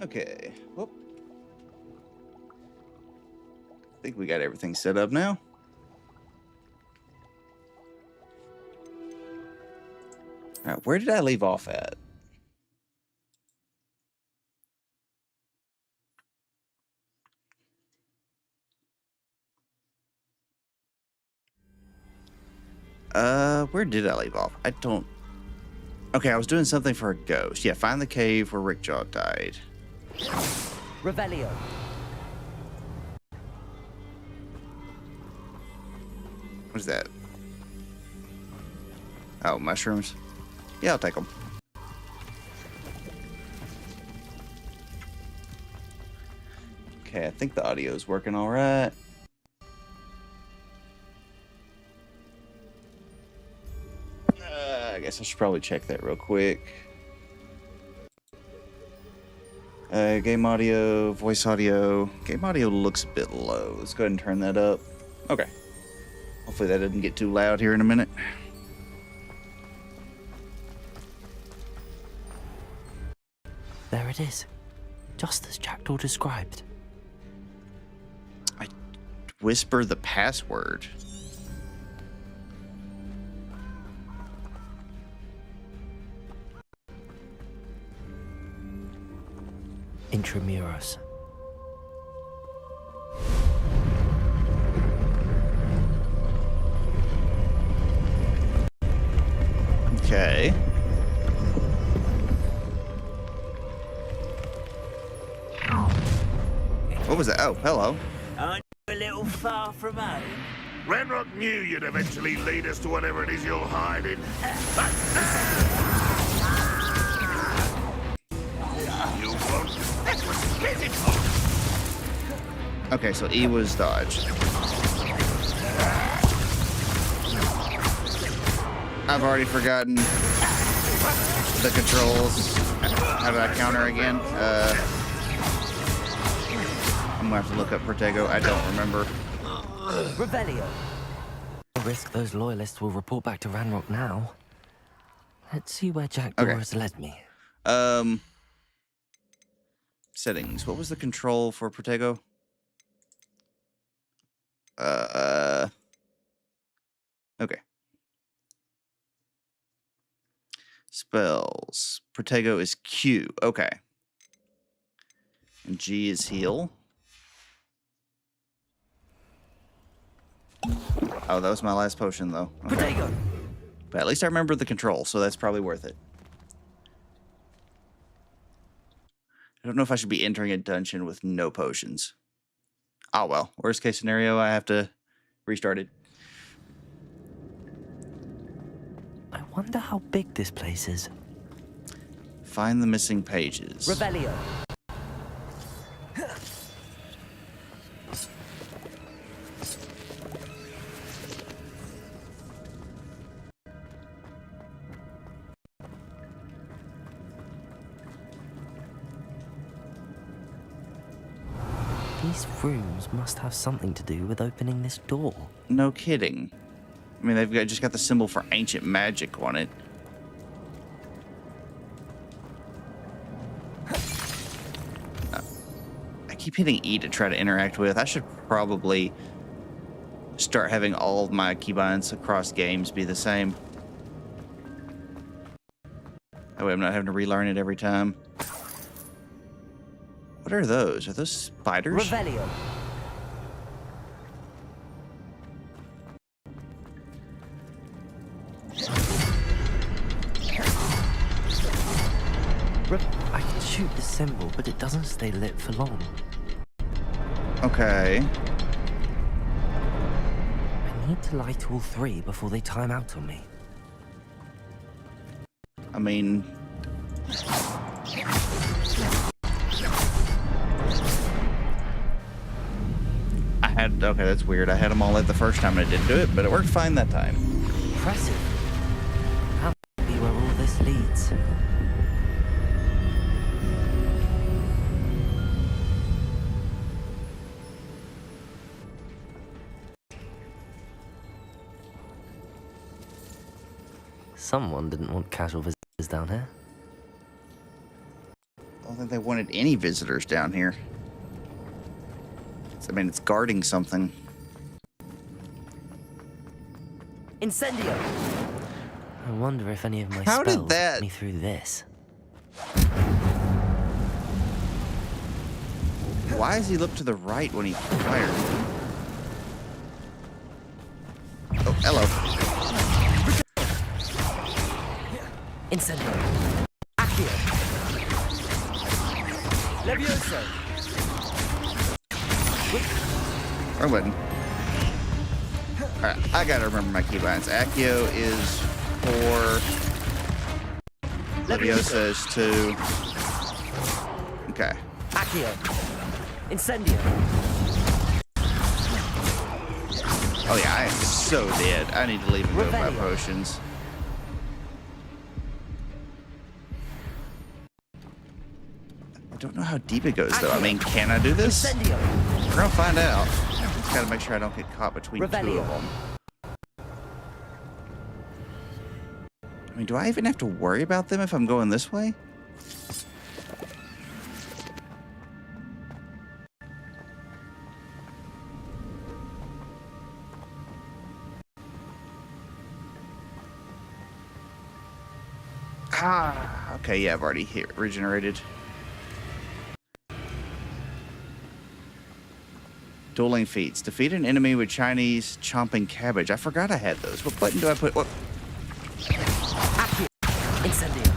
Okay. Whoop. I think we got everything set up now. All right, where did I leave off at? Where did I leave off? I don't... Okay, I was doing something for a ghost. Yeah, find the cave where Rickjaw died. Revelio. What is that? Oh, mushrooms? Yeah, I'll take them. Okay, I think the audio is working all right. I guess I should probably check that real quick. Game audio, voice audio. Game audio looks a bit low. Let's go ahead and turn that up. Okay. Hopefully that didn't get too loud here in a minute. There it is. Just as Jackdaw described. I whisper the password. Intramuros. Okay. What was that? Oh, hello. Aren't you a little far from home? Ranrock knew you'd eventually lead us to whatever it is you're hiding. You won't. That was pitiful. Okay, so E was dodge. I've already forgotten the controls. How did I counter again? I'm gonna have to look up Protego. I don't remember. Revelio. I risk those loyalists will report back to Ranrock now. Let's see where Jackdaw has led me. Settings. What was the control for Protego? Okay. Spells. Protego is Q. Okay. And G is heal. Oh, that was my last potion, though. Okay. Protego. But at least I remember the control, so that's probably worth it. I don't know if I should be entering a dungeon with no potions. Oh, well. Worst case scenario, I have to restart it. I wonder how big this place is. Find the missing pages. Revelio. These rooms must have something to do with opening this door. No kidding. I mean, just got the symbol for ancient magic on it. I keep hitting E to try to interact with. I should probably start having all of my keybinds across games be the same. That way I'm not having to relearn it every time. What are those? Are those spiders? Revelio. I can shoot the symbol, but it doesn't stay lit for long. Okay. I need to light all three before they time out on me. I mean... Okay, that's weird. I had them all lit the first time and I didn't do it, but it worked fine that time. Impressive. That might be where all this leads. Someone didn't want casual visitors down here. don't think they wanted any visitors down here. I mean, it's guarding something. Incendio. I wonder if any of my How did spells that- get me through this. Why does he look to the right when he fired? Oh, hello. Incendio. Accio. Levioso. Wrong button. Alright, I gotta remember my keybinds. Accio is 4. Leviosa is 2. Okay. Accio. Incendio. Oh yeah, I am so dead. I need to leave and go with my potions. I don't know how deep it goes though. I mean, can I do this? Incendio. We're gonna find out. Just gotta make sure I don't get caught between two of them. I mean, do I even have to worry about them if I'm going this way? Ah, okay, yeah, I've already regenerated. Dueling feats. Defeat an enemy with Chinese chomping cabbage. I forgot I had those. What button do I put? What? Incendio.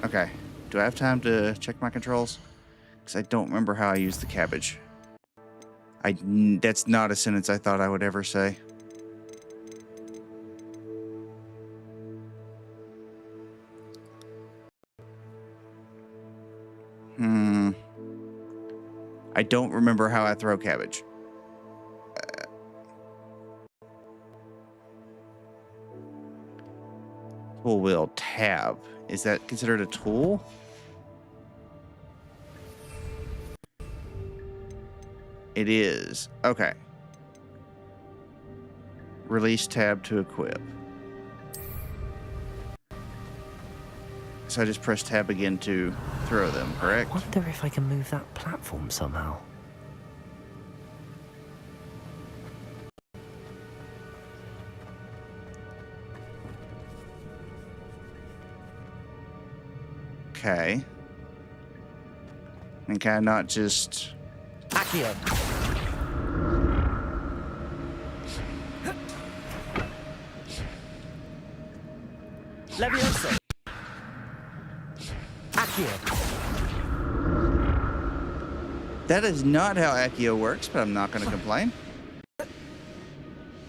Okay. Do I have time to check my controls? Because I don't remember how I used the cabbage. That's not a sentence I thought I would ever say. I don't remember how I throw cabbage. Tool wheel, tab. Is that considered a tool? It is. Okay. Release tab to equip. So I just press tab again to throw them, correct? I wonder if I can move that platform somehow. Okay. And can I not just... Accio. Levioso. Accio. That is not how Accio works, but I'm not going to complain.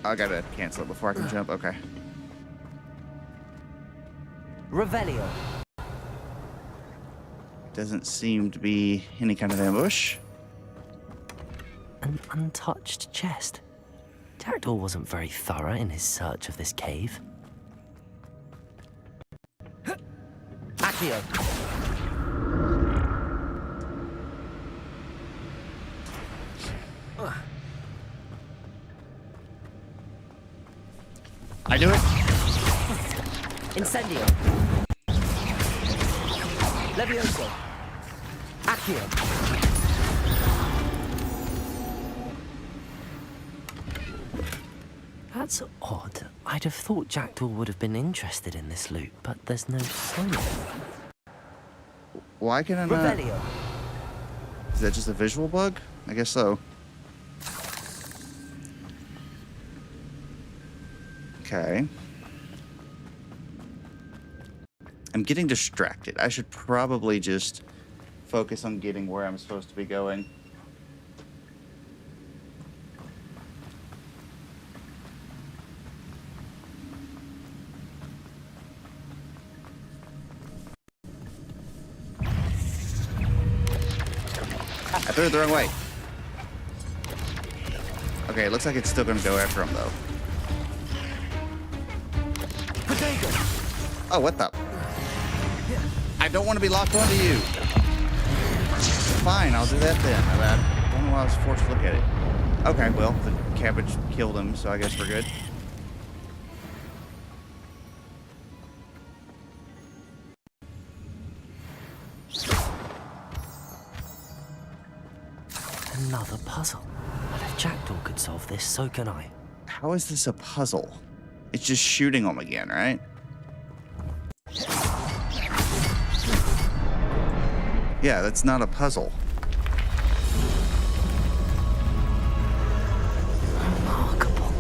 I gotta cancel it before I can jump. Okay. Revelio. Doesn't seem to be any kind of ambush. An untouched chest. Jackdaw wasn't very thorough in his search of this cave. Accio. I do it. Incendio. Levioso. Accio. That's odd. I'd have thought Jackdaw would have been interested in this loot, but there's no sign of it. Why can I not? Revelio. Is that just a visual bug? I guess so. Okay. I'm getting distracted. I should probably just focus on getting where I'm supposed to be going. I threw it the wrong way. Okay, it looks like it's still going to go after him, though. Oh, what the? I don't want to be locked onto you. Fine, I'll do that then. I don't know why I was forced to look at it. Okay, well, the cabbage killed him, so I guess we're good. Another puzzle. Well, if Jackdaw could solve this, so can I. How is this a puzzle? It's just shooting them again, right? Yeah, that's not a puzzle. Remarkable.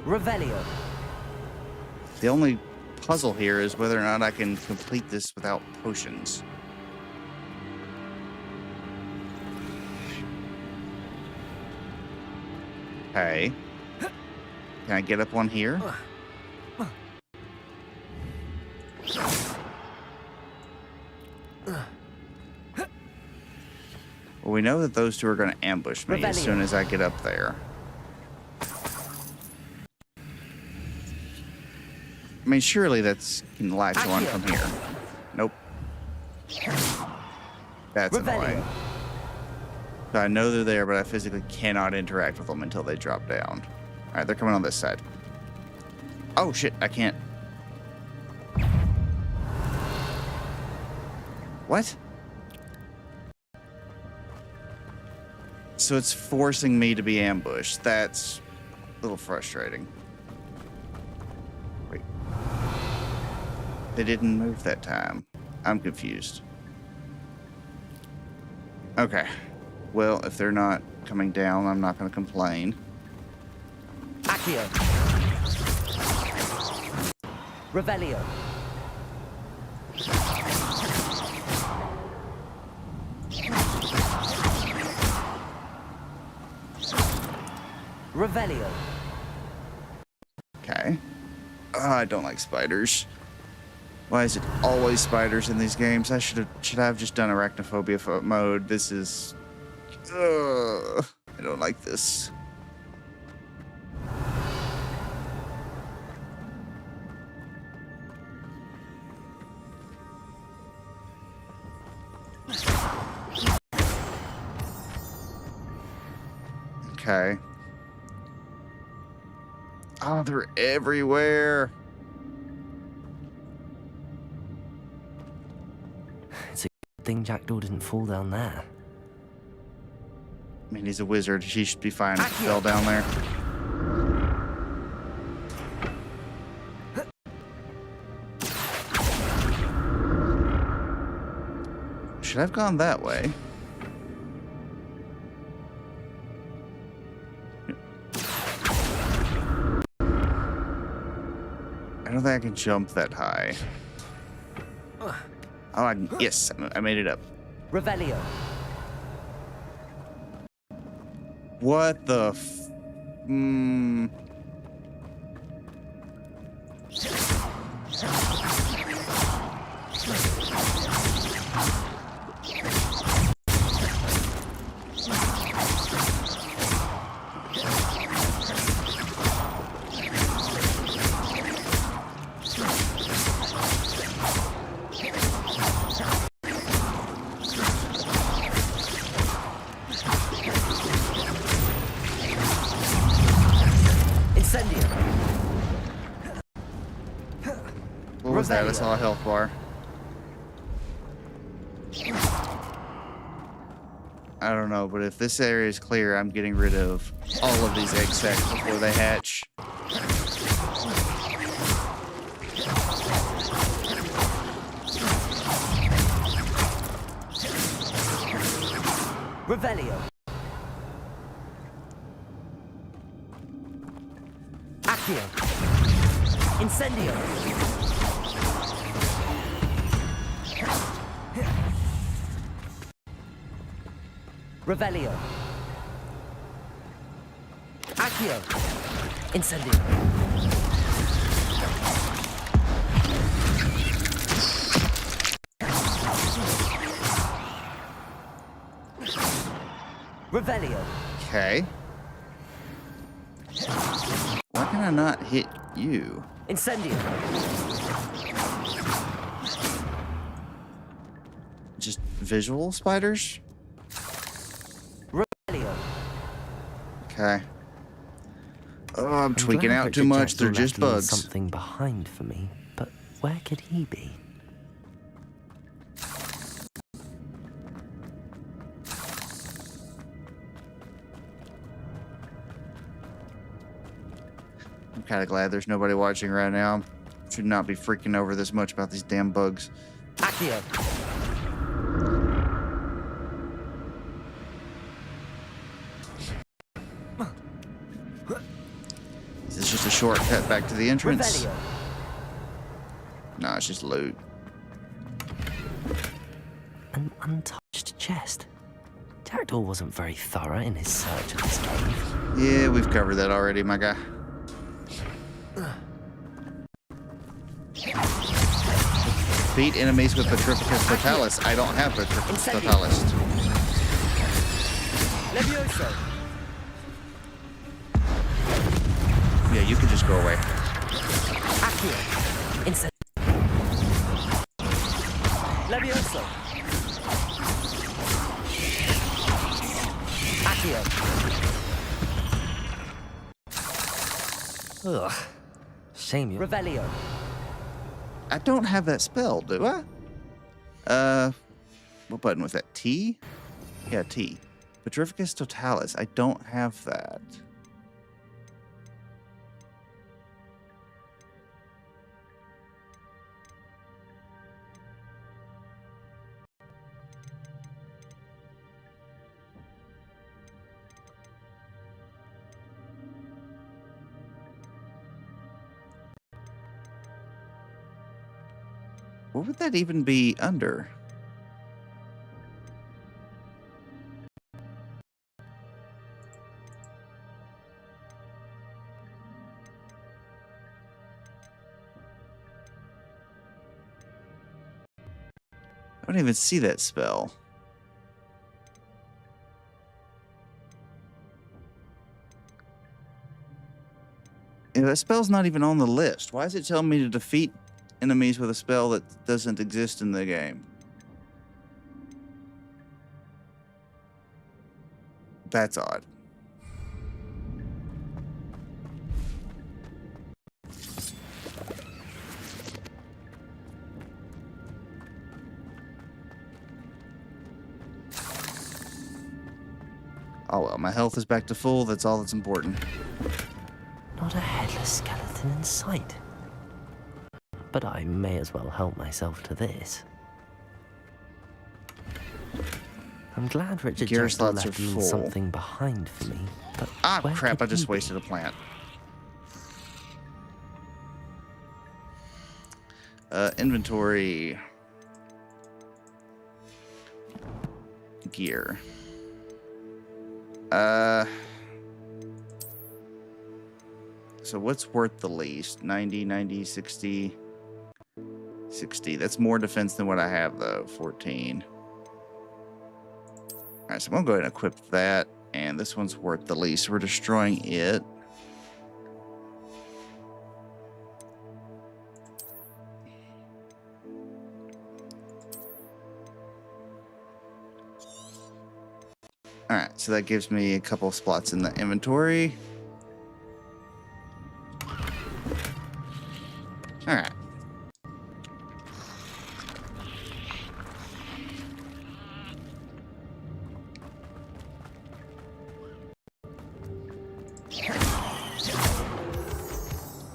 Revelio. The only puzzle here is whether or not I can complete this without potions. Okay. Can I get up on here? Well, we know that those two are going to ambush me as soon as I get up there. I mean, surely that's can latch on from here. Nope. That's annoying. So I know they're there, but I physically cannot interact with them until they drop down. All right, they're coming on this side. Oh, shit, I can't. What? So it's forcing me to be ambushed. That's a little frustrating. Wait. They didn't move that time. I'm confused. Okay. Well, if they're not coming down, I'm not going to complain. Accio. Revelio. Revelio. Okay. Oh, I don't like spiders. Why is it always spiders in these games? Should I have just done arachnophobia mode? This is... Ugh, I don't like this. Okay. Oh, they're everywhere. It's a good thing Jackdaw didn't fall down there. I mean, he's a wizard. He should be fine if he fell down there. Should I have gone that way? I don't think I can jump that high. Oh, yes, I made it up. Revelio. What the What was that? I saw a health bar. I don't know, but if this area is clear, I'm getting rid of all of these egg sacs before they hatch. Revelio. Accio. Incendio. Revelio. Accio. Incendio. Revelio. Okay. Why can I not hit you? Incendio. Just visual spiders? Revelio. Okay. Oh, I'm tweaking glad out too Richard much. Jackdaw They're left just a little bugs. something behind for me, but where could he be? I'm kind of glad there's nobody watching right now. Should not be freaking over this much about these damn bugs. Accio! Is this just a shortcut back to the entrance? Revelio! No, it's just loot. An untouched chest. Jackdaw wasn't very thorough in his search of this cave. Yeah, we've covered that already, my guy. Beat enemies with Petrificus Totalis. I don't have Petrificus Totalis. Levioso! Yeah, you can just go away. Accio! Insect. Levioso! Accio! Ugh. Shame you. Revelio. I don't have that spell, do I? What button was that? T? Yeah, T. Petrificus Totalis. I don't have that. What would that even be under? I don't even see that spell. Yeah, that spell's not even on the list. Why is it telling me to defeat enemies with a spell that doesn't exist in the game? That's odd. Oh well, my health is back to full. That's all that's important. Not a headless skeleton in sight. But I may as well help myself to this. I'm glad Richard Gear Jackdaw slots left are a little full. something behind for me. But Ah, where crap, could I just he be? wasted a plant. Inventory. Gear. So what's worth the least? 90, 90, 60, 60. That's more defense than what I have, though. 14. All right, so I'm going to go ahead and equip that. And this one's worth the least. We're destroying it. All right, so that gives me a couple of slots in the inventory. All right.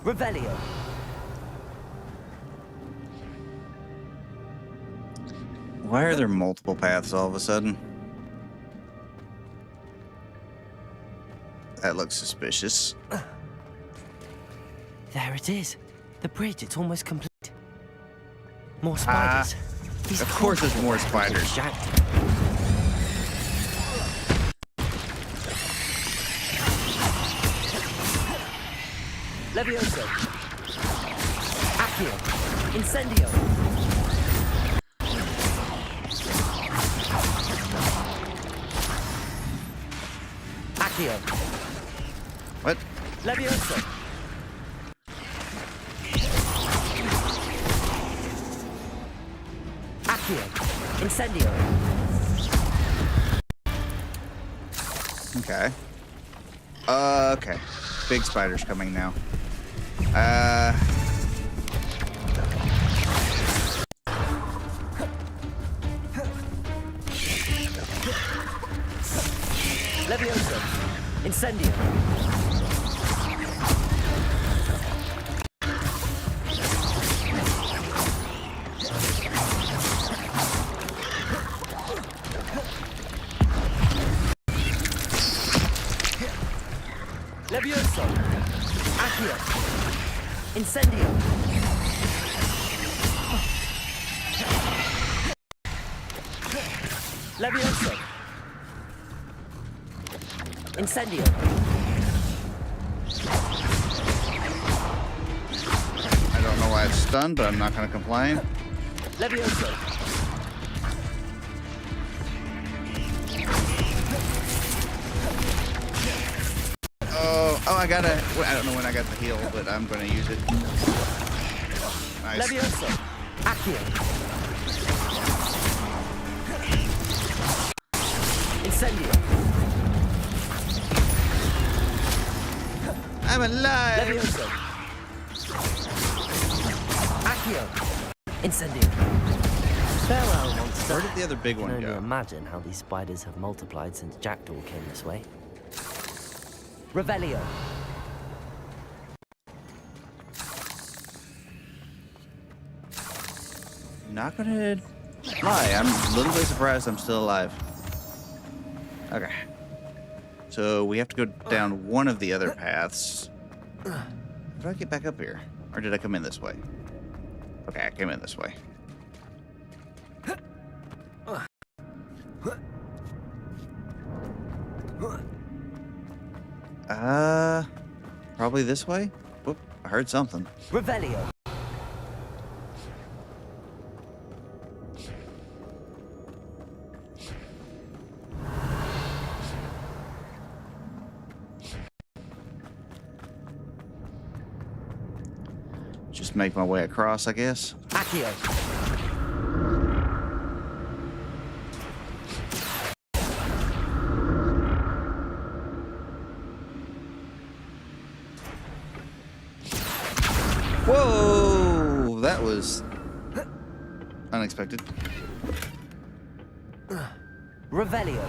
Revelio. Why are there multiple paths all of a sudden? That looks suspicious. There it is. The bridge, it's almost complete. More spiders. These Of course there's more spiders. Jackdaw. Levioso. Accio. Incendio. Accio. What? Levioso. Accio. Incendio. Okay. Okay. Big spider's coming now. Levioso. Incendio. Levioso. Accio. Incendio. Levioso. Incendio. I don't know why it's stunned, but I'm not going to complain. Levioso. Oh, I gotta. I don't know when I got the heal, but I'm going to use it. Nice. Levioso. Accio. Incendio. I'm alive. Levioso. Accio. Incendio. Farewell, monster. Where did the other big I can one only go? imagine how these spiders have multiplied since Jackdaw came this way. Revelio. Not gonna lie, I'm a little bit surprised I'm still alive. Okay. So we have to go down one of the other paths. How did I get back up here? Or did I come in this way? Okay, I came in this way. Probably this way? Whoop, I heard something. Revelio. Just make my way across, I guess. Accio. Whoa! That was unexpected. Revelio.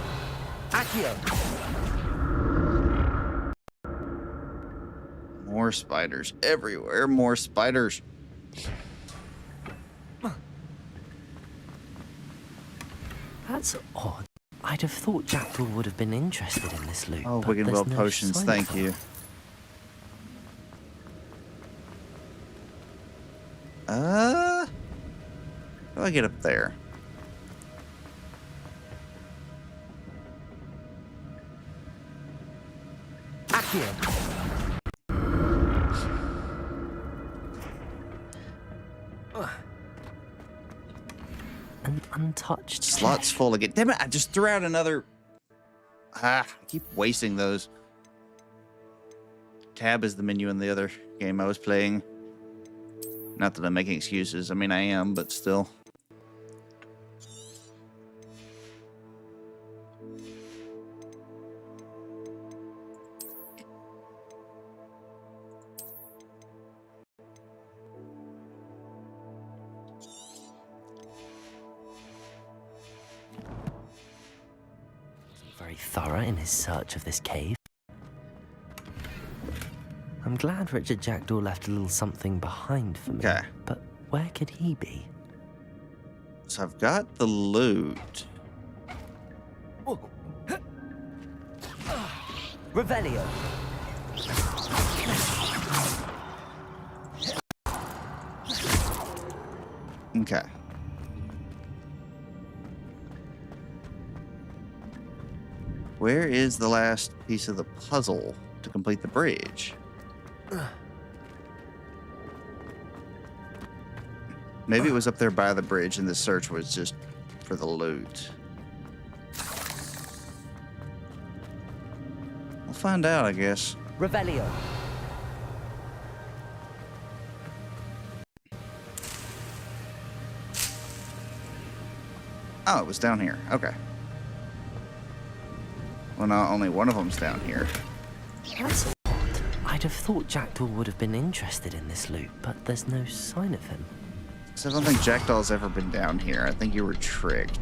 Accio. More spiders everywhere. More spiders. That's odd. I'd have thought Jackdaw would have been interested in this loot. Oh, but Wicked there's Well no potions. sign Thank of you. How do I get up there? Accio. An untouched Slots chest. full again. Damn it, I just threw out another. I keep wasting those. Tab is the menu in the other game I was playing. Not that I'm making excuses. I mean, I am, but still. Very thorough in his search of this cave. I'm glad Richard Jackdaw left a little something behind for me. Okay. But where could he be? So I've got the loot. Revelio. Okay. Where is the last piece of the puzzle to complete the bridge? Maybe it was up there by the bridge and the search was just for the loot. We'll find out, I guess. Revelio. Oh, it was down here. Okay. Well, not only one of them's down here. That's odd. I'd have thought Jackdaw would have been interested in this loot, but there's no sign of him. So I don't think Jackdaw's ever been down here. I think you were tricked.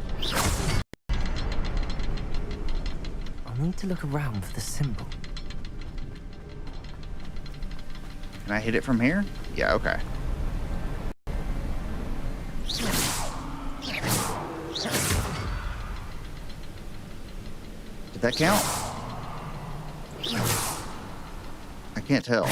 I'll need to look around for the symbol. Can I hit it from here? Yeah, okay. Did that count? I can't tell.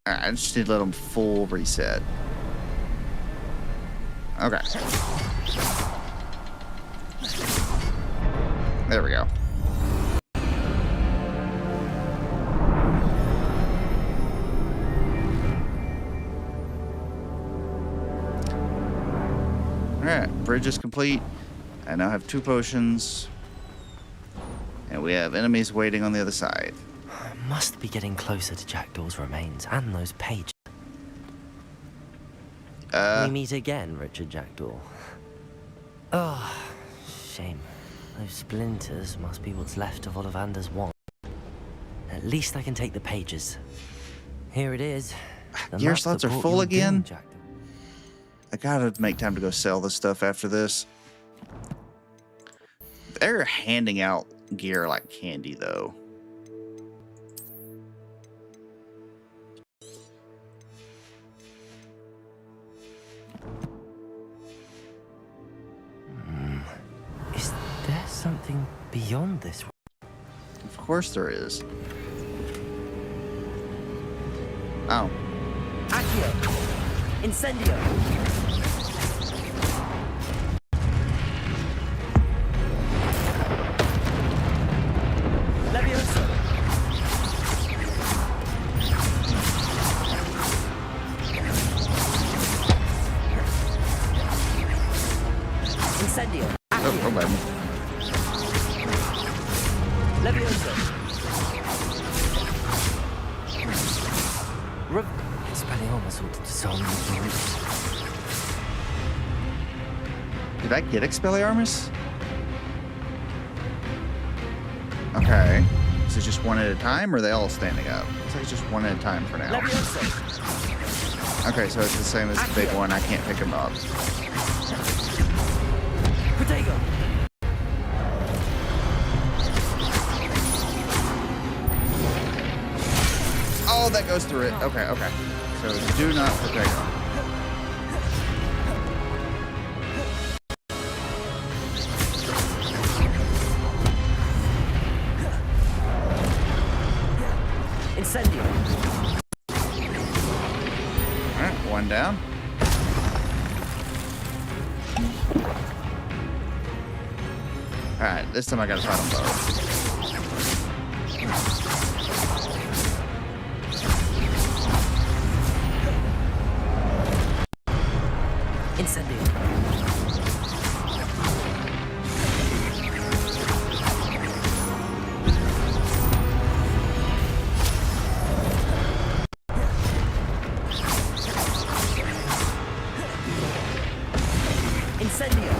Alright, I just need to let them full reset. Okay. There we go. Alright, bridge is complete. I now have 2 potions. And we have enemies waiting on the other side. Must be getting closer to Jackdaw's remains and those pages. We meet again, Richard Jackdaw. Oh, shame. Those splinters must be what's left of Ollivander's wand. At least I can take the pages. Here it is. Gear slots are full again? Jackdaw. I gotta make time to go sell this stuff after this. They're handing out gear like candy, though. Is there something beyond this? Of course there is. Oh. Accio! Incendio! Levioso! Incendio! Oh, oh, bad. Levioso! Expelliarmus ought to disarm the roots. Did I get Expelliarmus? Okay. Is it just one at a time, or are they all standing up? Looks like it's just one at a time for now. Levioso! Okay, so it's the same as the big one. I can't pick him up. Protego! Oh, that goes through it. Okay, okay. So do not protect him. Incendio! Alright, one down. Alright, this time I gotta fight them both. Incendio! Incendio!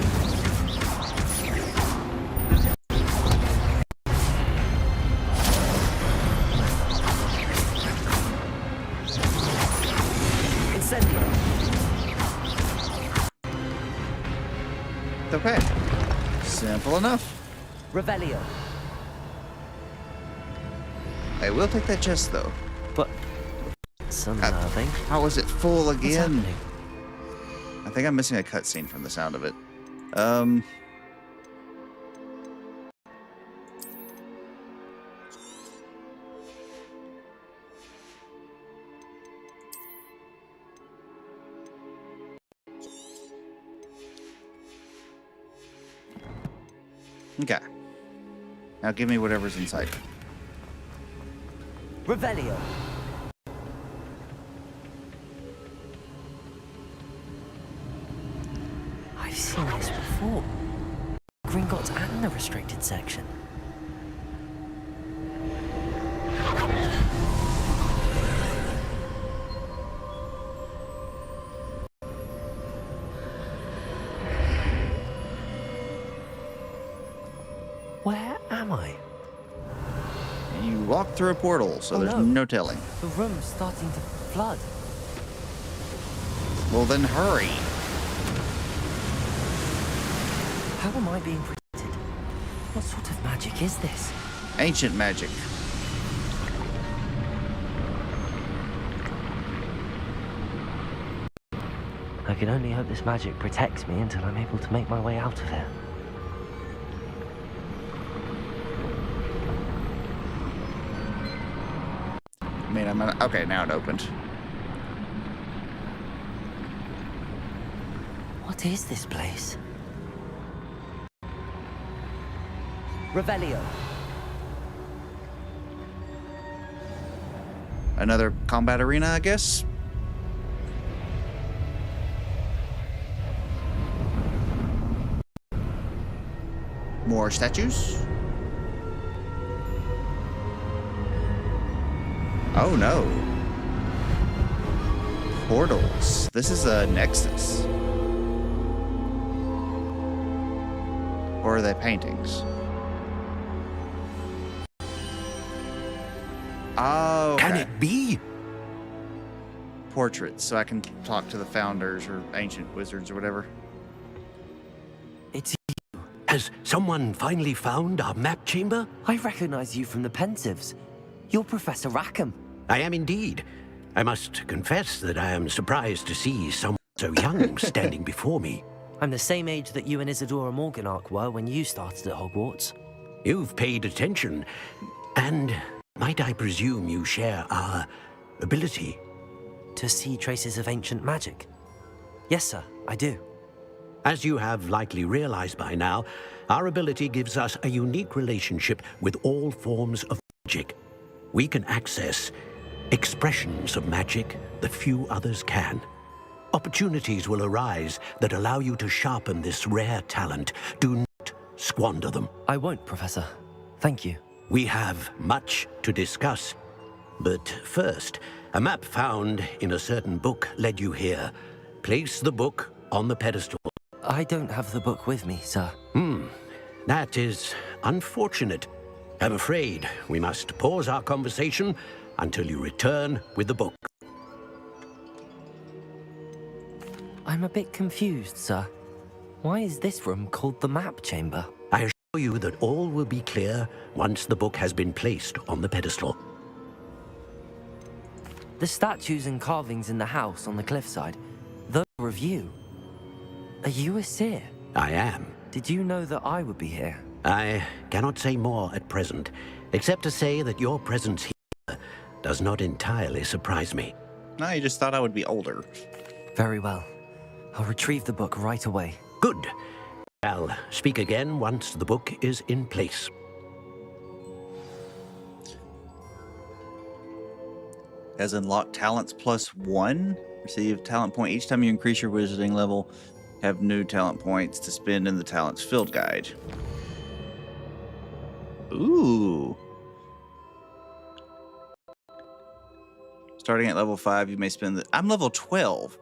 Incendio! Okay. Simple enough. Revelio! I will take that chest, though. But... it's unnerving. How is it full What's again? happening? I think I'm missing a cutscene from the sound of it. Okay. Now give me whatever's inside. Revelio! I've seen this before. Gringotts and the restricted section. Where am I? And you walk through a portal, so Oh, there's no. no telling. The room's starting to flood. Well, then hurry. How am I being protected? What sort of magic is this? Ancient magic. I can only hope this magic protects me until I'm able to make my way out of here. I mean, okay, now it opened. What is this place? Revelio. Another combat arena, I guess? More statues? Oh no. Portals. This is a nexus. Or are they paintings? Oh, okay. Can it be? Portraits, so I can talk to the founders or ancient wizards or whatever. It's Has someone finally found our map chamber? I recognize you from the Pensives. You're Professor Rackham. I am indeed. I must confess that I am surprised to see someone so young standing before me. I'm the same age that you and Isadora Morganach were when you started at Hogwarts. You've paid attention, and might I presume you share our ability? To see traces of ancient magic? Yes, sir, I do. As you have likely realized by now, our ability gives us a unique relationship with all forms of magic. We can access expressions of magic that few others can. Opportunities will arise that allow you to sharpen this rare talent. Do not squander them. I won't, Professor. Thank you. We have much to discuss. But first, a map found in a certain book led you here. Place the book on the pedestal. I don't have the book with me, sir. That is unfortunate. I'm afraid we must pause our conversation until you return with the book. I'm a bit confused, sir. Why is this room called the map chamber? I assure you that all will be clear once the book has been placed on the pedestal. The statues and carvings in the house on the cliffside, those are of you. Are you a seer? I am. Did you know that I would be here? I cannot say more at present, except to say that your presence here does not entirely surprise me. No, you just thought I would be older. Very well. I'll retrieve the book right away. Good. I'll speak again once the book is in place. Has unlocked talents +1. Receive talent point each time you increase your wizarding level. Have new talent points to spend in the talents field guide. Ooh. Starting at level 5, you may spend the... I'm level 12.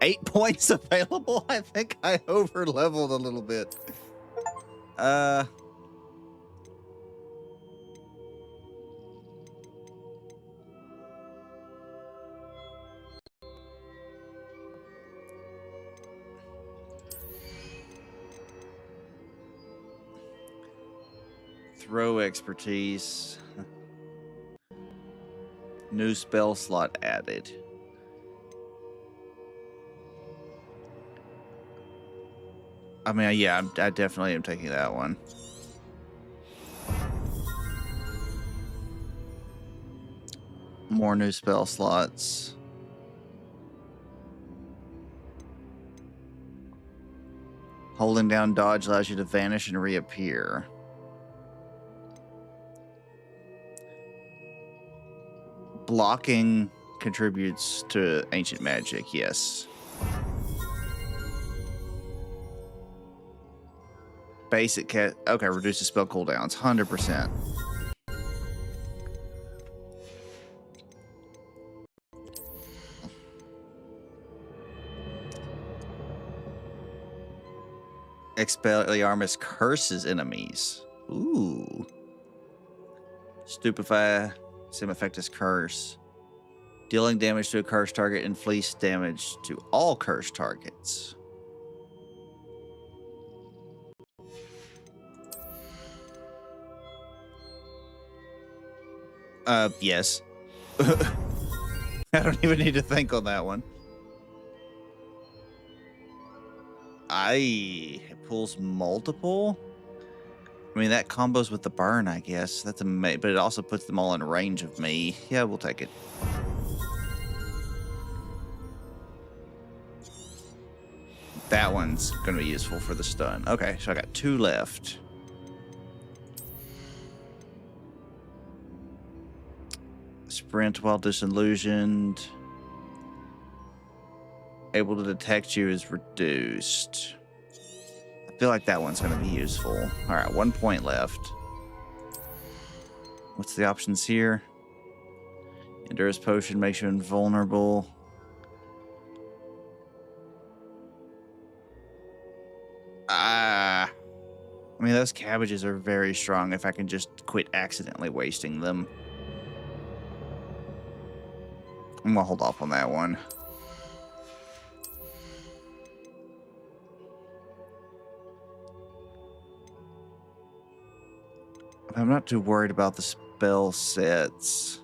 8 points available? I think I over-leveled a little bit. Throw expertise. New spell slot added. I mean, yeah, I definitely am taking that one. More new spell slots. Holding down dodge allows you to vanish and reappear. Blocking contributes to ancient magic, yes. Basic cat. Okay, reduces spell cooldowns, 100%. Expelliarmus curses enemies. Ooh. Stupefy Semifectus Curse. Dealing damage to a cursed target, inflicts damage to all cursed targets. Yes. I don't even need to think on that one. It pulls multiple. I mean, that combos with the burn, I guess. That's amazing, but it also puts them all in range of me. Yeah, we'll take it. That one's going to be useful for the stun. Okay, so I got 2 left. Sprint while disillusioned. Able to detect you is reduced. I feel like that one's going to be useful. All right, 1 point left. What's the options here? Endurance Potion makes you invulnerable. I mean, those cabbages are very strong if I can just quit accidentally wasting them. I'm gonna hold off on that one. I'm not too worried about the spell sets.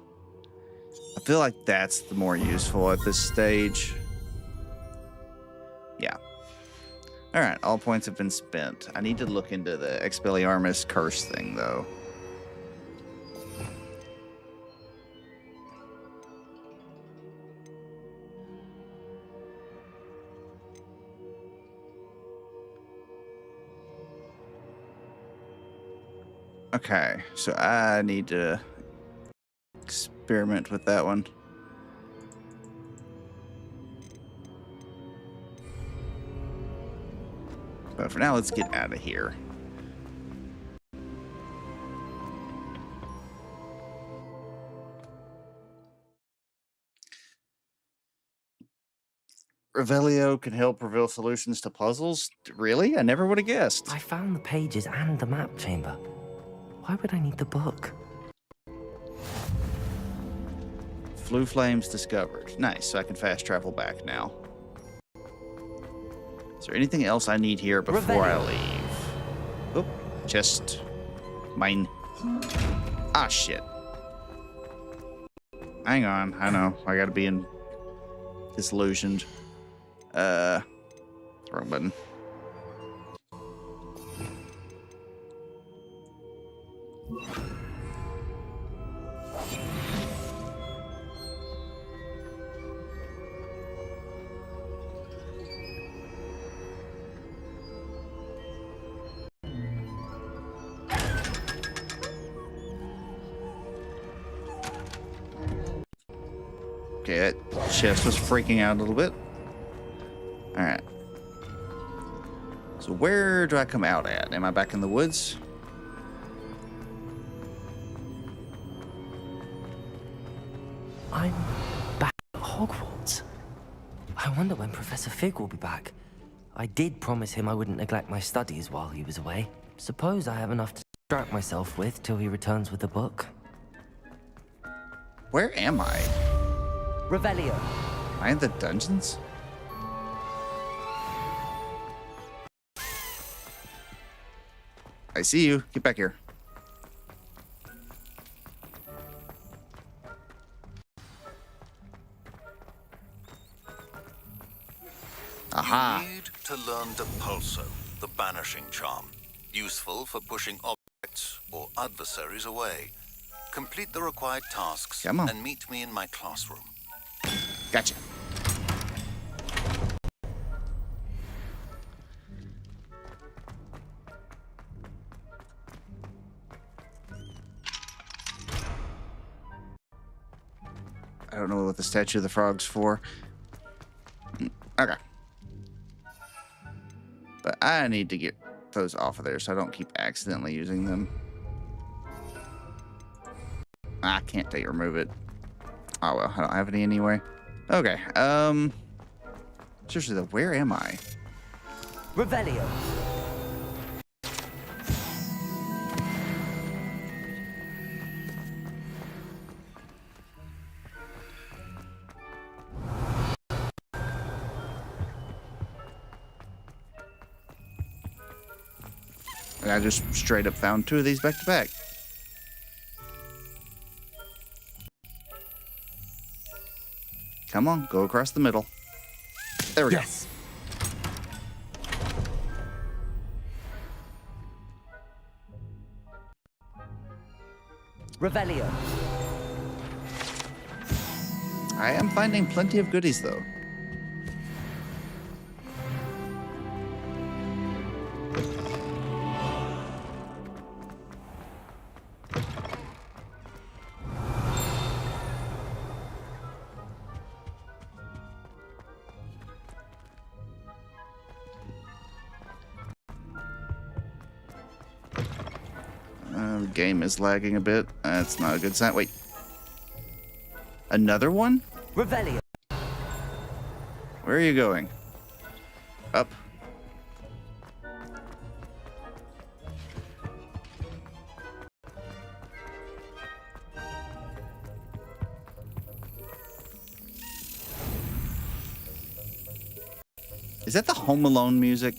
I feel like that's the more useful at this stage. Yeah. All right, all points have been spent. I need to look into the Expelliarmus curse thing, though. Okay, so I need to experiment with that one. But for now, let's get out of here. Revelio can help reveal solutions to puzzles? Really? I never would have guessed. I found the pages and the map chamber. Why would I need the book? Flue flames discovered. Nice, so I can fast travel back now. Is there anything else I need here before I leave? Oh, chest. Mine. Ah, shit. Hang on, I know. I gotta be in disillusioned. Wrong button. Okay, that chest was freaking out a little bit. Alright. So where do I come out at? Am I back in the woods? I'm back at Hogwarts. I wonder when Professor Fig will be back. I did promise him I wouldn't neglect my studies while he was away. Suppose I have enough to distract myself with till he returns with the book. Where am I? Revelio. Am I in the dungeons? I see you. Get back here. Aha. You need to learn Depulso, the banishing charm. Useful for pushing objects or adversaries away. Complete the required tasks Come on. and meet me in my classroom. Gotcha. I don't know what the statue of the frog's for. Okay. But I need to get those off of there so I don't keep accidentally using them. I can't remove it. Oh well, I don't have any anyway. Okay, seriously though, where am I? Revelio. And I just straight up found 2 of these back to back. Come on, go across the middle. There we Yes. Revelio. go. I am finding plenty of goodies, though. The game is lagging a bit. That's not a good sign. Wait. Another one? Revelio. Where are you going? Up. Is that the Home Alone music?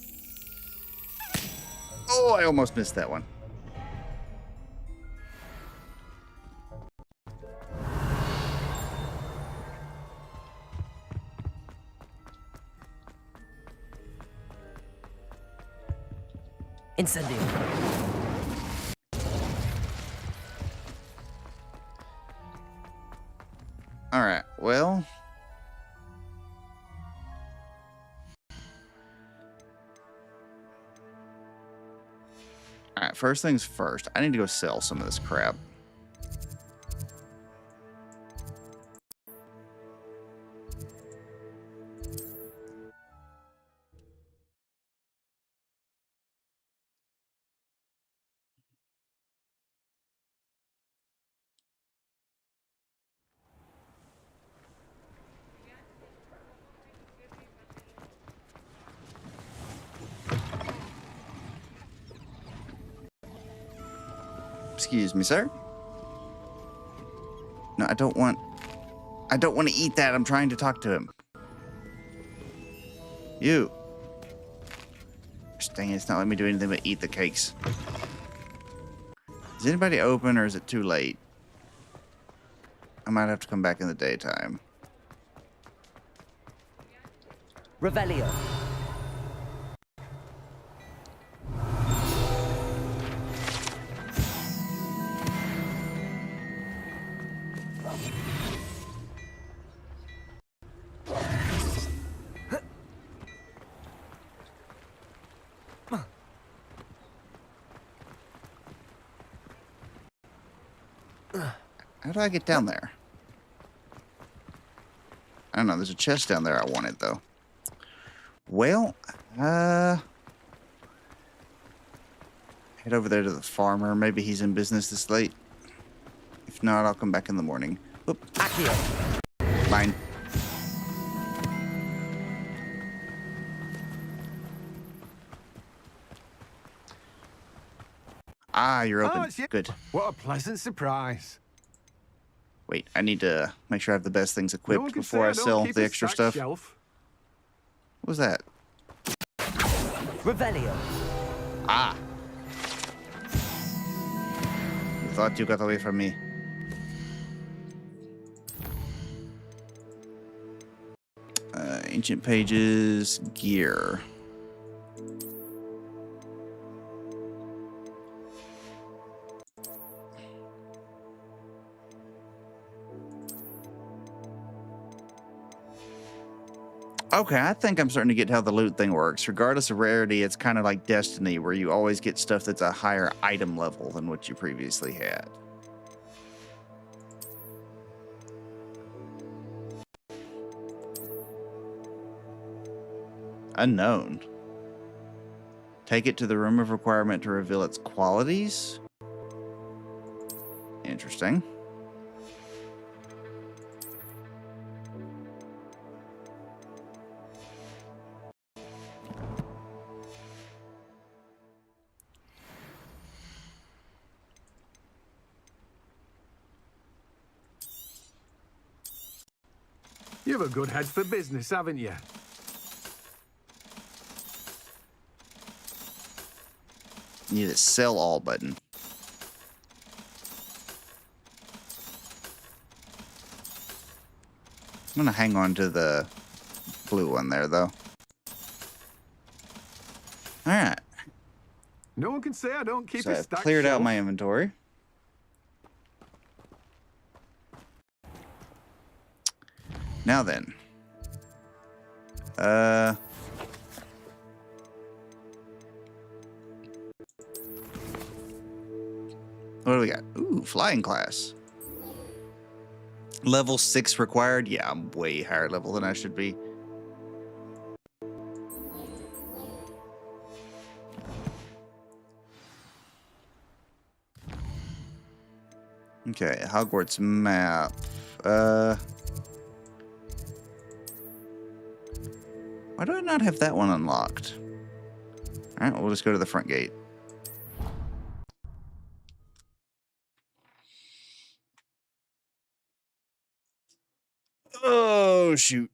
Oh, I almost missed that one. Incendio. All right, well. All right, first things first. I need to go sell some of this crap. Excuse me, sir. No, I don't want to eat that. I'm trying to talk to him. You. Dang it, it's not letting me do anything but eat the cakes. Is anybody open or is it too late? I might have to come back in the daytime. Revelio. How do I get down there? I don't know. There's a chest down there I wanted, though. Well, head over there to the farmer. Maybe he's in business this late. If not, I'll come back in the morning. Whoop. Accio. Mine. Ah, you're open. Oh, it's you. Good. What a pleasant surprise. Wait, I need to make sure I have the best things No equipped one can before say I don't sell keep the a extra stacked stuff. Shelf. What was that? Revelio. Ah. You thought you got away from me. Ancient pages, gear. Okay, I think I'm starting to get how the loot thing works. Regardless of rarity, it's kind of like Destiny, where you always get stuff that's a higher item level than what you previously had. Unknown. Take it to the room of requirement to reveal its qualities. Interesting. You've a good head for business, haven't you? Need a sell all button. I'm gonna hang on to the blue one there, though. All right. No one can say I don't keep So a I've stacked cleared out shelf. my inventory. Now then. What do we got? Ooh, flying class. Level 6 required? Yeah, I'm way higher level than I should be. Okay, Hogwarts map. Why do I not have that one unlocked? Alright, we'll just go to the front gate. Oh, shoot.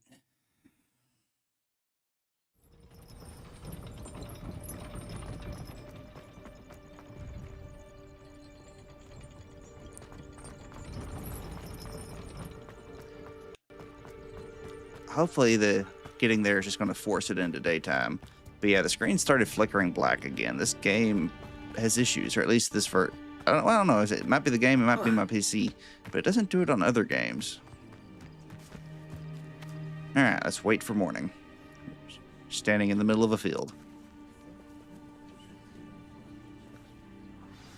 Hopefully the getting there is just going to force it into daytime. But yeah, the screen started flickering black again. This game has issues, or at least this for... I don't know. It might be the game, it might be my PC. But it doesn't do it on other games. Alright, let's wait for morning. Standing in the middle of a field.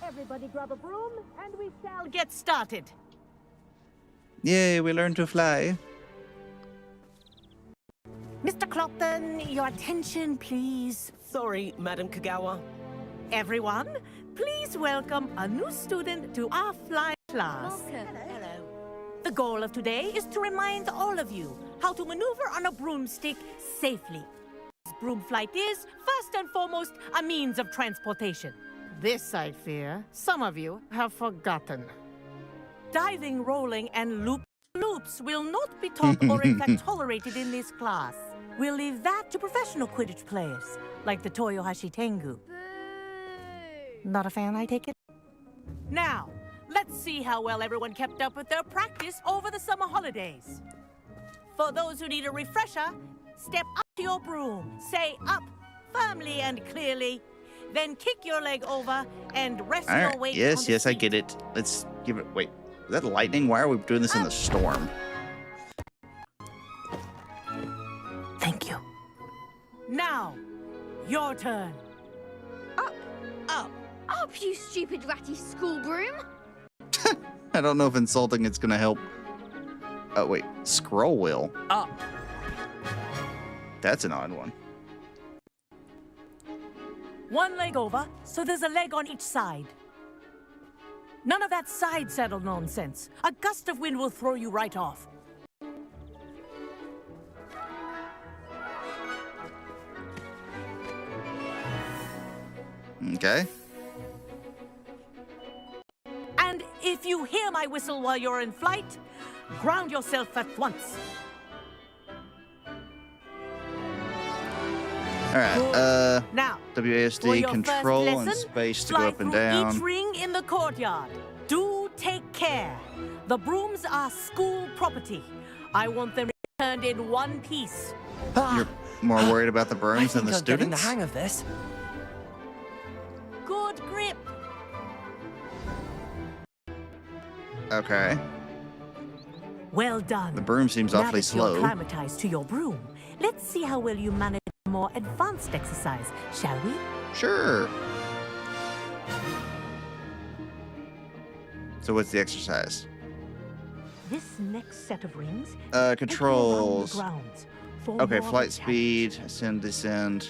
Everybody grab a broom and we shall get started. Yay, we learned to fly. Mr. Clopton, your attention, please. Sorry, Madam Kagawa. Everyone, please welcome a new student to our flying class. Hello. The goal of today is to remind all of you how to maneuver on a broomstick safely. Broom flight is, first and foremost, a means of transportation. This, I fear, some of you have forgotten. Diving, rolling, and loops will not be taught or in fact tolerated in this class. We'll leave that to professional Quidditch players, like the Toyohashi Tengu. Not a fan, I take it? Now, let's see how well everyone kept up with their practice over the summer holidays. For those who need a refresher, step up to your broom, say up firmly and clearly, then kick your leg over and rest All your right. weight on Yes, the yes, I seat. get it. Let's give it... Wait. Is that lightning? Why are we doing this in the storm? Thank you. Now, your turn. Up, you stupid ratty school broom! I don't know if insulting it's gonna help. Oh, wait. Scroll wheel. Up. That's an odd one. One leg over, so there's a leg on each side. None of that side saddle nonsense. A gust of wind will throw you right off. Okay. And if you hear my whistle while you're in flight, ground yourself at once. Alright, Now, for WASD your control first and lesson, space to go slide up and through down. each ring in the courtyard. Do take care. The brooms are school property. I want them returned in one piece. You're more worried about the I brooms than think the I'm getting the students? hang of this. Good grip. Okay. Well done. The broom seems Now awfully that you're slow. acclimatized to your broom, let's see how well you manage a more advanced exercise, shall we? Sure. So what's the exercise? This next set of rings Controls. for Okay, more flight of a speed, ascend, descend.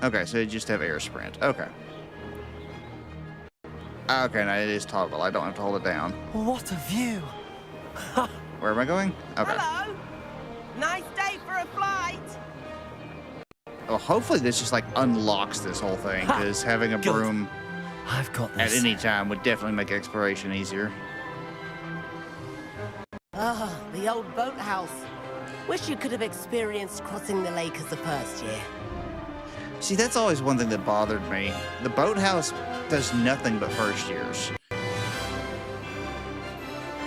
Okay, so you just have air sprint. Okay. Okay, now it is toggle. I don't have to hold it down. What a view! Where am I going? Okay. Hello. Nice day for a flight. Well, hopefully this just like unlocks this whole thing, because having a Good. broom I've got at this. any time would definitely make exploration easier. Ah, the old boathouse. Wish you could have experienced crossing the lake as the first year. See, that's always one thing that bothered me. The boathouse does nothing but first years.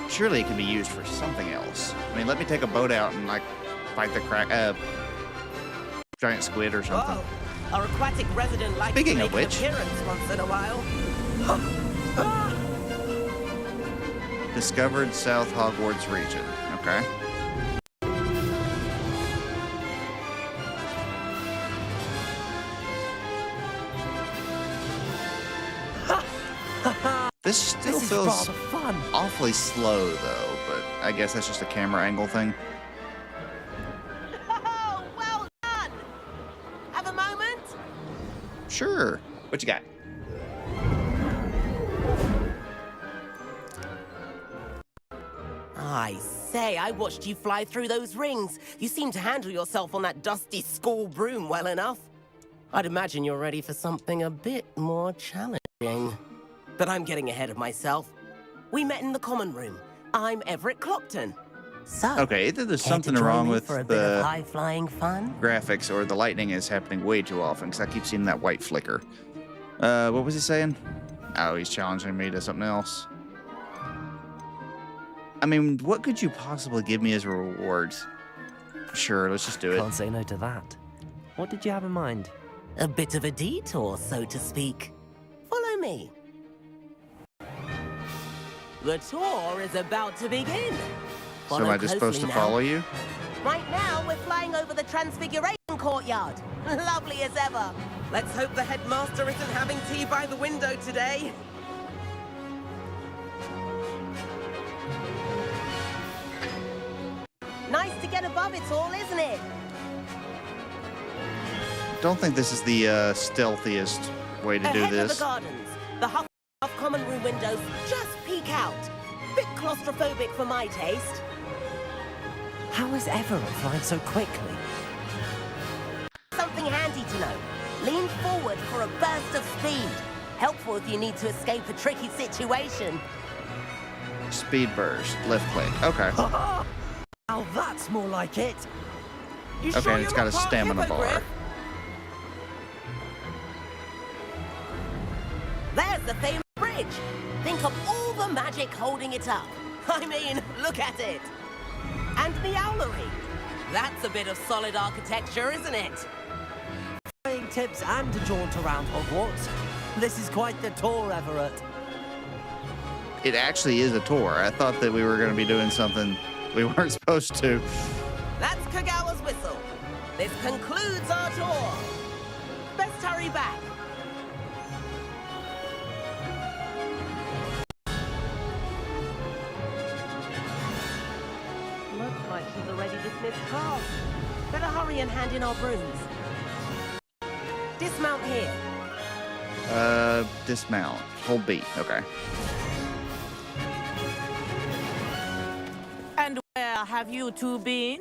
Surely it can be used for something else. I mean, let me take a boat out and, like, fight the giant squid or something. Whoa, our aquatic resident likes Speaking to of make which- an appearance once in a while. Discovered South Hogwarts region. Okay. This still This is feels rather fun. awfully slow, though, but I guess that's just a camera angle thing. Oh, well done! Have a moment? Sure. What you got? I say, I watched you fly through those rings. You seem to handle yourself on that dusty school broom well enough. I'd imagine you're ready for something a bit more challenging. But I'm getting ahead of myself. We met in the common room. I'm Everett Clopton. So, Okay, either there's care something to join wrong me with for a bit of the high-flying fun? graphics, or the lightning is happening way too often, because I keep seeing that white flicker. What was he saying? Oh, he's challenging me to something else. I mean, what could you possibly give me as a reward? Sure, let's just do it. Can't say no to that. What did you have in mind? A bit of a detour, so to speak. Follow me. The tour is about to begin. So am I just supposed to closely now. follow you? Right now, we're flying over the Transfiguration Courtyard. Lovely as ever. Let's hope the headmaster isn't having tea by the window today. Nice to get above it all, isn't it? Don't think this is the stealthiest way to do Ahead of this. the gardens, the Hufflepuff common room windows just peek out. Bit claustrophobic for my taste. How is Everett flying so quickly? Something handy to know. Lean forward for a burst of speed. Helpful if you need to escape a tricky situation. Speed burst, left click. Okay. Oh, that's more like it. You Okay, sure and it's you're got not a part stamina bar. hippogriff? There's the famous bridge. Think of all the magic holding it up. I mean, look at it. And the owlery. That's a bit of solid architecture, isn't it? Flying tips and a jaunt around Hogwarts. This is quite the tour, Everett. It actually is a tour. I thought that we were going to be doing something we weren't supposed to. That's Kagawa's whistle. This concludes our tour. Best hurry back. Looks like she's already dismissed class. Better hurry and hand in our brooms. Dismount here. Dismount. Hold B. Okay. And where have you two been?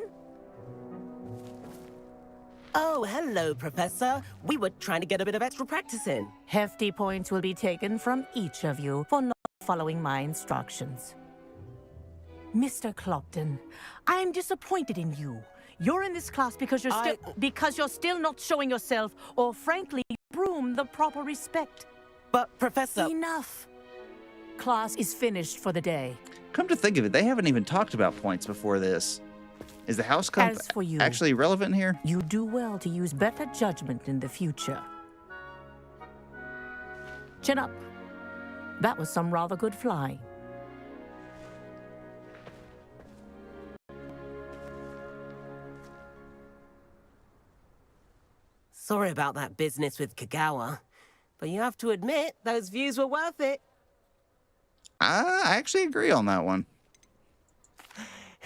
Oh, hello, Professor. We were trying to get a bit of extra practice in. Hefty points will be taken from each of you for not following my instructions. Mr. Clopton, I am disappointed in you. You're in this class because you're still not showing yourself, or frankly, broom the proper respect. But, Professor... Enough. Class is finished for the day. Come to think of it, they haven't even talked about points before this. Is the house comp As for you, actually relevant here? you do well to use better judgment in the future. Chin up. That was some rather good flying. Sorry about that business with Kagawa, but you have to admit, those views were worth it. I actually agree on that one.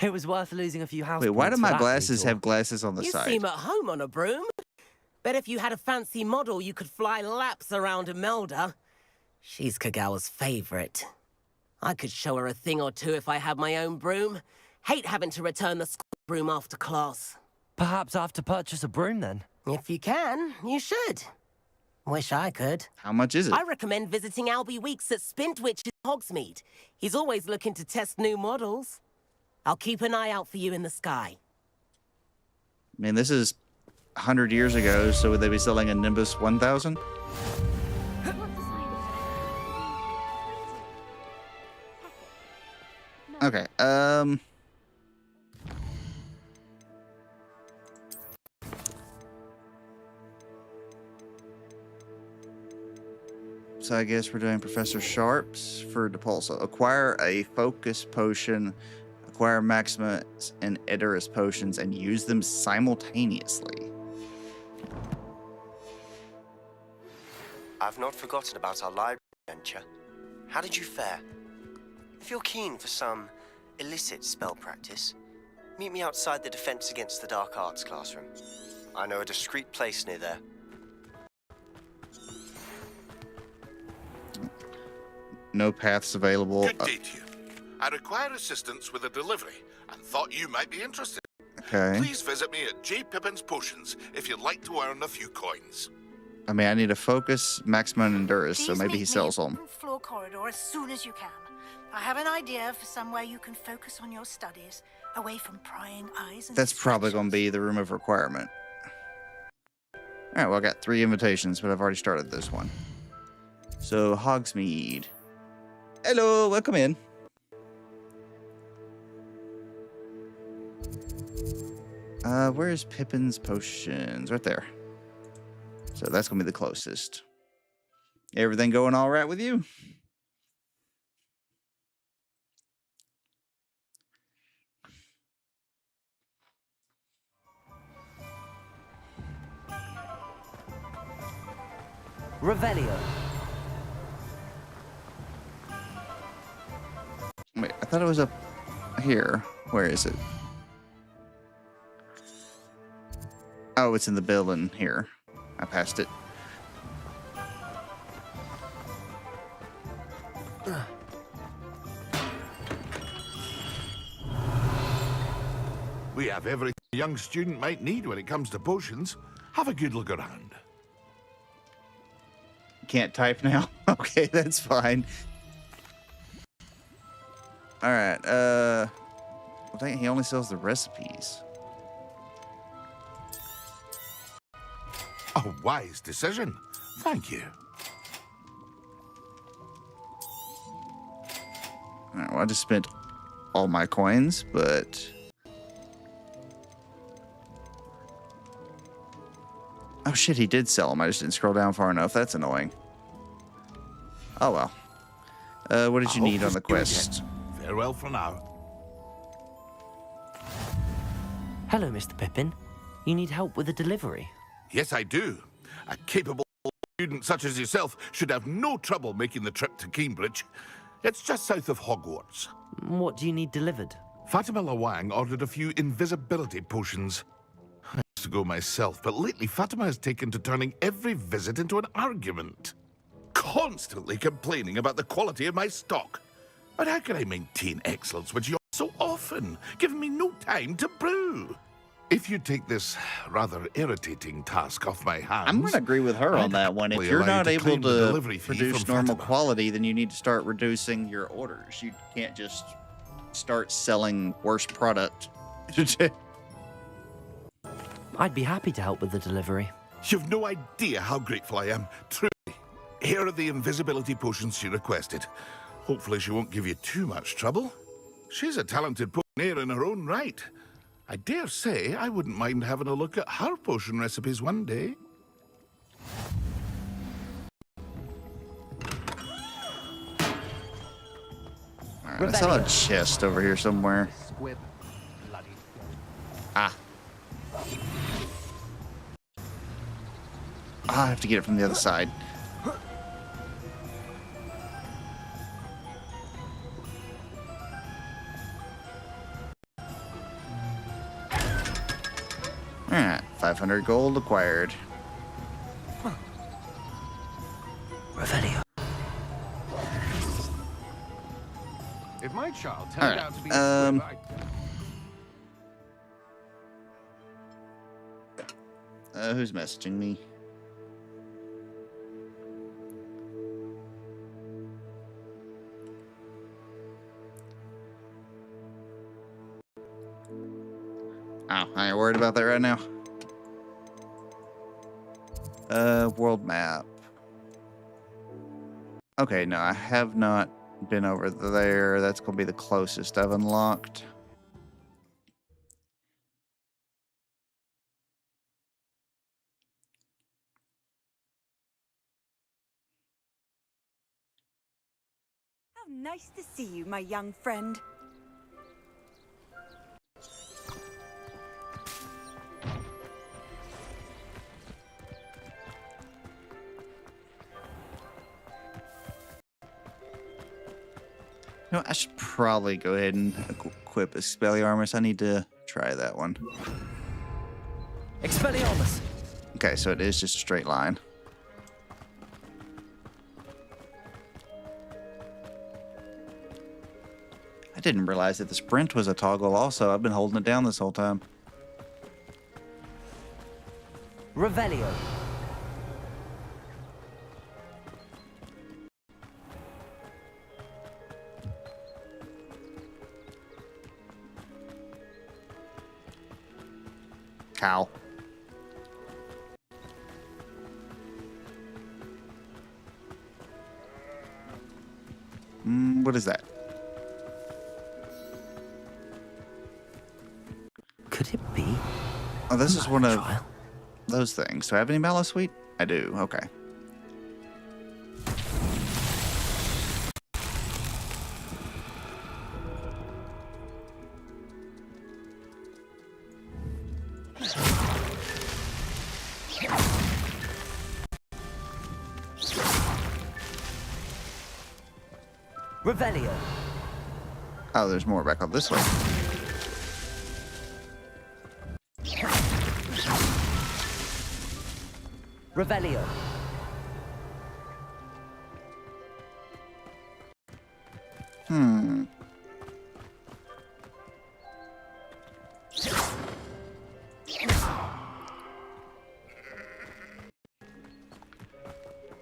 It was worth losing a few house Wait, why do points for my that glasses detour. have glasses on the You side? seem at home on a broom. Bet if you had a fancy model, you could fly laps around Imelda. She's Kagawa's favorite. I could show her a thing or two if I had my own broom. Hate having to return the school broom after class. Perhaps I have to purchase a broom then. If you can, you should. Wish I could. How much is it? I recommend visiting Albie Weeks at Spintwitch in Hogsmeade. He's always looking to test new models. I'll keep an eye out for you in the sky. I mean, this is 100 years ago, so would they be selling a Nimbus 1000? Okay, so I guess we're doing Professor Sharp's for Depulso. Acquire a focus potion, acquire Maximus and Edorus potions, and use them simultaneously. I've not forgotten about our library adventure. How did you fare? If you're keen for some illicit spell practice, meet me outside the Defense Against the Dark Arts classroom. I know a discreet place near there. No paths available. Good day to you. I require assistance with a delivery and thought you might be interested. Okay. Please visit me at J. Pippin's Potions if you'd like to earn a few coins. I mean, I need a focus, Maximum and Endurance, so Please maybe meet he me sells in them. the floor corridor as soon as you can. I have an idea for somewhere you can focus on your studies, away from prying eyes and That's probably going to be the room of requirement. All right, well, I got 3 invitations, but I've already started this one. So, Hogsmeade. Hello, welcome in. Where's Pippin's Potions? Right there. So that's going to be the closest. Everything going all right with you? Revelio. Wait, I thought it was up here. Where is it? Oh, it's in the building here. I passed it. We have everything a young student might need when it comes to potions. Have a good look around. Can't type now? Okay, that's fine. Alright, well, dang, he only sells the recipes. A wise decision. Thank you. Alright, well, I just spent all my coins, but... Oh shit, he did sell them. I just didn't scroll down far enough. That's annoying. Oh well. What did you need on the quest? Farewell for now. Hello, Mr. Pippin. You need help with a delivery? Yes, I do. A capable student such as yourself should have no trouble making the trip to Cambridge. It's just south of Hogwarts. What do you need delivered? Fatima Lawang ordered a few invisibility potions. I used to go myself, but lately Fatima has taken to turning every visit into an argument. Constantly complaining about the quality of my stock. But how can I maintain excellence when you're so often giving me no time to brew? If you take this rather irritating task off my hands... I'm going to agree with her on that one. If you're not able to produce normal quality, then you need to start reducing your orders. You can't just start selling worse product. I'd be happy to help with the delivery. You've no idea how grateful I am, truly. Here are the invisibility potions she requested. Hopefully she won't give you too much trouble. She's a talented potioneer in her own right. I dare say I wouldn't mind having a look at her potion recipes one day. Alright, I saw a chest over here somewhere. Ah. I have to get it from the other side. Alright, 500 gold acquired. Revelio. If my child turned out to be Who's messaging me? Oh, I ain't worried about that right now. World map. Okay, no, I have not been over there. That's going to be the closest I've unlocked. How nice to see you, my young friend. You know, I should probably go ahead and equip Expelliarmus. I need to try that one. Expelliarmus! Okay, so it is just a straight line. I didn't realize that the sprint was a toggle also. I've been holding it down this whole time. Revelio. Cow. What is that? Could it be? Oh, this is one of trial? those things. Do I have any Mallow Sweet? I do. Okay. Revelio. Oh, there's more back up this way. Revelio.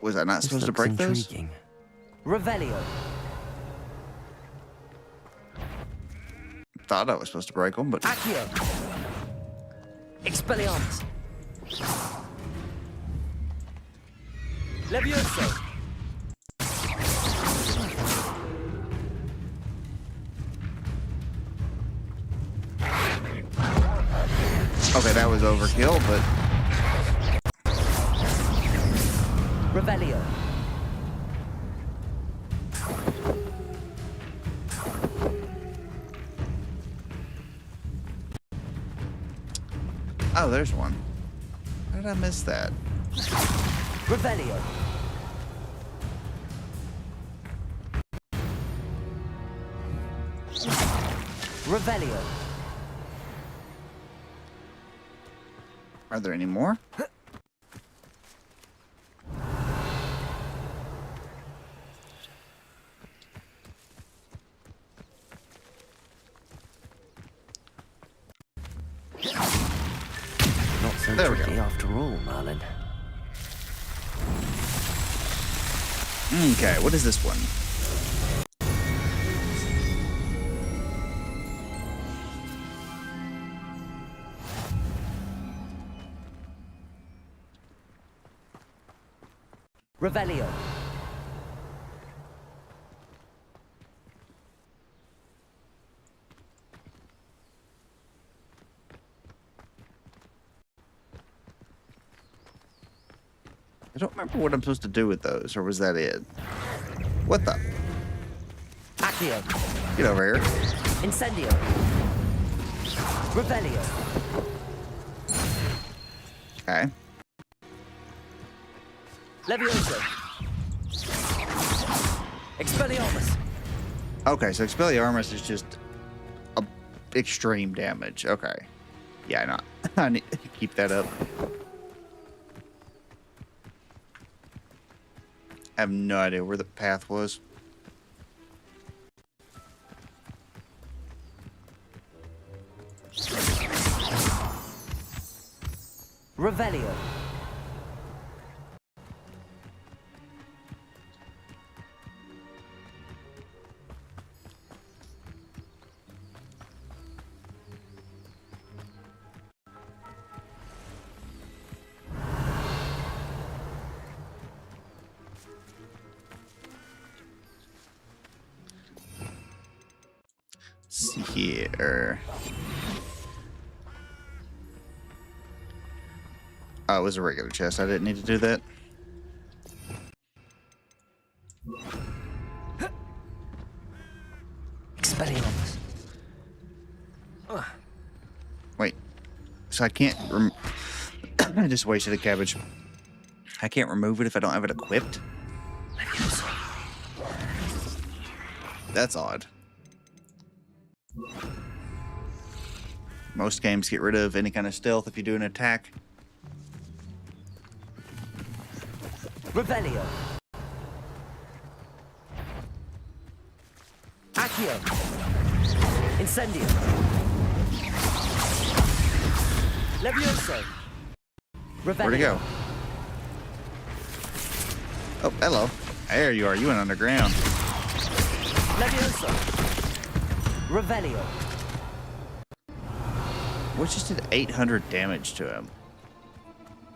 Was I not supposed to break intriguing. Those? Revelio. Thought I was supposed to break them, but... Accio. Expelliarmus. Levioso. Okay, that was overkill, but... Revelio. Oh, there's one. How did I miss that? Revelio. Revelio. Are there any more? Not so There we tricky go. after all, Merlin. Okay, what is this one? Revelio. I don't remember what I'm supposed to do with those, or was that it? What the? Accio. Get over here. Incendio. Revelio. Okay. Levioso. Expelliarmus. Okay, so Expelliarmus is just a extreme damage. Okay. Yeah, not. I need to keep that up. I have no idea where the path was. Revelio. see here. Oh, it was a regular chest. I didn't need to do that. Expelliarmus. Wait. So I can't I just wasted a cabbage. I can't remove it if I don't have it equipped? That's odd. Most games get rid of any kind of stealth if you do an attack. Revelio. Accio. Incendio. Levioso. Revelio. Where'd he go? Oh, hello. There you are. You went underground. Levioso. Revelio. What just did 800 damage to him?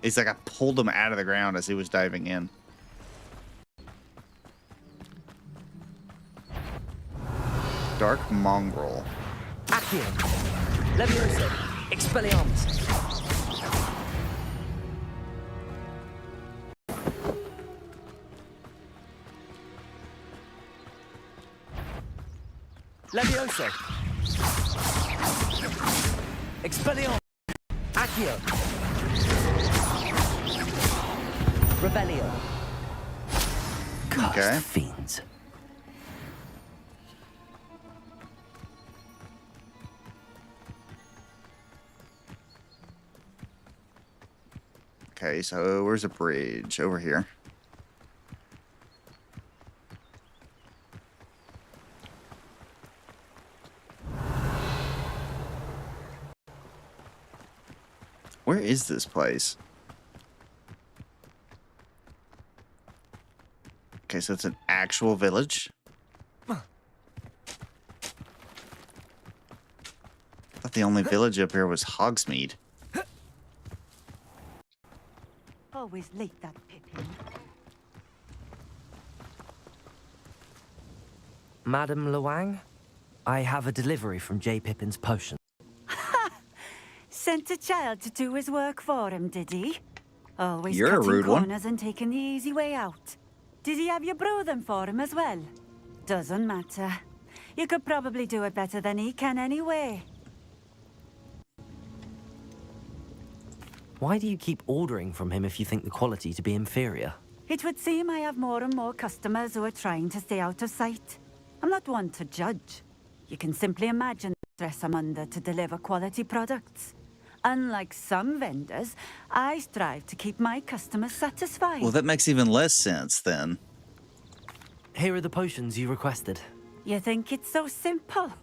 It's like I pulled him out of the ground as he was diving in. Dark Mongrel. Accio. Levioso. Expelliarmus. Levioso. Expelliarmus. Accio. Revelio. Okay. Fiends. Okay, so where's a bridge? Over here. Where is this place? Okay, so it's an actual village. I thought the only village up here was Hogsmeade. Always late, that Pippin. Madam Luang, I have a delivery from J. Pippin's potion. Sent a child to do his work for him, did he? Always You're a cutting rude one. corners and taking the easy way out. Did he have you brew them for him as well? Doesn't matter. You could probably do it better than he can anyway. Why do you keep ordering from him if you think the quality to be inferior? It would seem I have more and more customers who are trying to stay out of sight. I'm not one to judge. You can simply imagine the stress I'm under to deliver quality products. Unlike some vendors, I strive to keep my customers satisfied. Well, that makes even less sense then. Here are the potions you requested. You think it's so simple?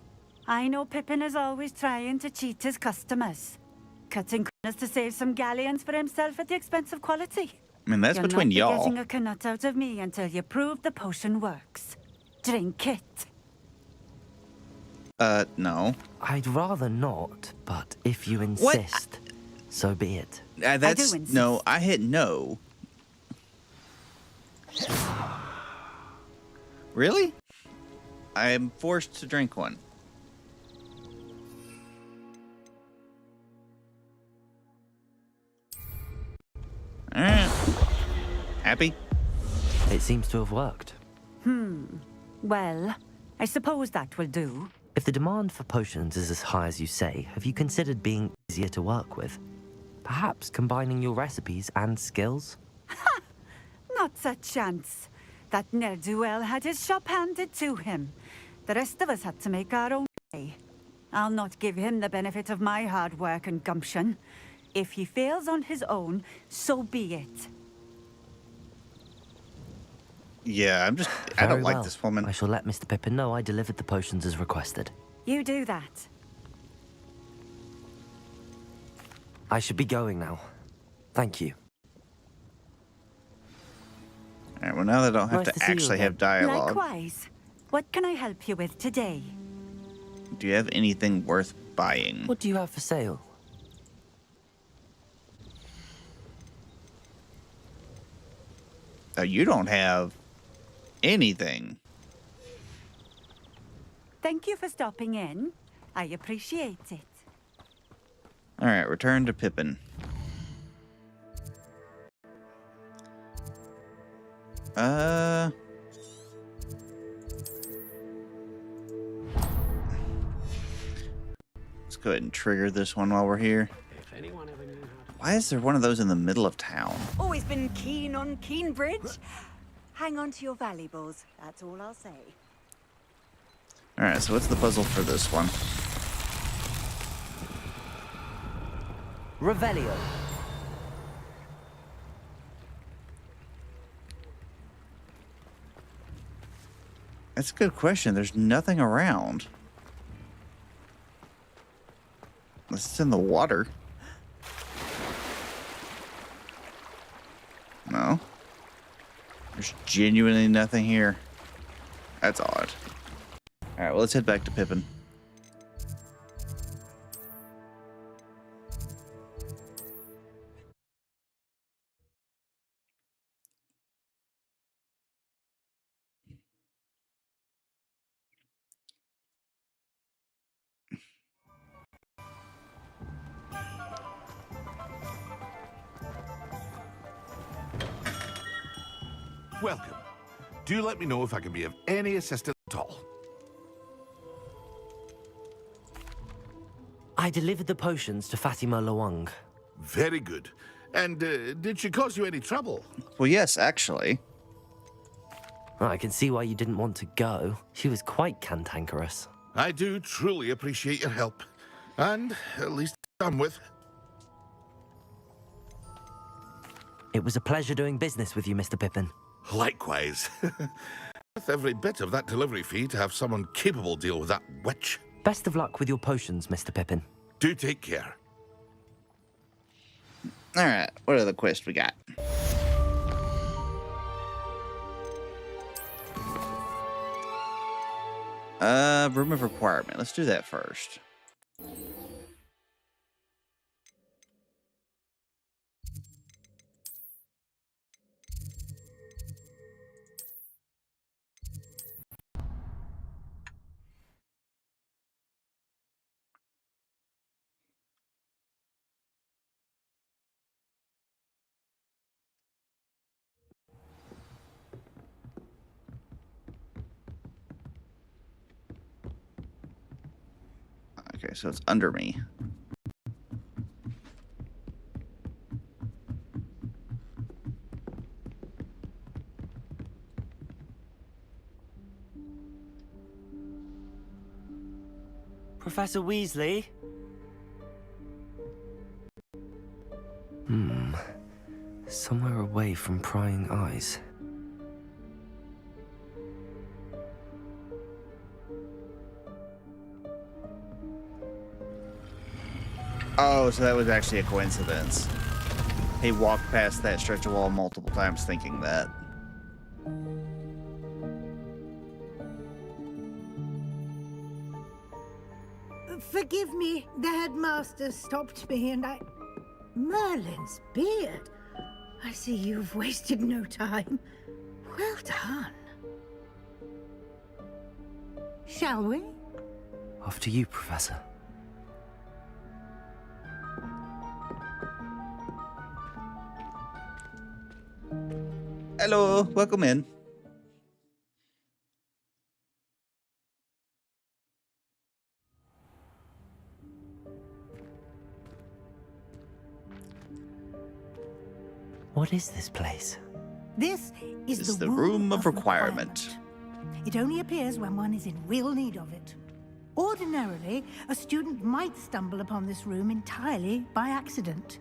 I know Pippin is always trying to cheat his customers. Cutting corners to save some galleons for himself at the expense of quality. I mean, that's between You're y'all. not getting a canut out of me until you prove the potion works. Drink it. No. I'd rather not, but if you insist, so be it. That's insist. no. I hit no. Really? I am forced to drink one. Alright. Happy? It seems to have worked. Well, I suppose that will do. If the demand for potions is as high as you say, have you considered being easier to work with? Perhaps combining your recipes and skills? Not a chance. That ne'er-do-well had his shop handed to him. The rest of us had to make our own way. I'll not give him the benefit of my hard work and gumption. If he fails on his own, so be it. Yeah, I don't like this woman. I shall let Mr. Pippin know I delivered the potions as requested. You do that. I should be going now. Thank you. Alright, well now they don't have Nice to to see you actually again. have dialogue. Likewise. What can I help you with today? Do you have anything worth buying? What do you have for sale? You don't have anything. Thank you for stopping in. I appreciate it. All right, return to Pippin. Let's go ahead and trigger this one while we're here. Why is there one of those in the middle of town? Always been keen on Keenbridge. Hang on to your valuables. That's all I'll say. All right, so what's the puzzle for this one? Revelio. That's a good question. There's nothing around. Unless it's in the water. No. There's genuinely nothing here. That's odd. Alright, well, let's head back to Pippin. Welcome. Do let me know if I can be of any assistance at all. I delivered the potions to Fatima Lawang. Very good. And did she cause you any trouble? Well, yes, actually. Well, I can see why you didn't want to go. She was quite cantankerous. I do truly appreciate your help. And at least I'm with. It was a pleasure doing business with you, Mr. Pippin. Likewise. Worth every bit of that delivery fee to have someone capable deal with that witch. Best of luck with your potions, Mr. Pippin. Do take care. Alright, what other quest we got? Room of requirement. Let's do that first. Okay, so it's under me. Professor Weasley? Somewhere away from prying eyes. Oh, so that was actually a coincidence. He walked past that stretch of wall multiple times thinking that. Forgive me, the headmaster stopped me and I... Merlin's beard. I see you've wasted no time. Well done. Shall we? Off to you, Professor. Hello, welcome in. What is this place? This is It's the the room of requirement. It only appears when one is in real need of it. Ordinarily, a student might stumble upon this room entirely by accident.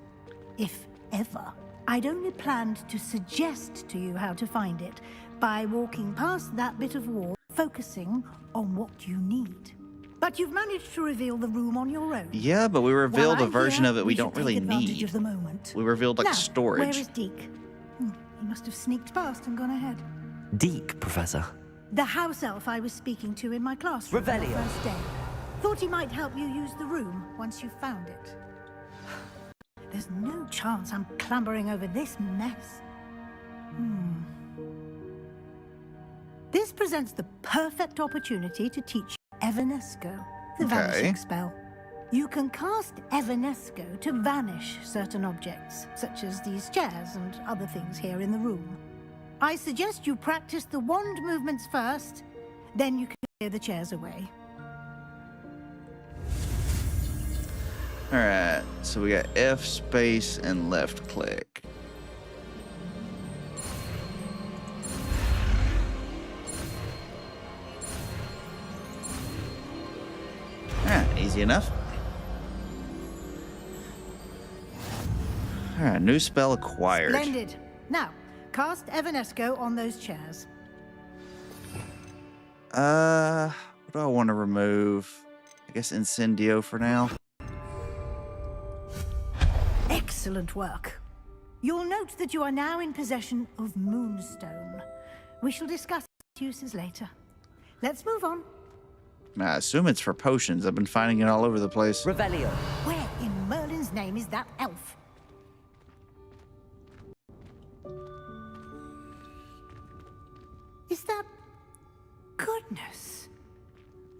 If ever. I'd only planned to suggest to you how to find it by walking past that bit of wall, focusing on what you need. But you've managed to reveal the room on your own. Yeah, but we revealed While a I'm version here, of it we should don't really take advantage need. of the moment. We revealed like Now, storage. Where is Deke? He must have sneaked past and gone ahead. Deke, Professor. The house elf I was speaking to in my classroom on the Revelio. first day. Thought he might help you use the room once you found it. There's no chance I'm clambering over this mess. This presents the perfect opportunity to teach you Evanesco, the vanishing spell. You can cast Evanesco to vanish certain objects, such as these chairs and other things here in the room. I suggest you practice the wand movements first, then you can clear the chairs away. Alright, so we got F, space, and left click. Alright, easy enough. Alright, new spell acquired. Splendid. Now, cast Evanesco on those chairs. What do I want to remove? I guess Incendio for now. Excellent work. You'll note that you are now in possession of Moonstone. We shall discuss its uses later. Let's move on. I assume it's for potions. I've been finding it all over the place. Revelio. Where in Merlin's name is that elf? Is that... Goodness.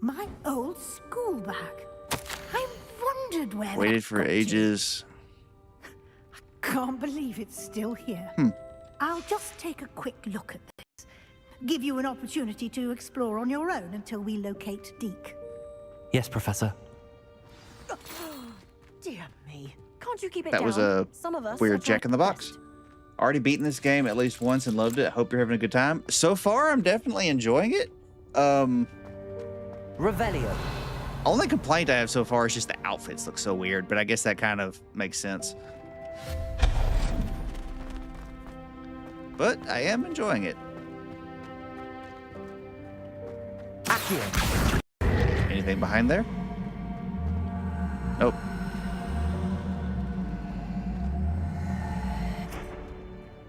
My old school bag. I wondered where Waited that for got to. ages. Can't believe it's still here. I'll just take a quick look at this. Give you an opportunity to explore on your own until we locate Deke. Yes, Professor. Dear me. Can't you keep it That down? was a Some of us weird are trying Jack in the Box. best. Already beaten this game at least once and loved it. Hope you're having a good time. So far, I'm definitely enjoying it. Revelio. Only complaint I have so far is just the outfits look so weird, but I guess that kind of makes sense. But I am enjoying it. Accio. Anything behind there? Nope.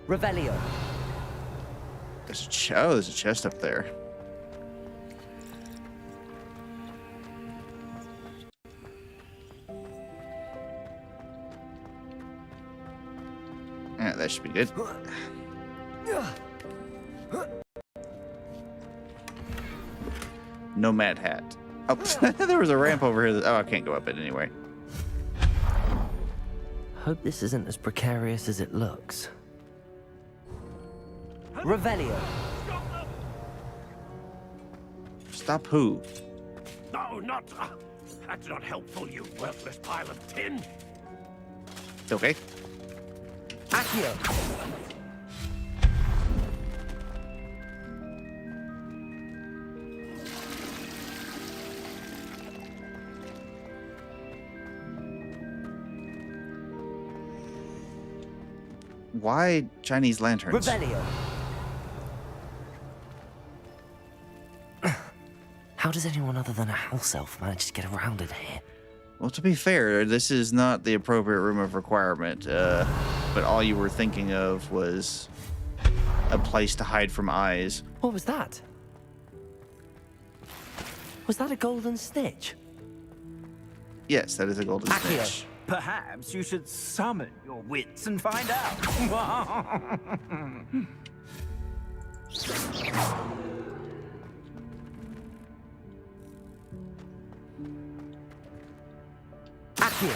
Revelio. There's there's a chest up there. Yeah, that should be good. Nomad hat. Oh, there was a ramp over here. Oh, I can't go up it anyway. Hope this isn't as precarious as it looks. Revelio. Stop who? No, not... that's not helpful, you worthless pile of tin. Okay. Accio. Why Chinese lanterns? Revelio. How does anyone other than a house elf manage to get around in here? Well, to be fair, this is not the appropriate room of requirement, but all you were thinking of was a place to hide from eyes. What was that? Was that a golden snitch? Yes, that is a golden Accio. snitch. Perhaps you should summon your wits and find out. Accio.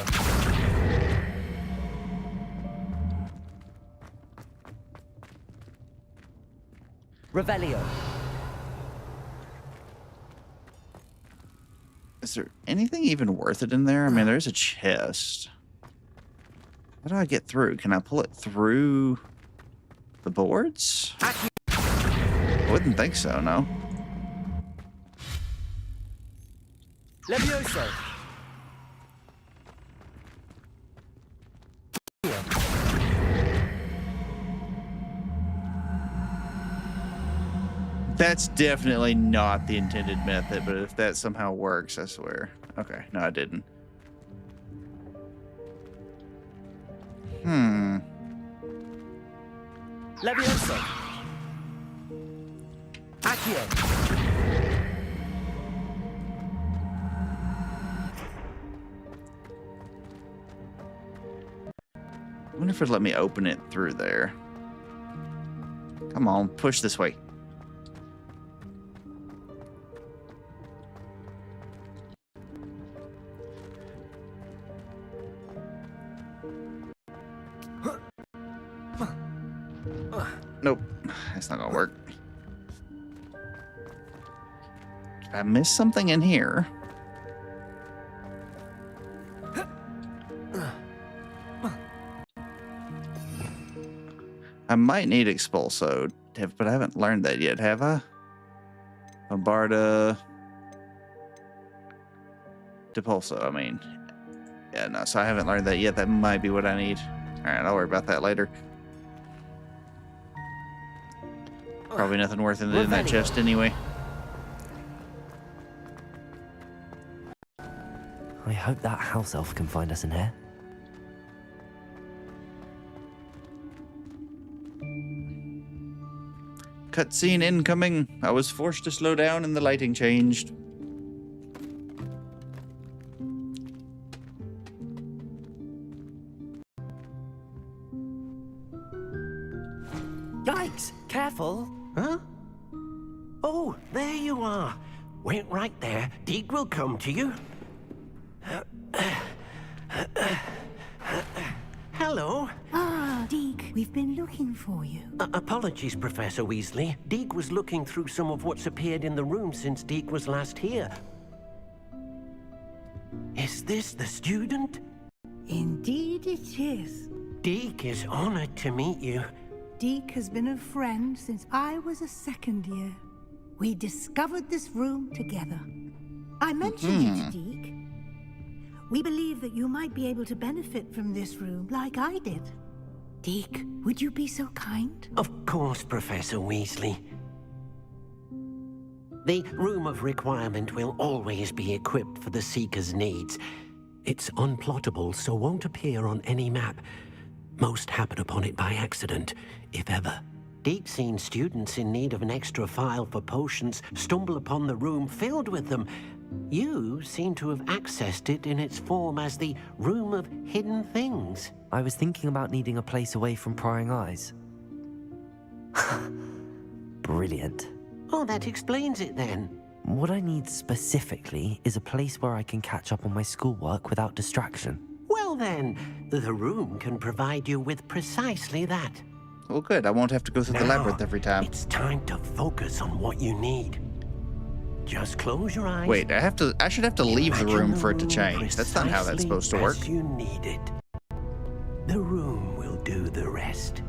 Revelio. Is there anything even worth it in there? I mean, there's a chest. How do I get through? Can I pull it through the boards? I wouldn't think so, no. Levioso. That's definitely not the intended method, but if that somehow works, I swear. Okay, no, I didn't. Levioso. Accio. I wonder if it'd let me open it through there. Come on, push this way. Nope. That's not gonna work. Did I miss something in here? I might need Expulso, but I haven't learned that yet, have I? Bombarda. Depulso, I mean. Yeah, no, so I haven't learned that yet. That might be what I need. Alright, I'll worry about that later. Probably nothing worth it in that chest anyway. I hope that house elf can find us in here. Cutscene incoming. I was forced to slow down and the lighting changed. Yikes! Careful! Huh? Oh, there you are. Wait right there. Deke will come to you. Hello. Ah, Deke, we've been looking for you. Apologies, Professor Weasley. Deke was looking through some of what's appeared in the room since Deke was last here. Is this the student? Indeed it is. Deke is honored to meet you. Deke has been a friend since I was a second year. We discovered this room together. I mentioned you to Deke. We believe that you might be able to benefit from this room like I did. Deke, would you be so kind? Of course, Professor Weasley. The Room of Requirement will always be equipped for the Seeker's needs. It's unplottable, so won't appear on any map. Most happen upon it by accident, if ever. Deke's seen students in need of an extra file for potions stumble upon the room filled with them. You seem to have accessed it in its form as the Room of Hidden Things. I was thinking about needing a place away from prying eyes. Brilliant. Oh, that explains it then. What I need specifically is a place where I can catch up on my schoolwork without distraction. Well then, the room can provide you with precisely that. Well, good. I won't have to go through the labyrinth every time. It's time to focus on what you need. Just close your eyes. Wait, I should have to leave the room for it to change. That's not how that's supposed to work. As you need it. The room will do the rest.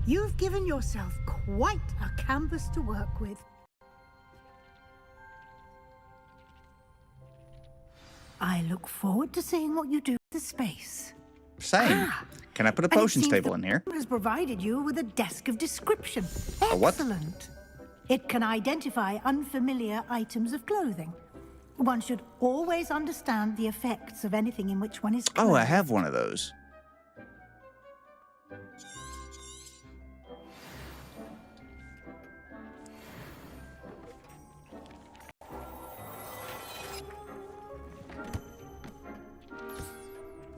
You've given yourself quite a canvas to work with. I look forward to seeing what you do with the space. Same. Can I put a potions table in here? It has provided you with a desk of description. A what? Excellent. It can identify unfamiliar items of clothing. One should always understand the effects of anything in which one is clothed. Oh, I have one of those.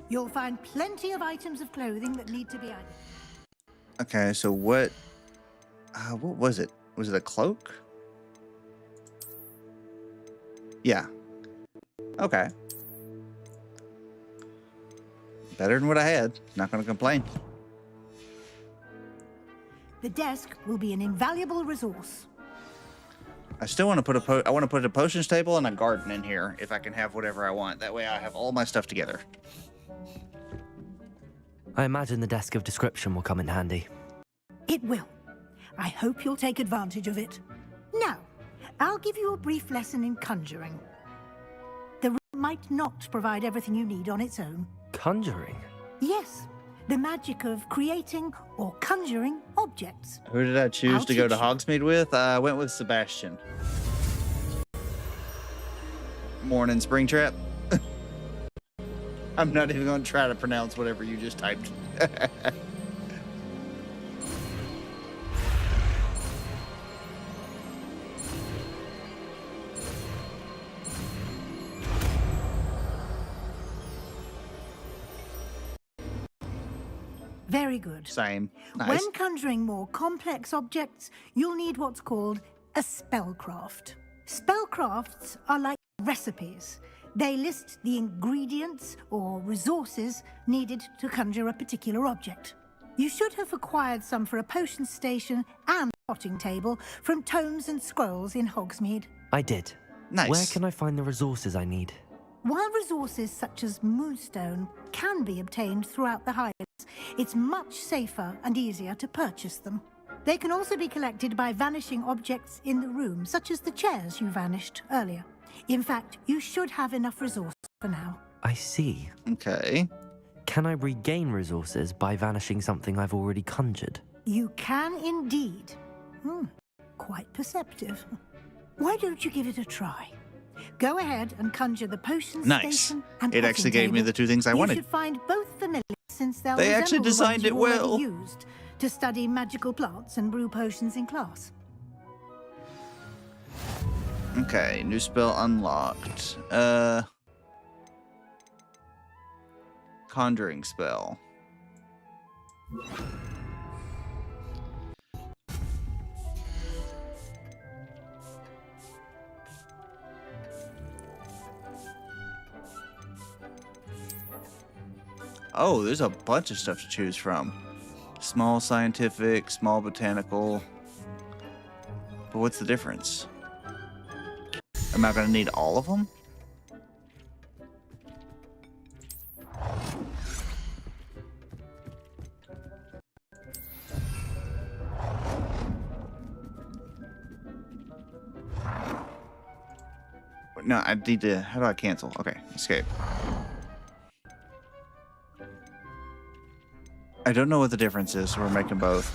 You'll find plenty of items of clothing that need to be identified. Okay, so what was it? Was it a cloak? Yeah. Okay. Better than what I had. Not going to complain. The desk will be an invaluable resource. I still want to put I want to put a potions table and a garden in here if I can have whatever I want. That way I have all my stuff together. I imagine the desk of description will come in handy. It will. I hope you'll take advantage of it. Now, I'll give you a brief lesson in conjuring. The room might not provide everything you need on its own. Conjuring? Yes, the magic of creating or conjuring objects. Who did I choose to go to Hogsmeade with? I went with Sebastian. Morning, Springtrap. I'm not even going to try to pronounce whatever you just typed. Very good. Same. Nice. When conjuring more complex objects, you'll need what's called a spellcraft. Spellcrafts are like recipes. They list the ingredients or resources needed to conjure a particular object. You should have acquired some for a potion station and potting table from tomes and scrolls in Hogsmeade. I did. Nice. Where can I find the resources I need? While resources such as moonstone can be obtained throughout the Highlands, it's much safer and easier to purchase them. They can also be collected by vanishing objects in the room, such as the chairs you vanished earlier. In fact, you should have enough resources for now. I see. Okay. Can I regain resources by vanishing something I've already conjured? You can indeed. Quite perceptive. Why don't you give it a try? Go ahead and conjure the potion station and It actually gave me the two things I wanted. You should find both familiar since they'll They actually resemble the ones designed it you already well. used to study magical plants and brew potions in class. Okay, new spell unlocked. Conjuring spell. Oh, there's a bunch of stuff to choose from. Small scientific, small botanical. But what's the difference? Am I going to need all of them? No, I need to... How do I cancel? Okay, escape. I don't know what the difference is, so we're making both.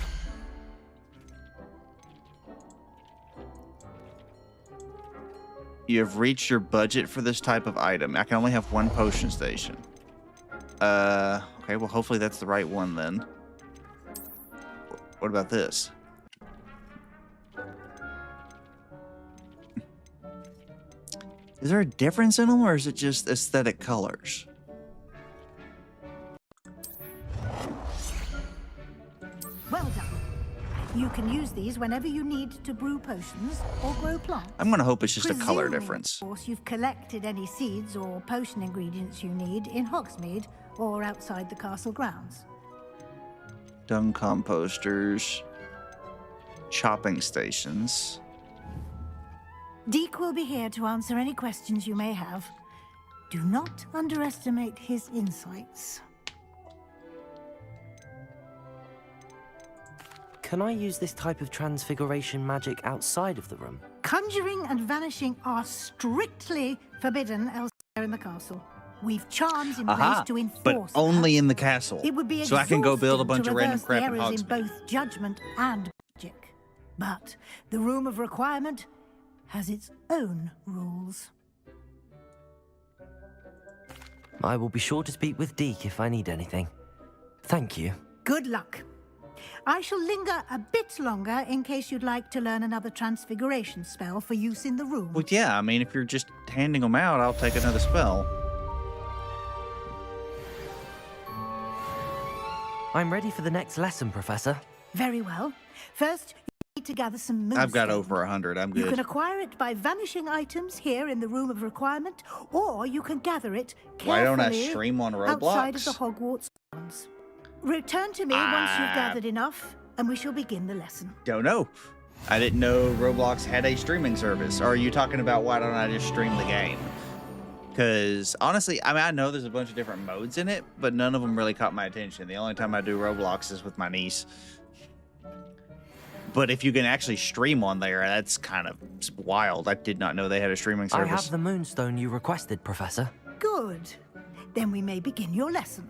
You have reached your budget for this type of item. I can only have one potion station. Okay, well, hopefully that's the right one then. What about this? Is there a difference in them, or is it just aesthetic colors? Well done. You can use these whenever you need to brew potions or grow plants. I'm gonna hope it's just a color Presuming, difference. Of course, you've collected any seeds or potion ingredients you need in Hogsmeade or outside the castle grounds. Dung composters. Chopping stations. Deke will be here to answer any questions you may have. Do not underestimate his insights. Can I use this type of transfiguration magic outside of the room? Conjuring and vanishing are strictly forbidden elsewhere in the castle. We've charms in place to enforce but only in the castle. It would be so I can go build a exhausting bunch to of random reverse crap in errors in Hogsmeade. both judgment and magic. But the Room of Requirement has its own rules. I will be sure to speak with Deke if I need anything. Thank you. Good luck. I shall linger a bit longer in case you'd like to learn another transfiguration spell for use in the room. Well, yeah, I mean, if you're just handing them out, I'll take another spell. I'm ready for the next lesson, Professor. Very well. First, you need to gather some moonstone. I've got over 100. I'm You good. can acquire it by vanishing items here in the Room of Requirement, or you can gather it carefully Why don't I stream on Roblox? outside of the Hogwarts grounds. Return to me once you've gathered enough, and we shall begin the lesson. Don't know. I didn't know Roblox had a streaming service. Or are you talking about why don't I just stream the game? Because honestly, I mean, I know there's a bunch of different modes in it, but none of them really caught my attention. The only time I do Roblox is with my niece. But if you can actually stream on there, that's kind of wild. I did not know they had a streaming service. I have the moonstone you requested, Professor. Good. Then we may begin your lesson.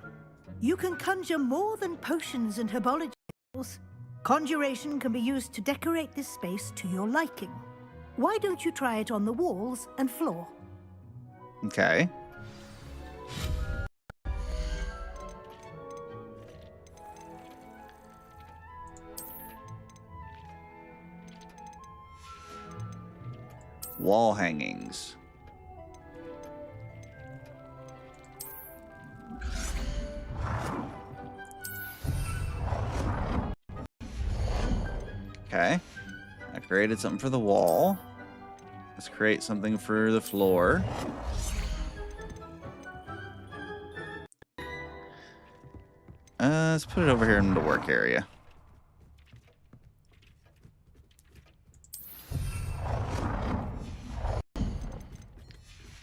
You can conjure more than potions and herbology spells. Conjuration can be used to decorate this space to your liking. Why don't you try it on the walls and floor? Okay. Wall hangings. Okay. I created something for the wall. Let's create something for the floor. Let's put it over here in the work area.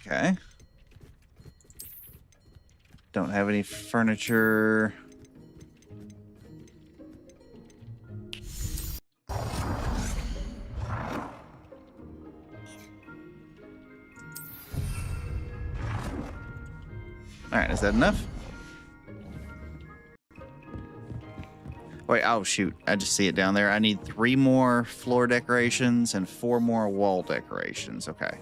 Okay. Don't have any furniture. Alright, is that enough? Wait, oh shoot. I just see it down there. I need 3 more floor decorations and 4 more wall decorations. Okay.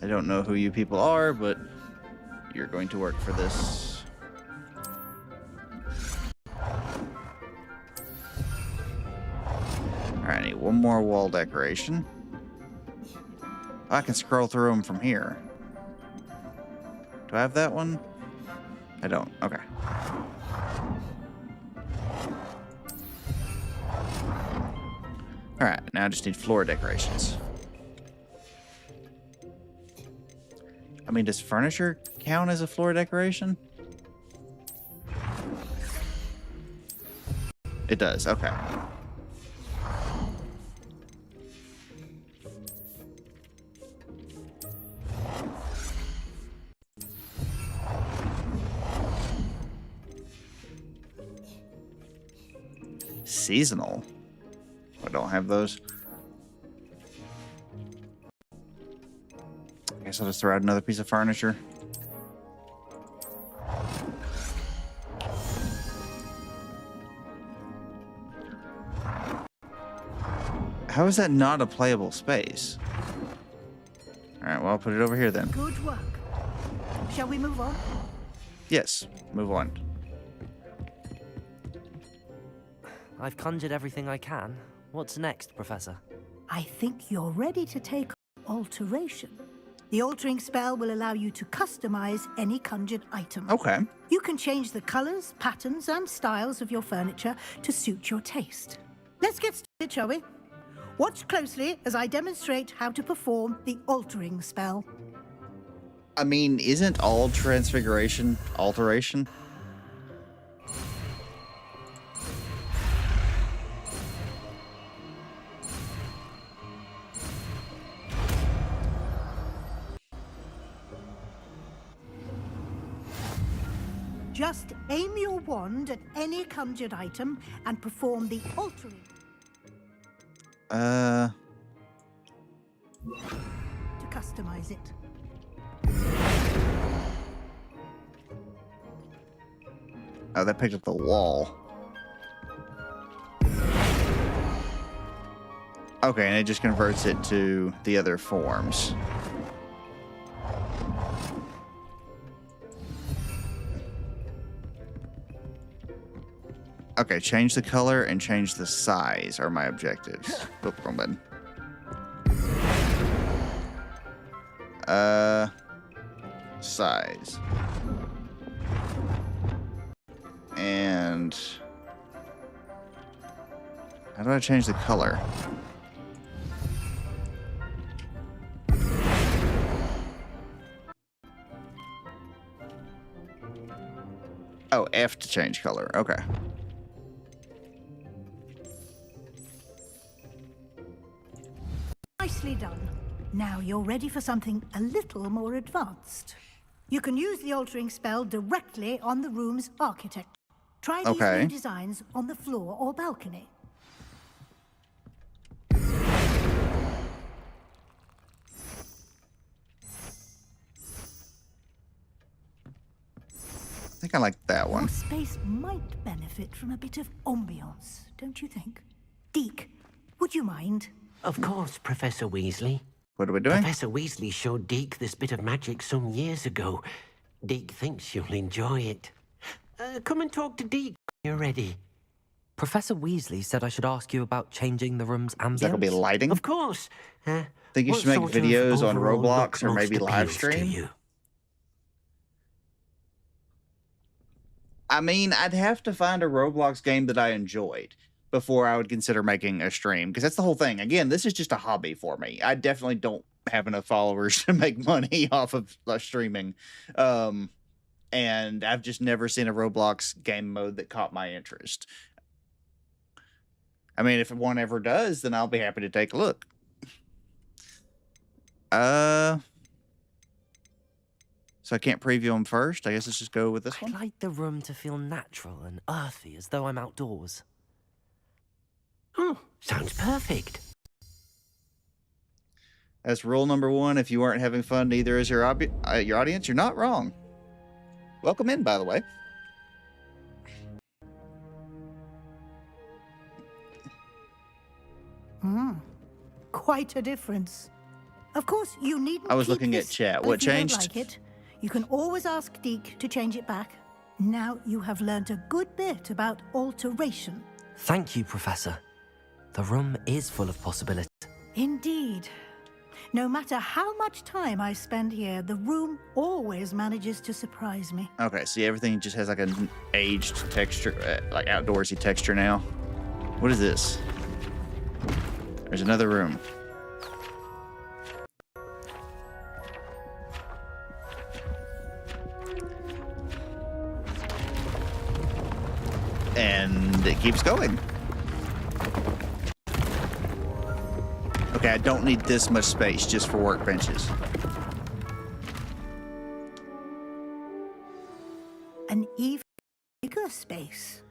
I don't know who you people are, but you're going to work for this. Alright, I need 1 more wall decoration. I can scroll through them from here. Do I have that one? I don't. Okay. Alright, now I just need floor decorations. I mean, does furniture count as a floor decoration? It does, okay. Seasonal? I don't have those. I guess I'll just throw out another piece of furniture. How is that not a playable space? Alright, well, I'll put it over here then. Good work. Shall we move on? Yes, move on. I've conjured everything I can. What's next, Professor? I think you're ready to take alteration. The altering spell will allow you to customize any conjured item. Okay. You can change the colors, patterns, and styles of your furniture to suit your taste. Let's get started, shall we? Watch closely as I demonstrate how to perform the altering spell. I mean, isn't all transfiguration alteration? Just aim your wand at any conjured item and perform the altering. To customize it. Oh, that picked up the wall. Okay, and it just converts it to the other forms. Okay, change the color and change the size are my objectives. Oop, wrong button. Size. And how do I change the color? Oh, F to change color. Okay. Nicely done. Now you're ready for something a little more advanced. You can use the altering spell directly on the room's architecture. Try these new designs on the floor or balcony. think I like that one. Your space might benefit from a bit of ambiance, don't you think? Deke, would you mind? Of course, Professor Weasley. What are we doing? Professor Weasley showed Deke this bit of magic some years ago. Deke thinks you'll enjoy it. Come and talk to Deke when you're ready. Professor Weasley said I should ask you about changing the room's ambience. Is that gonna be lighting? Of course. Think you should make videos on Roblox or maybe live stream? I mean, I'd have to find a Roblox game that I enjoyed before I would consider making a stream, because that's the whole thing. Again, this is just a hobby for me. I definitely don't have enough followers to make money off of streaming. And I've just never seen a Roblox game mode that caught my interest. I mean, if one ever does, then I'll be happy to take a look. So I can't preview them first. I guess let's just go with this one. I'd like the room to feel natural and earthy, as though I'm outdoors. Oh, sounds perfect. That's rule number one. If you aren't having fun, neither is your audience. You're not wrong. Welcome in, by the way. Quite a difference. Of course, you needn't. I was keep looking at this, chat. but What if you don't changed? like it, you can always ask Deke to change it back. Now you have learned a good bit about alteration. Thank you, Professor. The room is full of possibilities. Indeed. No matter how much time I spend here, the room always manages to surprise me. Okay, see, everything just has like an aged texture, like outdoorsy texture now. What is this? There's another room. And it keeps going. Okay, I don't need this much space just for workbenches. An even bigger space.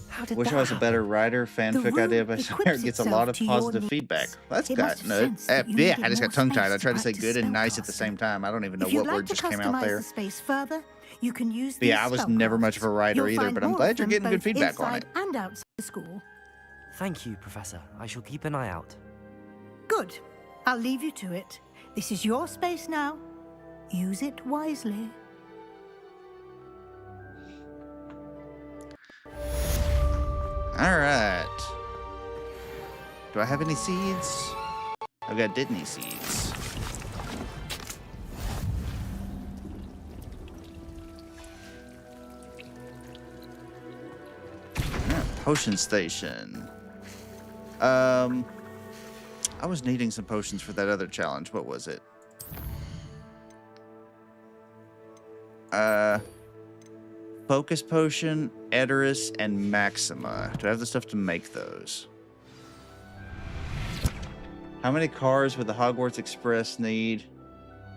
How did Wish that I was a better writer. Fanfic idea by Sarah gets a lot of positive feedback. Well, that's got no. Yeah, I just got tongue tied. I tried to say good and nice at the same time. I don't even know what word just came out there. The space further, you can use But yeah, I was never much of a writer either, but I'm glad you're getting good feedback on it. And outside the school. Thank you, Professor. I shall keep an eye out. Good. I'll leave you to it. This is your space now. Use it wisely. All right. Do I have any seeds? I've got Disney seeds. Yeah, potion station. I was needing some potions for that other challenge. What was it? Focus Potion, Edoras, and Maxima. Do I have the stuff to make those? How many cars would the Hogwarts Express need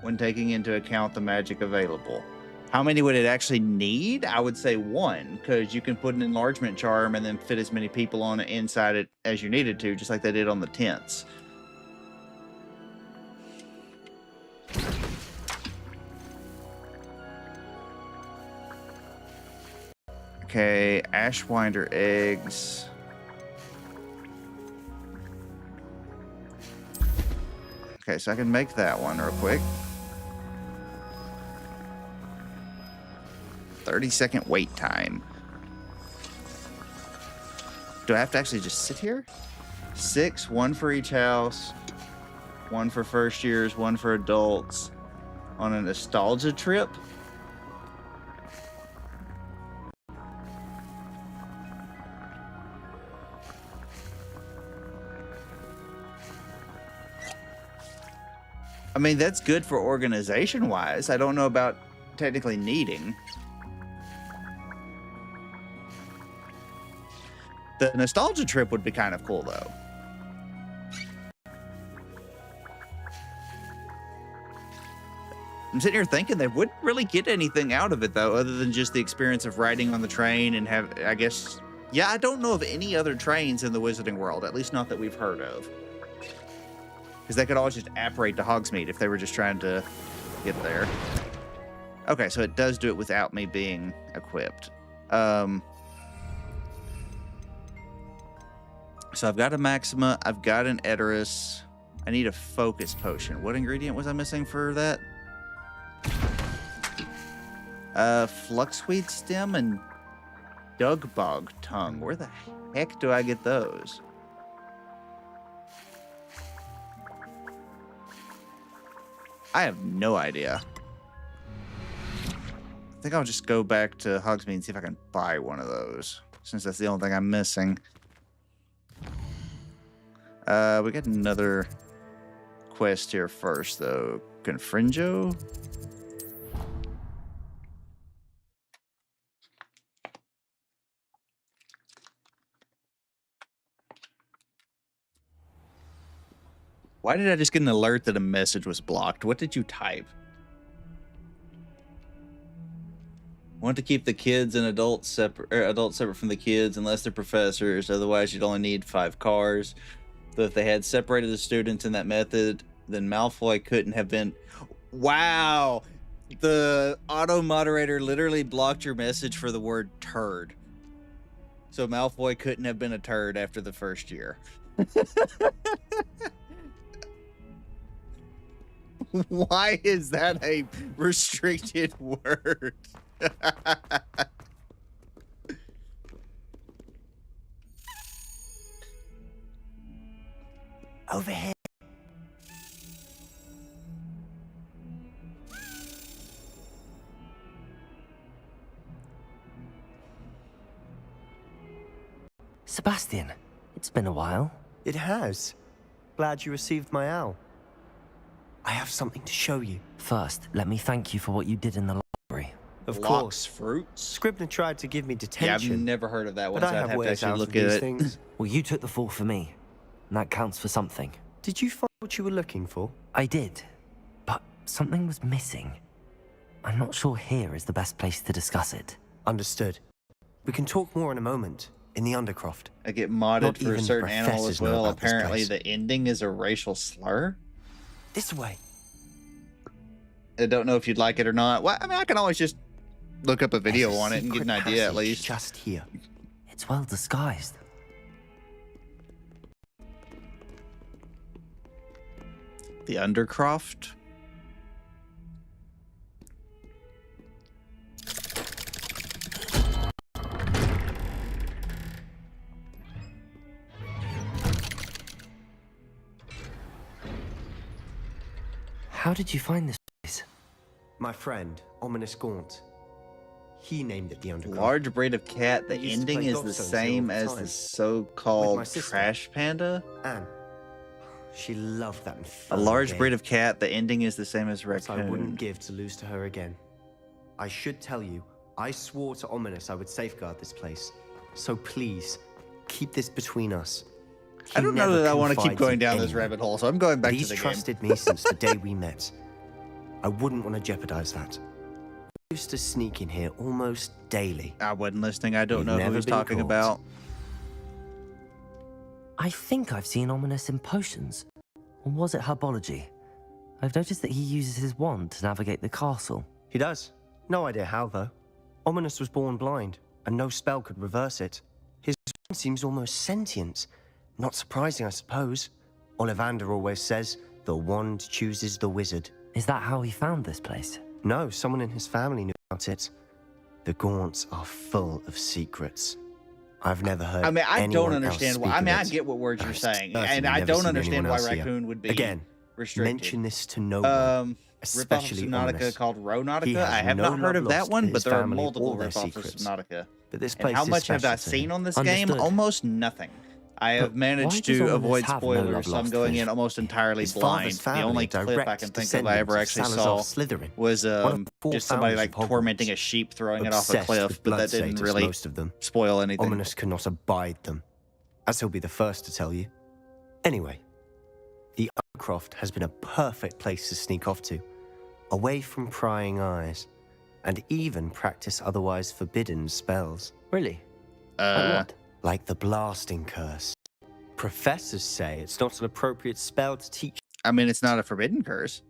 when taking into account the magic available? How many would it actually need? I would say one, because you can put an enlargement charm and then fit as many people on it inside it as you needed to, just like they did on the tents. Okay, Ashwinder eggs. Okay, so I can make that one real quick. 30-second wait time. Do I have to actually just sit here? 6, 1 for each house. 1 for first years, 1 for adults. On a nostalgia trip? I mean, that's good for organization-wise. I don't know about technically needing. The nostalgia trip would be kind of cool, though. I'm sitting here thinking they wouldn't really get anything out of it, though, other than just the experience of riding on the train and have, I guess... Yeah, I don't know of any other trains in the Wizarding World, at least not that we've heard of. Because they could always just apparate to Hogsmeade if they were just trying to get there. Okay, so it does do it without me being equipped. So I've got a Maxima, I've got an Eterus. I need a focus potion. What ingredient was I missing for that? Fluxweed stem and Dugbog tongue. Where the heck do I get those? I have no idea. I think I'll just go back to Hogsmeade and see if I can buy one of those, since that's the only thing I'm missing. We got another quest here first, though. Confringo? Why did I just get an alert that a message was blocked? What did you type? Want to keep the kids and adults separate from the kids unless they're professors. Otherwise, you'd only need 5 cars. So if they had separated the students in that method, then Malfoy couldn't have been... Wow! The auto moderator literally blocked your message for the word turd. So Malfoy couldn't have been a turd after the first year. Why is that a restricted word? Over here. Sebastian, it's been a while. It has. Glad you received my owl. I have something to show you. First, let me thank you for what you did in the library. Of Lox course. fruits? Scribner tried to give me Yeah, detention. I've never heard of that one, But so I I'd have have to ways actually out look of at these it. things. Well, you took the fall for me, and that counts for something. Did you find what you were looking for? I did, but something was missing. I'm not sure here is the best place to discuss it. Understood. We can talk more in a moment, in the Undercroft. I get modded Not for a even certain animal as professors know well. about this Apparently place. the ending is a racial slur. This way. I don't know if you'd like it or not. Well, I mean, I can always just look up a video There's a on it and get an secret idea at passage least. just here. It's well disguised. The Undercroft? How did you find this place? My friend, Ominous Gaunt. He named it the Undercroft. Large breed of cat. The We used to ending play is the Godstones here same all the as time. the With so-called my sister. trash panda. Anne. She loved that A infernal large game. breed of cat. The ending is the same as That I wouldn't raccoon. give to lose to her again. I should tell you, I swore to Ominous I would safeguard this place. So please, keep this between us. I He don't know never that I want to keep confides going in down this anyone. rabbit hole, so I'm going back But to he's the game. trusted me since the day we met. I wouldn't want to jeopardize that. I used to sneak in here almost daily. I wasn't listening. I don't You've know who never he's been talking caught. about. I think I've seen Ominous in potions. Or was it herbology? I've noticed that he uses his wand to navigate the castle. He does. No idea how, though. Ominous was born blind, and no spell could reverse it. His wand seems almost sentient. Not surprising, I suppose. Ollivander always says, the wand chooses the wizard. Is that how he found this place? No, someone in his family knew about it. The Gaunts are full of secrets. I've never heard I mean, I anyone don't else understand why. speak I of mean, I it. get what words you're I've saying, certainly and I never don't seen understand anyone why else here. raccoon would be Again, restricted. mention this to no one, especially Ripoff of Subnautica Ominous. called Rownautica. He has I have no not heard love of that lost one, to but his there are family multiple or their ripoffs of secrets. Subnautica. But this And place how is much have I special to seen him. on this game? Understood. Almost nothing. I have why managed does to Ominous avoid have no spoilers, love so I'm lost going to in him? almost entirely His blind. father's The family only are clip I direct can think of I ever descendants of actually Salazar saw Slytherin, was one of the 4 just somebody founders like of Hogwarts. tormenting a sheep, throwing it off a Obsessed cliff, with but blood that didn't satyrs, really most of them. spoil anything. Ominous cannot abide them, as he'll be the first to tell you. Anyway, the Undercroft has been a perfect place to sneak off to, away from prying eyes, and even practice otherwise forbidden spells. Really? Like what? Like the blasting curse. Professors say it's not an appropriate spell to teach. I mean, it's not a forbidden curse.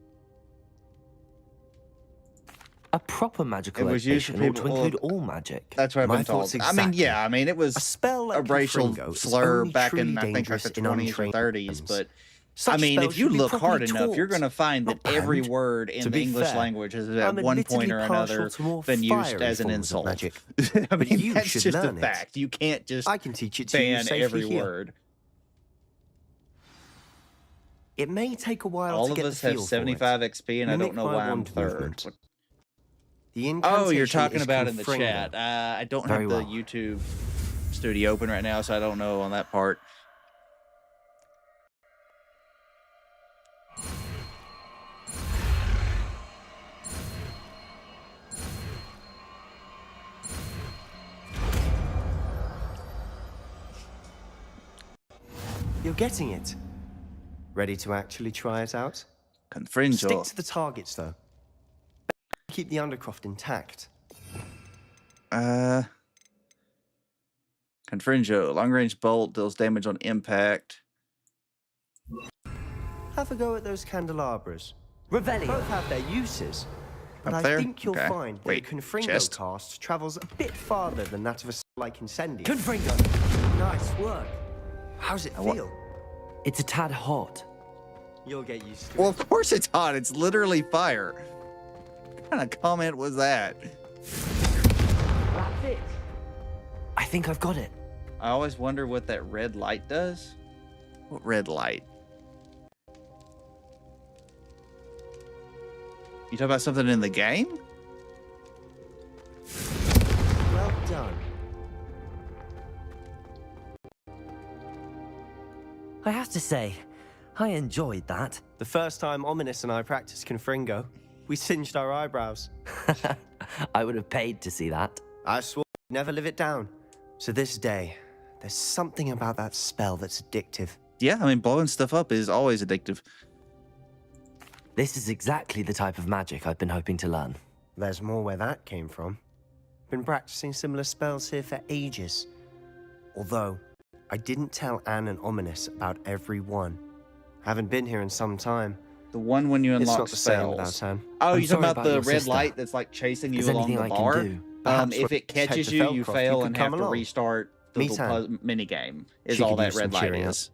A proper magical It was used for education ought to people- include all magic. That's what I've My been told. thoughts I mean, exactly. yeah, I mean, it was A spell like a racial Confringo is slur only back truly in, I think, like dangerous the in 20s or untrained 30s, hands. but Such I mean, spells if you should be look hard properly enough, you're taught, going to find that not every banned. word in To the be English fair, language has at I'm one point admittedly or partial another to more been used fiery as an forms of insult. magic. I But mean, you that's should just a learn it. fact. You can't just I can teach it to you ban safely every here. word. It may take a while All to of get us the have feel 75 XP, and I Mimic don't know my why I'm wand third. movement. What- The Oh, you're incantation talking is about in the Confringo. chat. I don't Very have the well. YouTube studio open right now, so I don't know on that part. You're getting it. Ready to actually try it out? Confringo. Stick to the targets, though. Keep the Undercroft intact. Confringo. Long range bolt deals damage on impact. Have a go at those candelabras. Revelio. Both have their uses, but Up I there? think you'll Okay. find that Wait, a Confringo chest? cast travels a bit farther than that of a like Incendio. Confringo. Nice work. How's it feel? It's a tad hot. You'll get used to Well, it. of course it's hot. It's literally fire. What kind of comment was that? That's it. I think I've got it. I always wonder what that red light does. What red light? You talking about something in the game? Well done. I have to say, I enjoyed that. The first time Ominous and I practiced Confringo, we singed our eyebrows. I would have paid to see that. I swore I'd never live it down. To this day, there's something about that spell that's addictive. Yeah, I mean, blowing stuff up is always addictive. This is exactly the type of magic I've been hoping to learn. There's more where that came from. Been practicing similar spells here for ages. Although, I didn't tell Anne and Ominous about every one. Haven't been here in some time. The one when you It's unlock not the same without spells. Anne. Oh, I'm you're talking sorry about about the your red sister. light that's like chasing you Is along anything the I can bar? do? Perhaps If it when you head catches to you, you Feldcroft, you fail could and have come to along. restart the Meet little Anne. mini game. Is She all could that use red some light cheering up. is.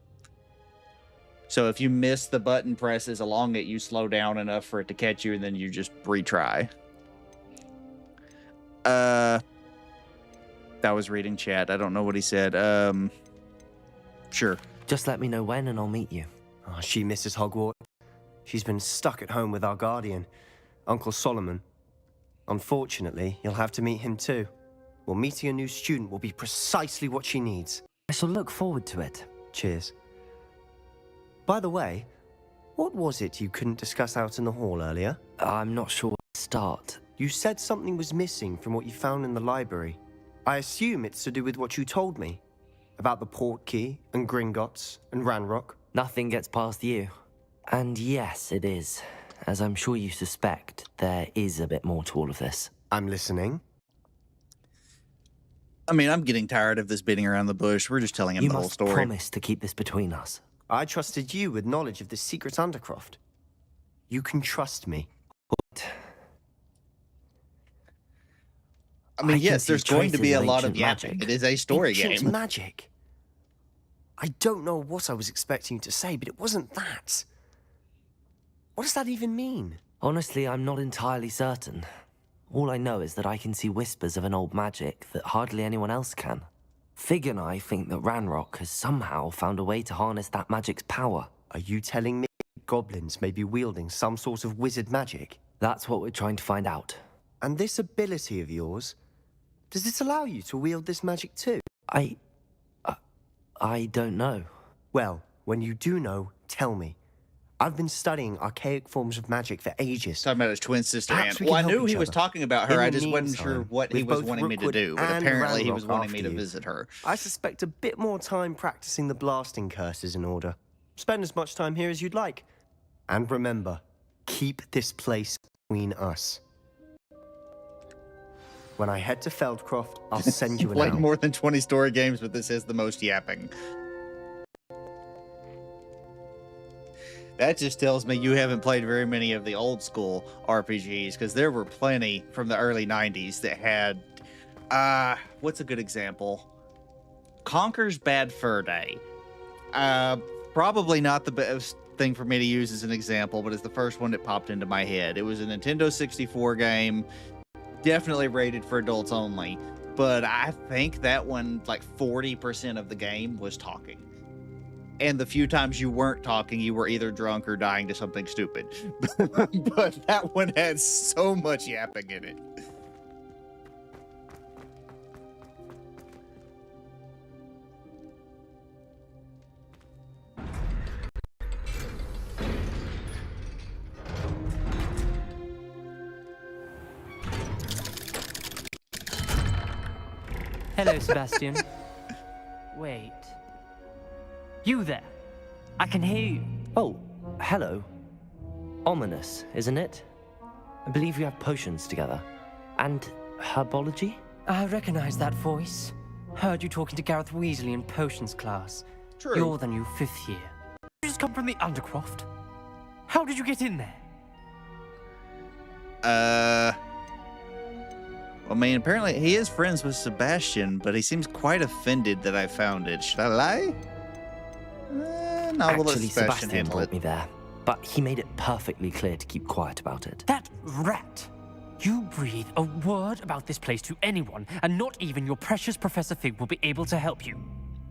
So if you miss the button presses along it, you slow down enough for it to catch you, and then you just retry. That was reading chat. I don't know what he said. Sure. Just let me know when and I'll meet you. Oh, she misses Hogwart. She's been stuck at home with our guardian, Uncle Solomon. Unfortunately, you'll have to meet him too. Well, meeting a new student will be precisely what she needs. I shall look forward to it. Cheers. By the way, what was it you couldn't discuss out in the hall earlier? I'm not sure where to start. You said something was missing from what you found in the library. I assume it's to do with what you told me. About the port key, and Gringotts, and Ranrock. Nothing gets past you. And yes, it is. As I'm sure you suspect, there is a bit more to all of this. I'm listening. I mean, I'm getting tired of this beating around the bush. We're just telling him You the whole must story. promise to keep this between us. I trusted you with knowledge of the secret Undercroft. You can trust me. What? I mean, I can yes, see there's going to traces be a of lot of ancient yapping. magic. It is a story Ancient game. magic. I don't know what I was expecting you to say, but it wasn't that. What does that even mean? Honestly, I'm not entirely certain. All I know is that I can see whispers of an old magic that hardly anyone else can. Fig and I think that Ranrock has somehow found a way to harness that magic's power. Are you telling me goblins may be wielding some sort of wizard magic? That's what we're trying to find out. And this ability of yours, does it allow you to wield this magic too? I don't know. Well, when you do know, tell me. I've been studying archaic forms of magic for ages. Talking about his twin sister, Perhaps Anne. we can Well, I help knew each he was other. talking about her. In I the just wasn't sure meantime, what he with was both wanting me to Rookwood do. But and apparently he was Ranrock wanting me after to you. visit her. I suspect a bit more time practicing the blasting curses in order. Spend as much time here as you'd like. And remember, keep this place between us. When I head to Feldcroft, I'll send you an Played owl. more than 20 story games, but this is the most yapping. That just tells me you haven't played very many of the old school RPGs, because there were plenty from the early 90s that had, what's a good example? Conker's Bad Fur Day. Probably not the best thing for me to use as an example, but it's the first one that popped into my head. It was a Nintendo 64 game, definitely rated for adults only, but I think that one, like 40% of the game was talking. And the few times you weren't talking, you were either drunk or dying to something stupid. But that one had so much yapping in it. Hello, Sebastian. Wait. You there? I can hear you. Oh, hello. Ominous, isn't it? I believe we have potions together. And herbology? I recognize that voice. Heard you talking to Gareth Weasley in potions class. True. You're the new 5th year. You just come from the Undercroft? How did you get in there? I mean, apparently he is friends with Sebastian, but he seems quite offended that I found it. Should I lie? No, we'll let Actually, Sebastian handle brought it. me there, but he made it perfectly clear to keep quiet about it. That rat! You breathe a word about this place to anyone, and not even your precious Professor Fig will be able to help you.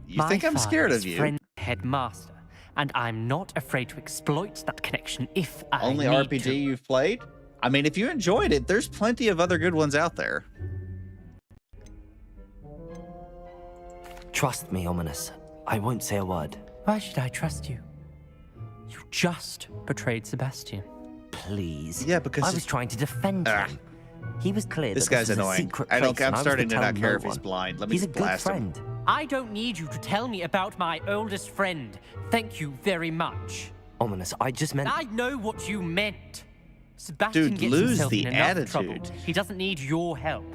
You think I'm scared of you? My friend headmaster, and I'm not afraid to exploit that connection if I Only need RPG to. you've played? I mean, if you enjoyed it, there's plenty of other good ones out there. Trust me, Ominous. I won't say a word. Why should I trust you? You just betrayed Sebastian. Please. Yeah, because I was trying to defend him. He was clear This that guy's this was annoying. a secret I don't. place, and I'm was starting to tell not care no if he's one. blind. Let me He's a just good blast him. friend. I don't need you to tell me about my oldest friend. Thank you very much. Ominous, I just meant... I know what you meant. Sebastian Dude, gets lose himself the in enough attitude. trouble. He doesn't need your help.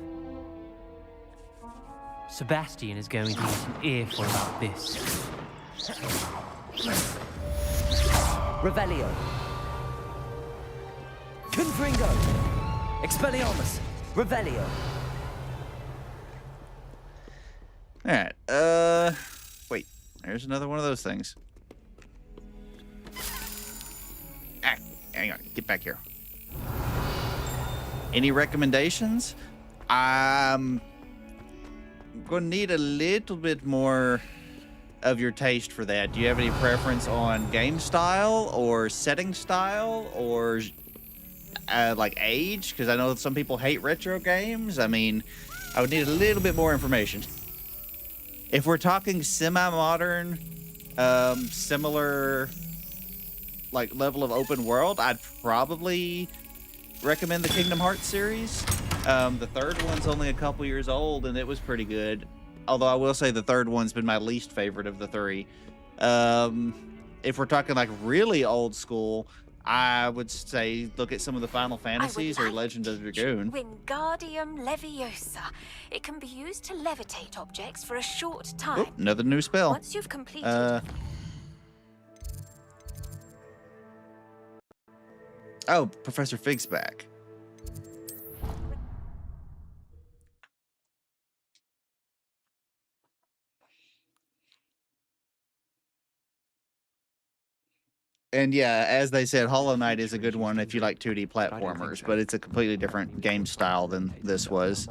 Sebastian is going to get an earful about this. Revelio. Confringo. Expelliarmus. Revelio. Alright, wait. There's another one of those things. Ah, hang on. Get back here. Any recommendations? I'm going to need a little bit more of your taste for that. Do you have any preference on game style or setting style or like age? Because I know some people hate retro games. I mean, I would need a little bit more information. If we're talking semi-modern, similar like level of open world, I'd probably recommend the Kingdom Hearts series. The third one's only a couple years old, and it was pretty good. Although I will say the third one's been my least favorite of the three. If we're talking like really old school, I would say look at some of the Final Fantasies or Legend of Dragoon. Wingardium Leviosa. It can be used to levitate objects for a short time. Oop, another new spell. Once you've completed... Oh, Professor Fig's back. And yeah, as they said, Hollow Knight is a good one if you like 2D platformers, but it's a completely different game style than this was.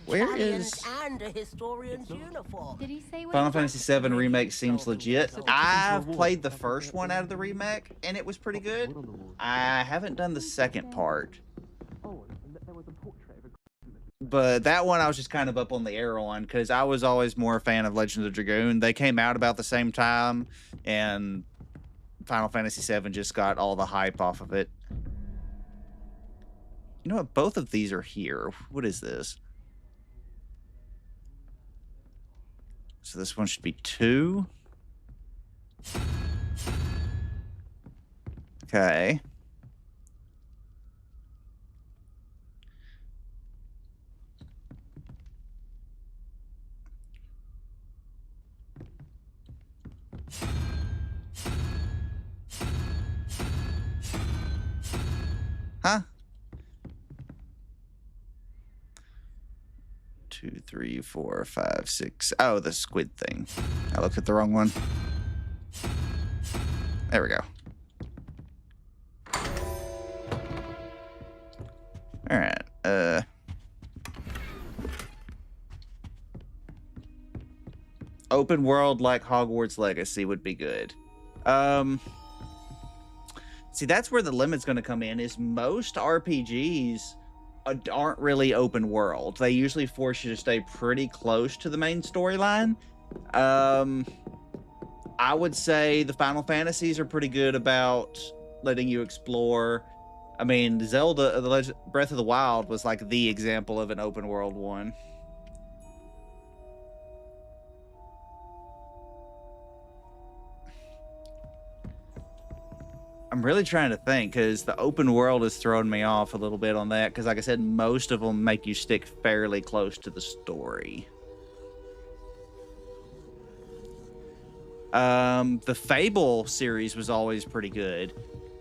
Where is and a historian's uniform? Did he say what Final Fantasy VII Remake seems legit. I've played the first one out of the remake, and it was pretty good. I haven't done the second part. But that one I was just kind of up on the air on, because I was always more a fan of Legend of Dragoon. They came out about the same time, and Final Fantasy VII just got all the hype off of it. You know what? Both of these are here. What is this? So this one should be 2. Okay. Huh? 2, 3, 4, 5, 6. Oh, the squid thing. I looked at the wrong one. There we go. All right. Open world like Hogwarts Legacy would be good. See, that's where the limit's going to come in. Is most RPGs aren't really open world. They usually force you to stay pretty close to the main storyline. I would say the Final Fantasies are pretty good about letting you explore. I mean, Zelda, Breath of the Wild was like the example of an open world one. I'm really trying to think, because the open world has thrown me off a little bit on that, because like I said, most of them make you stick fairly close to the story. The Fable series was always pretty good,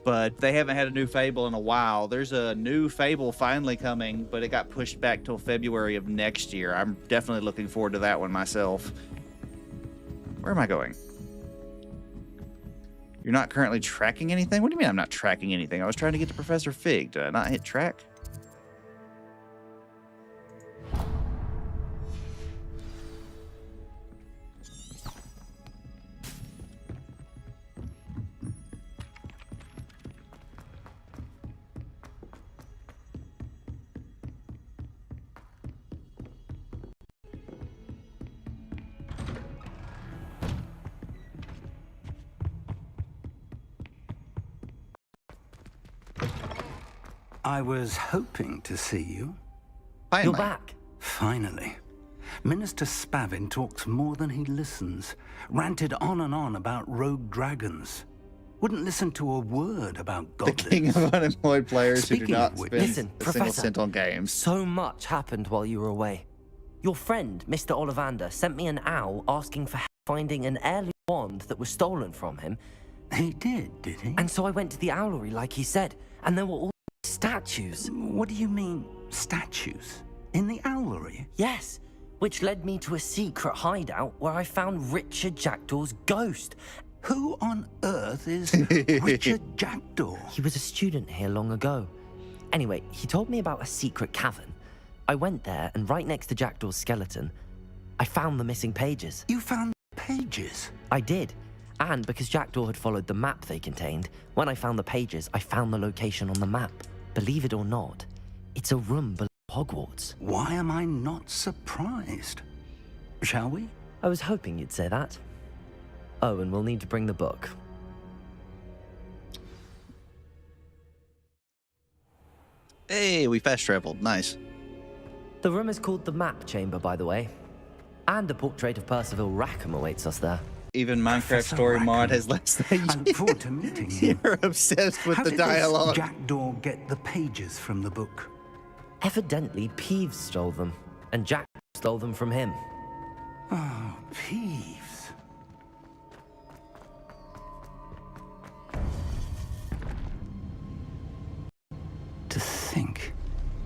but they haven't had a new Fable in a while. There's a new Fable finally coming, but it got pushed back till February of next year. I'm definitely looking forward to that one myself. Where am I going? You're not currently tracking anything? What do you mean I'm not tracking anything? I was trying to get to Professor Fig. Did I not hit track? I was hoping to see you. Finally. You're back. Finally. Minister Spavin talks more than he listens. Ranted on and on about rogue dragons. Wouldn't listen to a word about goblins. The king of unemployed players who do not spend Listen, a single Professor, cent on games. So much happened while you were away. Your friend, Mr. Ollivander, sent me an owl asking for help finding an heirloom wand that was stolen from him. He did he? And so I went to the owlery like he said, and there were all statues. What do you mean, statues? In the owlery? Yes, which led me to a secret hideout where I found Richard Jackdaw's ghost. Who on earth is Richard Jackdaw? He was a student here long ago. Anyway, he told me about a secret cavern. I went there, and right next to Jackdaw's skeleton, I found the missing pages. You found pages? I did. And because Jackdaw had followed the map they contained, when I found the pages, I found the location on the map. Believe it or not, it's a room below Hogwarts. Why am I not surprised? Shall we? I was hoping you'd say that. Oh, and we'll need to bring the book. Hey, we fast traveled. Nice. The room is called the Map Chamber, by the way. And a portrait of Percival Rackham awaits us there. Even Minecraft Story Mod has less than you. I look forward to meeting you. You're obsessed with How the did dialogue. This Jackdaw get the pages from the book? Evidently, Peeves stole them, and Jack stole them from him. Oh, Peeves. To think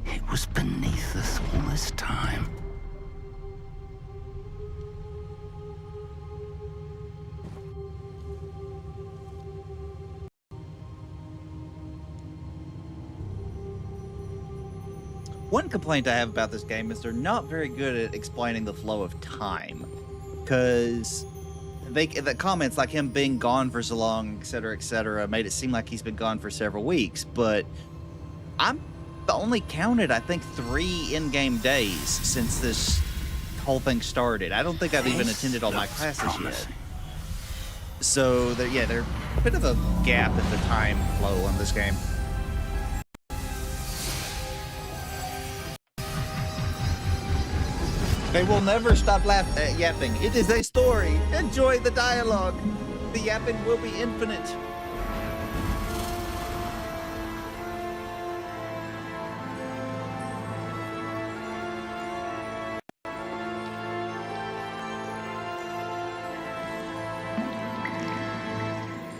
it was beneath us all this time. One complaint I have about this game is they're not very good at explaining the flow of time. Because the comments like him being gone for so long, etc., made it seem like he's been gone for several weeks. But I'm only counted, I think, 3 in-game days since this whole thing started. I don't think I've even attended all my classes yet. So, there's a bit of a gap in the time flow on this game. They will never stop yapping. It is a story. Enjoy the dialogue. The yapping will be infinite.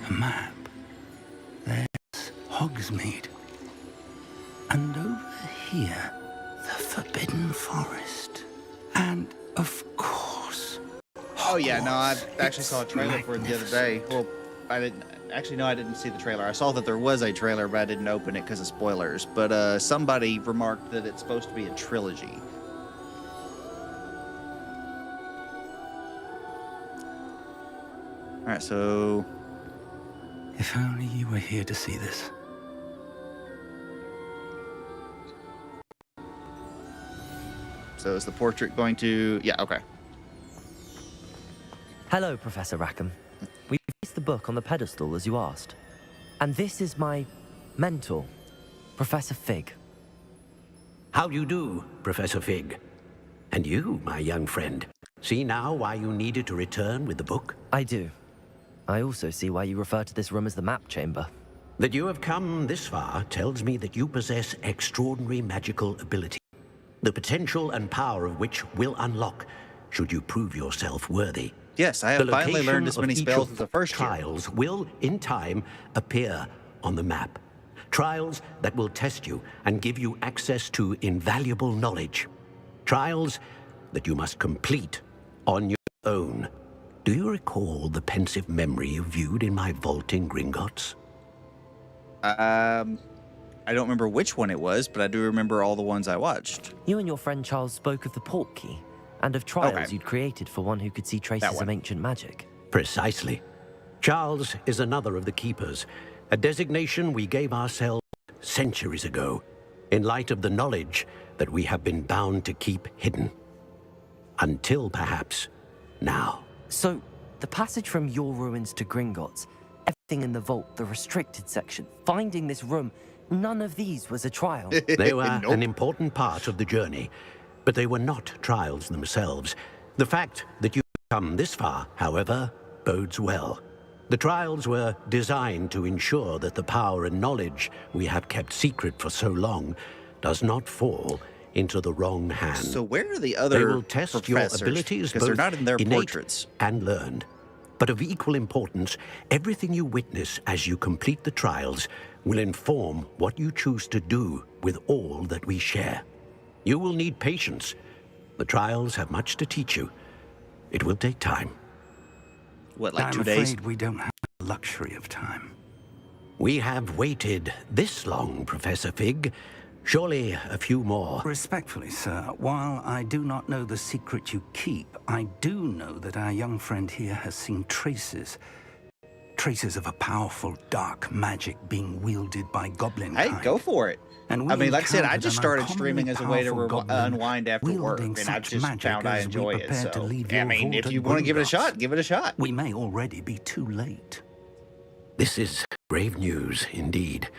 A map. There's Hogsmeade. And over here, the Forbidden Forest. And, of course... Oh yeah, no, I actually saw a trailer for it the other day. Well, I didn't... Actually, no, I didn't see the trailer. I saw that there was a trailer, but I didn't open it because of spoilers. But somebody remarked that it's supposed to be a trilogy. All right, so... If only you were here to see this. So is the portrait going to... Yeah, okay. Hello, Professor Rackham. We placed the book on the pedestal as you asked. And this is my mentor, Professor Fig. How do you do, Professor Fig? And you, my young friend, see now why you needed to return with the book? I do. I also see why you refer to this room as the map chamber. That you have come this far tells me that you possess extraordinary magical ability, the potential and power of which will unlock should you prove yourself worthy. Yes, I have finally learned as many spells as the first trials will, in time, appear on the map. Trials that will test you and give you access to invaluable knowledge. Trials that you must complete on your own. Do you recall the pensive memory you viewed in my vault in Gringotts? I don't remember which one it was, but I do remember all the ones I watched. You and your friend Charles spoke of the port key and of trials you'd created for one who could see traces of ancient magic. Precisely. Charles is another of the keepers, a designation we gave ourselves centuries ago, in light of the knowledge that we have been bound to keep hidden. Until, perhaps, now. So, the passage from your ruins to Gringotts, everything in the vault, the restricted section, finding this room, none of these was a trial. They were an important part of the journey, but they were not trials themselves. The fact that you've come this far, however, bodes well. The trials were designed to ensure that the power and knowledge we have kept secret for so long does not fall into the wrong hands. So where are the other They will test your abilities, because they're both not in their innate portraits and learned. But of equal importance, everything you witness as you complete the trials will inform what you choose to do with all that we share. You will need patience. The trials have much to teach you. It will take time. What, like I'm 2 days? afraid we don't have the luxury of time. We have waited this long, Professor Fig. Surely a few more. Respectfully, sir, while I do not know the secret you keep, I do know that our young friend here has seen traces of a powerful dark magic being wielded by goblin kind. Hey, go for it. And I mean, like I said, I encountered just an started uncommonly streaming as a way to powerful goblin unwind after work, wielding and I've such just magic found I as we enjoy it. prepare to So, leave I your mean, vault if at you want to give it a Gringotts, shot, give it a shot. We may already be too late. This is grave news indeed.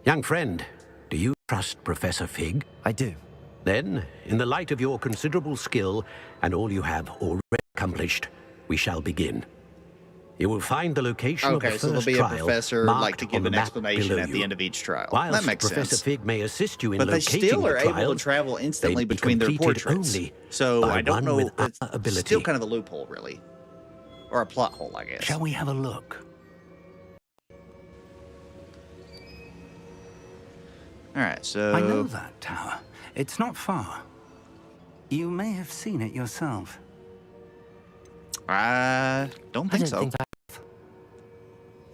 Young friend, do you trust Professor Fig? I do. Then, in the light of your considerable skill and all you have already accomplished, we shall begin. You will find the location of the first so there'll be a trial professor marked to on give the an map explanation below at the you. end of each trial. Whilst That makes Professor sense. Fig may assist you in But they locating still are the able trials, to travel instantly they'd be between their completed portraits. only So by I don't one know. with It's ability. still kind of a loophole, really, or a plot hole, I guess. Shall we have a look? All right, so I know that tower. It's not far. You may have seen it yourself. I don't think so.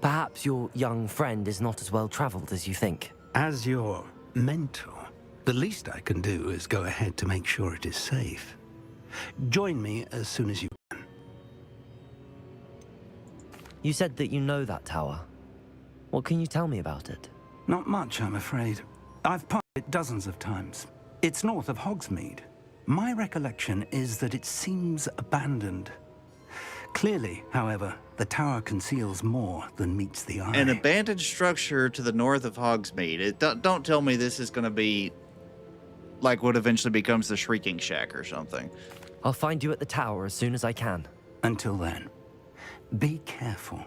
Perhaps your young friend is not as well traveled as you think. As your mentor, the least I can do is go ahead to make sure it is safe. Join me as soon as you can. You said that you know that tower. What can you tell me about it? Not much, I'm afraid. I've passed it dozens of times. It's north of Hogsmeade. My recollection is that it seems abandoned. Clearly, however, the tower conceals more than meets the eye. An abandoned structure to the north of Hogsmeade. Don't tell me this is going to be like what eventually becomes the Shrieking Shack or something. I'll find you at the tower as soon as I can. Until then, be careful.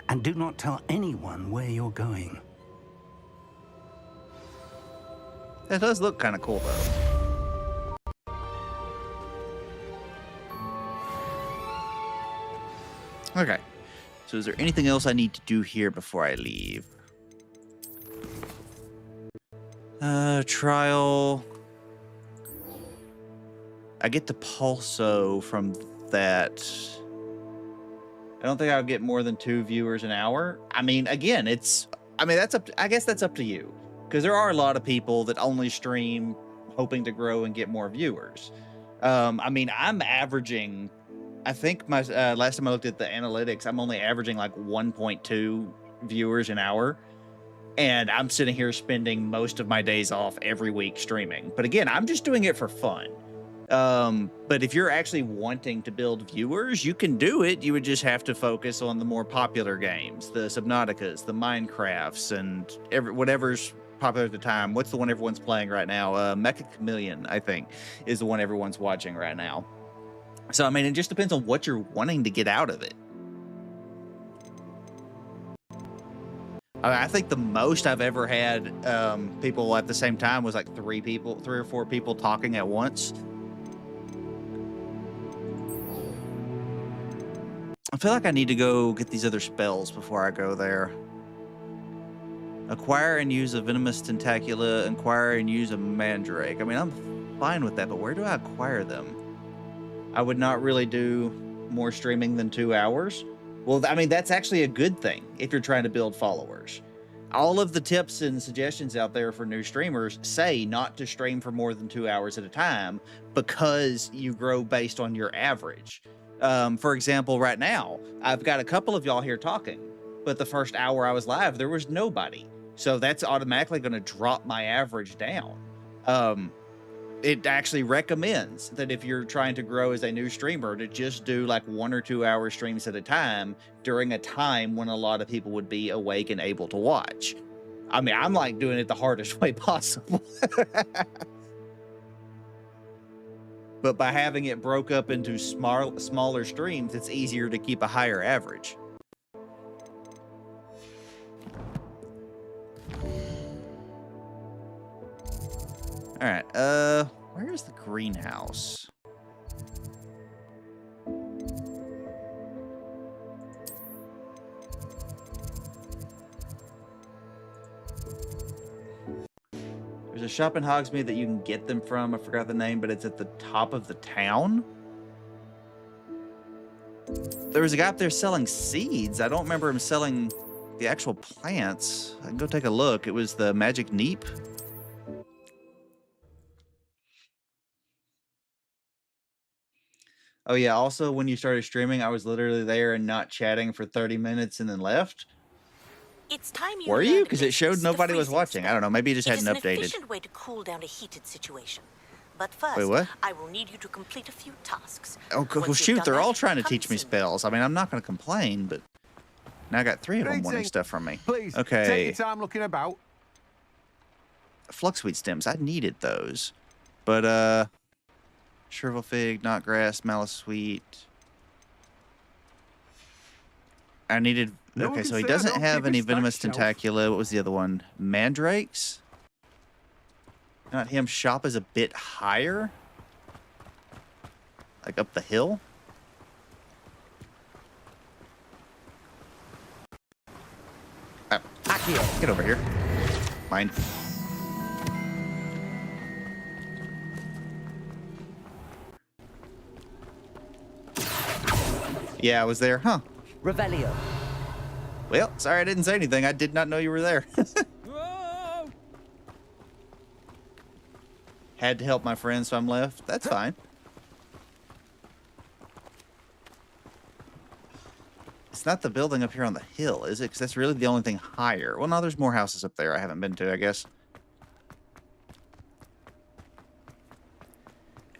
And do not tell anyone where you're going. That does look kind of cool, though. Okay. So is there anything else I need to do here before I leave? Trial. I get the pulso from that. I don't think I would get more than 2 viewers an hour. I mean, again, that's up to, I guess that's up to you. Because there are a lot of people that only stream hoping to grow and get more viewers. I mean, I'm averaging, I think my last time I looked at the analytics, I'm only averaging like 1.2 viewers an hour. And I'm sitting here spending most of my days off every week streaming. But again, I'm just doing it for fun. But if you're actually wanting to build viewers, you can do it. You would just have to focus on the more popular games, the Subnauticas, the Minecrafts, and whatever's popular at the time. What's the one everyone's playing right now? Mecha Chameleon, I think, is the one everyone's watching right now. So, I mean, it just depends on what you're wanting to get out of it. I think the most I've ever had people at the same time was like 3 or 4 people talking at once. I feel like I need to go get these other spells before I go there. Acquire and use a venomous tentacula. Acquire and use a mandrake. I mean, I'm fine with that, but where do I acquire them? I would not really do more streaming than 2 hours. Well, I mean, that's actually a good thing if you're trying to build followers. All of the tips and suggestions out there for new streamers say not to stream for more than 2 hours at a time because you grow based on your average. For example, right now, I've got a couple of y'all here talking, but the first hour I was live, there was nobody. So that's automatically going to drop my average down. It actually recommends that if you're trying to grow as a new streamer, to just do like 1 or 2 hour streams at a time during a time when a lot of people would be awake and able to watch. I mean, I'm like doing it the hardest way possible. But by having it broke up into smaller streams, it's easier to keep a higher average. All right, where's the greenhouse? There's a shop in Hogsmeade that you can get them from. I forgot the name, but it's at the top of the town. There was a guy up there selling seeds. I don't remember him selling the actual plants. I can go take a look. It was the Magic Neep. Oh yeah, also when you started streaming, I was literally there and not chatting for 30 minutes and then left. It's time you Were you? Because it showed nobody was watching. I don't know. Maybe it just hadn't updated. It is an efficient way to cool down a heated situation. But first, wait, what? I will need you to complete a few tasks. Oh, well, shoot, they're all trying to teach me spells. I mean, I'm not going to complain, but now I got 3 of them wanting stuff from me. Please, okay. take your time looking about. Fluxweed stems. I needed those. But, Shrivel Fig, Knotgrass, Malice Sweet. I needed... Okay, so he doesn't have any Venomous Tentacula. What was the other one? Mandrakes? Not him. Shop is a bit higher. Like up the hill. Get over here. Mine. Yeah, I was there. Huh. Revelio. Well, sorry I didn't say anything. I did not know you were there. Had to help my friend, so I'm left. That's fine. It's not the building up here on the hill, is it? Because that's really the only thing higher. Well, no, there's more houses up there I haven't been to, I guess.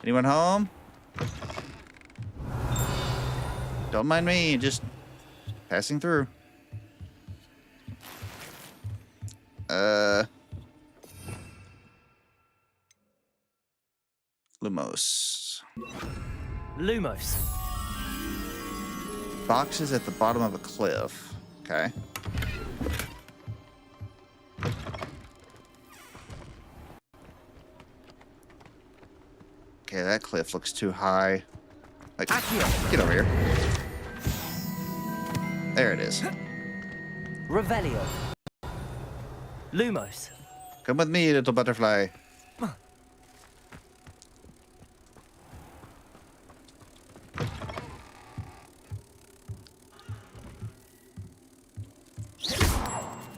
Anyone home? Don't mind me, just passing through. Lumos. Boxes at the bottom of a cliff. Okay. Okay, that cliff looks too high. Like, get over here. There it is. Revelio. Lumos. Come with me, little butterfly.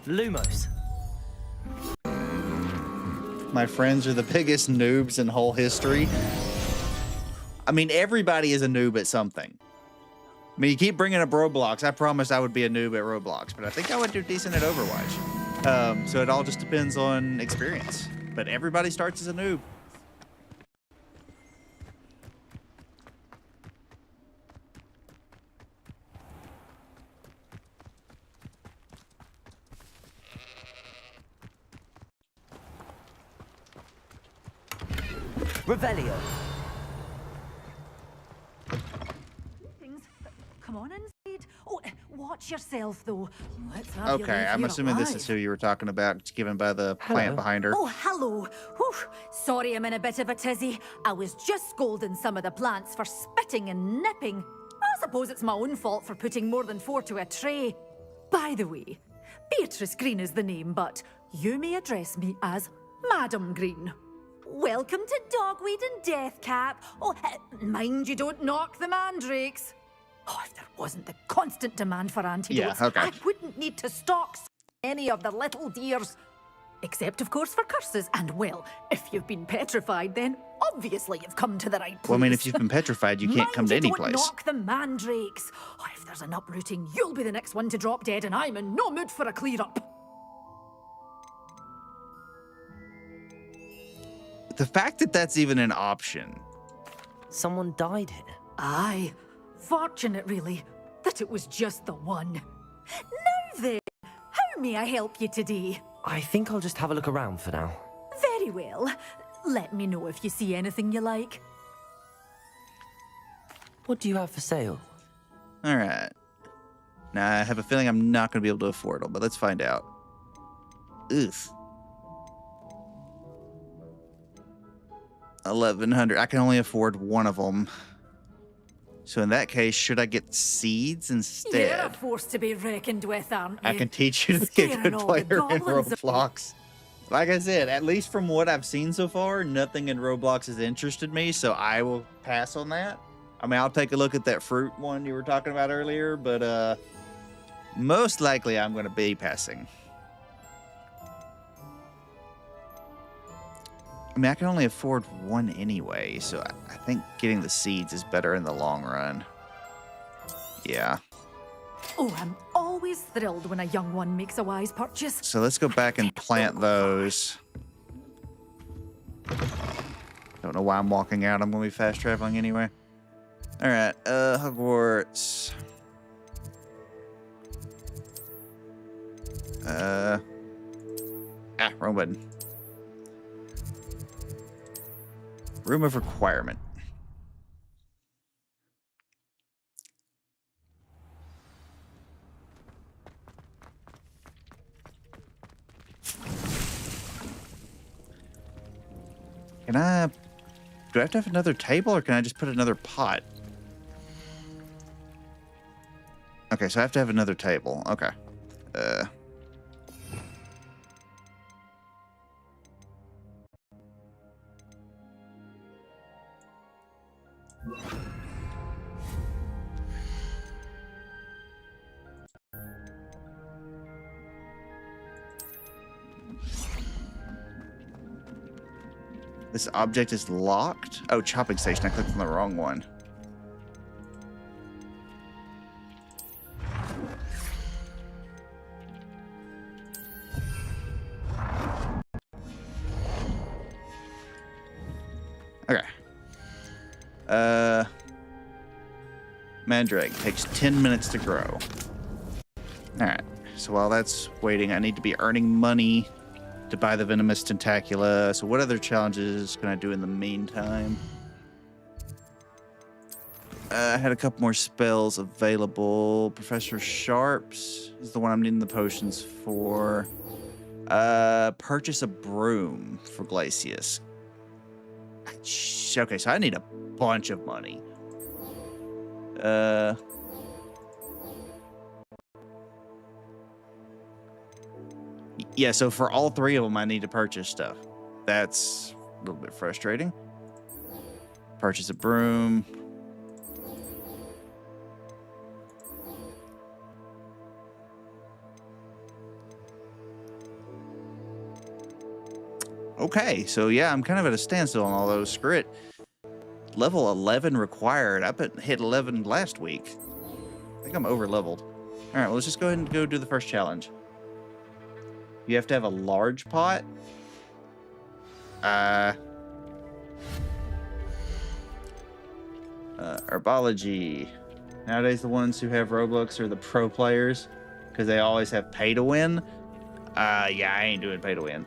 Lumos. My friends are the biggest noobs in whole history. I mean, everybody is a noob at something. I mean, you keep bringing up Roblox. I promised I would be a noob at Roblox, but I think I would do decent at Overwatch. So it all just depends on experience. But everybody starts as a noob. Revelio. Come on inside. Oh, watch yourself, though. Let's have you Okay, leave I'm here assuming this alive. is who you were talking about, given by the plant behind her. Oh, hello. Whew. Sorry I'm in a bit of a tizzy. I was just scolding some of the plants for spitting and nipping. I suppose it's my own fault for putting more than 4 to a tray. By the way, Beatrice Green is the name, but you may address me as Madam Green. Welcome to Dogweed and Deathcap. Oh, mind you don't knock the mandrakes. Oh, if there wasn't the constant demand for antidotes, Yeah, okay. I wouldn't need to stock so many of the little dears. Except, of course, for curses. And, well, if you've been petrified, then obviously you've come to the right place. Well, I mean, if you've been petrified, you can't come to any Don't place. knock the mandrakes. Oh, if there's an uprooting, you'll be the next one to drop dead, and I'm in no mood for a clear-up. The fact that that's even an option. Someone died here. Aye. Fortunate, really, that it was just the one. Now then, how may I help you today? I think I'll just have a look around for now. Very well. Let me know if you see anything you like. What do you have for sale? All right. Now, I have a feeling I'm not going to be able to afford them, but let's find out. Ugh. 1,100. I can only afford one of them. So in that case, should I get seeds You're a instead? force to be reckoned with, aren't you? I can teach you to be a Scaring good all the player in goblins away. Roblox. Like I said, at least from what I've seen so far, nothing in Roblox has interested me, so I will pass on that. I mean, I'll take a look at that fruit one you were talking about earlier, but most likely I'm going to be passing. I mean, I can only afford one anyway, so I think getting the seeds is better in the long run. Yeah. Oh, I'm always thrilled when a young one makes a wise purchase. So let's go back and plant those. Don't know why I'm walking out. I'm going to be fast traveling anyway. All right, Hogwarts. Wrong button. Room of requirement. Can I... Do I have to have another table, or can I just put another pot? Okay, so I have to have another table. Okay. This object is locked? Oh, chopping station. I clicked on the wrong one. Okay. Mandrake takes 10 minutes to grow. Alright. So while that's waiting, I need to be earning money to buy the venomous tentacula. So what other challenges can I do in the meantime? I had a couple more spells available. Professor Sharps is the one I'm needing the potions for. Purchase a broom for Glacius. Okay, so I need a bunch of money. Yeah, so for all three of them, I need to purchase stuff. That's a little bit frustrating. Purchase a broom. Okay, so yeah, I'm kind of at a standstill on all those. Screw it. Level 11 required. I hit 11 last week. I think I'm over leveled. All right, well, let's just go ahead and go do the first challenge. You have to have a large pot. Herbology. Nowadays, the ones who have Roblox are the pro players because they always have pay to win. Yeah, I ain't doing pay to win.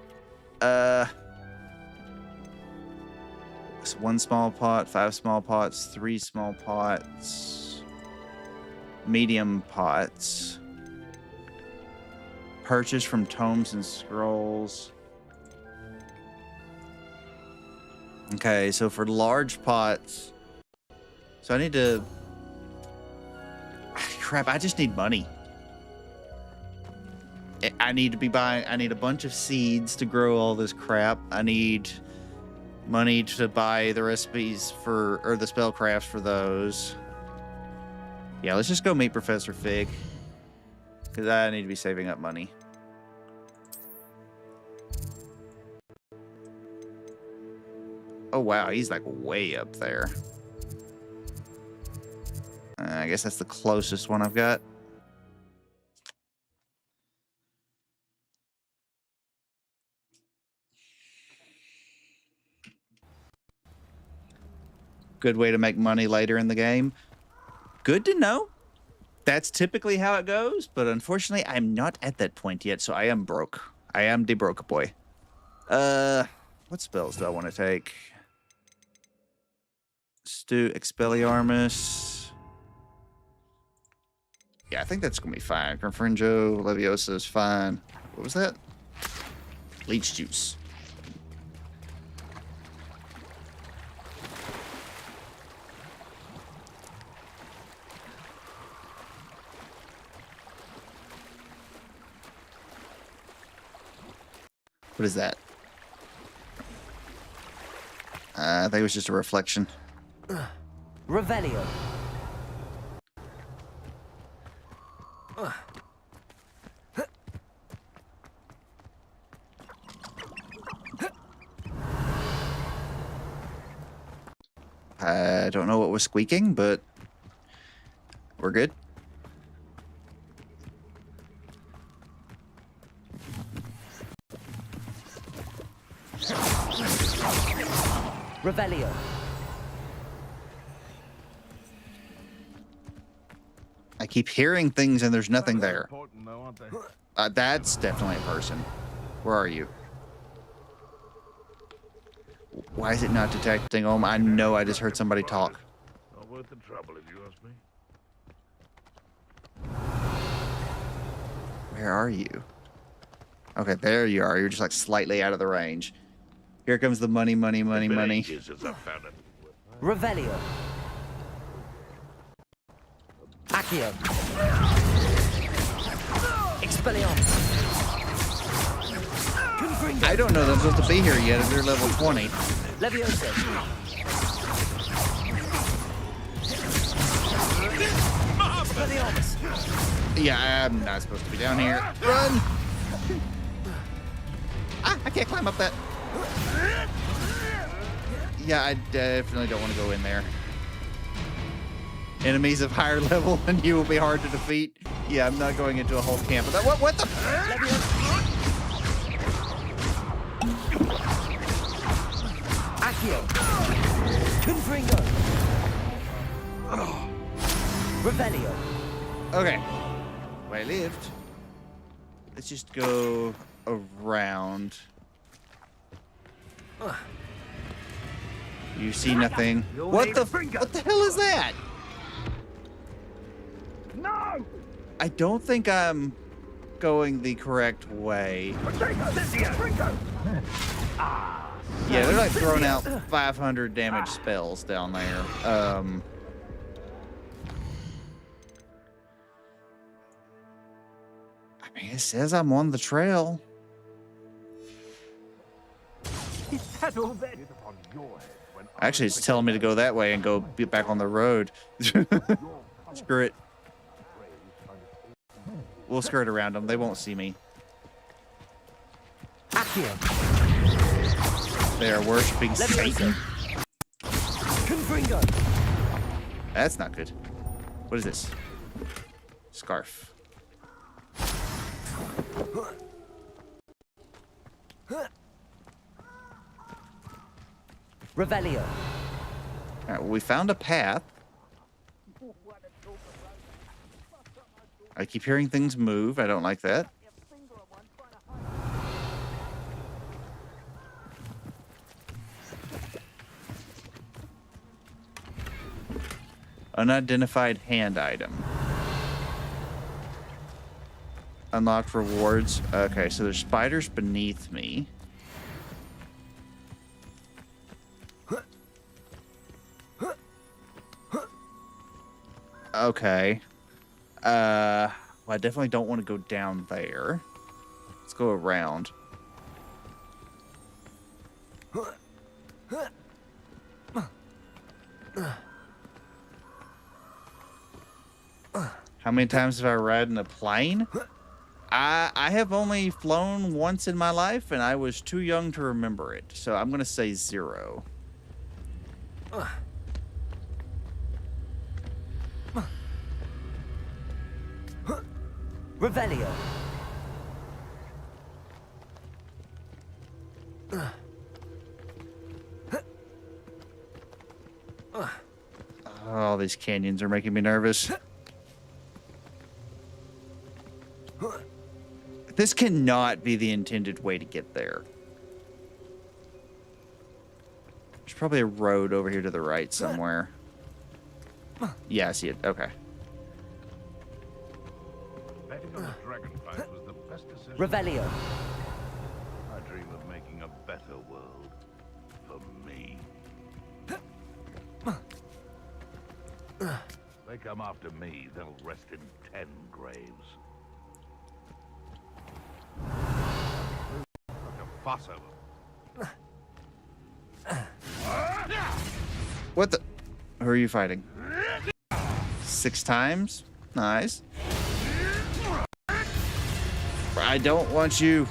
So 1 small pot, 5 small pots, 3 small pots, medium pots. Purchase from tomes and scrolls. Okay, so for large pots, so I need to. Crap! I just need money. I need to be buying. I need a bunch of seeds to grow all this crap. I need money to buy the recipes for, or the spellcrafts for those. Yeah, let's just go meet Professor Fig, because I need to be saving up money. Oh wow, he's like way up there. I guess that's the closest one I've got. Good way to make money later in the game. Good to know. That's typically how it goes, but unfortunately, I'm not at that point yet, so I am broke. I am the broke boy. What spells do I want to take? Expelliarmus. Yeah, I think that's gonna be fine. Confringo, Leviosa is fine. What was that? Leech juice. What is that? I think it was just a reflection. Revelio. I don't know what was squeaking, but we're good. Revelio. I keep hearing things and there's nothing there. That's definitely a person. Where are you? Why is it not detecting them? I know I just heard somebody talk. Not worth the trouble, if you ask me. Where are you? Okay, there you are. You're just like slightly out of the range. Here comes the money, money, money, money. Revelio. Accio. Expelliarmus. I don't know them supposed to be here yet if they're level 20. Leviosa. Expelliarmus. Yeah, I'm not supposed to be down here. Run! I can't climb up that. Yeah, I definitely don't want to go in there. Enemies of higher level than you will be hard to defeat. Yeah, I'm not going into a whole camp of that. What the? Accio. Confringo. Revelio. Okay. Well, I lived. Let's just go around. You see nothing. What the hell is that? No! I don't think I'm going the correct way. Yeah, they're like throwing out 500 damage spells down there. I mean, it says I'm on the trail. Is that all that? Actually, it's telling me to go that way and go get back on the road. Screw it. We'll skirt around them. They won't see me. They are worshipping Satan. That's not good. What is this? Scarf. Revelio. All right, well, we found a path. I keep hearing things move. I don't like that. Unidentified hand item. Unlocked rewards. Okay, so there's spiders beneath me. Okay. Well, I definitely don't want to go down there. Let's go around. How many times have I ridden a plane? I have only flown once in my life, and I was too young to remember it. So I'm going to say 0. Revelio. Oh, these canyons are making me nervous. This cannot be the intended way to get there. There's probably a road over here to the right somewhere. Yeah, I see it. Okay. Betting on the dragonflies was the best decision. Revelio. I dream of making a better world for me. They come after me, they'll rest in 10 graves. Such a fuss over. What the? Who are you fighting? 6 times? Nice. I don't want you.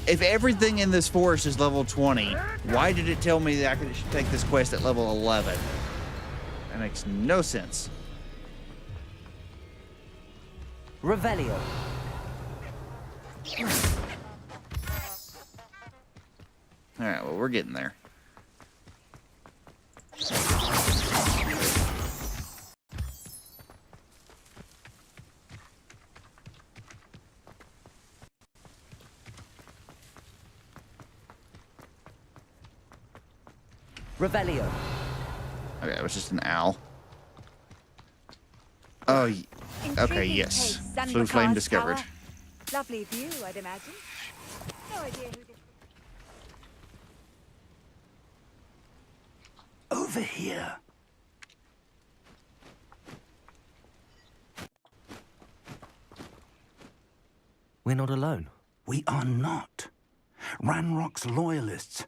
If everything in this forest is level 20, why did it tell me that I should take this quest at level 11? That makes no sense. Revelio. Alright, well, we're getting there. Revelio. Okay, it was just an owl. Oh, okay, yes. Blue flame discovered. Lovely view, I'd imagine. No idea who did. Over here. We're not alone. We are not. Ranrock's loyalists.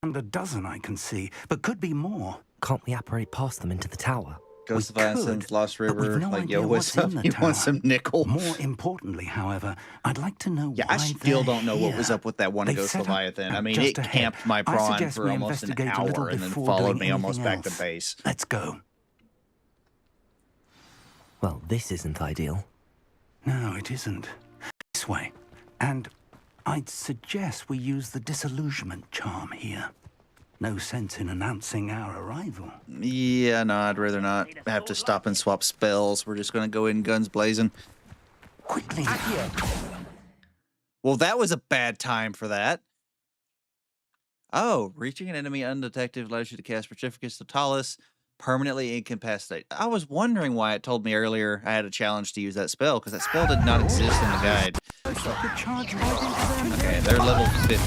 Around a dozen I can see, but could be more. Can't we apparate past them into the tower? Ghost of Innocence, Lost River, no like, yo, idea what's what's up? in the You tower. want some nickel? More importantly, however, I'd like to know Yeah, why I still they're don't know what was here. up with that one They've Ghost set up Leviathan. I mean, just it ahead. camped my I prawn suggest for we almost an investigate a little hour and then before followed doing me almost anything back to else. base. Let's go. Well, this isn't ideal. No, it isn't. This way. And I'd suggest we use the disillusionment charm here. No sense in announcing our arrival. Yeah, no, I'd rather not have to stop and swap spells. We're just going to go in guns blazing. Quickly. Well, that was a bad time for that. Oh, reaching an enemy undetected allows you to cast Petrificus Totalis, permanently incapacitate. I was wondering why it told me earlier I had a challenge to use that spell, because that spell did not exist in the guide. Okay, they're level 15.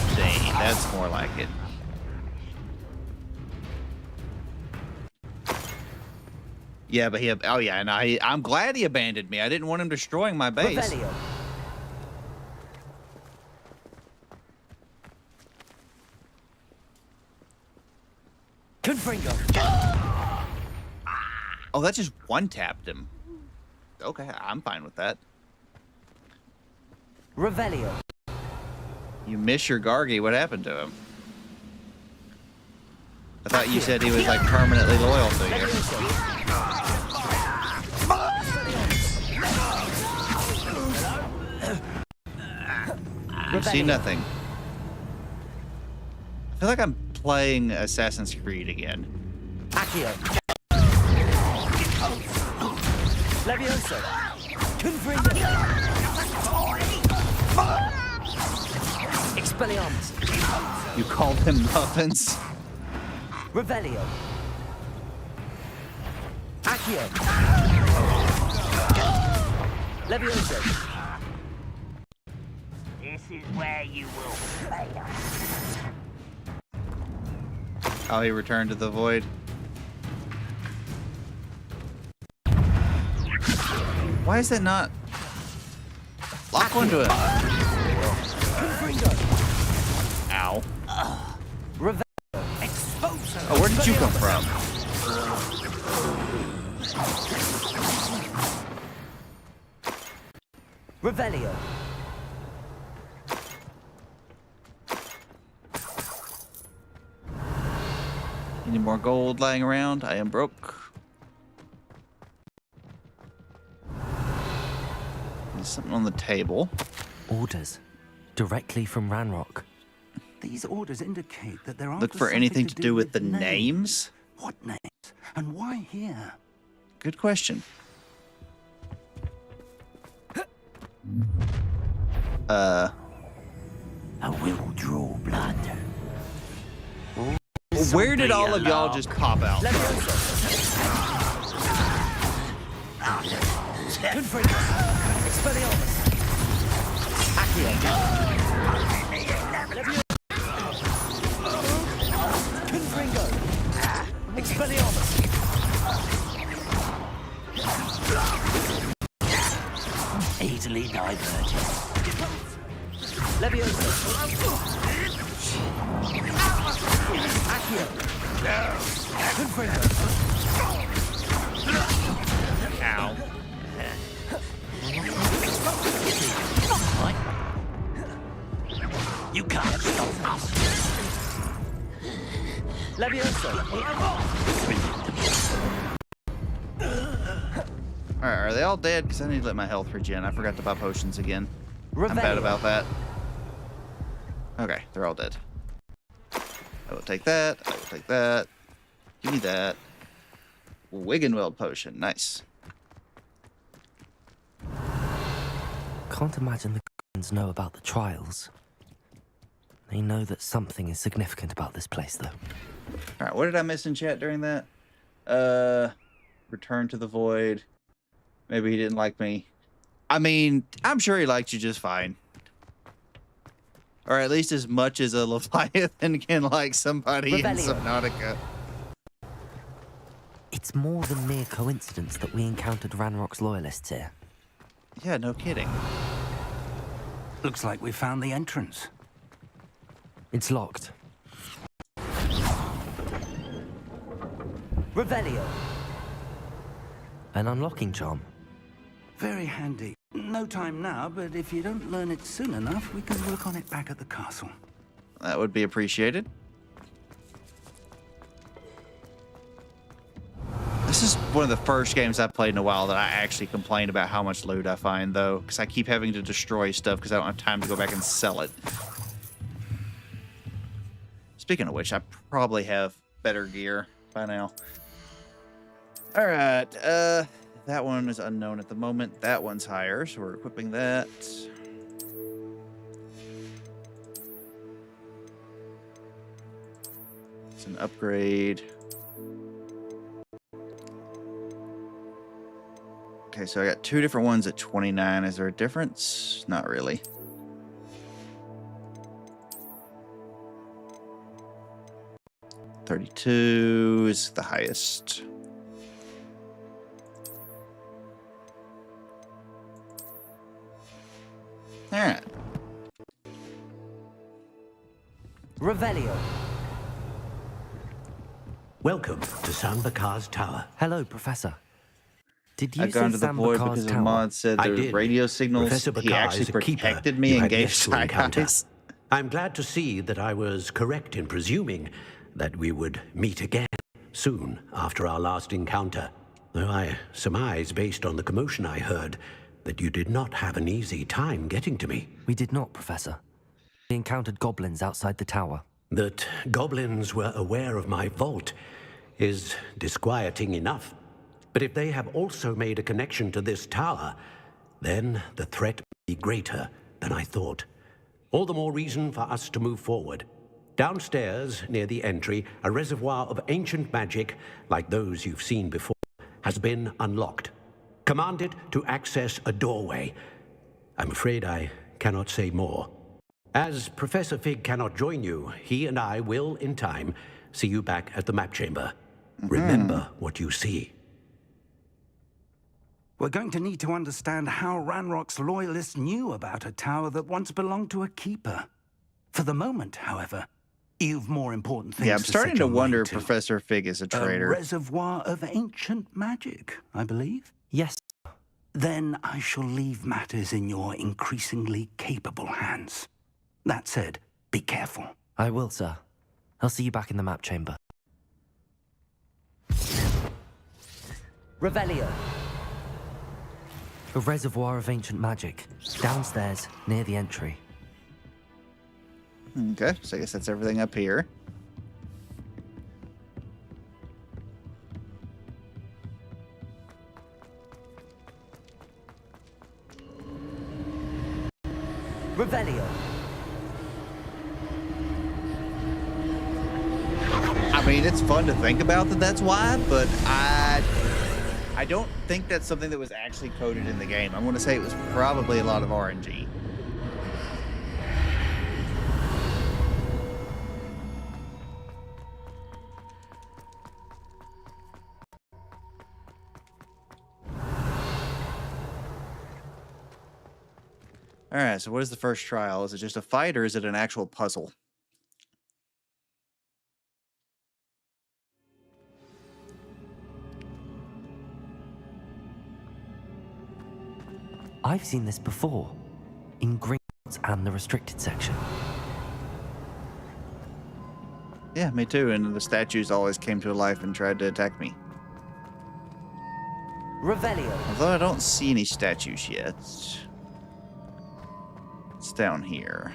That's more like it. Yeah, but oh yeah, and I'm glad he abandoned me. I didn't want him destroying my base. Revelio. Confringo. Oh, that just one-tapped him. Okay, I'm fine with that. Revelio. You miss your Gargi. What happened to him? I thought you said he was like permanently loyal to you. You see nothing. I feel like I'm playing Assassin's Creed again. Accio. Levioso. Confringo. Expelliarmus. You called him muffins? Revelio. Accio. Levioso. This is where you will fail. Oh, he returned to the void. Why is that not? Lock onto him. Ow. Oh, where did you come from? Revelio. Any more gold lying around? I am broke. There's something on the table. Orders. Directly from Ranrock. These orders indicate that there are. Look for anything to do with the names? What names? And why here? Good question. I will draw blood. Where did all of y'all just pop out? Easily diverted. Ow. You can't stop us. Alright, are they all dead? Because I need to let my health regen. I forgot to buy potions again. I'm bad about that. Okay, they're all dead. I will take that. I will take that. Give me that. Wiggenweld potion. Nice. Can't imagine the Guardians know about the trials. They know that something is significant about this place, though. Alright, what did I miss in chat during that? Return to the void. Maybe he didn't like me. I mean, I'm sure he liked you just fine. Or at least as much as a Leviathan can like somebody in Subnautica. It's more than mere coincidence that we encountered Ranrock's loyalists here. Yeah, no kidding. Looks like we found the entrance. It's locked. Revelio. An unlocking charm. Very handy. No time now, but if you don't learn it soon enough, we can work on it back at the castle. That would be appreciated. This is one of the first games I've played in a while that I actually complain about how much loot I find, though, because I keep having to destroy stuff because I don't have time to go back and sell it. Speaking of which, I probably have better gear by now. All right, that one is unknown at the moment. That one's higher, so we're equipping that. It's an upgrade. Okay, so I got two different ones at 29. Is there a difference? Not really. $32 is the highest. All right. Revelio. Welcome to San Bakar's tower. Hello, Professor. Did you I've gone to the void because a mod said I the did. radio signals. Professor He Bakar actually is a keeper protected me you and had gave yet to side encounter. eyes. I'm glad to see that I was correct in presuming that we would meet again soon after our last encounter. Though I surmise, based on the commotion I heard, that you did not have an easy time getting to me. We did not, Professor. We encountered goblins outside the tower. That goblins were aware of my vault is disquieting enough. But if they have also made a connection to this tower, then the threat may be greater than I thought. All the more reason for us to move forward. Downstairs, near the entry, a reservoir of ancient magic, like those you've seen before, has been unlocked. Commanded to access a doorway. I'm afraid I cannot say more. As Professor Fig cannot join you, he and I will, in time, see you back at the map chamber. Remember what you see. We're going to need to understand how Ranrock's loyalists knew about a tower that once belonged to a keeper. For the moment, however, you've more important things Yeah, I'm to starting set to your wonder mind if Professor Fig is a traitor. A reservoir of ancient magic, I believe? Yes. Then I shall leave matters in your increasingly capable hands. That said, be careful. I will, sir. I'll see you back in the map chamber. Revelio. A reservoir of ancient magic. Downstairs, near the entry. Okay, so I guess that's everything up here. Revelio. I mean, it's fun to think about that that's why, but I don't think that's something that was actually coded in the game. I'm going to say it was probably a lot of RNG. All right, so what is the first trial? Is it just a fight or is it an actual puzzle? I've seen this before, in Gringotts and the restricted section. Yeah, me too, and the statues always came to life and tried to attack me. Revelio. Although I don't see any statues yet. It's down here.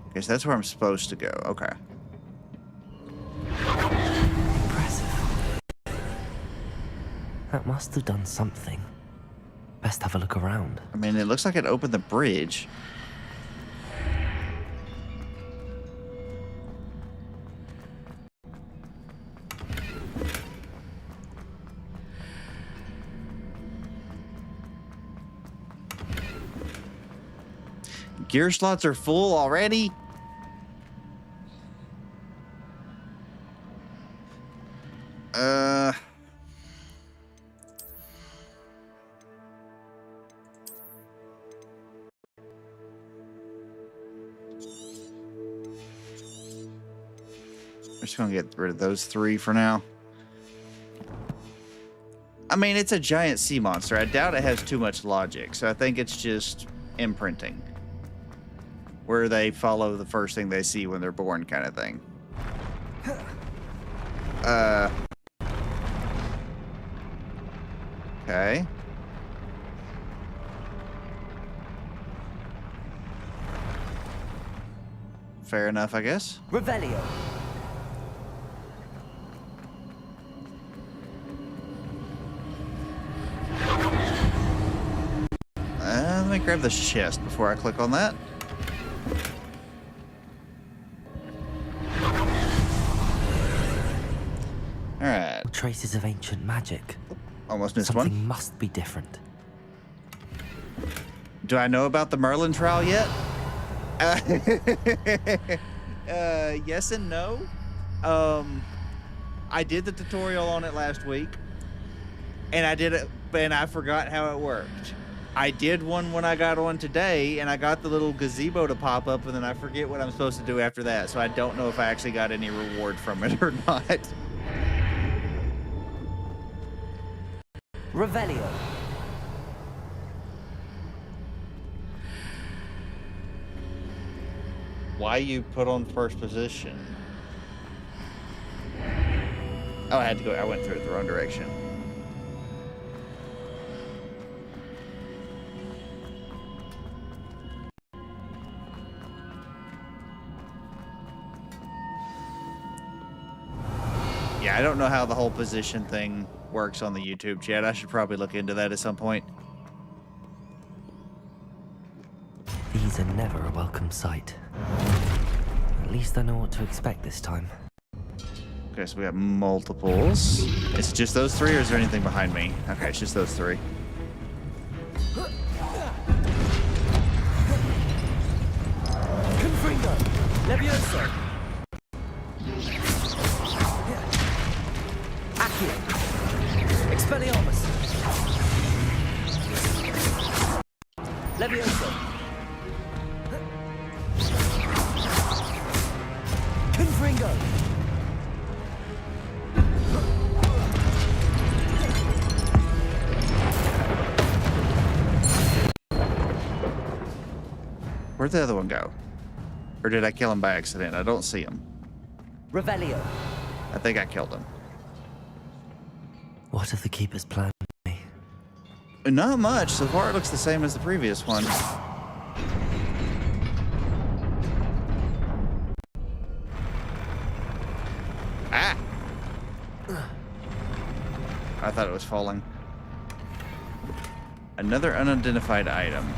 Okay, so that's where I'm supposed to go. Okay. Impressive. That must have done something. Best have a look around. I mean, it looks like it opened the bridge. Gear slots are full already? We're just gonna get rid of those three for now. I mean, it's a giant sea monster. I doubt it has too much logic, so I think it's just imprinting. Where they follow the first thing they see when they're born kind of thing. Okay. Fair enough, I guess. Revelio. Let me grab the chest before I click on that. Alright. Traces of ancient magic. Almost missed Something one. must be different. Do I know about the Merlin trial yet? Yes and no. I did the tutorial on it last week, and I did it, and I forgot how it worked. I did one when I got on today, and I got the little gazebo to pop up, and then I forget what I'm supposed to do after that, so I don't know if I actually got any reward from it or not. Revelio. Why you put on first position? Oh, I had to go. I went through it the wrong direction. Yeah, I don't know how the whole position thing works on the YouTube chat. I should probably look into that at some point. These are never a welcome sight. At least I know what to expect this time. Okay, so we got multiples. Is it just those three, or is there anything behind me? Okay, it's just those three. Confringo! Levioso! Accio! Expelliarmus! Levioso! Confringo! Where'd the other one go? Or did I kill him by accident? I don't see him. Revelio. I think I killed him. What have the Keepers planned for me? Not much. So far, it looks the same as the previous one. Ah! I thought it was falling. Another unidentified item.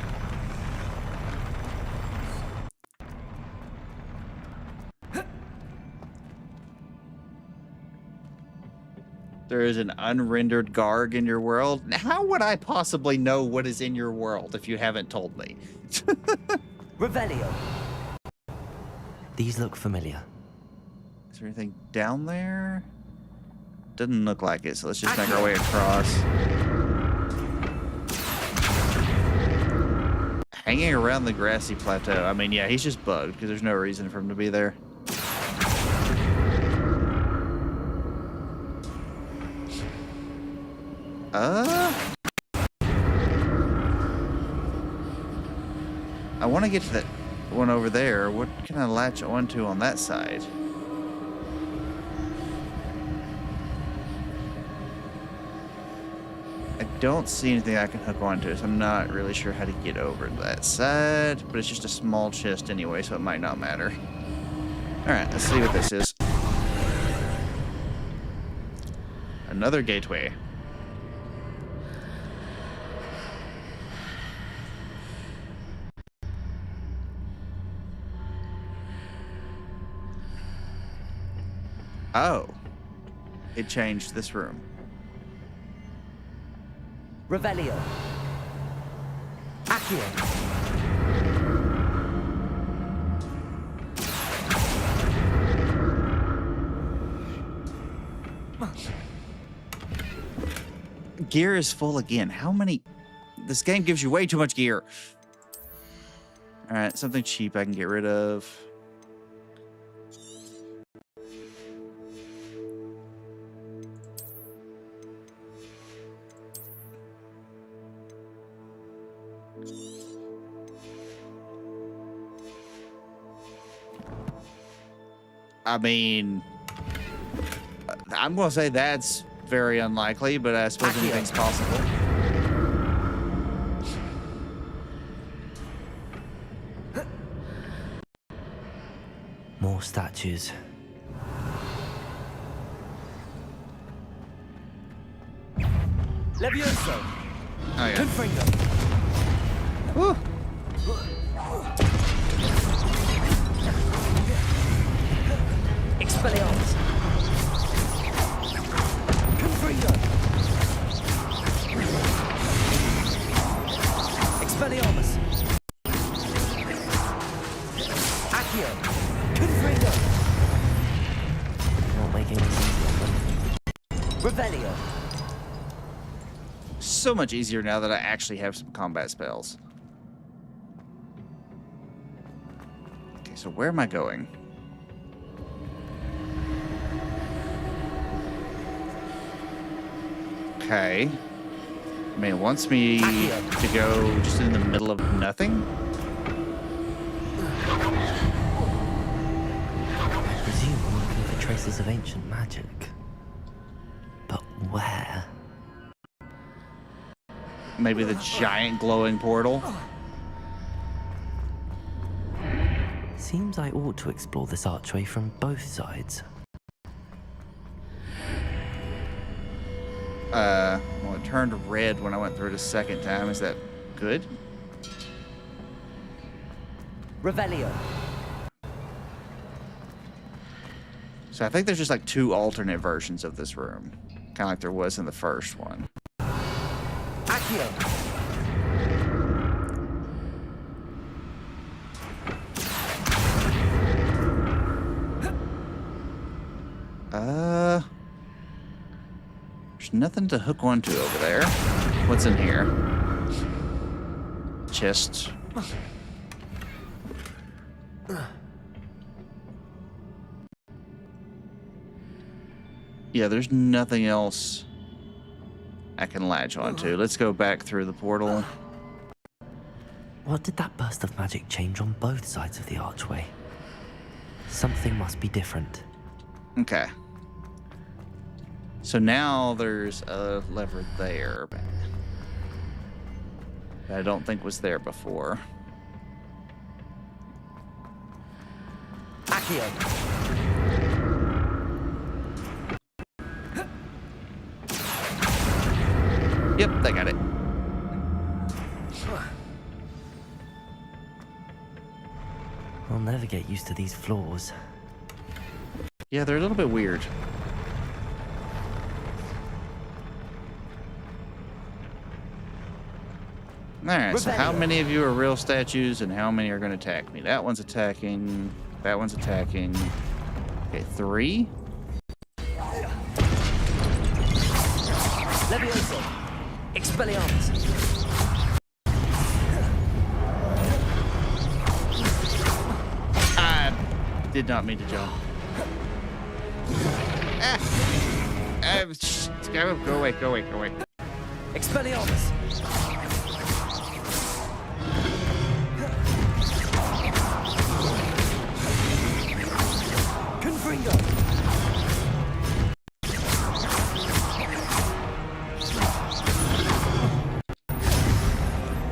There is an unrendered Garg in your world. How would I possibly know what is in your world if you haven't told me? Revelio. These look familiar. Is there anything down there? Doesn't look like it, so let's just make our way across. Hanging around the grassy plateau. I mean, yeah, he's just bugged because there's no reason for him to be there. I want to get to that one over there. What can I latch onto on that side? I don't see anything I can hook onto, so I'm not really sure how to get over to that side, but it's just a small chest anyway, so it might not matter. Alright, let's see what this is. Another gateway. Oh, it changed this room. Revelio. Accio. Gear is full again. How many? This game gives you way too much gear. All right, something cheap I can get rid of. I mean, I'm going to say that's very unlikely, but I suppose anything's possible. More statues. Levioso. Oh, yeah. Confringo. Woo. Expelliarmus. Confringo. Expelliarmus. Accio. Confringo. Not making this easy. Revelio. so much easier now that I actually have some combat spells. Okay, so where am I going? Okay. I mean, it wants me to go just in the middle of nothing. I presume I'm looking for traces of ancient magic. But where? Maybe the giant glowing portal. Seems I ought to explore this archway from both sides. Well, it turned red when I went through it a second time. Is that good? Revelio. So I think there's just like 2 alternate versions of this room. Kind of like there was in the first one. Accio. There's nothing to hook onto over there. What's in here? Chest. Yeah, there's nothing else I can latch onto. Let's go back through the portal. What did that burst of magic change on both sides of the archway? Something must be different. Okay. So now there's a lever there that I don't think was there before. Accio. Yep, they got it. I'll never get used to these floors. Yeah, they're a little bit weird. Alright, so how many of you are real statues and how many are going to attack me? That one's attacking. That one's attacking. Okay, 3. Levioso. Expelliarmus. I did not mean to jump. Go away, go away, go away. Expelliarmus. Confringo.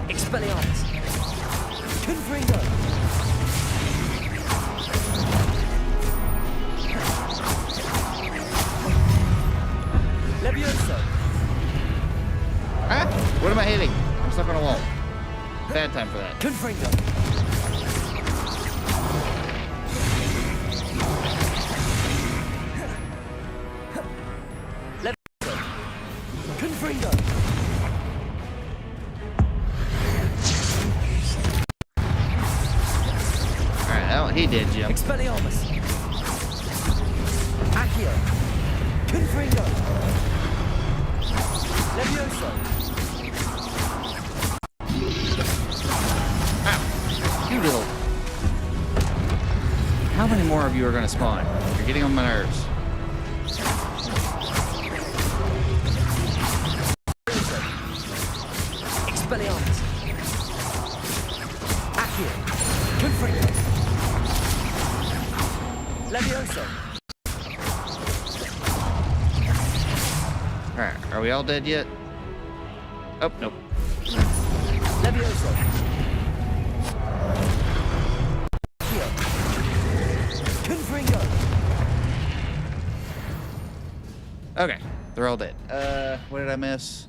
Expelliarmus. Confringo. Levioso. Ah, what am I hitting? I'm stuck on a wall. Bad time for that. Confringo. Levioso. Confringo. Alright, oh, he did jump. Expelliarmus. Accio. Confringo. Levioso. Ow. You little. How many more of you are going to spawn? You're getting on my nerves. Expelliarmus. Accio. Confringo. Levioso. Alright, are we all dead yet? Oh, nope. Levioso. Accio. Confringo. Okay, they're all dead. What did I miss?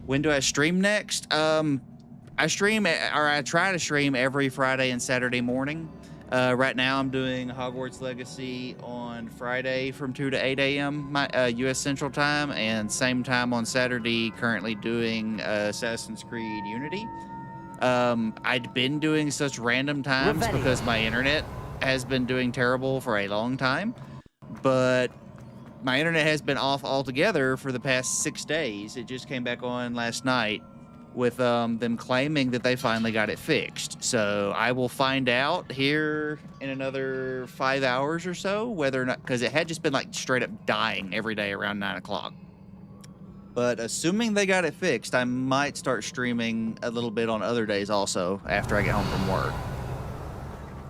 When do I stream next? I try to stream every Friday and Saturday morning. Right now I'm doing Hogwarts Legacy on Friday from 2 to 8 a.m. U.S. Central Time, and same time on Saturday currently doing Assassin's Creed Unity. I'd been doing such random times because my internet has been doing terrible for a long time, but my internet has been off altogether for the past 6 days. It just came back on last night with them claiming that they finally got it fixed. So I will find out here in another 5 hours or so whether or not, because it had just been like straight up dying every day around 9 o'clock. But assuming they got it fixed, I might start streaming a little bit on other days also after I get home from work.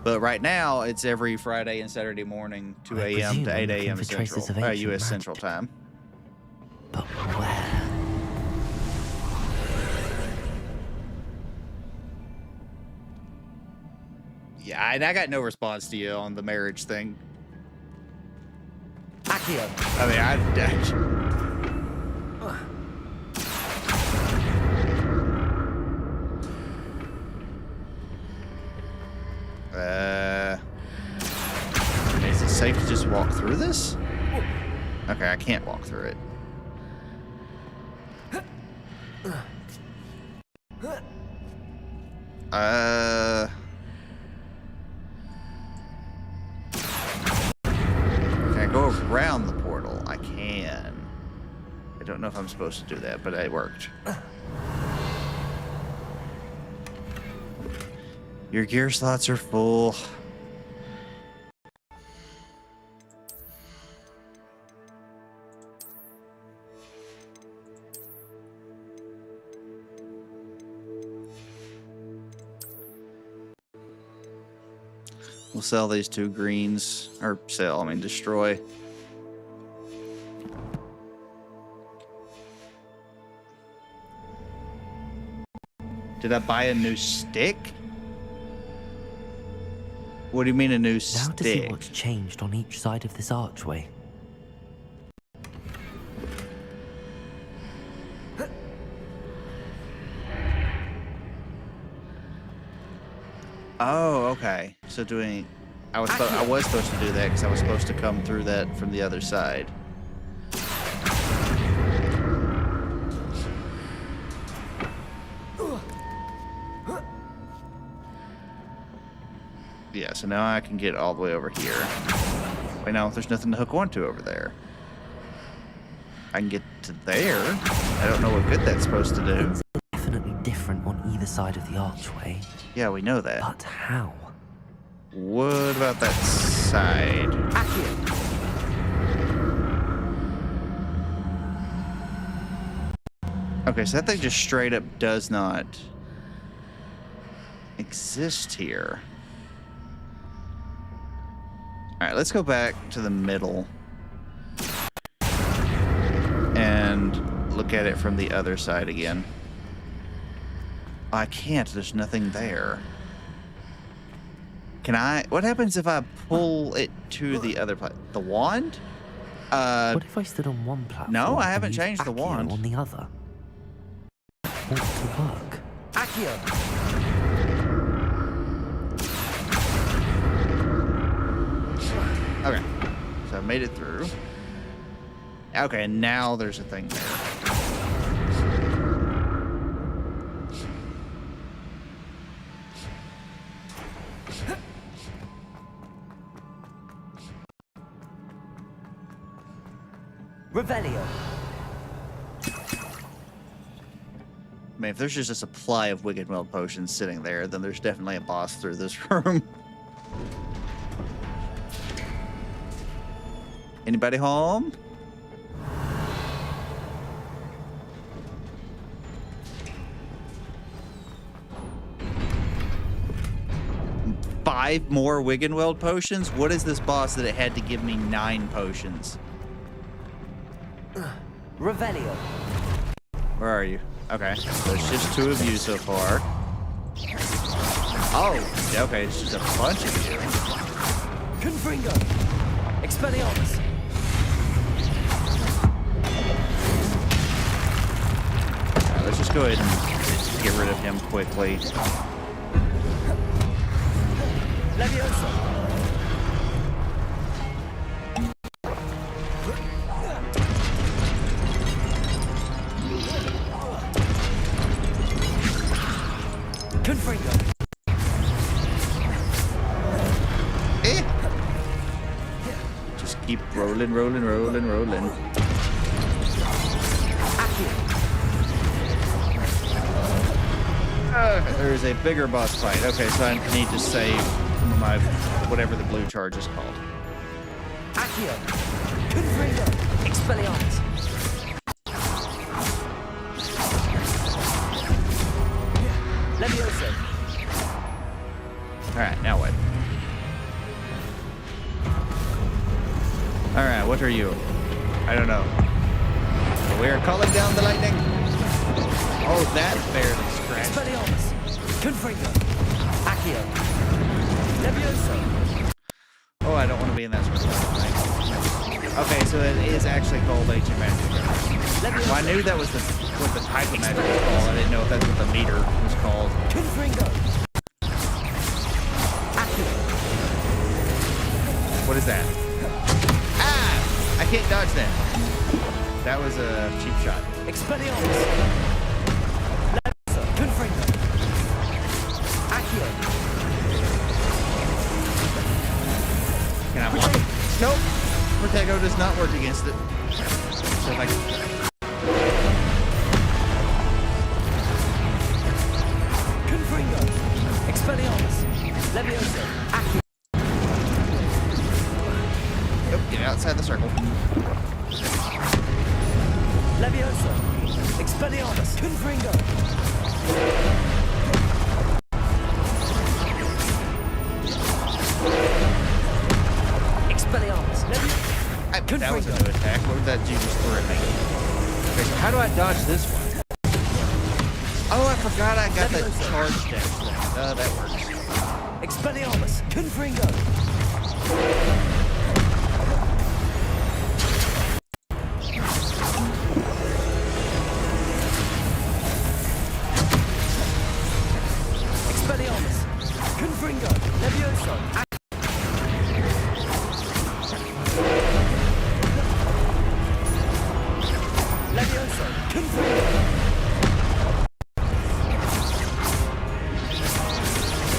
But right now, it's every Friday and Saturday morning, 2 a.m. to 8 a.m. Central, U.S. Central Time. But where? Yeah, and I got no response to you on the marriage thing. Accio. I mean, is it safe to just walk through this? Okay, I can't walk through it. Can I go around the portal? I can. I don't know if I'm supposed to do that, but it worked. Your gear slots are full. We'll sell these 2 greens, or sell, I mean destroy. Did I buy a new stick? What do you mean a new stick? Now to see what's changed on each side of this archway. Oh, okay. So I was supposed to do that because I was supposed to come through that from the other side. Yeah, so now I can get all the way over here. Wait, no, there's nothing to hook onto over there. I can get to there. I don't know what good that's supposed to do. Things are definitely different on either side of the archway. Yeah, we know that. But how? What about that side? Okay, so that thing just straight up does not exist here. All right, let's go back to the middle and look at it from the other side again. I can't, there's nothing there. Can I, what happens if I pull it to the other place? The wand? What if I stood on one platform? No, I haven't and used changed the Accio wand. on the other. Want to work? Accio! Okay, so I made it through. Okay, now there's a thing there. Revelio. I mean, if there's just a supply of Wicked Weld potions sitting there, then there's definitely a boss through this room. Anybody home? Five more Wiggenweld potions? What is this boss that it had to give me 9 potions? Revelio. Where are you? Okay, so it's just 2 of you so far. Oh, okay, it's just a bunch of you. Confringo. Expelliarmus. Alright, let's just go ahead and get rid of him quickly. Leviosa. Confringo. Just Keep rolling, rolling, rolling, rolling. There is a bigger boss fight. Okay, so I need to save my whatever the blue charge is called. Accio. Confringo. Expelliarmus. Levioso. Alright, now what? Alright, what are you? I don't know. We're calling down the lightning. Oh, that barely scratched. Expelliarmus. Confringo. Accio. Levioso. Oh, I don't want to be in that sort of thing. Okay, so it is actually called Ancient Magic. Well, I knew that was what the type of magic was called. I didn't know if that's what the meter was called. Confringo. Accio. What is that? Ah! I can't dodge that. That was a cheap shot. Expelliarmus. Levioso. Confringo. Accio. Can I block it? Nope. Protego does not work against it. So if I Confringo. Expelliarmus. Levioso. Accio. Nope, get outside the circle. Levioso. Expelliarmus. Confringo. Expelliarmus. That was a new attack. What did that do just throw at me? Okay, so how do I dodge this one? Oh, I forgot I got that charge dash. That works. Expelliarmus. Confringo. Expelliarmus. Confringo. Levioso. Levioso. Confringo.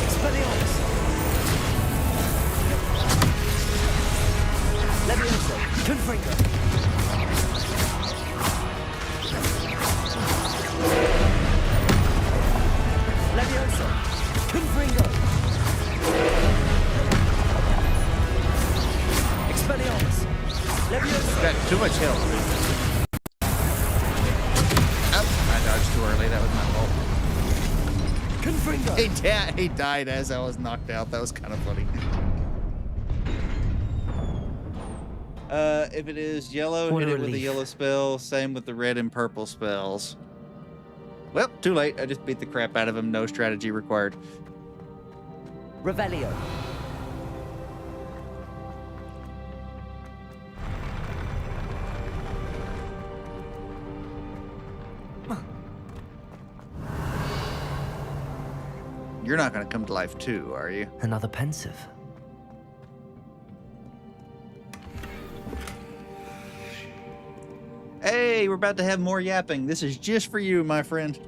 Expelliarmus. Levioso. Confringo. Levioso. Confringo. Expelliarmus. Levioso. Got too much health. I dodged too early. That was my fault. Confringo. He died as I was knocked out. That was kind of funny. If it is yellow, hit it with the yellow spell. Same with the red and purple spells. Well, too late. I just beat the crap out of him. No strategy required. Revelio. You're not going to come to life too, are you? Another pensive. Hey, we're about to have more yapping. This is just for you, my friend.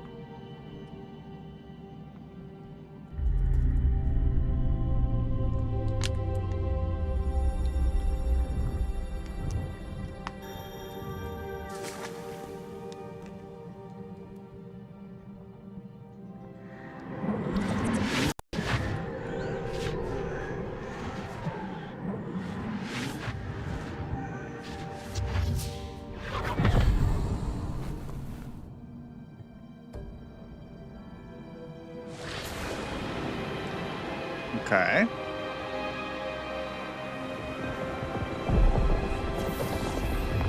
Okay.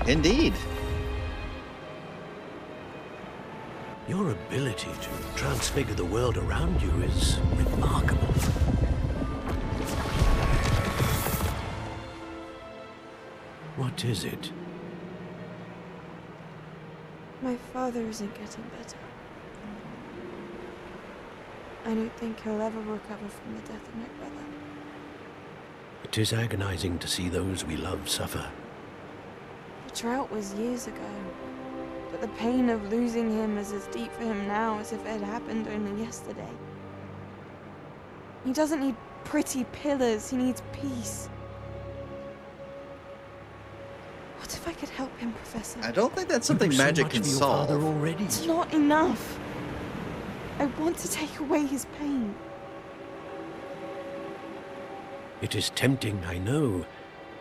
Indeed. Your ability to transfigure the world around you is remarkable. What is it? My father isn't getting better. I don't think he'll ever recover from the death of my brother. It is agonizing to see those we love suffer. The drought was years ago, but the pain of losing him is as deep for him now as if it had happened only yesterday. He doesn't need pretty pillars, he needs peace. if I could help him, Professor? I don't think that's something magic can solve. Already. It's not enough. I want to take away his pain. It is tempting, I know,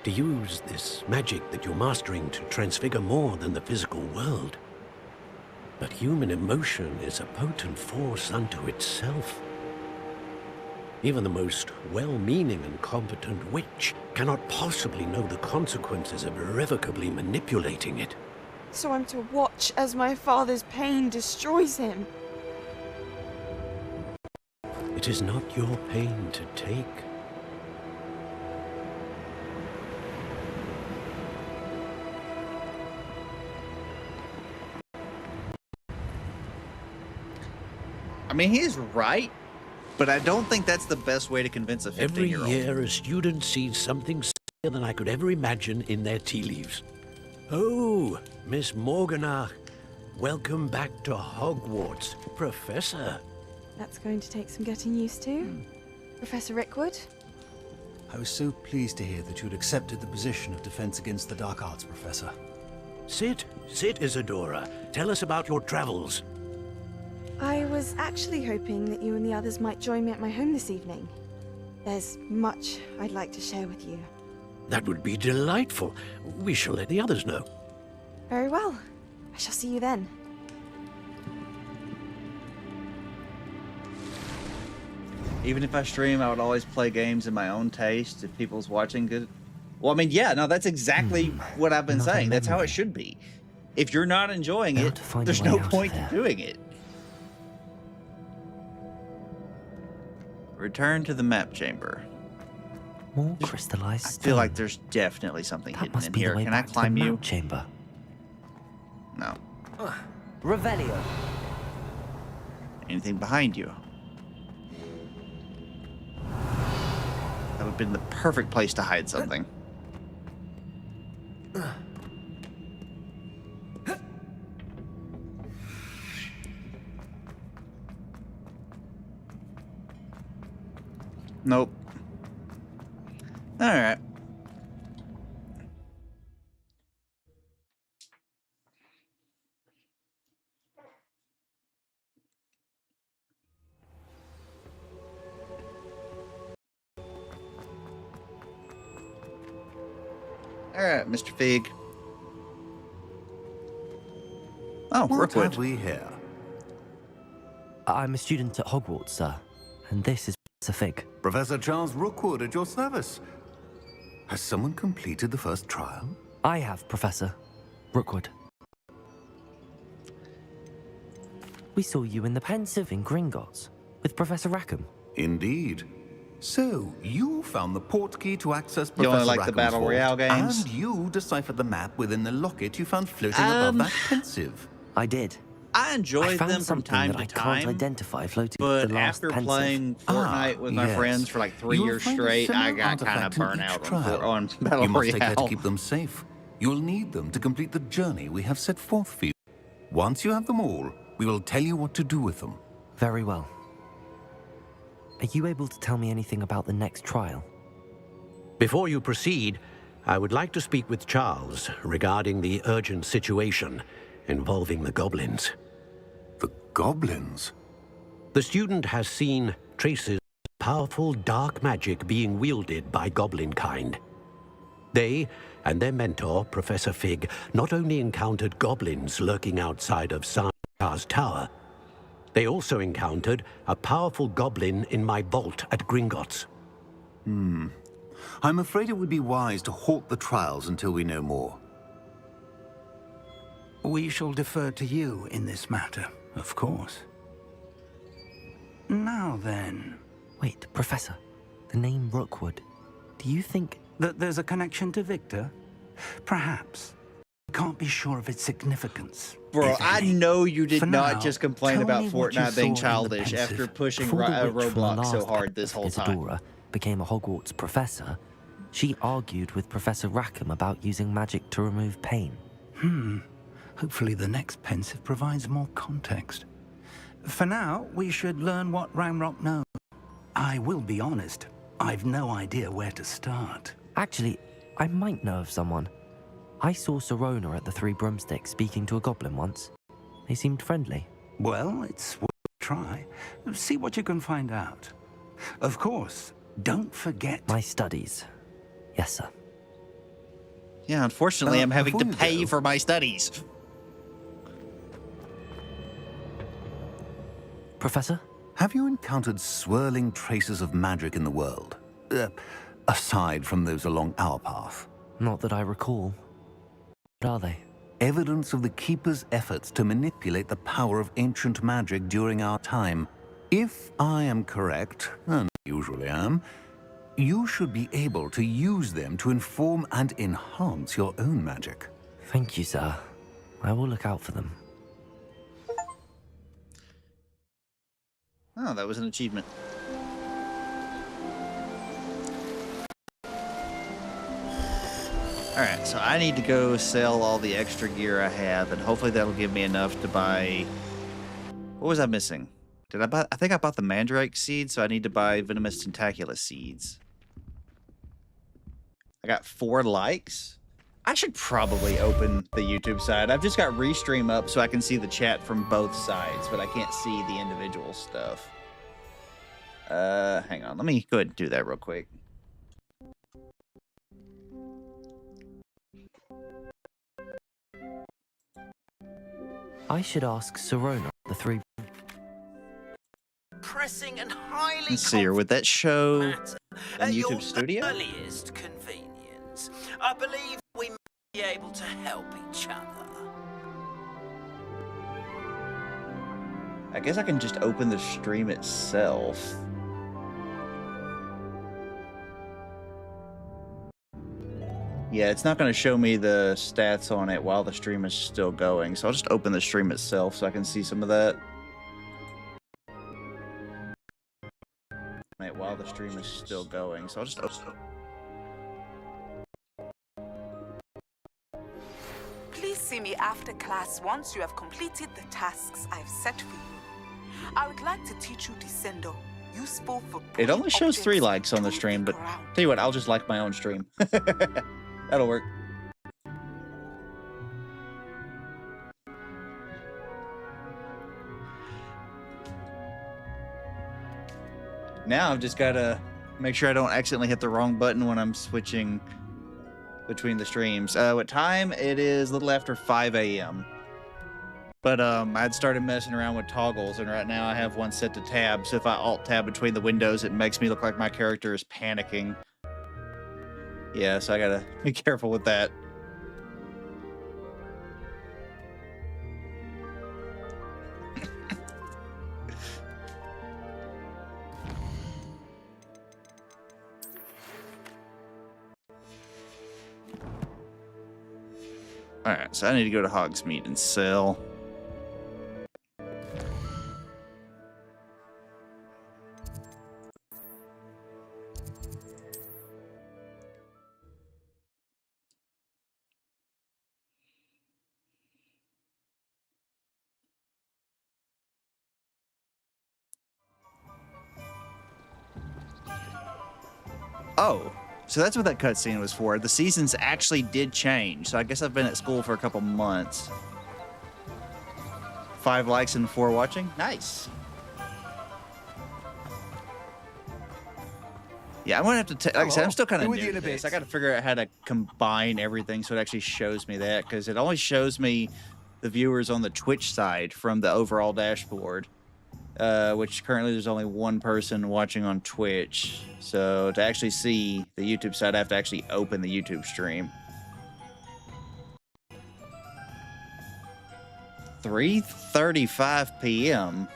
to use this magic that you're mastering to transfigure more than the physical world. But human emotion is a potent force unto itself. Even the most well-meaning and competent witch cannot possibly know the consequences of irrevocably manipulating it. So I'm to watch as my father's pain destroys him. It is not your pain to take. I mean, he's right, but I don't think that's the best way to convince a 15-year-old. Every year, a student sees something sadder than I could ever imagine in their tea leaves. Oh, Miss Morganach, welcome back to Hogwarts, Professor. That's going to take some getting used to. Professor Rickwood? I was so pleased to hear that you'd accepted the position of Defense Against the Dark Arts, Professor. Sit, Isadora. Tell us about your travels. I was actually hoping that you and the others might join me at my home this evening. There's much I'd like to share with you. That would be delightful. We shall let the others know. Very well. I shall see you then. Even if I stream, I would always play games in my own taste. If people's watching good, well, I mean, yeah, no, that's exactly what I've been saying. That's how it should be. If you're not enjoying it, there's no point in doing it. Return to the map chamber. More crystallized I feel like there's definitely something hidden in here. Can I climb you? Chamber. No. Revelio. Anything behind you? That would have been the perfect place to hide something. Nope. All right. All right, Mr. Fig. Oh, what Rookwood. have we here? I'm a student at Hogwarts, sir, and this is Professor Fig. Professor Charles Rookwood at your service. Has someone completed the first trial? I have, Professor Rookwood. We saw you in the Pensive in Gringotts with Professor Rackham. Indeed. So, you found the portkey to access You Professor only like the Rackham's Battle vault, Royale games? And you deciphered the map within the locket you found floating above that Pensive. I did. I enjoyed found them from something time that to I time, can't identify floating but the last after Pensive. playing Fortnite with my yes. friends for like 3 You will years find a straight, I similar got kind of artifact in burnt each out trial. on Battle You must take care Royale. to keep them safe. You'll need them to complete the journey we have set forth for you. Once you have them all, we will tell you what to do with them. Very well. Are you able to tell me anything about the next trial? Before you proceed, I would like to speak with Charles regarding the urgent situation involving the goblins. The goblins? The student has seen traces of powerful dark magic being wielded by goblin kind. They and their mentor, Professor Fig, not only encountered goblins lurking outside of Sarkar's tower, they also encountered a powerful goblin in my vault at Gringotts. I'm afraid it would be wise to halt the trials until we know more. We shall defer to you in this matter, of course. Now then... Wait, Professor. The name Rookwood. Do you think... that there's a connection to Victor? Perhaps. I can't be sure of its significance. Bro, I know you did For not now, just complain tell about me what you Fortnite being saw in the childish after Pensive. pushing Before the witch from the Roblox so last hard this whole time. Isadora became a Hogwarts professor, she argued with Professor Rackham about using magic to remove pain. Hopefully the next Pensive provides more context. For now, we should learn what Ranrock knows. I will be honest, I've no idea where to start. Actually, I might know of someone. I saw Sirona at the Three Broomsticks speaking to a goblin once. They seemed friendly. Well, it's worth a try. See what you can find out. Of course, don't forget... My studies. Yes, sir. Yeah, unfortunately, I'm having to before you pay go- for my studies. Professor? Have you encountered swirling traces of magic in the world? Aside from those along our path? Not that I recall. What are they? Evidence of the Keeper's efforts to manipulate the power of ancient magic during our time. If I am correct, and I usually am, you should be able to use them to inform and enhance your own magic. Thank you, sir. I will look out for them. Oh, that was an achievement. Alright, so I need to go sell all the extra gear I have, and hopefully that'll give me enough to buy... What was I missing? Did I buy... I think I bought the Mandrake seeds, so I need to buy Venomous Tentacula seeds. I got 4 likes. I should probably open the YouTube side. I've just got Restream up so I can see the chat from both sides, but I can't see the individual stuff. Hang on. Let me go ahead and do that real quick. I should ask Sirona at the Three... Pressing and highly Let's see here. Would that show matter on at YouTube your Studio? earliest convenience. I believe we may be able to help each other. I guess I can just open the stream itself. Yeah, it's not going to show me the stats on it while the stream is still going, so I'll just open the stream itself so I can see some of that. Right, while the stream is still going, so I'll just open. Please see me after class once you have completed the tasks I've set for you. I would like to teach you Descendo, useful for... It only shows 3 likes on the stream, but tell you what, I'll just like my own stream. That'll work. Now I've just got to make sure I don't accidentally hit the wrong button when I'm switching between the streams. What time? It is a little after 5 a.m. But I'd started messing around with toggles, and right now I have one set to tab, so if I alt-tab between the windows, it makes me look like my character is panicking. Yeah, so I gotta be careful with that. Alright, so I need to go to Hogsmeade and sell. Oh, so that's what that cutscene was for. The seasons actually did change, so I guess I've been at school for a couple months. 5 likes and 4 watching? Nice. Yeah, I'm gonna have to. Like I said, I'm still kind of new to this. I got to figure out how to combine everything so it actually shows me that, because it only shows me the viewers on the Twitch side from the overall dashboard, which currently there's only 1 person watching on Twitch. So to actually see the YouTube side, I have to actually open the YouTube stream. 3:35 p.m.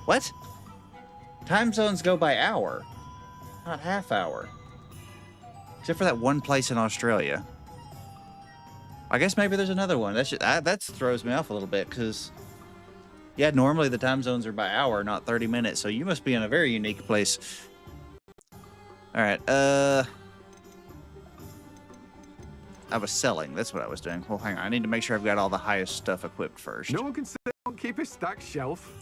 What? Time zones go by hour, not half hour. Except for that one place in Australia. I guess maybe there's another one. That throws me off a little bit, because yeah, normally the time zones are by hour, not 30 minutes. So you must be in a very unique place. All right. I was selling. That's what I was doing. Well, hang on. I need to make sure I've got all the highest stuff equipped first. No one can sit on keep a stacked shelf.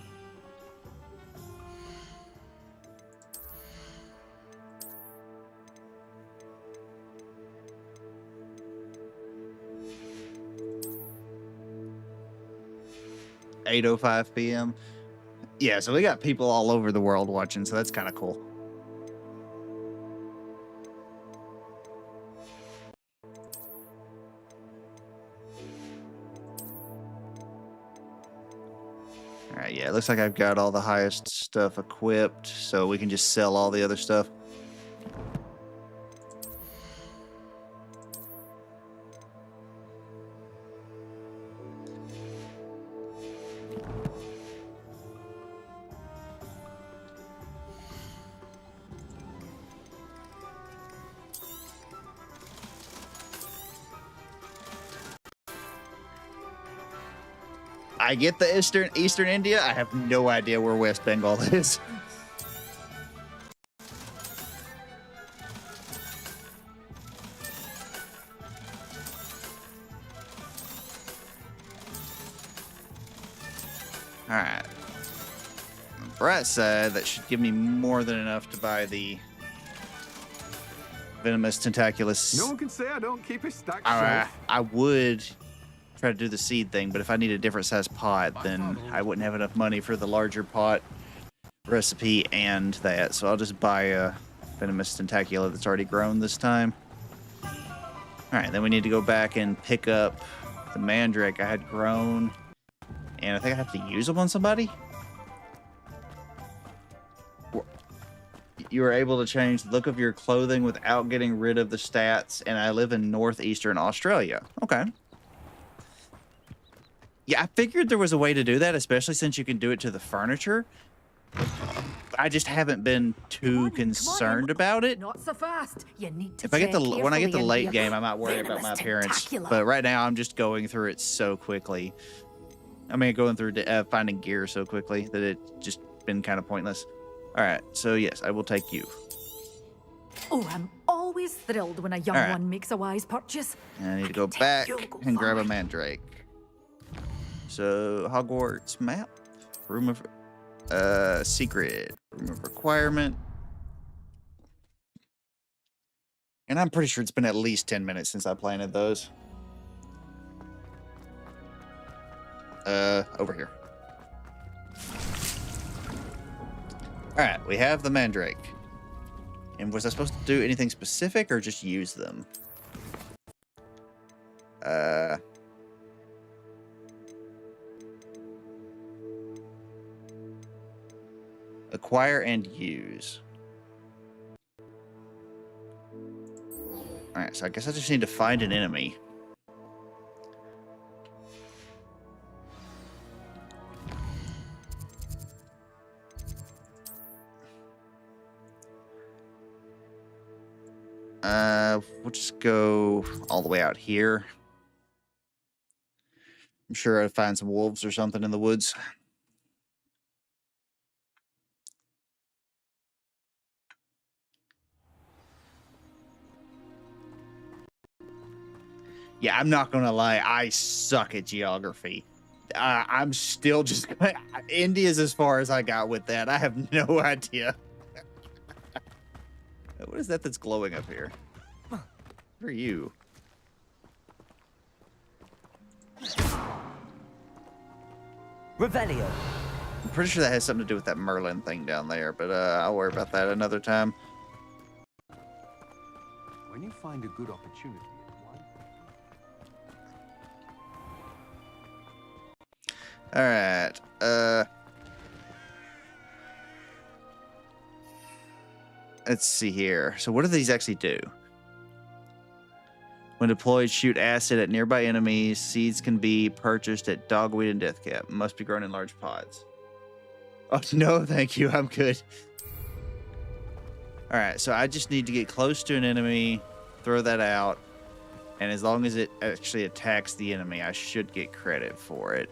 8:05 p.m. Yeah, so we got people all over the world watching, so that's kind of cool. All right, yeah, it looks like I've got all the highest stuff equipped, so we can just sell all the other stuff. I get the Eastern India. I have no idea where West Bengal is. All right. Brett said that should give me more than enough to buy the venomous tentaculus. No one can say I don't keep a stack I would try to do the seed thing, but if I need a different size pot, then I wouldn't have enough money for the larger pot recipe and that. So I'll just buy a venomous tentacula that's already grown this time. All right, then we need to go back and pick up the mandrake I had grown, and I think I have to use them on somebody. You are able to change the look of your clothing without getting rid of the stats, and I live in northeastern Australia. Okay. Yeah, I figured there was a way to do that, especially since you can do it to the furniture. I just haven't been too concerned about it. Not so fast. You need to If I get the tread when I get the carefully, late India. game, I might worry about my Venomous appearance. tentacula. But right now, I'm just going through it so quickly. I mean, going through finding gear so quickly that it's just been kind of pointless. All right, so yes, I will take you. Oh, I'm always thrilled when a young All right. one makes a wise purchase. And I need to go back and grab a mandrake. So Hogwarts map, room of secret, room of requirement. And I'm pretty sure it's been at least 10 minutes since I planted those. Over here. All right, we have the mandrake. And was I supposed to do anything specific or just use them? Acquire and use. All right, so I guess I just need to find an enemy. We'll just go all the way out here. I'm sure I'd find some wolves or something in the woods. Yeah, I'm not gonna lie, I suck at geography. I'm still just India's as far as I got with that. I have no idea. What is that that's glowing up here? Who are you? Revelio. I'm pretty sure that has something to do with that Merlin thing down there, but I'll worry about that another time. When you find a good opportunity, All right. Let's see here. So what do these actually do? When deployed, shoot acid at nearby enemies. Seeds can be purchased at Dogweed and Deathcap. Must be grown in large pots. Oh, no, thank you. I'm good. All right, so I just need to get close to an enemy, throw that out, and as long as it actually attacks the enemy, I should get credit for it.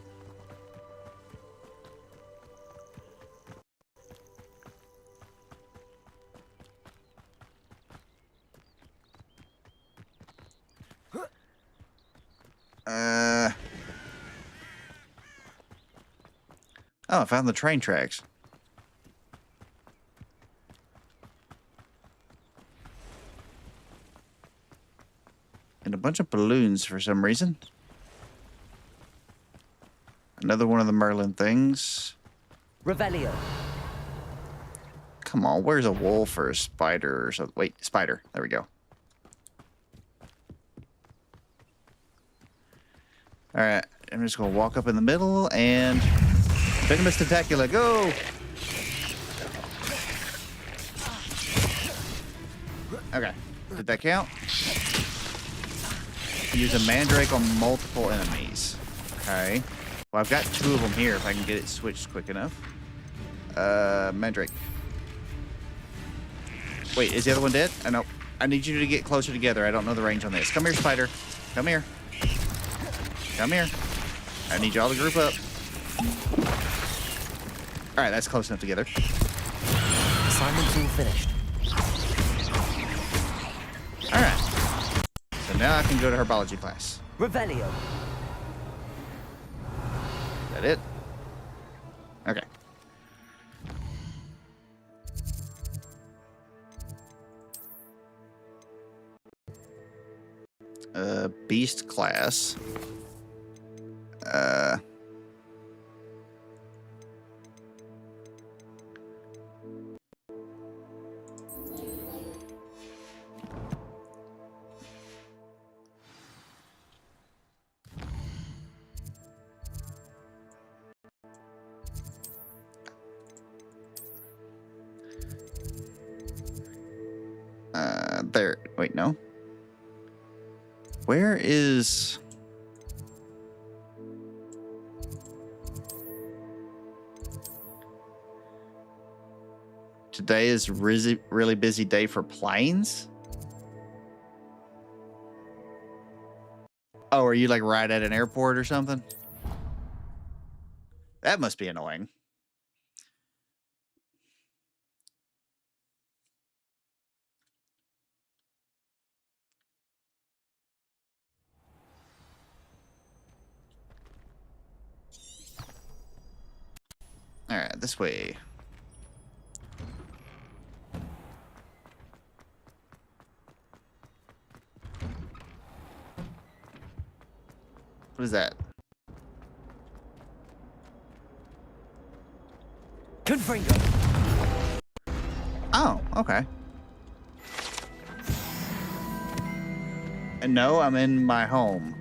Oh, I found the train tracks. And a bunch of balloons for some reason. Another one of the Merlin things. Revelio. Come on, where's a wolf or a spider or something? Wait, spider. There we go. All right, I'm just gonna walk up in the middle and Venomous Tentacula, go! Okay, did that count? Use a Mandrake on multiple enemies. Okay. Well, I've got 2 of them here if I can get it switched quick enough. Mandrake. Wait, is the other one dead? I know. I need you to get closer together. I don't know the range on this. Come here, spider. Come here. Come here. I need y'all to group up. All right, that's close enough together. Assignment's all finished. All right. So now I can go to herbology class. Revelio. Is that it? Okay. Beast class. There. Wait, no. Where is... Today is really busy day for planes? Oh, are you like right at an airport or something? That must be annoying. All right, this way. What is that? Confringo. Oh, okay. And no, I'm in my home.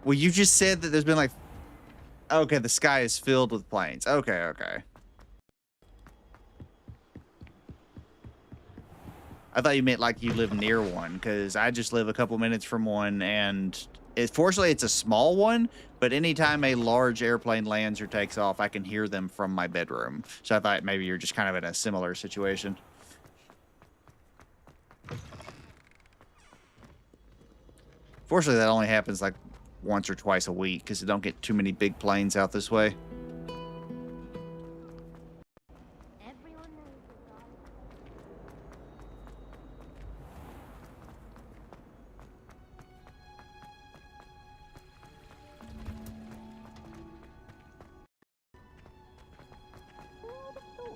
Well, you just said that there's been like... Okay, the sky is filled with planes. Okay, okay. I thought you meant like you live near one, because I just live a couple minutes from one, and fortunately it's a small one, but anytime a large airplane lands or takes off, I can hear them from my bedroom. So I thought maybe you're just kind of in a similar situation. Fortunately, that only happens like once or twice a week, because you don't get too many big planes out this way.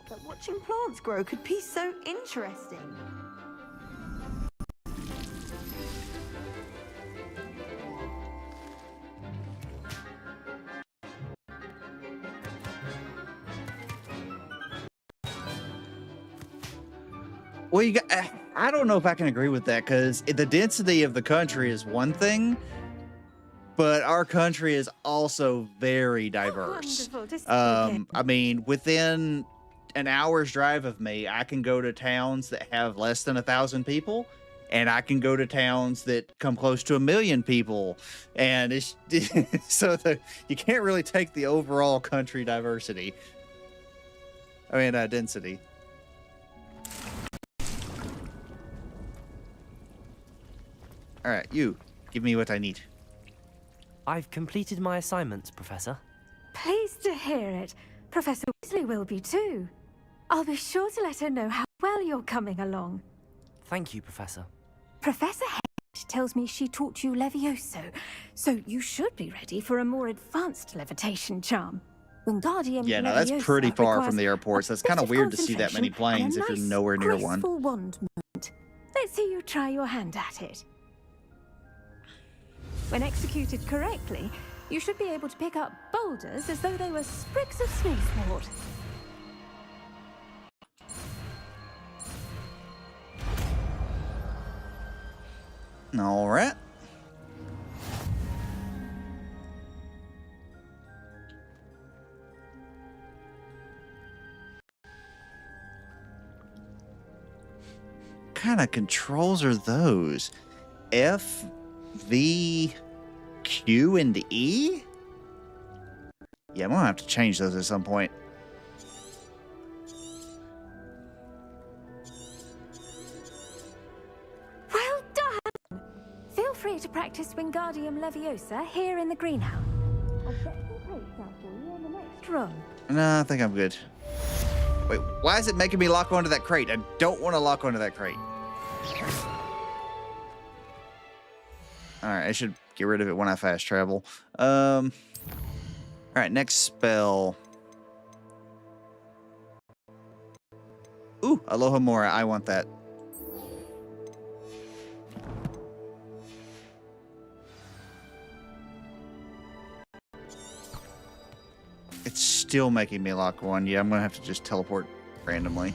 That watching plants grow could be so interesting. Well, you got, I don't know if I can agree with that, because the density of the country is one thing, but our country is also very diverse. I mean, within an hour's drive of me, I can go to towns that have less than 1,000 people, and I can go to towns that come close to 1 million people, and it's so you can't really take the overall country diversity. I mean, density. All right, you give me what I need. I've completed my assignments, Professor. Pleased to hear it. Professor Weasley will be too. I'll be sure to let her know how well you're coming along. Thank you, Professor. Professor Hogwart tells me she taught you Levioso, so you should be ready for a more advanced levitation charm. Wingardium Yeah, no, that's Leviosa pretty far requires from the airport, so it's kind of weird to see that many planes if you're nowhere near one. graceful wand movement. Let's see you try your hand at it. When executed correctly, You should be able to pick up boulders as though they were sprigs of snakeswort. All right. What kind of controls are those? F, V, Q, and E? Yeah, I'm gonna have to change those at some point. Well done! Feel free to practice Wingardium Leviosa here in the greenhouse. I'll set some crates out for you in the next room. No, I think I'm good. Wait, why is it making me lock onto that crate? I don't want to lock onto that crate. Alright, I should get rid of it when I fast travel. Alright, next spell. Ooh, Aloha Mora. I want that. It's still making me lock one. Yeah, I'm gonna have to just teleport randomly.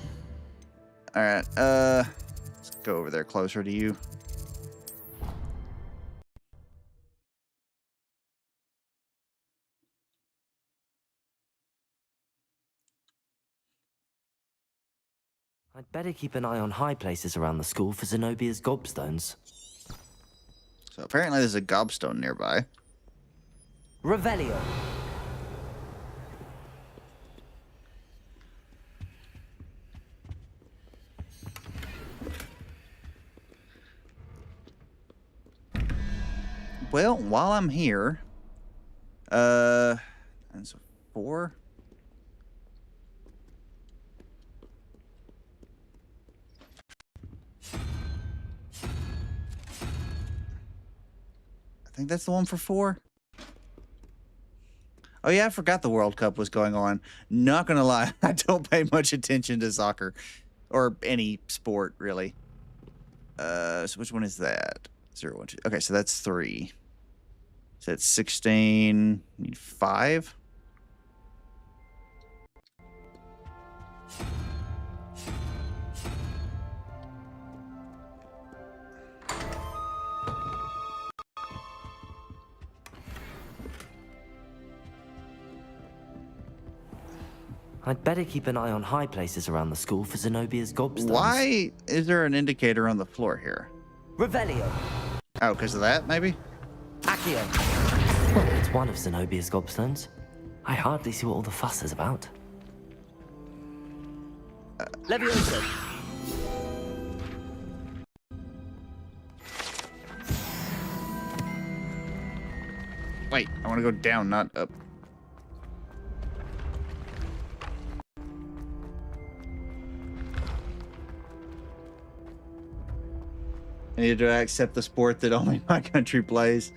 Alright, let's go over there closer to you. I'd better keep an eye on high places around the school for Zenobia's gobstones. So apparently there's a gobstone nearby. Revelio. Well, while I'm here, and so 4. I think that's the one for 4. Oh yeah, I forgot the World Cup was going on. Not gonna lie, I don't pay much attention to soccer or any sport really. So which one is that? 0, 1, 2. Okay, so that's 3. So that's 16. Need 5. I'd better keep an eye on high places around the school for Zenobia's gobstones. Why is there an indicator on the floor here? Revelio. Oh, because of that, maybe? Accio. Well, it's one of Zenobia's gobstones. I hardly see what all the fuss is about. Leviosa. Wait, I want to go down, not up. I need to accept the sport that only my country plays.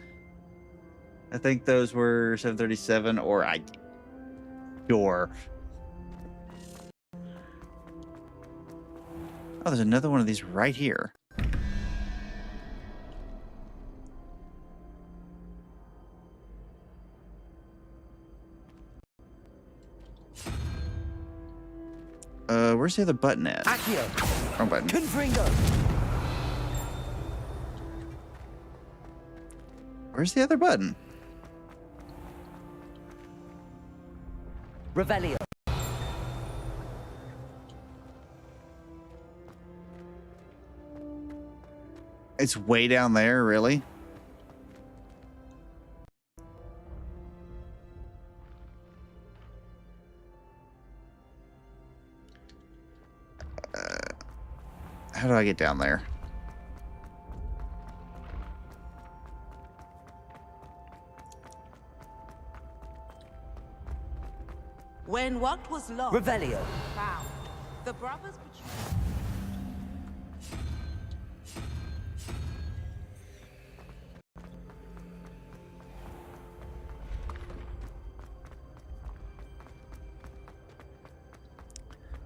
I think those were 737 or I. Sure. Oh, there's another one of these right here. Where's the other button at? Accio. Wrong button. Confringo. Where's the other button? Revelio. It's way down there, really? How do I get down there? When what was lost, Revelio. found. The brothers betrayed.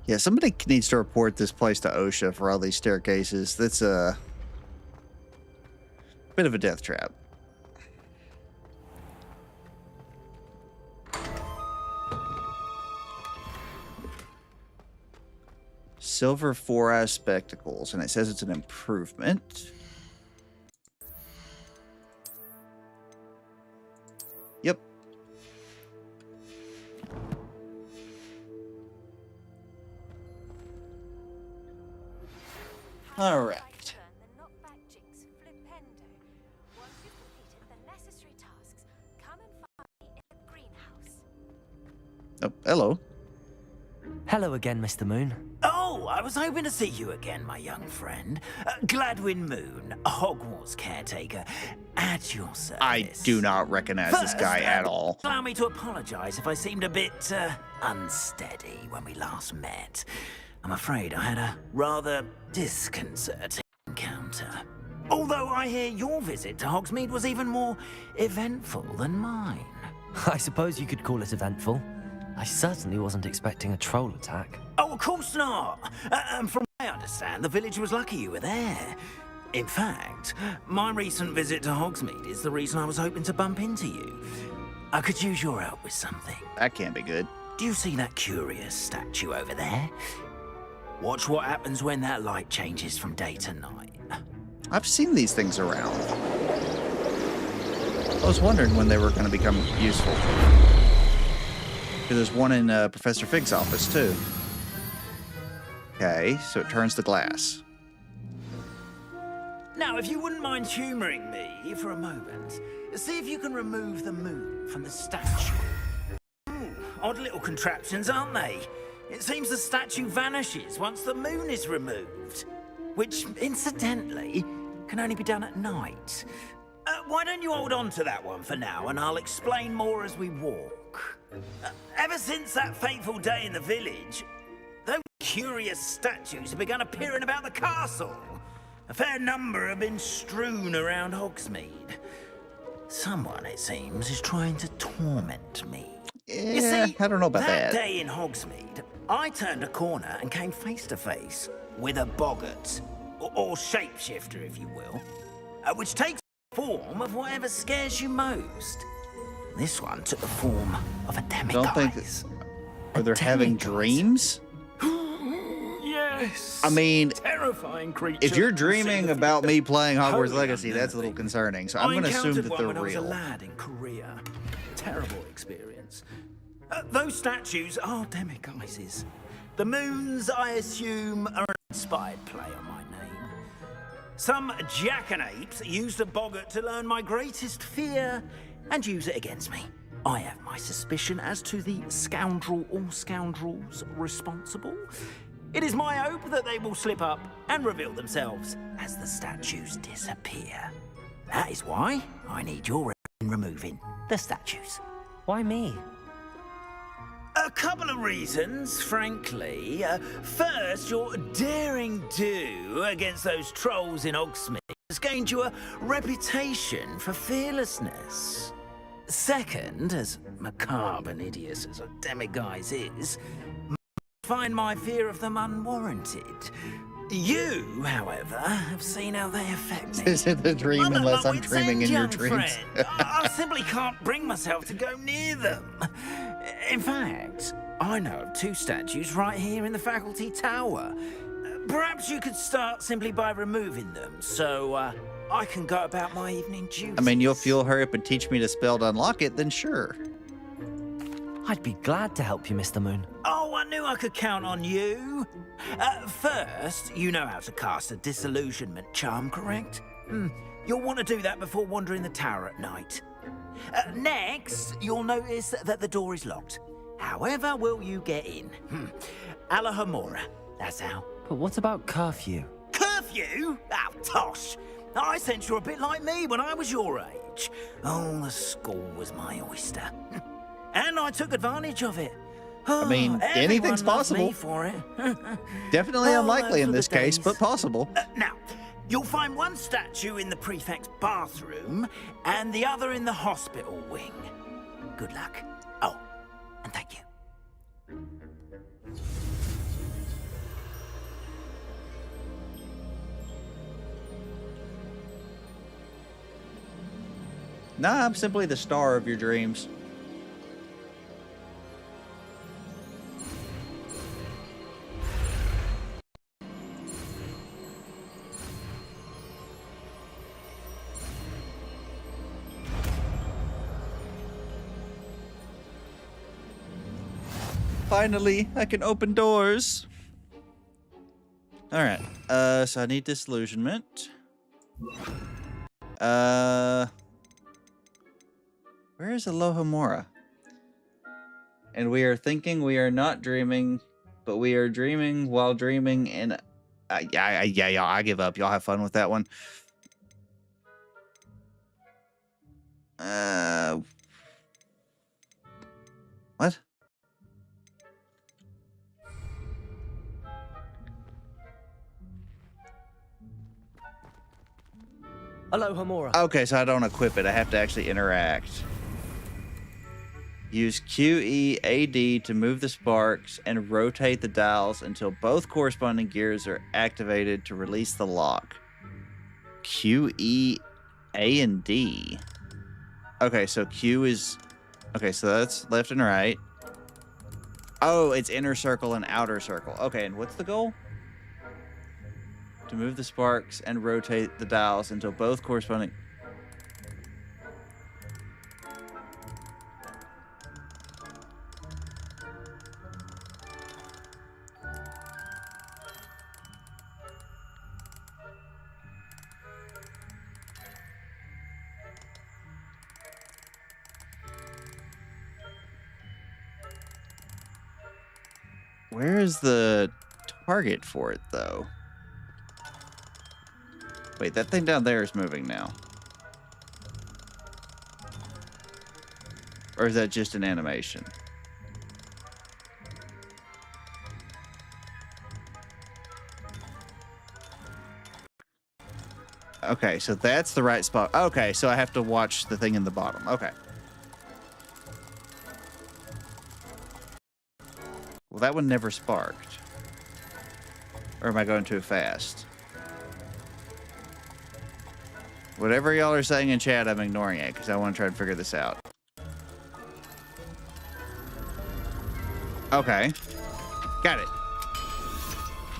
Yeah, somebody needs to report this place to OSHA for all these staircases. That's a bit of a death trap. Silver 4 spectacles, and it says it's an improvement. Yep. All right. Oh, hello. Hello again, Mr. Moon. Oh, I was hoping to see you again, my young friend. Gladwin Moon, Hogwarts caretaker, at your service. I do not recognize this guy at all. Allow me to apologize if I seemed a bit unsteady when we last met. I'm afraid I had a rather disconcerting encounter. Although I hear your visit to Hogsmeade was even more eventful than mine. I suppose you could call it eventful. I certainly wasn't expecting a troll attack. Oh, of course not. From what I understand, the village was lucky you were there. In fact, my recent visit to Hogsmeade is the reason I was hoping to bump into you. I could use your help with something. That can't be good. Do you see that curious statue over there? Watch what happens when that light changes from day to night. I've seen these things around. I was wondering when they were going to become useful. There's one in Professor Fig's office, too. Okay, so it turns the glass. Now, if you wouldn't mind humoring me for a moment, see if you can remove the moon from the statue. Odd little contraptions, aren't they? It seems the statue vanishes once the moon is removed. Which, incidentally, can only be done at night. Why don't you hold on to that one for now, and I'll explain more as we walk. Ever since that fateful day in the village, those curious statues have begun appearing about the castle. A fair number have been strewn around Hogsmeade. Someone, it seems, is trying to torment me. Yeah, you see, I don't know about that. That day in Hogsmeade, I turned a corner and came face to face with a boggart, or shapeshifter, if you will, which takes the form of whatever scares you most. This one took the form of a demiguise. Are they having dreams? Yes. I mean, terrifying creature. If you're dreaming about me playing Hogwarts Legacy, that's a little concerning. So I'm going to assume that they're when I was a real. lad in Korea. Terrible experience. Those statues are demiguises. The moons, I assume, are an inspired play on my name. Some jackanapes used a boggart to learn my greatest fear and use it against me. I have my suspicion as to the scoundrel or scoundrels responsible. It is my hope that they will slip up and reveal themselves as the statues disappear. That is why I need your help in removing the statues. Why me? A couple of reasons, frankly. First, your daring do against those trolls in Hogsmeade has gained you a reputation for fearlessness. Second, as macabre and hideous as a demiguise is, find my fear of them unwarranted. You, however, have seen how they affect me. This isn't a dream unless I'm dreaming in your dreams. I simply can't bring myself to go near them. In fact, I know of two statues right here in the faculty tower. Perhaps you could start simply by removing them, so I can go about my evening duties. I mean, if you'll hurry up and teach me to spell to unlock it, then sure. I'd be glad to help you, Mr. Moon. Oh, I knew I could count on you. First, you know how to cast a disillusionment charm, correct? You'll want to do that before wandering the tower at night. Next, you'll notice that the door is locked. However will you get in? Alahomora, that's how. But what about curfew? Curfew? Oh, tosh. I sense you're a bit like me when I was your age. Oh, the school was my oyster. And I took advantage of it. I mean, anything's possible. For it. Definitely unlikely in this case, but possible. Now, you'll find one statue in the prefect's bathroom and the other in the hospital wing. Good luck. Oh, and thank you. Nah, I'm simply the star of your dreams. Finally, I can open doors. All right. So I need disillusionment. Where is Alohomora? And we are thinking, we are not dreaming, but we are dreaming while dreaming. And yeah, y'all, I give up. Y'all have fun with that one. What? Alohomora. Okay, so I don't equip it. I have to actually interact. Use QEAD to move the sparks and rotate the dials until both corresponding gears are activated to release the lock. QE, A, and D. Okay, so Q is... Okay, so that's left and right. Oh, it's inner circle and outer circle. Okay, and what's the goal? To move the sparks and rotate the dials until both corresponding... Where is the target for it, though? Wait, that thing down there is moving now. Or is that just an animation? Okay, so that's the right spot. Okay, so I have to watch the thing in the bottom. Okay. Well, that one never sparked. Or am I going too fast? Whatever y'all are saying in chat, I'm ignoring it because I want to try and figure this out. Okay. Got it.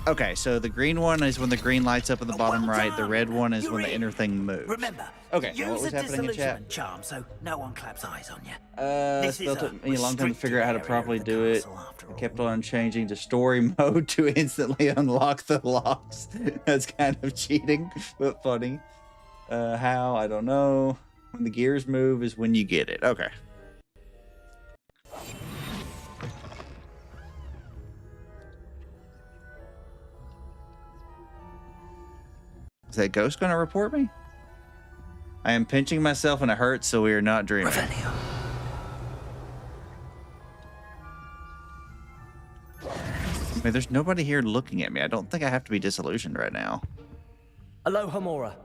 Okay, so the green one is when the green lights up in the bottom right. The red one is when the inner thing moves. Remember, okay, use what was a happening in chat? disillusionment charm so no one claps eyes on you. Still took me a long time to figure out how to properly do it. I kept on changing to story mode to instantly unlock the locks. That's kind of cheating, but funny. How? I don't know. When the gears move is when you get it. Okay. Is that ghost going to report me? I am pinching myself and it hurts, so we are not dreaming. I mean, there's nobody here looking at me. I don't think I have to be disillusioned right now. Alohomora.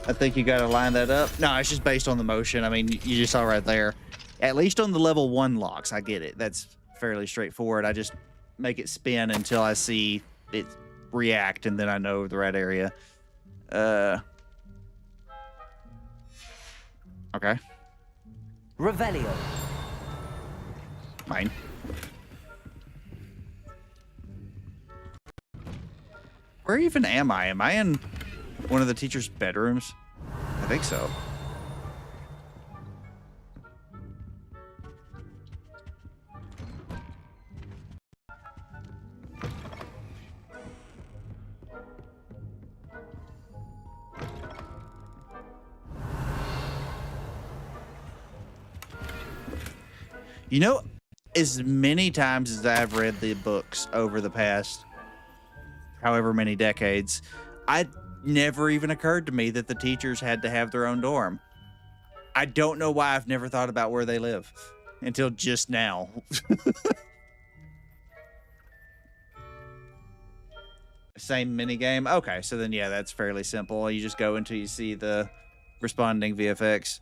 I think you got to line that up. No, it's just based on the motion. I mean, you just saw right there. At least on the level 1 locks, I get it. That's fairly straightforward. I just make it spin until I see it react, and then I know the right area. Okay. Revelio. Mine. Where even am I? Am I in one of the teacher's bedrooms? I think so. You know, as many times as I've read the books over the past however many decades, I never even occurred to me that the teachers had to have their own dorm. I don't know why I've never thought about where they live until just now. Same mini game. Okay, so then yeah, that's fairly simple. You just go until you see the responding VFX.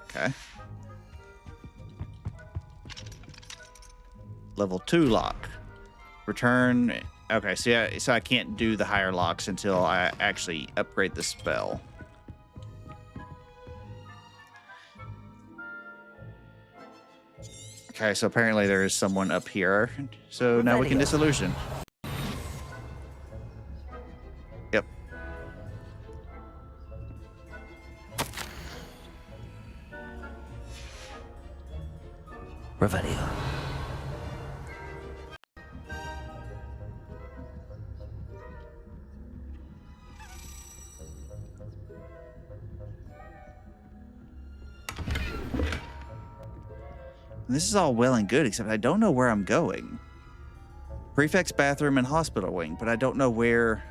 Okay. Level 2 lock. Return. Okay, so yeah, so I can't do the higher locks until I actually upgrade the spell. Okay, so apparently there is someone up here. So now we can disillusion. Yep. Revelio. This is all well and good, except I don't know where I'm going. Prefect's bathroom and hospital wing, but I don't know where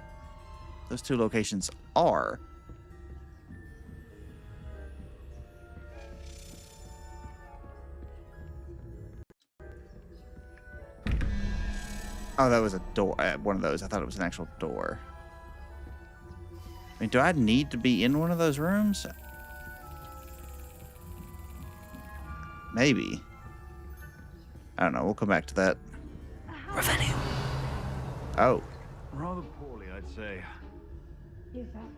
those two locations are. Oh, that was a door. One of those. I thought it was an actual door. I mean, do I need to be in one of those rooms? Maybe. I don't know. We'll come back to that. Revelio. Oh. Rather poorly, I'd say. That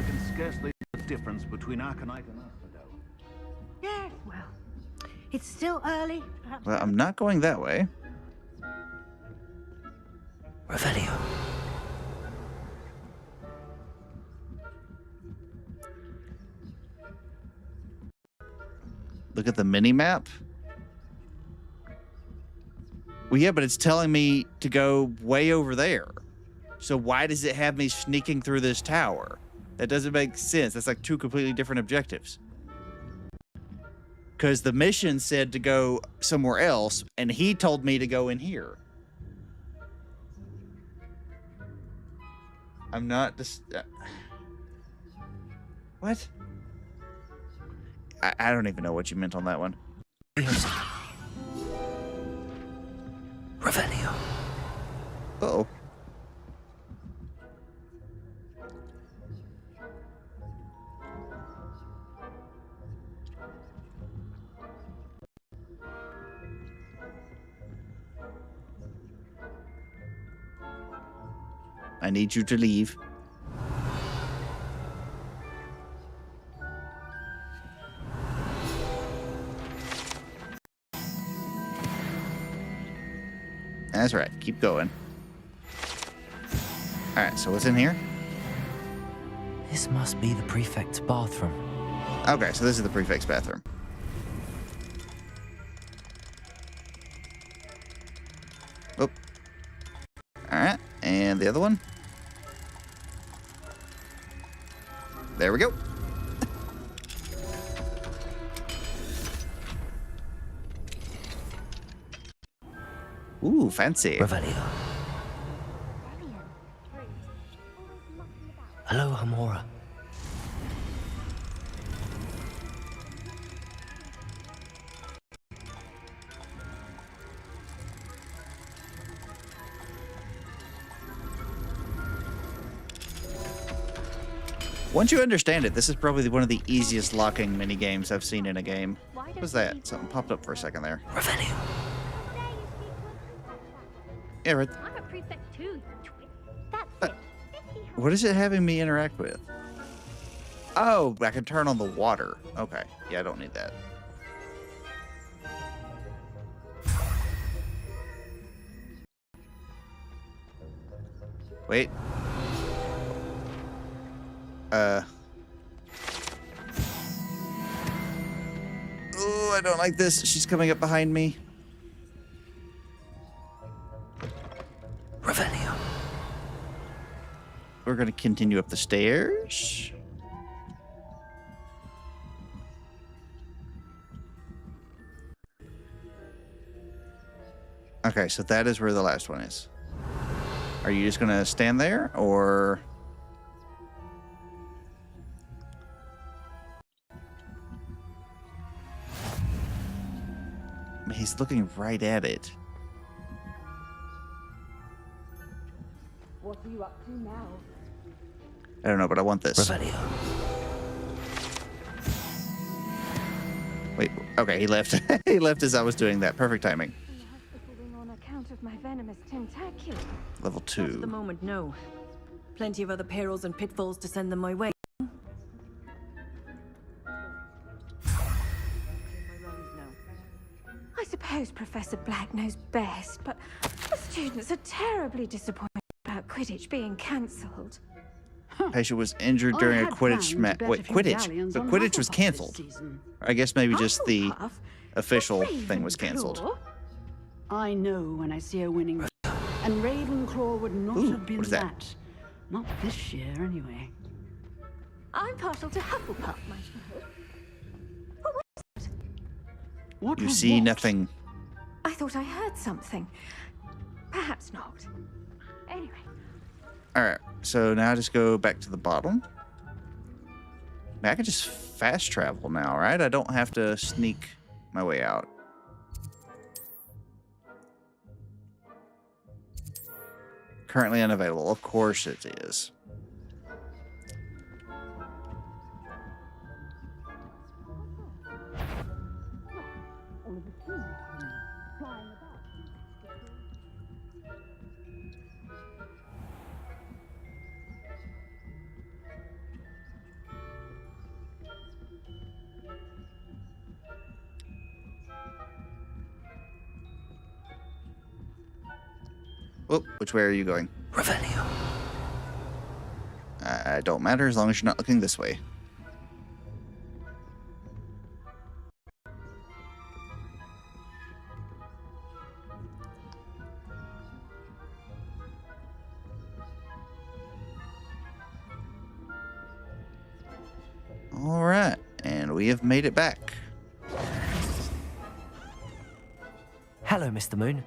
can scarcely tell the difference between Aconite and Asphodel. Yes, well, it's still early. Perhaps Well, I'm not going that way. Revelio. Look at the mini map. Well, yeah, but it's telling me to go way over there. So why does it have me sneaking through this tower? That doesn't make sense. That's like two completely different objectives. Because the mission said to go somewhere else, and he told me to go in here. I'm not just... What? I don't even know what you meant on that one. Revelio. Uh-oh. I need you to leave. That's right. Keep going. All right, so what's in here? This must be the prefect's bathroom. Okay, so this is the prefect's bathroom. Oh. All right, and the other one. There we go. Ooh, fancy. Revelio. Hello, Hamora. Once you understand it, this is probably one of the easiest locking mini games I've seen in a game. What was that? Something popped up for a second there. Revelio. Yeah, right. I'm a prefect too, you twit. That's it. What is it having me interact with? Oh, I can turn on the water. Okay. Yeah, I don't need that. Wait. Oh, I don't like this. She's coming up behind me. Revelio. We're going to continue up the stairs. Okay, so that is where the last one is. Are you just going to stand there, or... He's looking right at it. What are you up to now? I don't know, but I want this. Revelio. Wait, okay, he left. He left as I was doing that. Perfect timing. On account of my venomous tentacula. Level 2. Not at the moment, no. Plenty of other perils and pitfalls to send them my way. suppose Professor Black knows best, but the students are terribly disappointed about Quidditch being cancelled. Patient was injured during a Quidditch match. Wait, Quidditch? But Quidditch was cancelled. I guess maybe just the official thing was cancelled. I know when I see a winning, and Ravenclaw would not have been what is that? Not this year, anyway. I'm partial to Hufflepuff, my child. You see nothing. I thought I heard something. Perhaps not. Anyway. Alright, so now just go back to the bottom. I can just fast travel now, right? I don't have to sneak my way out. Currently unavailable. Of course it is. Oh, which way are you going? Revelio. Don't matter as long as you're not looking this way. All right, and we have made it back. Hello, Mr. Moon.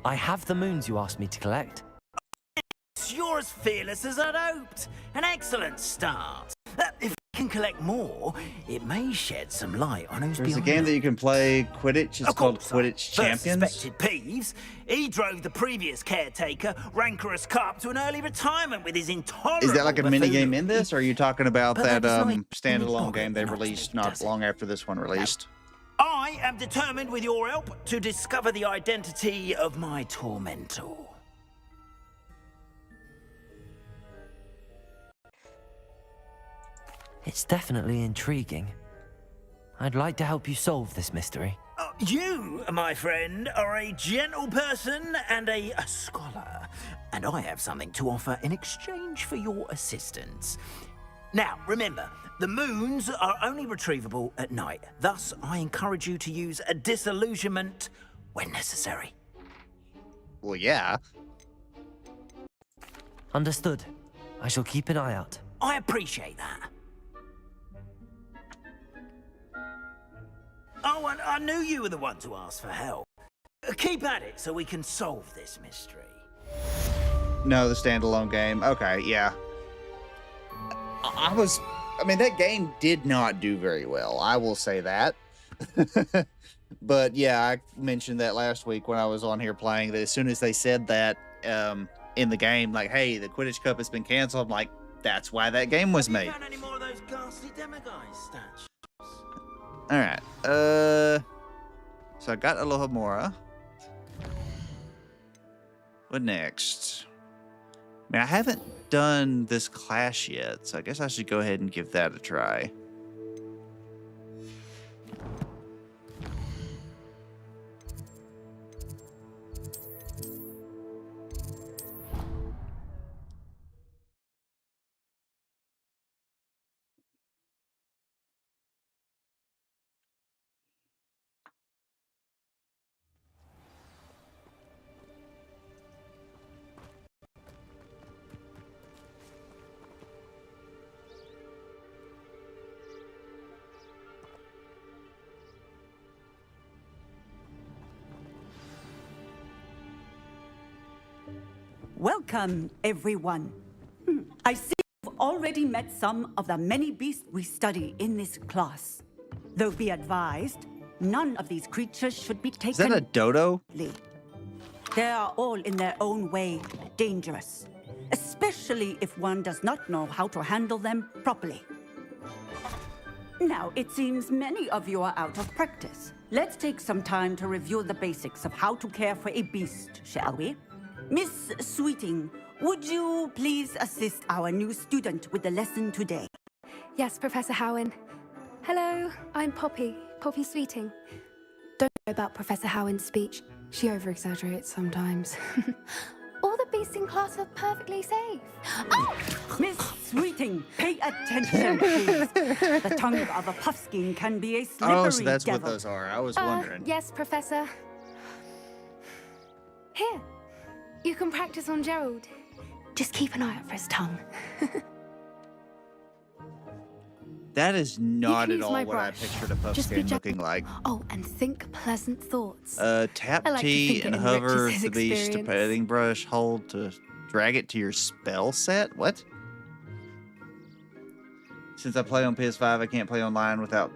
I have the moons you asked me to collect. You're as fearless as I'd hoped. An excellent start. If we can collect more, it may shed some light on who's There's a behind game it. that you can play Quidditch. It's called Quidditch First Champions. suspected Peeves, he drove the previous caretaker, Rancorous Carp, to an early retirement with his intolerable Is that like a mini game buffoonery. in this, or are you talking about But that that's not standalone game they released not long after this one released? I am determined, with your help, to discover the identity of my tormentor. It's definitely intriguing. I'd like to help you solve this mystery. You, my friend, are a gentle person and a scholar, and I have something to offer in exchange for your assistance. Now, remember, the moons are only retrievable at night. Thus, I encourage you to use a disillusionment when necessary. Well, yeah. Understood. I shall keep an eye out. I appreciate that. Oh, and I knew you were the one to ask for help. Keep at it so we can solve this mystery. No, the standalone game. Okay, yeah. I mean, that game did not do very well. I will say that. But yeah, I mentioned that last week when I was on here playing that as soon as they said that in the game, like, hey, the Quidditch Cup has been canceled, I'm like, that's why that game was made. Have you found any more of those ghastly demiguise statues? All right. So I got Alohomora. What next? I mean, I haven't done this class yet, so I guess I should go ahead and give that a try. Welcome, everyone. I see you've already met some of the many beasts we study in this class. Though be advised, none of these creatures should be taken. Is that a dodo? They are all in their own way dangerous, especially if one does not know how to handle them properly. Now, it seems many of you are out of practice. Let's take some time to review the basics of how to care for a beast, shall we? Miss Sweeting, would you please assist our new student with the lesson today? Yes, Professor Howen. Hello, I'm Poppy Sweeting. Don't know about Professor Howin's speech. She over-exaggerates sometimes. All the beasts in class are perfectly safe. Oh! Miss Sweeting, pay attention, please. The tongue of a puffskein can be a slippery Oh, so that's devil. what those are. I was wondering. Yes, Professor. Here, you can practice on Gerald. Just keep an eye out for his tongue. That is not can at use all my what I brush. pictured a Just be puffskein looking like. Oh, and think pleasant thoughts. Tap I like to T think and it hover enriches his the beast to experience. petting brush. Hold to drag it to your spell set. What? Since I play on PS5, I can't play online without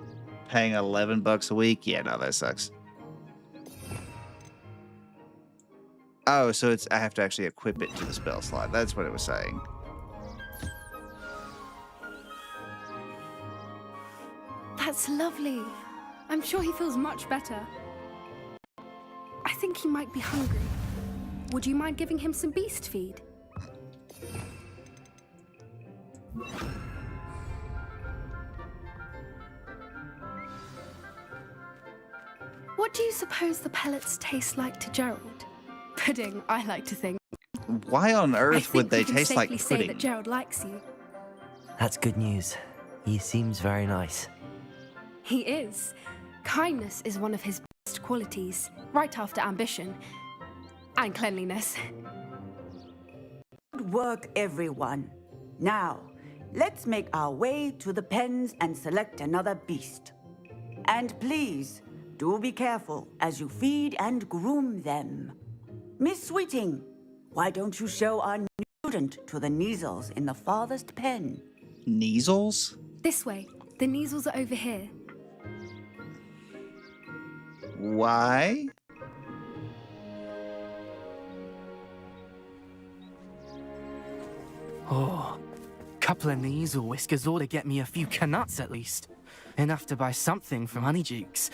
paying $11 a week. Yeah, no, that sucks. Oh, so I have to actually equip it to the spell slot. That's what it was saying. That's lovely. I'm sure he feels much better. I think he might be hungry. Would you mind giving him some beast feed? What do you suppose the pellets taste like to Gerald? Pudding, I like to think. Why on earth would they I think we can taste like safely say pudding? that Gerald likes you. That's good news. He seems very nice. He is. Kindness is one of his best qualities, right after ambition. And cleanliness. Good work, everyone. Now, let's make our way to the pens and select another beast. And please, do be careful as you feed and groom them. Miss Sweeting, why don't you show our new student to the Neasels in the farthest pen? Neasels? This way. The Neasels are over here. Why? Oh, couple of Neasel whiskers ought to get me a few canuts at least. Enough to buy something from Honeydukes.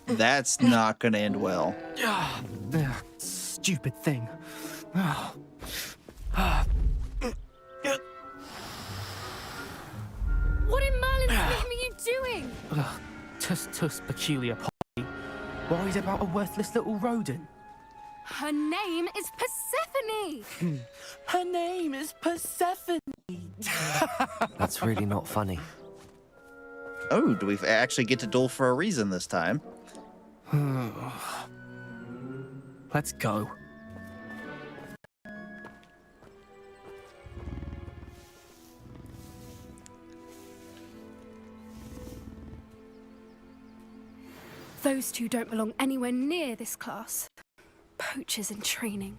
That's not going to end well. Stupid thing. Oh. What in Merlin's name are you doing? Tuss peculiar potty. Worried about a worthless little rodent. Her name is Persephone! Her name is Persephone! That's really not funny. Oh, do we actually get to duel for a reason this time? Let's go. Those two don't belong anywhere near this class. Poachers in training.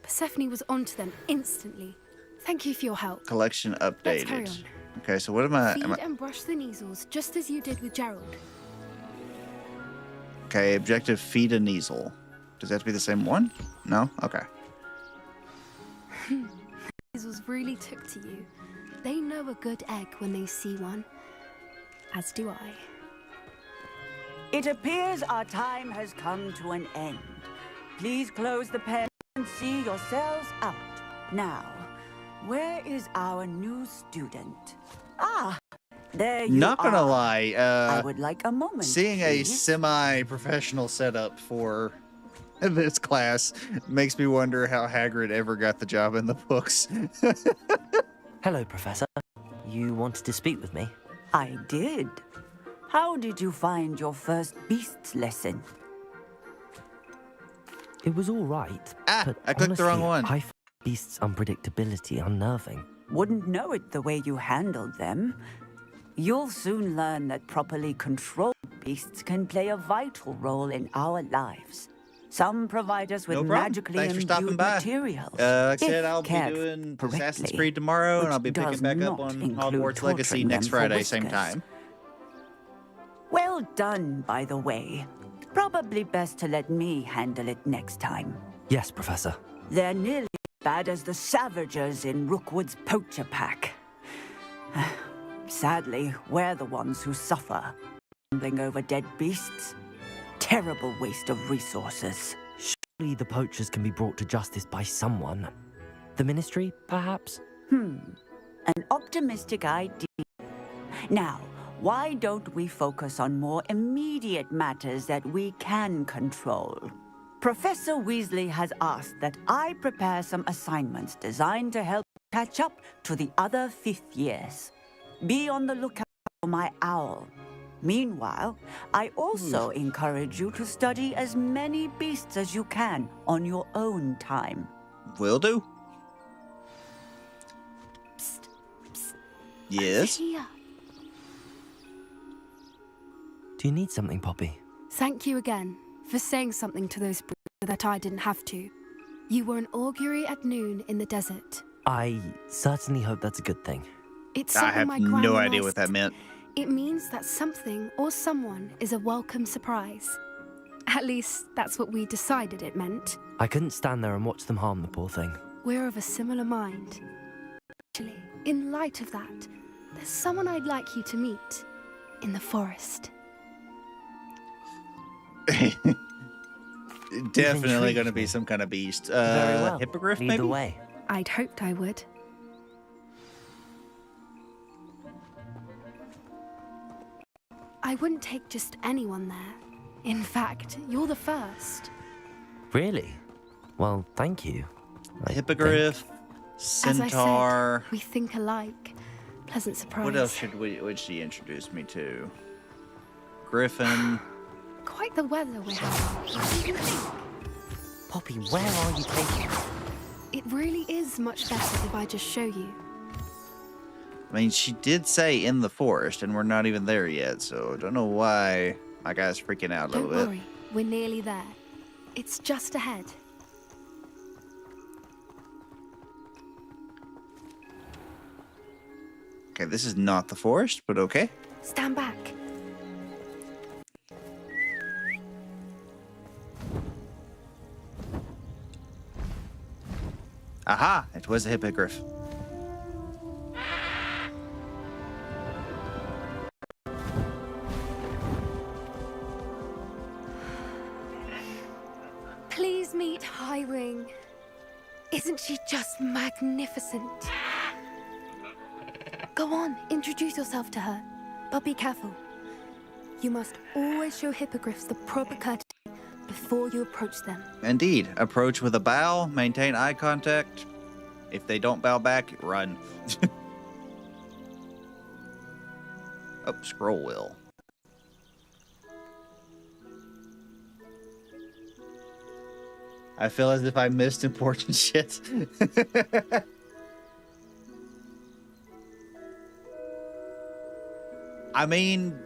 Persephone was onto them instantly. Thank you for your help. Collection Let's carry updated. on. Okay, so what am I? Feed and brush the Neasels, just as you did with Gerald. Okay, objective feed a Neasel. Does that have to be the same one? No? Okay. Neasels really took to you. They know a good egg when they see one. As do I. It appears our time has come to an end. Please close the pen and see yourselves out. Now, where is our new student? Ah, there you Not gonna are. lie, I would like a moment, seeing a please. semi-professional setup for this class makes me wonder how Hagrid ever got the job in the books. Hello, Professor. You wanted to speak with me? I did. How did you find your first beasts lesson? It was all right. But I clicked the wrong honestly, one. I find Beast's unpredictability unnerving. Wouldn't know it the way you handled them. You'll soon learn that properly controlled beasts can play a vital role in our lives. Some provide us with No problem. magically Thanks for stopping imbued by. materials. Like I said, if I'll be cared doing correctly, Assassin's Creed tomorrow, and I'll be which picking does back up not on include Hogwarts Legacy torturing next them for Friday, same whiskers. time. Well done, by the way. Probably best to let me handle it next time. Yes, Professor. They're nearly as bad as the Savagers in Rookwood's poacher pack. Sadly, we're the ones who suffer, stumbling over dead beasts. Terrible waste of resources. Surely the poachers can be brought to justice by someone. The Ministry, perhaps? An optimistic idea. Now, why don't we focus on more immediate matters that we can control? Professor Weasley has asked that I prepare some assignments designed to help catch up to the other 5th years. Be on the lookout for my owl. Meanwhile, I also encourage you to study as many beasts as you can on your own time. Will do. Psst, psst. Yes. Here. Do you need something, Poppy? Thank you again for saying something to those that I didn't have to. You were an augury at noon in the desert. I certainly hope that's a good thing. It's I something have my grandma no idea likes what that meant. It means that something or someone is a welcome surprise. At least, that's what we decided it meant. I couldn't stand there and watch them harm the poor thing. We're of a similar mind. Actually, in light of that, there's someone I'd like you to meet in the forest. Definitely going to be some kind of beast. Very well. Hippogriff, Lead maybe? the way. I'd hoped I would. I wouldn't take just anyone there. In fact, you're the first. Really? Well, thank you. Hippogriff, centaur. As I said, we think alike. Pleasant surprise. What else would she introduce me to? Griffin. Quite the weather we're having. Poppy, where are you taking me? It really is much better if I just show you. I mean, she did say in the forest, and we're not even there yet, so I don't know why my guy's freaking out a little Don't bit. worry, we're nearly there. It's just ahead. Okay, this is not the forest, but okay. Stand back. Aha! It was a hippogriff. Please meet Highwing. Isn't she just magnificent? Go on, introduce yourself to her. But be careful. You must always show hippogriffs the proper courtesy before you approach them. Indeed. Approach with a bow, maintain eye contact. If they don't bow back, run. Oh, scroll wheel. I feel as if I missed important shit. I mean,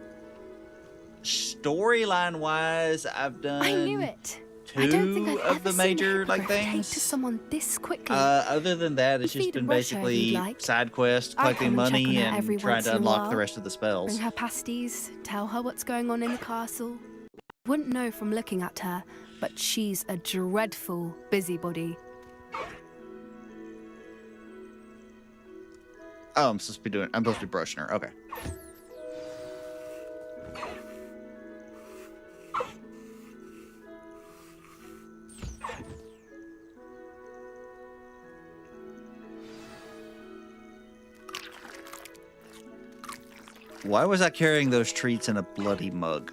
storyline-wise, I've done. I knew it. I don't think I've of ever the major seen like hippogriff things. take to someone this quickly. Other than that, it's just Feed been and brush her if basically you'd like. side quests, I collecting come and check on money, her every and trying once to in a unlock while. the rest of the spells. Bring her pasties, tell her what's going on in the castle. Wouldn't know from looking at her, but she's a dreadful busybody. Oh, I'm supposed to be brushing her. Okay. Why was I carrying those treats in a bloody mug?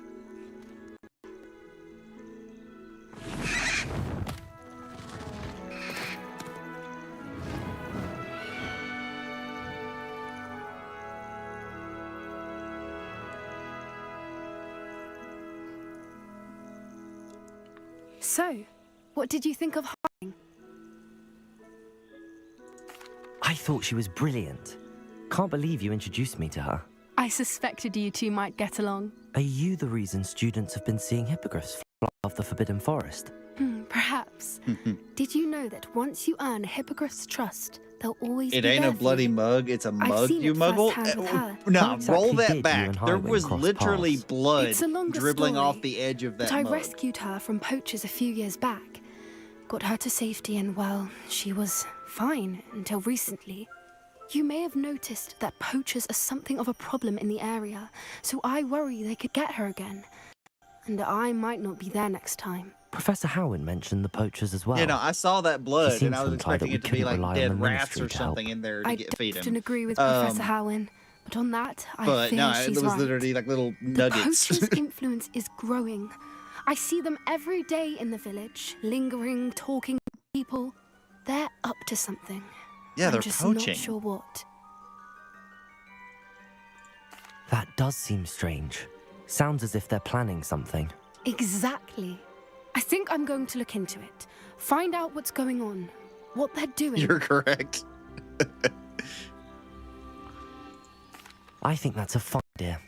So, what did you think of Highwing? I thought she was brilliant. Can't believe you introduced me to her. I suspected you two might get along. Are you the reason students have been seeing hippogriffs fly off the Forbidden Forest? Perhaps. Did you know that once you earn a hippogriff's trust, they'll always It be ain't there a for bloody you? mug, it's a I've mug, seen you it muggle. firsthand with her. Nah, What roll exactly that did you back. and There Highwing was cross literally paths? blood It's a longer dribbling story, off the edge of that But I mug. rescued her from poachers a few years back. Got her to safety and, well, she was fine until recently. You may have noticed that poachers are something of a problem in the area, so I worry they could get her again. And I might not be there next time. Professor Howin mentioned the poachers as well. You know, I saw that blood, He and I seemed was to imply that expecting we it to be couldn't like rely on dead the rats ministry or to help. something in there to I get feed often him. agree with Professor Howin, But on that, I But fear no, she's it was right. literally like little The nuggets. poacher's influence is growing. I see them every day in the village, lingering, talking to people. They're up to something. Yeah, I'm they're just poaching. not sure what. That does seem strange. Sounds as if they're planning something. Exactly. I think I'm going to look into it. Find out what's going on. What they're doing. You're correct. I think that's a fine idea.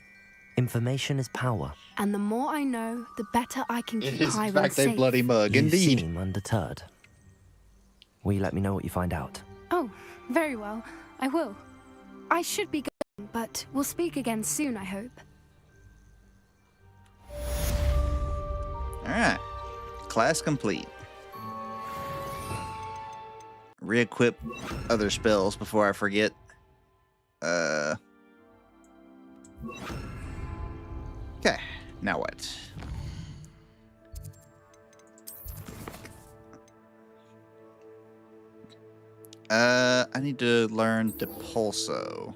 Information is power. And the more I know, the better I can It keep is, in Hiram fact, a safe. bloody mug, You indeed. seem undeterred. Will you let me know what you find out? Oh, very well. I will. I should be going, but we'll speak again soon, I hope. Alright. Class complete. Re-equip other spells before I forget. Okay, now what? I need to learn Depulso.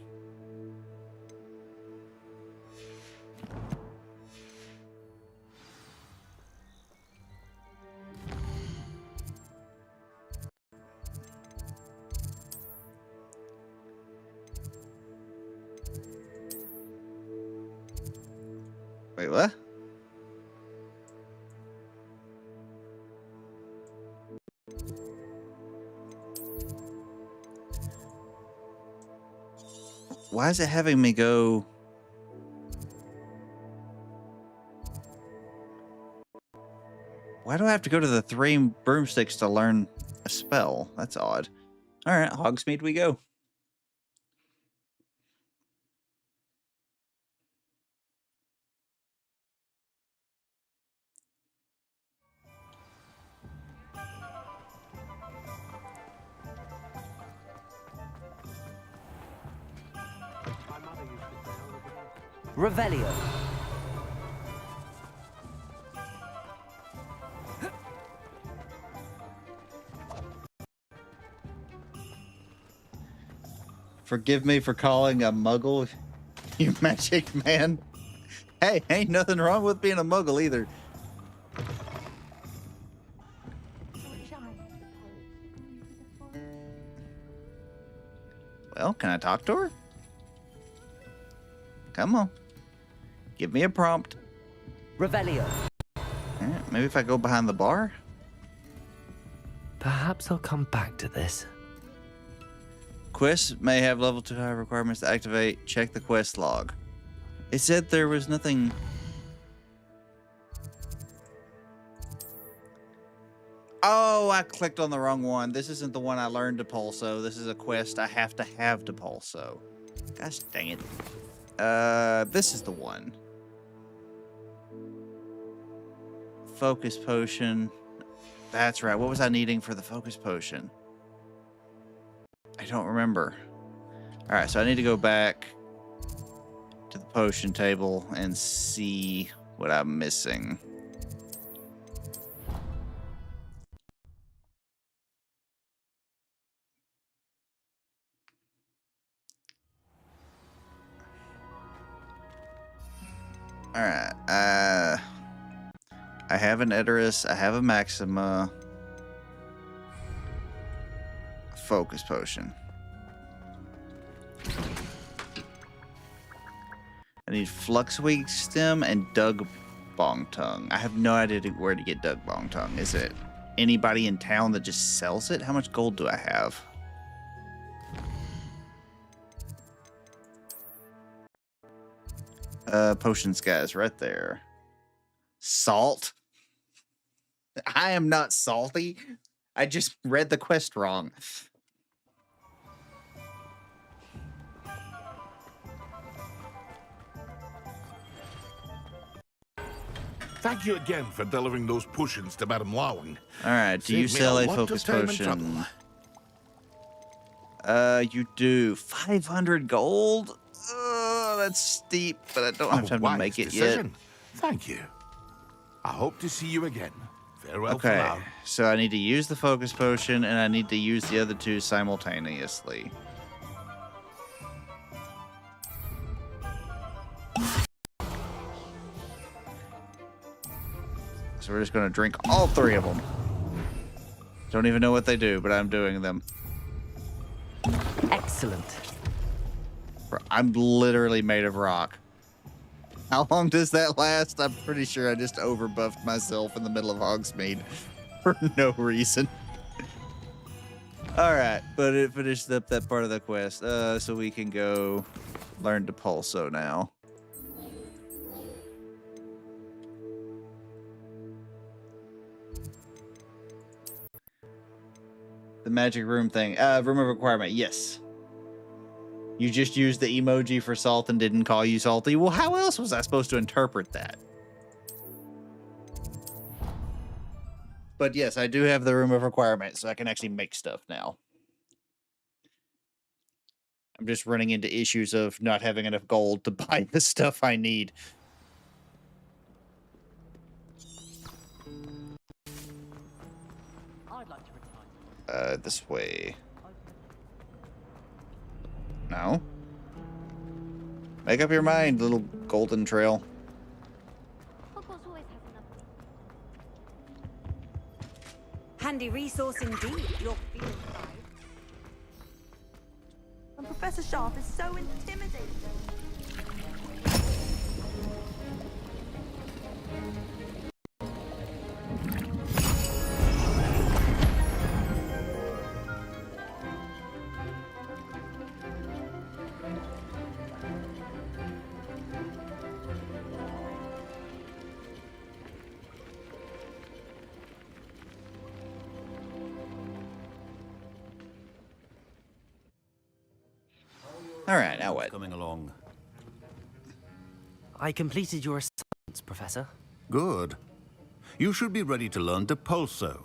Wait, what? Why is it having me go? Why do I have to go to the 3 broomsticks to learn a spell? That's odd. All right, Hogsmeade we go. Revelio. Forgive me for calling a muggle you magic man. Hey, ain't nothing wrong with being a muggle either. Well, can I talk to her? Come on. Give me a prompt. Revelio. Alright, maybe if I go behind the bar? Perhaps I'll come back to this. Quests may have level 2 high requirements to activate. Check the quest log. It said there was nothing. Oh, I clicked on the wrong one. This isn't the one I learned Depulso. This is a quest I have to have Depulso. Gosh dang it. This is the one. Focus potion. That's right. What was I needing for the focus potion? I don't remember. All right, so I need to go back to the potion table and see what I'm missing. All right. I have an Eterus. I have a Maxima. Focus potion. I need Fluxwig Stem and Dug Bong Tongue. I have no idea where to get Dug Bong Tongue. Is it anybody in town that just sells it? How much gold do I have? Potions guys right there. Salt? I am not salty. I just read the quest wrong. Thank you again for delivering those potions to Madame Lowing. All right, do you Saved me sell a lot of focus time and potion? trouble. You do 500 gold. That's steep, but I don't have time to wise make it decision. yet. Thank you. I hope to see you again. Farewell for Okay, now. so I need to use the focus potion, and I need to use the other two simultaneously. So we're just going to drink all 3 of them. Don't even know what they do, but I'm doing them. Excellent. I'm literally made of rock. How long does that last? I'm pretty sure I just overbuffed myself in the middle of Hogsmeade for no reason. All right, but it finished up that part of the quest. So we can go learn Depulso now. The magic room thing. Room of requirement. Yes. You just used the emoji for salt and didn't call you salty. Well, how else was I supposed to interpret that? But yes, I do have the room of requirement, so I can actually make stuff now. I'm just running into issues of not having enough gold to buy the stuff I need. This way. No? Make up your mind, little golden trail. Handy resource indeed, your field guide. And Professor Sharp is so intimidating. All right, now what? Coming along. I completed your assignments, Professor. Good. You should be ready to learn Depulso.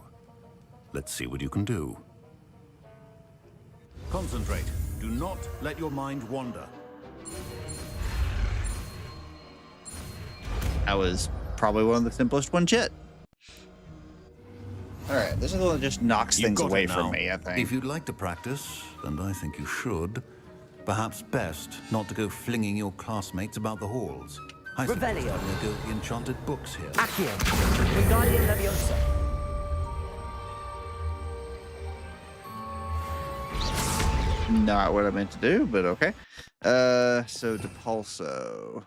Let's see what you can do. Concentrate. Do not let your mind wander. That was probably one of the simplest ones yet. All right, this is the one that just knocks things away from me, I think. If you'd like to practice, and I think you should, perhaps best not to go flinging your classmates about the halls. I Revelio. suppose go the enchanted books here. Accio. Wingardium Leviosa. Not what I meant to do, but okay. So Depulso.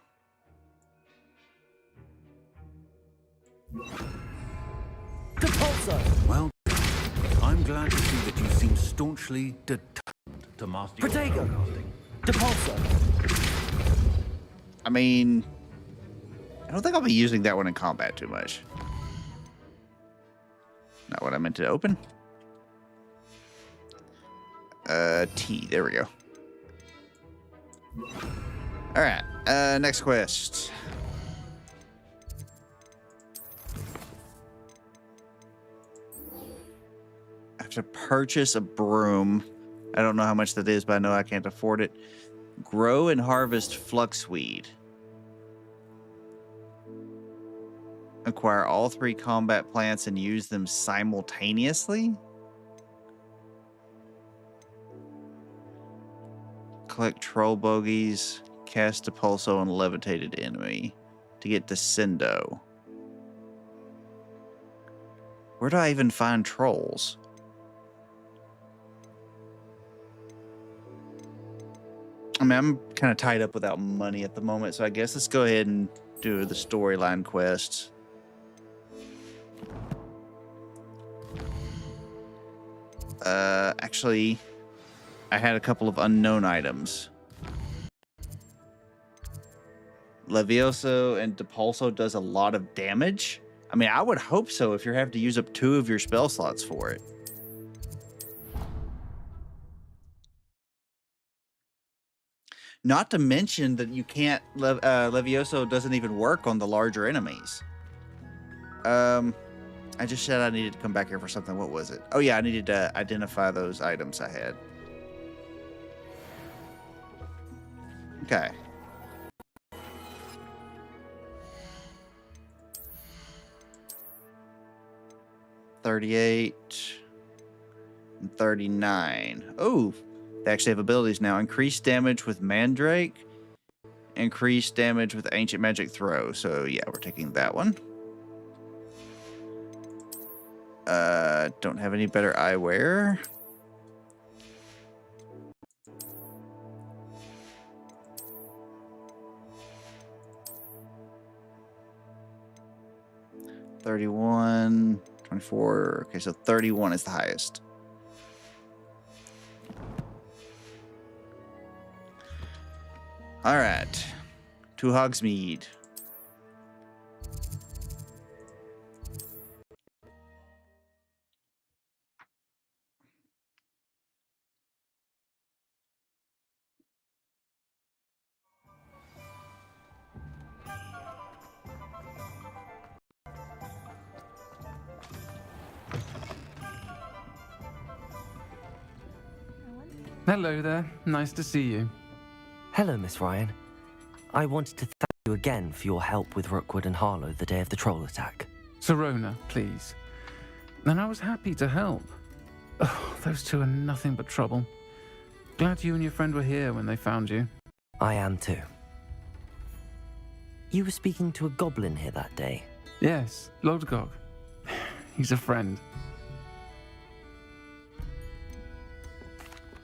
Depulso. Well, I'm glad to see that you seem staunchly determined to master your Protego. spellcasting. Depulso. I mean, I don't think I'll be using that one in combat too much. Not what I meant to open. T. There we go. All right. Next quest. I have to purchase a broom. I don't know how much that is, but I know I can't afford it. Grow and harvest fluxweed. Acquire all 3 combat plants and use them simultaneously. Collect troll bogies, cast Depulso on a levitated enemy to get Descendo. Where do I even find trolls? I mean, I'm kind of tied up without money at the moment, so I guess let's go ahead and do the storyline quests. Actually, I had a couple of unknown items. Levioso and Depulso does a lot of damage. I mean, I would hope so if you have to use up 2 of your spell slots for it. Not to mention that you can't, Levioso doesn't even work on the larger enemies. I just said I needed to come back here for something. What was it? Oh yeah, I needed to identify those items I had. Okay. $38 and $39. Oh, they actually have abilities now. Increased damage with Mandrake. Increased damage with Ancient Magic Throw. So yeah, we're taking that one. Don't have any better eyewear. $31, $24. Okay, so 31 is the highest. All right, to Hogsmeade. Hello there. Nice to see you. Hello, Miss Ryan. I wanted to thank you again for your help with Rookwood and Harlow the day of the troll attack. Sirona, please. And I was happy to help. Oh, those two are nothing but trouble. Glad you and your friend were here when they found you. I am too. You were speaking to a goblin here that day. Yes, Lodgok. He's a friend.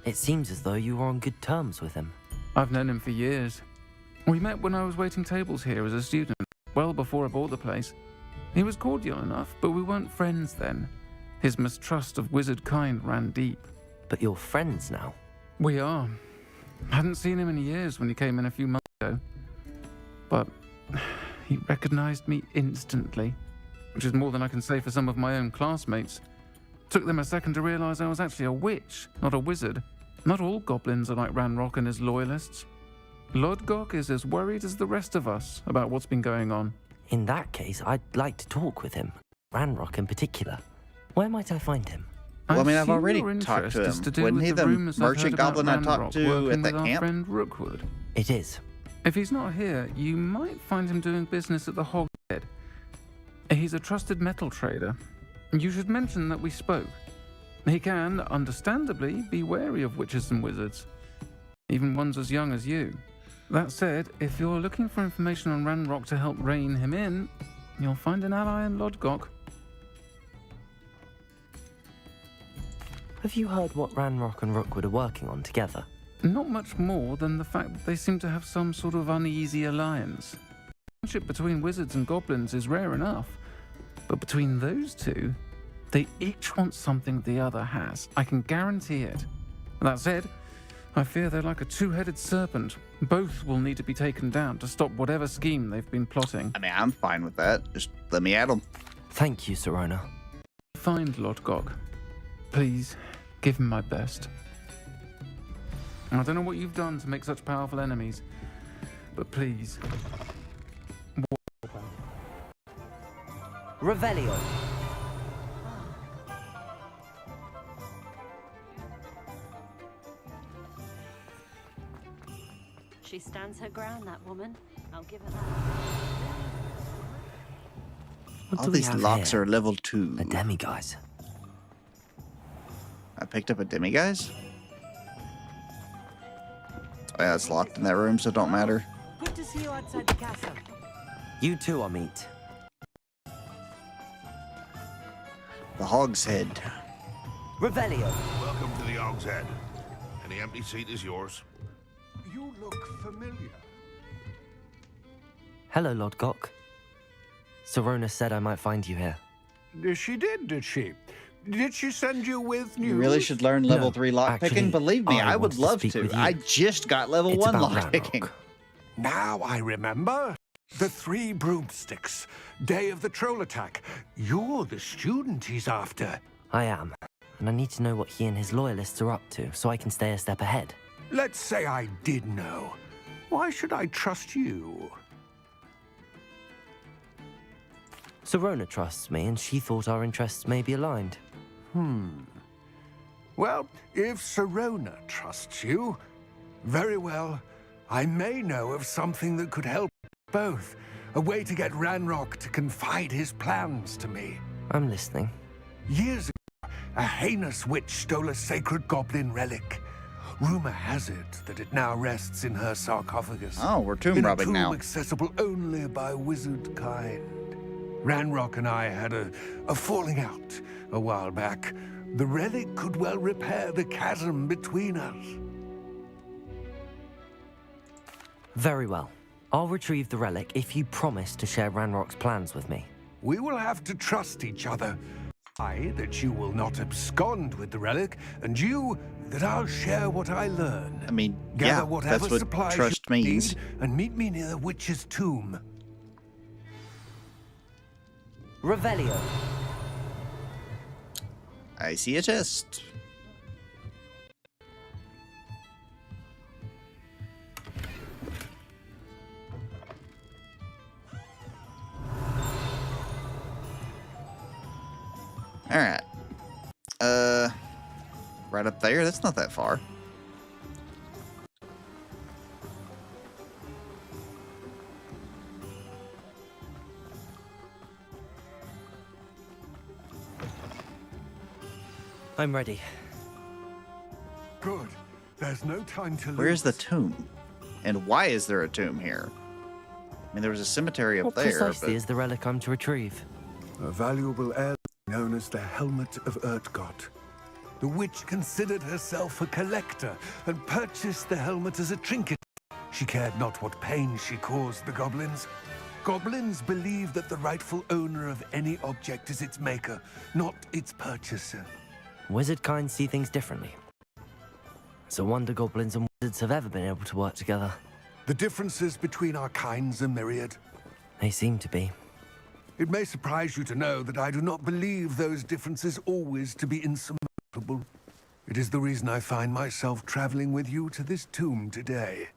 It seems as though you were on good terms with him. I've known him for years. We met when I was waiting tables here as a student, well before I bought the place. He was cordial enough, but we weren't friends then. His mistrust of wizard kind ran deep. But you're friends now? We are. Hadn't seen him in years when he came in a few months ago. But he recognized me instantly, which is more than I can say for some of my own classmates. Took them a second to realize I was actually a witch, not a wizard. Not all goblins are like Ranrock and his loyalists. Lodgok is as worried as the rest of us about what's been going on. In that case, I'd like to talk with him. Ranrock in particular. Where might I find him? Well, I mean, I've already talked to him. Wasn't he the merchant goblin I talked to at that camp? Friend Rookwood. It is. If he's not here, you might find him doing business at the Hogwart. He's a trusted metal trader. You should mention that we spoke. He can, understandably, be wary of witches and wizards, even ones as young as you. That said, if you're looking for information on Ranrock to help rein him in, you'll find an ally in Lodgok. Have you heard what Ranrock and Rookwood are working on together? Not much more than the fact that they seem to have some sort of uneasy alliance. Friendship between wizards and goblins is rare enough, but between those two, they each want something the other has. I can guarantee it. That said, I fear they're like a two-headed serpent. Both will need to be taken down to stop whatever scheme they've been plotting. I mean, I'm fine with that. Just let me at them. Thank you, Sirona. Find Lodgok. Please, give him my best. I don't know what you've done to make such powerful enemies, but please. Revelio. She stands her ground, that woman. I'll give her that. All these locks are level 2. A demiguise. I picked up a demiguise? Oh yeah, it's locked in that room, so it don't matter. Good to see you outside the castle. You too, Amit. The Hog's Head. Revelio. Welcome to the Hog's Head. Any empty seat is yours. You look familiar. Hello, Lodgok. Sirona said I might find you here. She did she? Did she send you with news? You really should learn level 3 lockpicking. Believe me, I would love to. I just got level 1 lockpicking. Now I remember. The 3 broomsticks. Day of the troll attack. You're the student he's after. I am. And I need to know what he and his loyalists are up to, so I can stay a step ahead. Let's say I did know. Why should I trust you? Sirona trusts me, and she thought our interests may be aligned. Well, if Sirona trusts you, very well. I may know of something that could help both. A way to get Ranrock to confide his plans to me. I'm listening. Years ago, a heinous witch stole a sacred goblin relic. Rumor has it that it now rests in her sarcophagus. Oh, we're tomb robbing now. In a tomb accessible only by wizard kind. Ranrock and I had a falling out a while back. The relic could well repair the chasm between us. Very well. I'll retrieve the relic if you promise to share Ranrock's plans with me. We will have to trust each other. I, that you will not abscond with the relic, and you, that I'll share what I learn. I mean, Gather yeah, whatever that's what supplies trust you means. need, and meet me near the witch's tomb. Revelio. I see a chest. Alright. Right up there? That's not that far. I'm ready. Good. There's no time to lose. Where's the tomb? And why is there a tomb here? I mean, there was a cemetery up What there, precisely but... is the relic I'm to retrieve? A valuable heirloom known as the Helmet of Urtgott. The witch considered herself a collector and purchased the helmet as a trinket. She cared not what pain she caused the goblins. Goblins believe that the rightful owner of any object is its maker, not its purchaser. Wizard kind see things differently. It's a wonder goblins and wizards have ever been able to work together. The differences between our kinds are myriad. They seem to be. It may surprise you to know that I do not believe those differences always to be insurmountable. It is the reason I find myself traveling with you to this tomb today.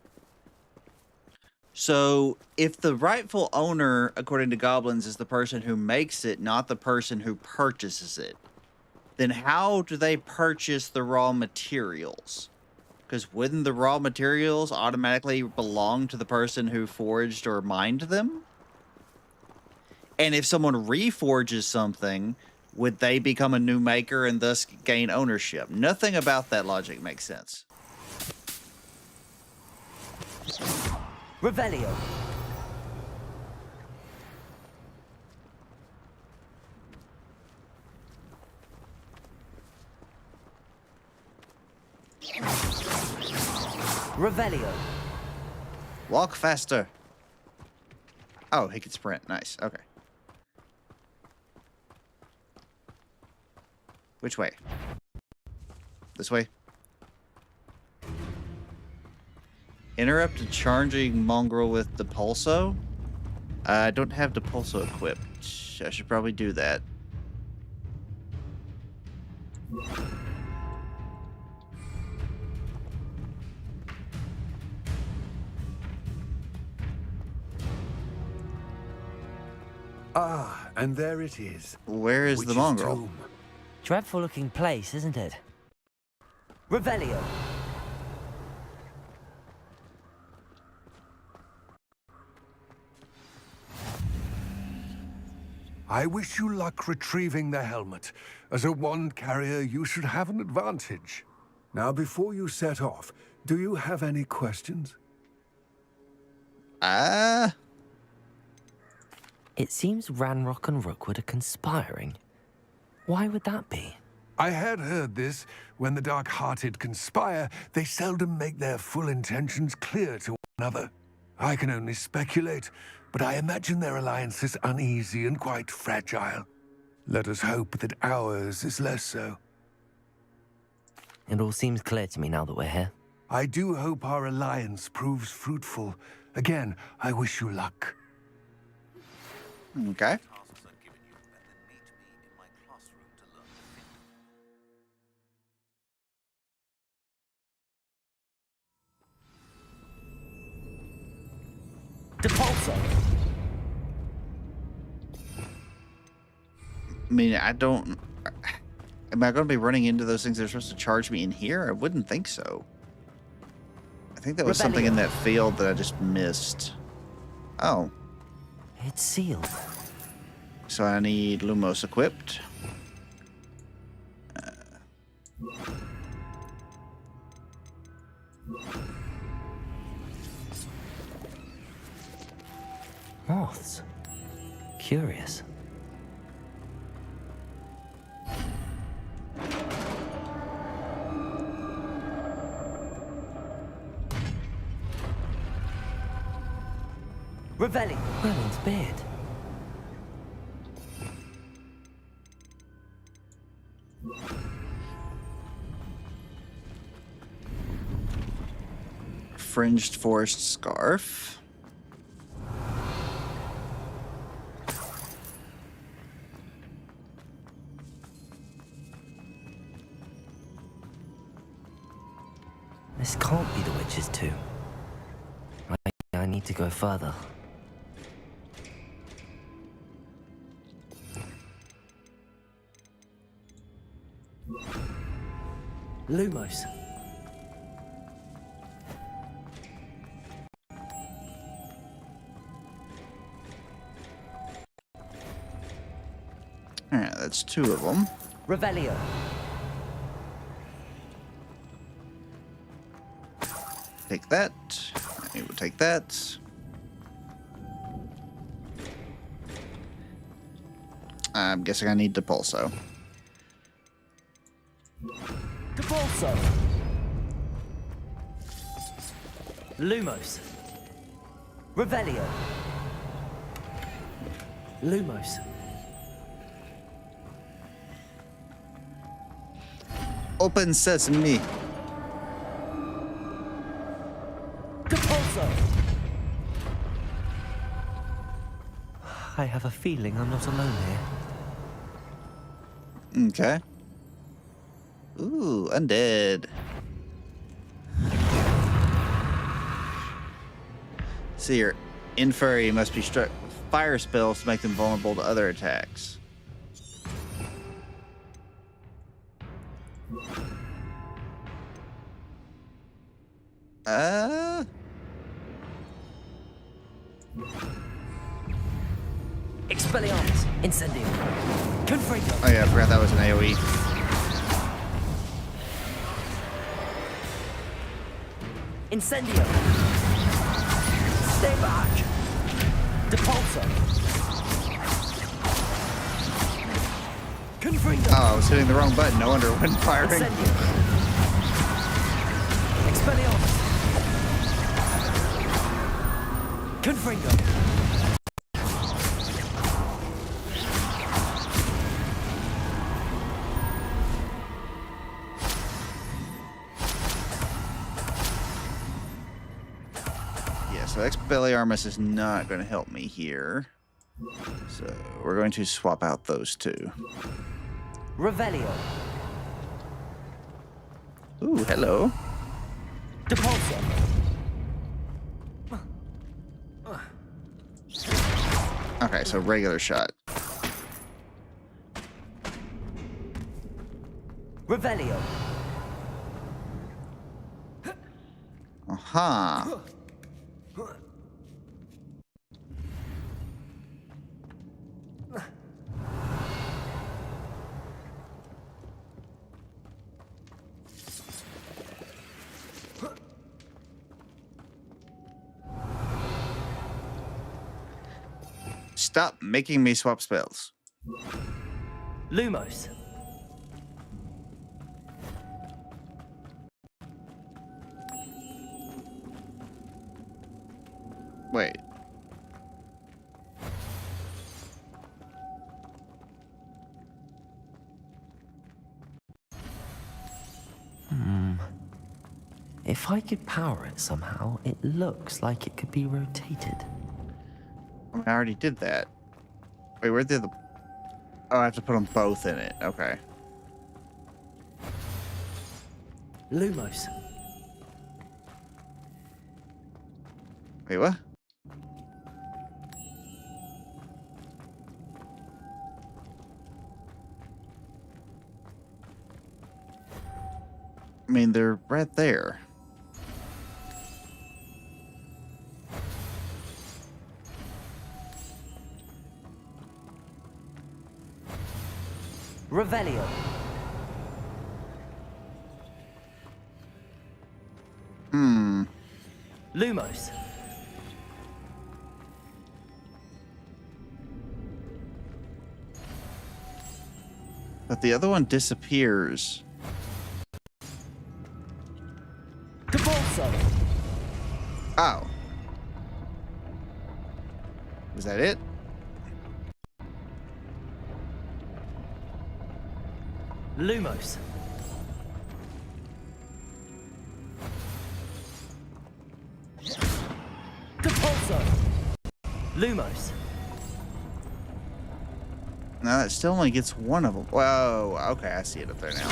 So, if the rightful owner, according to goblins, is the person who makes it, not the person who purchases it, then how do they purchase the raw materials? Because wouldn't the raw materials automatically belong to the person who forged or mined them? And if someone reforges something, would they become a new maker and thus gain ownership? Nothing about that logic makes sense. Revelio. Revelio. Walk faster. Oh, he can sprint. Nice. Okay. Which way? This way? Interrupt a charging mongrel with Depulso? I don't have Depulso equipped. I should probably do that. Ah, and there it is. Where is the mongrel? Tomb. Dreadful looking place, isn't it? Revelio. I wish you luck retrieving the helmet. As a wand carrier, you should have an advantage. Now, before you set off, do you have any questions? It seems Ranrock and Rookwood are conspiring. Why would that be? I had heard this. When the dark-hearted conspire, they seldom make their full intentions clear to one another. I can only speculate, but I imagine their alliance is uneasy and quite fragile. Let us hope that ours is less so. It all seems clear to me now that we're here. I do hope our alliance proves fruitful. Again, I wish you luck. Okay. Depulso. I mean, I don't... Am I going to be running into those things that are supposed to charge me in here? I wouldn't think so. I think that was something in that field that I just missed. Oh. It's sealed. So I need Lumos equipped. Moths. Curious. Revelli. Merlin's beard. Fringed forest scarf. This can't be the witch's tomb. I need to go further. Lumos. Alright, that's 2 of them. Revelio. Take that. I will take that. I'm guessing I need Depulso. Depulso. Lumos. Revelio. Lumos. Open sesame. Depulso. I have a feeling I'm not alone here. Okay. Ooh, undead. See, your inferi must be struck with fire spells to make them vulnerable to other attacks. Expelliarmus. Incendio. Confringo. Oh yeah, I forgot that was an AoE. Incendio. Stay back. Depulso. Confringo. Oh, I was hitting the wrong button. No wonder when firing. Incendio. Expelliarmus. Confringo. So Expelliarmus is not going to help me here. So we're going to swap out those 2. Revelio. Ooh, hello. Depulso. Okay, so regular shot. Revelio. Aha. Stop making me swap spells. Lumos. Wait. If I could power it somehow, it looks like it could be rotated. I already did that. Wait, where did the... Oh, I have to put them both in it. Okay. Lumos. Wait, what? I mean, they're right there. Revelio. Lumos. But the other one disappears. Oh. Was that it? Lumos. Depulso. Lumos. No, that still only gets one of them. Whoa. Okay, I see it up there now.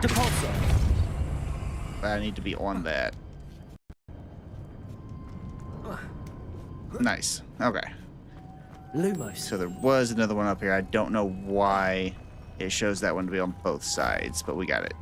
Depulso. I need to be on that. Nice. Okay. Lumos. So there was another one up here. I don't know why it shows that one to be on both sides, but we got it.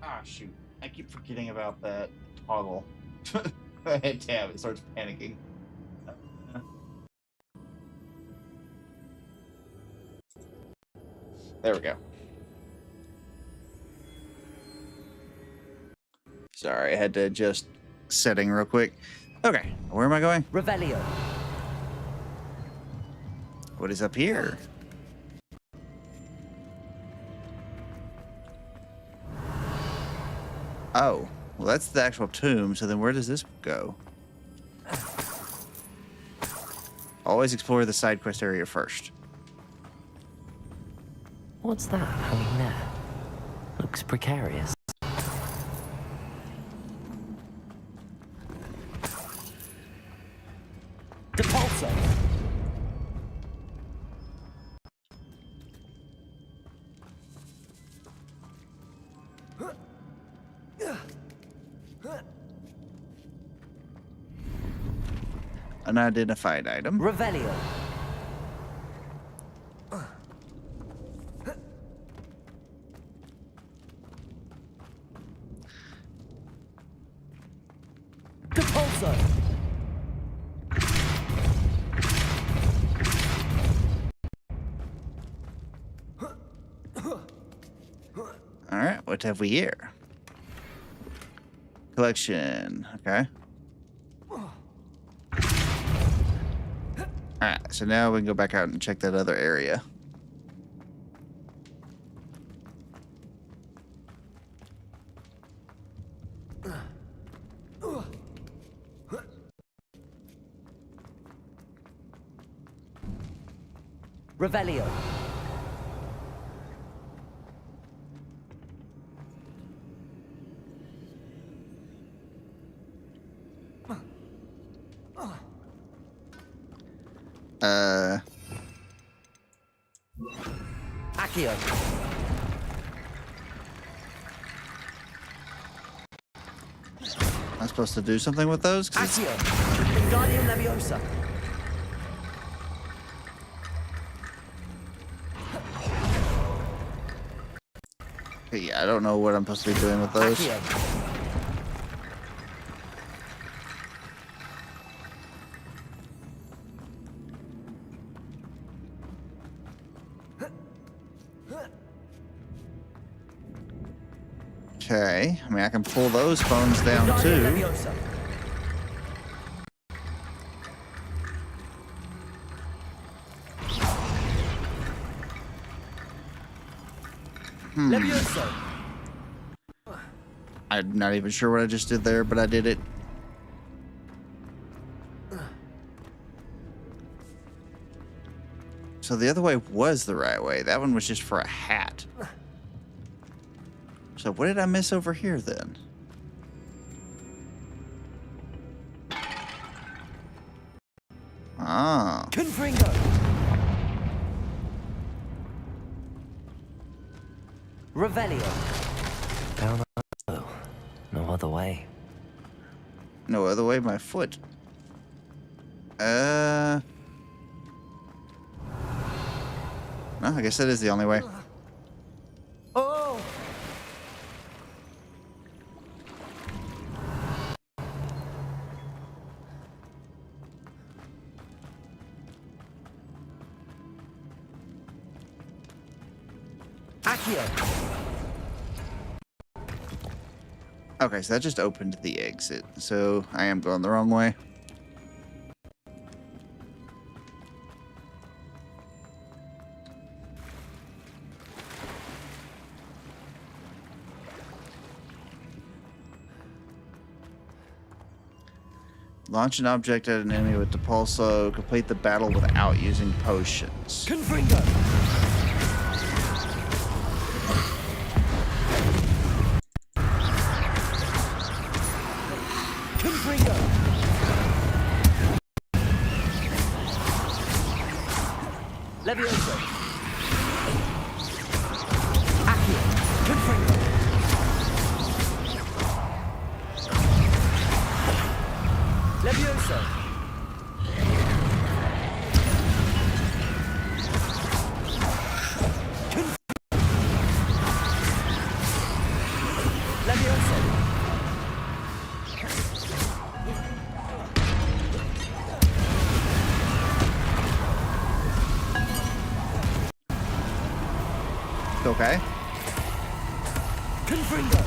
Ah, shoot. I keep forgetting about that toggle. I hit tab, it starts panicking. There we go. Sorry, I had to adjust setting real quick. Okay, where am I going? Revelio. What is up here? Oh, well, that's the actual tomb. So then where does this go? Always explore the side quest area first. What's that hanging there? Looks precarious. Depulso. Unidentified item. Revelio. Depulso. All right, what have we here? Collection. Okay. Alright, so now we can go back out and check that other area. Revelio. Accio. I'm supposed to do something with those? Accio. Wingardium Leviosa. Yeah, I don't know what I'm supposed to be doing with those. Accio. Okay, I mean, I can pull those phones down too. Levioso. I'm not even sure what I just did there, but I did it. So the other way was the right way. That one was just for a hat. So what did I miss over here then? Ah. Confringo. Revelio. Down below. No other way. No other way, my foot. No, I guess that is the only way. Oh! Okay, so that just opened the exit. So I am going the wrong way. Launch an object at an enemy with the pulso. Complete the battle without using potions. Confringo! Confringo! Levioso! Accio! Confringo! Levioso! Levioso! Okay. Confringo!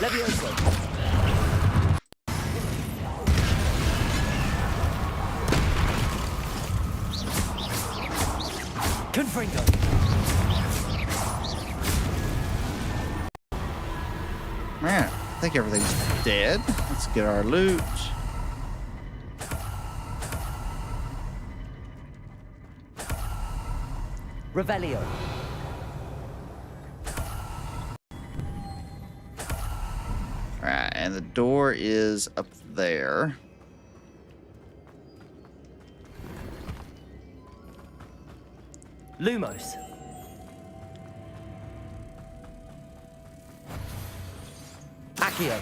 Levioso! Confringo! Man, I think everything's dead. Let's get our loot. Revelio! Right, and the door is up there. Lumos! Accio!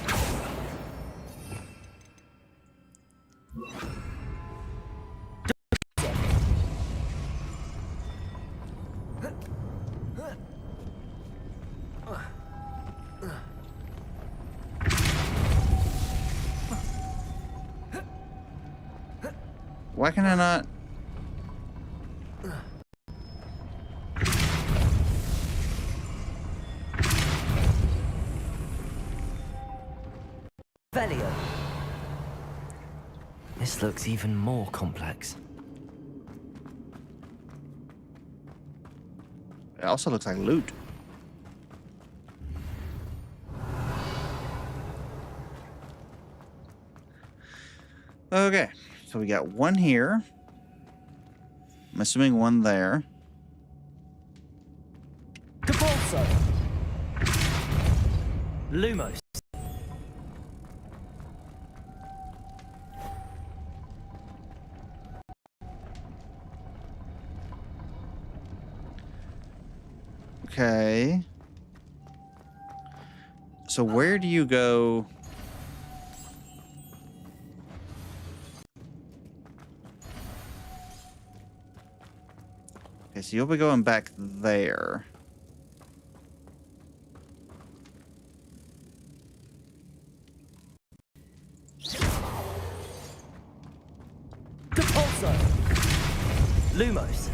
Why can I not? Revelio! This looks even more complex. It also looks like loot. Okay, so we got one here. I'm assuming one there. Capolso! Lumos! Okay. So where do you go? Okay, so you'll be going back there. Capolso! Lumos!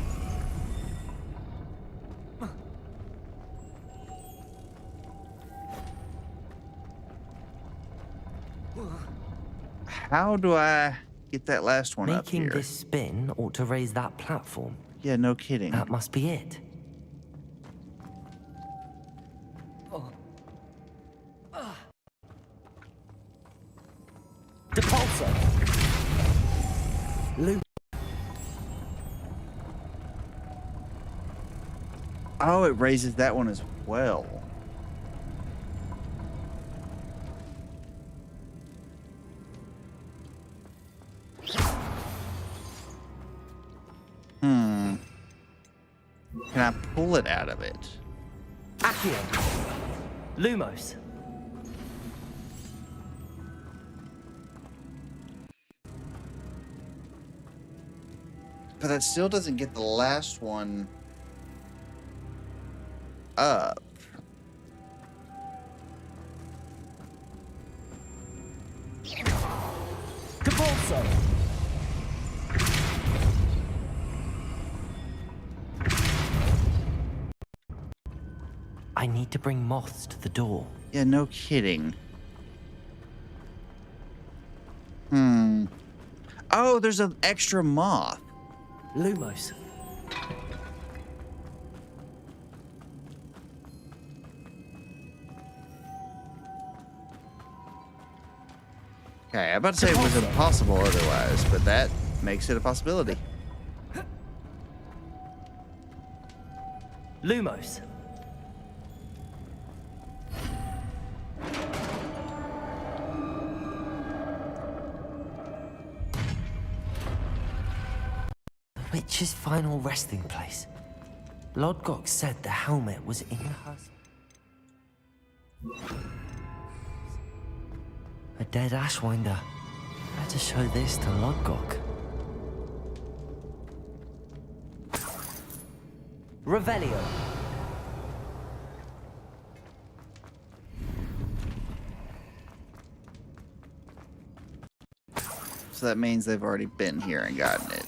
How do I get that last one up here? Making this spin ought to raise that platform. Yeah, no kidding. That must be it. Depulso! Loop. Oh, it raises that one as well. Can I pull it out of it? Accio! Lumos! But that still doesn't get the last one up. Capolso! I need to bring moths to the door. Yeah, no kidding. Oh, there's an extra moth. Lumos. Okay, I'm about to say it was impossible otherwise, but that makes it a possibility. Lumos. The witch's final resting place. Lodgok said the helmet was in her... A dead Ashwinder. Better show this to Lodgok. Revelio. So that means they've already been here and gotten it.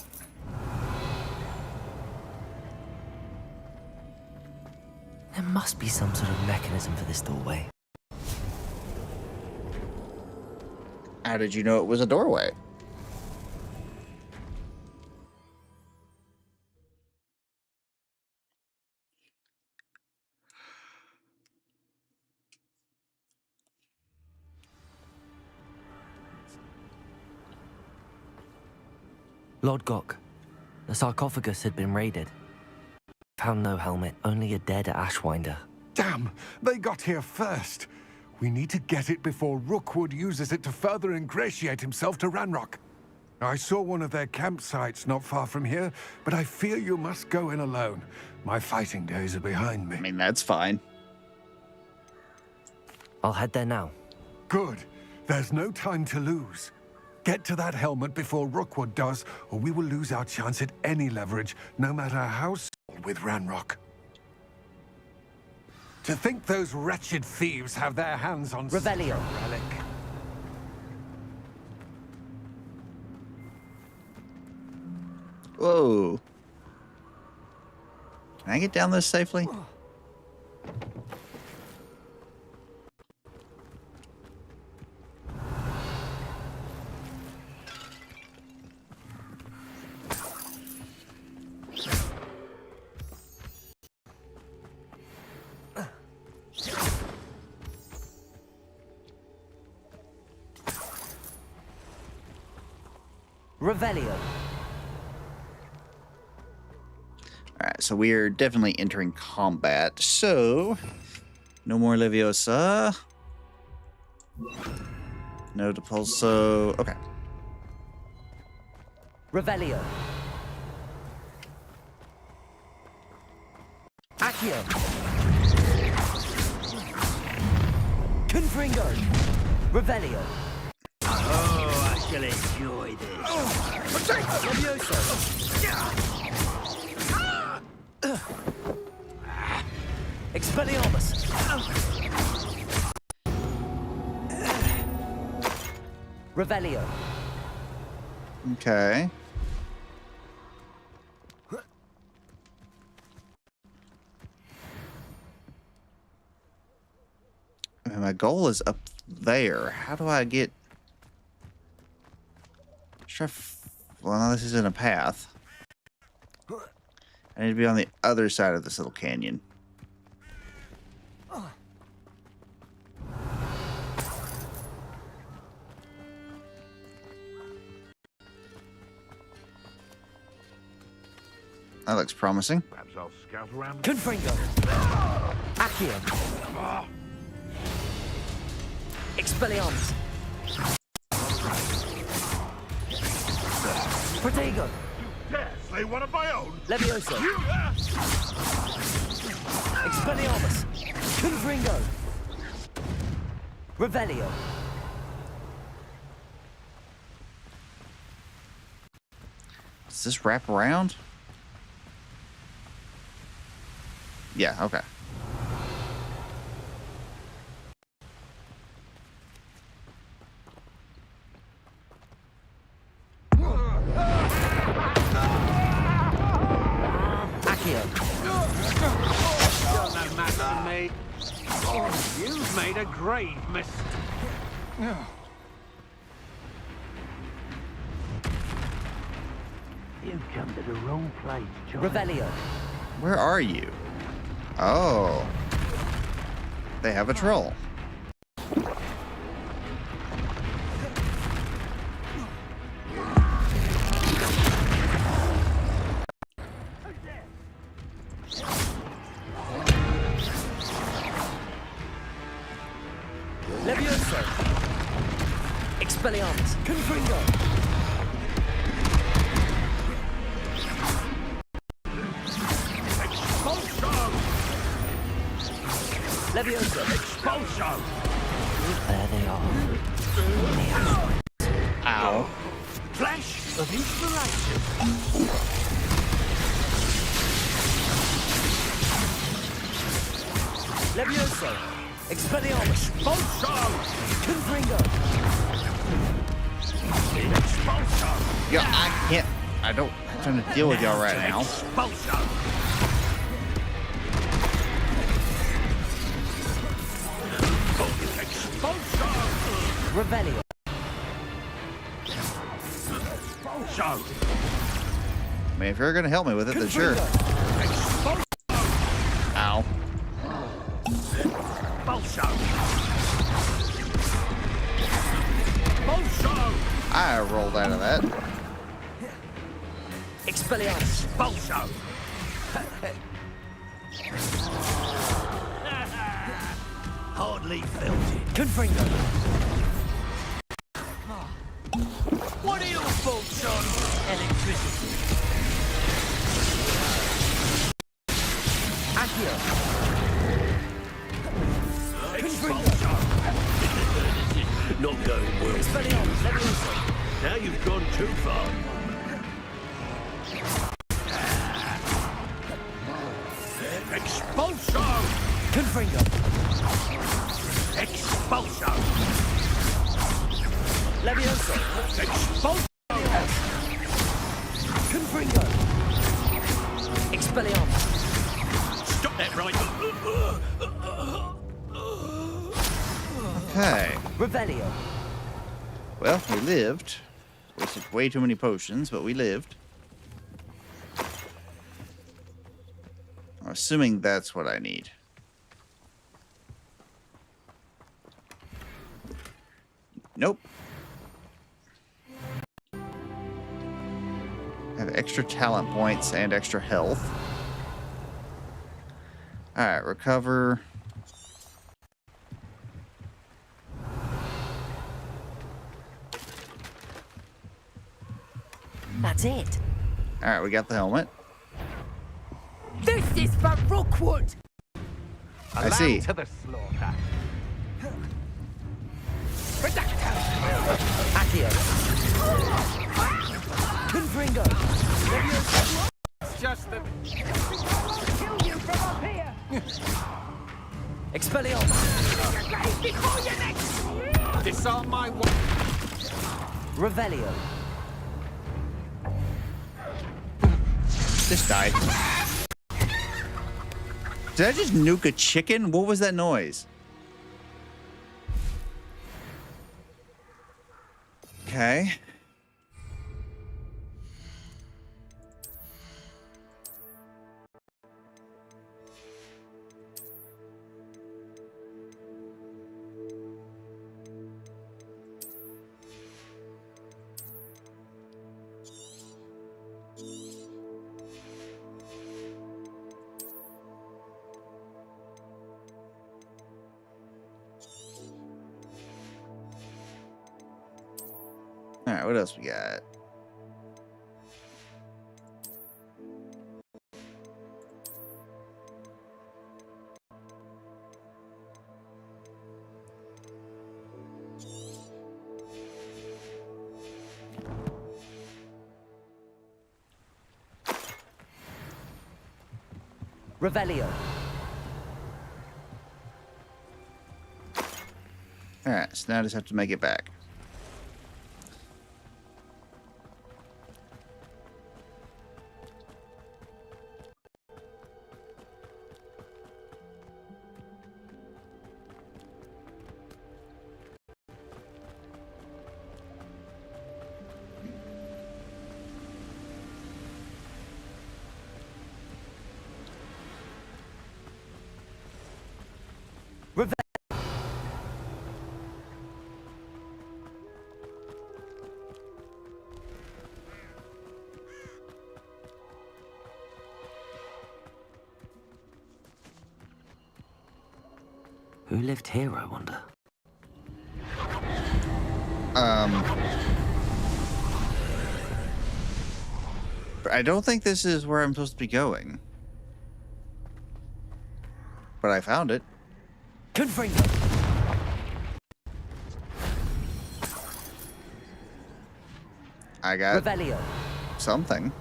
There must be some sort of mechanism for this doorway. How did you know it was a doorway? Lodgok, the sarcophagus had been raided. Found no helmet, only a dead Ashwinder. Damn! They got here first. We need to get it before Rookwood uses it to further ingratiate himself to Ranrock. I saw one of their campsites not far from here, but I fear you must go in alone. My fighting days are behind me. I mean, that's fine. I'll head there now. Good. There's no time to lose. Get to that helmet before Rookwood does, or we will lose our chance at any leverage, no matter how small, with Ranrock. To think those wretched thieves have their hands on Revelio. Relic. Whoa. Can I get down this safely? Revelio. Alright, so we are definitely entering combat. So, no more Leviosa. No Depulso. Okay. Revelio. Accio. Confringo. Revelio. Oh, I shall enjoy this. Levioso. Expelliarmus. Revelio. Okay. And my goal is up there. How do I get... Well, no, this isn't a path. I need to be on the other side of this little canyon. That looks promising. Perhaps I'll scout around. Confringo. Accio. Expelliarmus. Protego. Dare slay one of my own? Levioso. Expelliarmus. Confringo. Revelio. Does this wrap around? Yeah, okay. Accio. me. Oh, you've made a grave mistake. You've come to the wrong place, John. Revelio. Where are you? Oh. They have a troll. Levioso. Expelliarmus. Confringo. Levioso. Expulso. There they are. Ow. Flash of inspiration. Levioso. Expelliarmus. Expulso. Confringo. Expulso. Yeah, I can't. I'm trying to deal with y'all right now. Expulso. Expulso. Revelio. Expulso. I mean, if you're gonna help me with it, then sure. Ow. Expulso. Expulso. I rolled out of that. Expelliarmus. Expulso. Hardly felt it. Confringo. What are your thoughts on electricity? Accio. Expulso. Not going well. Expelliarmus. Levioso. Now you've gone too far. Expulso. Confringo. Expulso. Levioso. Expulso. Confringo. Expelliarmus. Stop that right. Okay. Revelio. Well, we lived. Wasted way too many potions, but we lived. I'm assuming that's what I need. Nope. Have extra talent points and extra health. Alright, recover. That's it. Alright, we got the helmet. This is for Rookwood! I see. To the slaughter. Accio. Confringo. Levioso. It's just that. Kill you from up here! Expelliarmus. Before your next! Disarm my one. Revelio. This died. Did I just nuke a chicken? What was that noise? Okay. All right, what else we got? Revelio. All right, so now I just have to make it back. Who lived here, I wonder? I don't think this is where I'm supposed to be going. But I found it. Confringo! I got Revelio. something.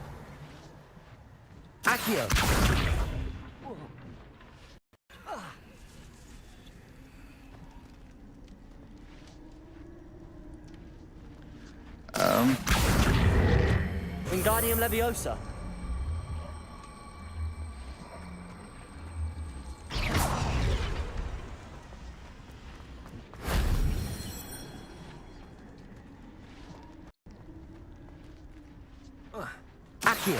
Accio. Wingardium Leviosa. Accio.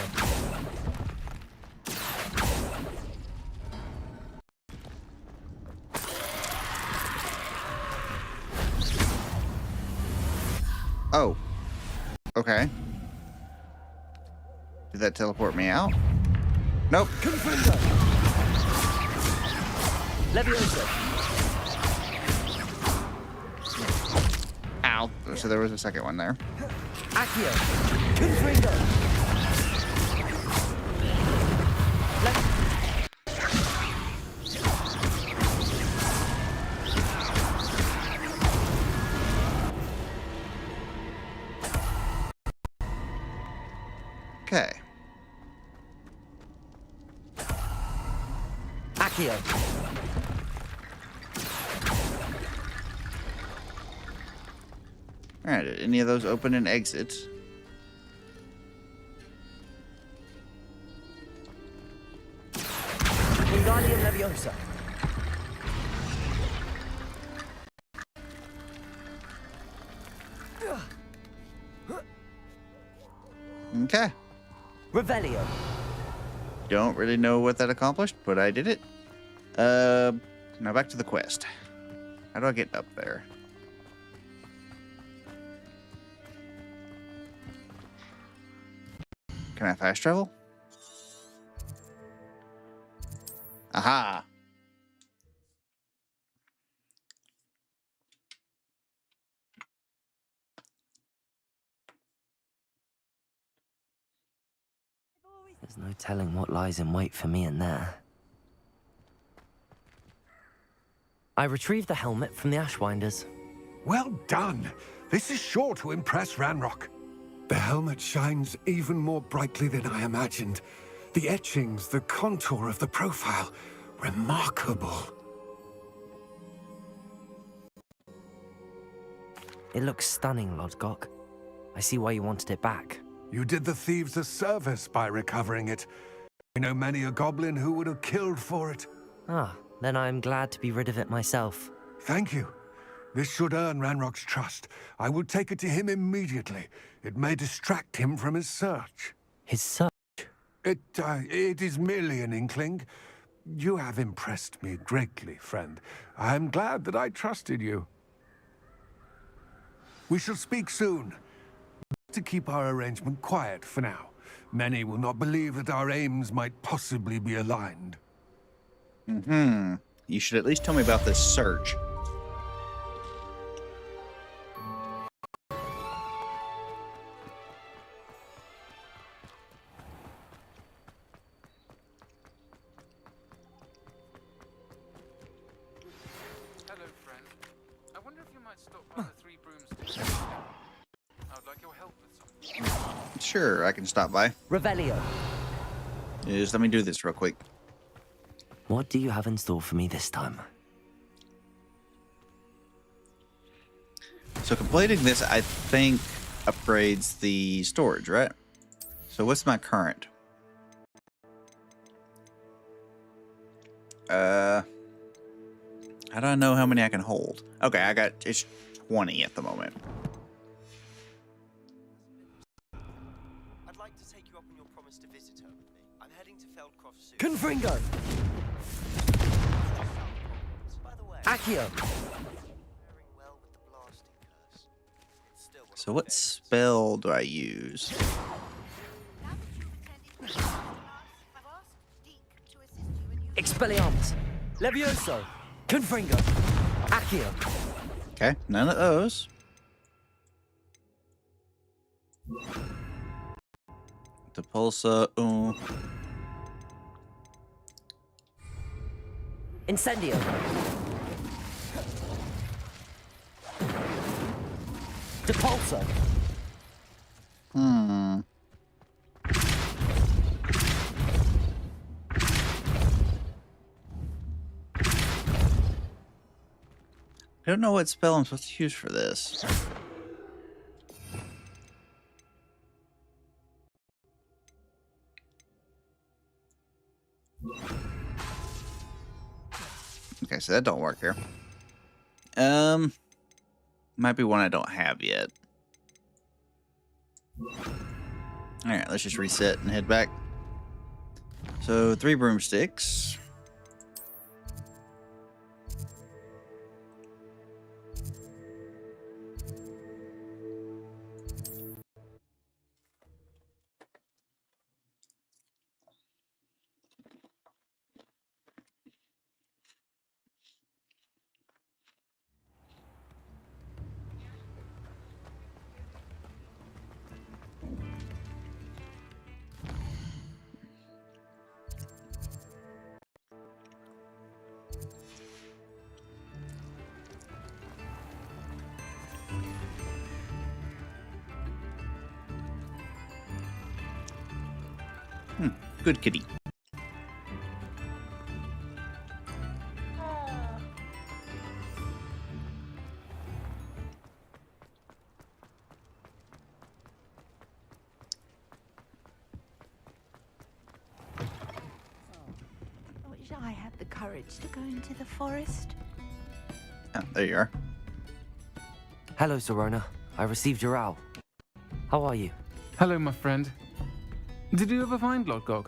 Oh. Okay. Did that teleport me out? Nope. Confringo. Leviosa. Ow. So there was a second one there. Accio. Confringo. Okay. Accio. Alright, did any of those open and exit? Wingardium Leviosa. Okay. Revelio. Don't really know what that accomplished, but I did it. Now back to the quest. How do I get up there? Can I fast travel? Aha! There's no telling what lies in wait for me in there. I retrieved the helmet from the Ashwinders. Well done. This is sure to impress Ranrock. The helmet shines even more brightly than I imagined. The etchings, the contour of the profile, remarkable. It looks stunning, Lodgok. I see why you wanted it back. You did the thieves a service by recovering it. I know many a goblin who would have killed for it. Ah, then I'm glad to be rid of it myself. Thank you. This should earn Ranrock's trust. I will take it to him immediately. It may distract him from his search. His search? It is merely an inkling. You have impressed me greatly, friend. I am glad that I trusted you. We shall speak soon. To keep our arrangement quiet for now. Many will not believe that our aims might possibly be aligned. You should at least tell me about this search. Hello, friend. I wonder if you might stop by the Three Broomsticks. I would like your help with something. Sure, I can stop by. Revelio. Just let me do this real quick. What do you have in store for me this time? So completing this, I think, upgrades the storage, right? So what's my current? How do I know how many I can hold? Okay, it's 20 at the moment. I'd like to take you up on your promise to visit her with me. I'm heading to Feldcroft soon. Confringo. Accio. So what spell do I use? Expelliarmus. Levioso. Confringo. Accio. Okay, none of those. The pulsa. Incendio. Depulso. I don't know what spell I'm supposed to use for this. Okay, so that don't work here. Might be one I don't have yet. Alright, let's just reset and head back. So 3 broomsticks. Good kitty. I wish I had the courage to go into the forest. Oh, there you are. Hello, Serona. I received your owl. How are you? Hello, my friend. Did you ever find Lodgog?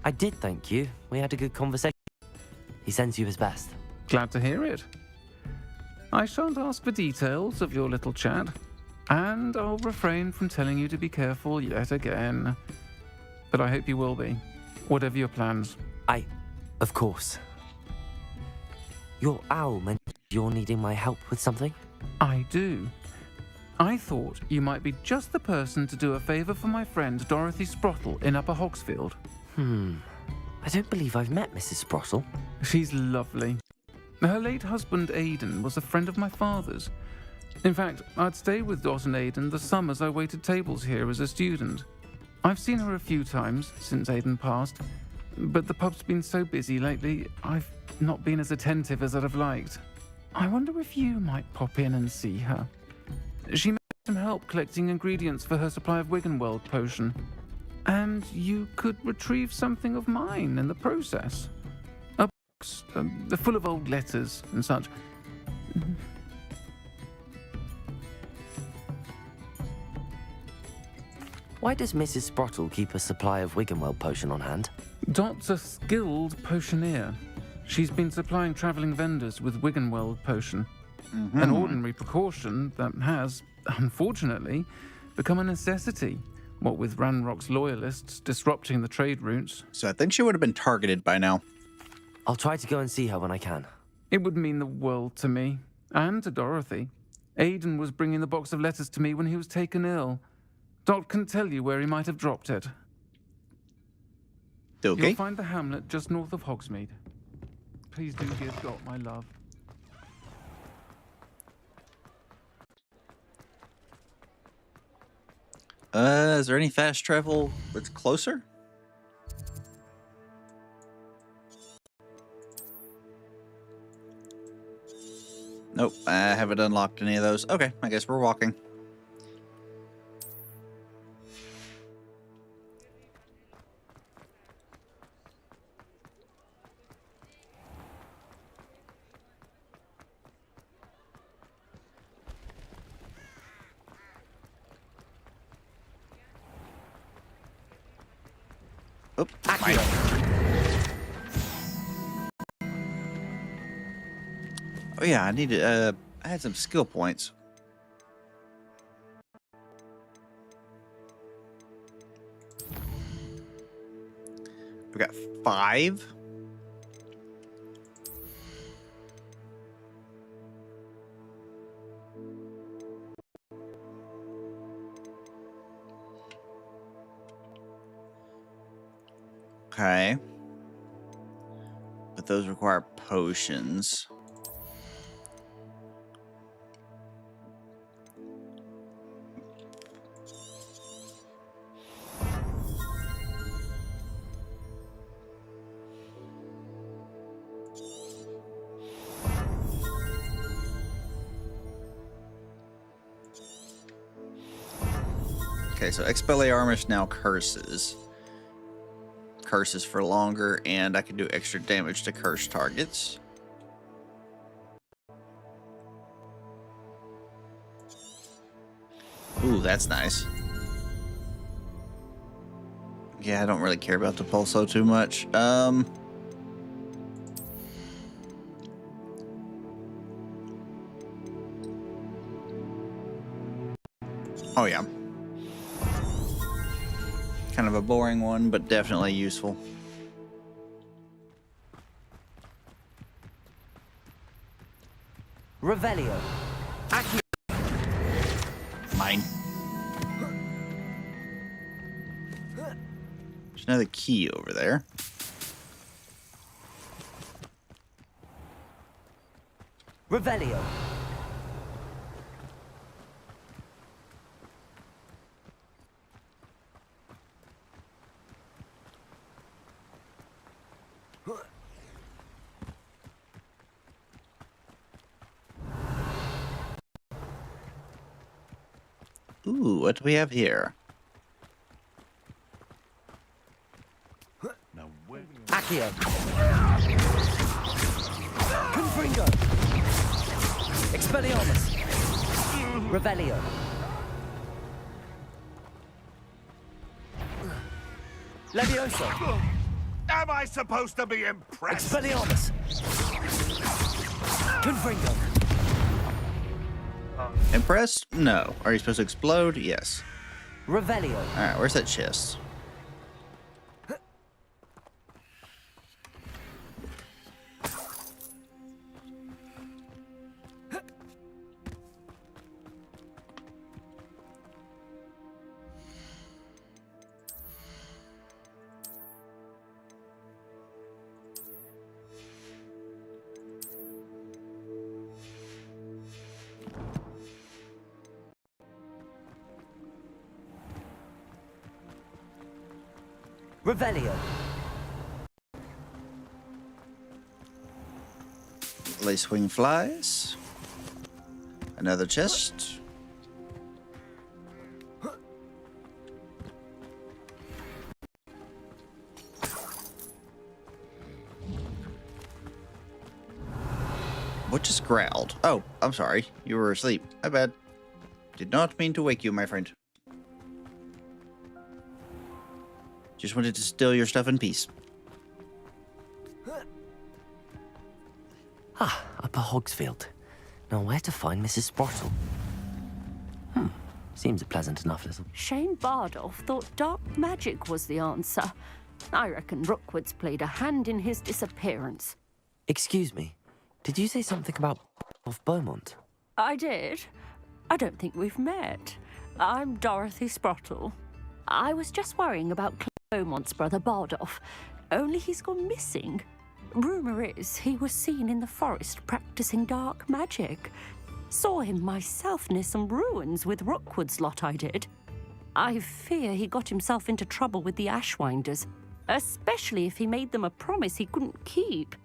I did, thank you. We had a good conversation. He sends you his best. Glad to hear it. I shan't ask for details of your little chat, and I'll refrain from telling you to be careful yet again. But I hope you will be, whatever your plans. Of course. Your owl mentioned you're needing my help with something? I do. I thought you might be just the person to do a favor for my friend Dorothy Sprottle in Upper Hogsfield. I don't believe I've met Mrs. Sprottle. She's lovely. Her late husband Aidan was a friend of my father's. In fact, I'd stay with Dot and Aidan the summers I waited tables here as a student. I've seen her a few times since Aidan passed, but the pub's been so busy lately, I've not been as attentive as I'd have liked. I wonder if you might pop in and see her. She may need some help collecting ingredients for her supply of Wiggenweld potion. And you could retrieve something of mine in the process. A box full of old letters and such. Why does Mrs. Sprottle keep a supply of Wiggenweld potion on hand? Dot's a skilled potioneer. She's been supplying travelling vendors with Wiggenweld potion. An ordinary precaution that has, unfortunately, become a necessity. What with Ranrock's loyalists disrupting the trade routes. So I think she would have been targeted by now. I'll try to go and see her when I can. It would mean the world to me, and to Dorothy. Aidan was bringing the box of letters to me when he was taken ill. Dot can tell you where he might have dropped it. Okay. You'll find the hamlet just north of Hogsmeade. Please do give Dot my love. Is there any fast travel that's closer? Nope, I haven't unlocked any of those. Okay, I guess we're walking. Oh, oh yeah, I needed. I had some skill points. We got 5. Okay. But those require potions. Okay, so Expelliarmus now curses. Curses for longer, and I can do extra damage to cursed targets. Ooh, that's nice. Yeah, I don't really care about the pulso too much. Oh yeah. Kind of a boring one, but definitely useful. Revelio. Mine. There's another key over there. Revelio. Ooh, what do we have here? Accio. Confringo. Expelliarmus. Revelio. Levioso. Am I supposed to be impressed? Expelliarmus. Confringo. Impressed? No. Are you supposed to explode? Yes. Revelio. Alright, where's that chest? Revelio. Lace wing flies. Another chest. What just growled? Oh, I'm sorry. You were asleep. My bad. Did not mean to wake you, my friend. Just wanted to steal your stuff in peace. Ah, Upper Hogsfield. Now where to find Mrs. Sportle? Seems a pleasant enough little... Shane Bardolph thought dark magic was the answer. I reckon Rookwood's played a hand in his disappearance. Excuse me. Did you say something about Beaumont? I did. I don't think we've met. I'm Dorothy Sprottle. I was just worrying about Beaumont's brother Bardolph. Only he's gone missing. Rumour is he was seen in the forest practicing dark magic. Saw him myself near some ruins with Rookwood's lot I did. I fear he got himself into trouble with the Ashwinders, especially if he made them a promise he couldn't keep.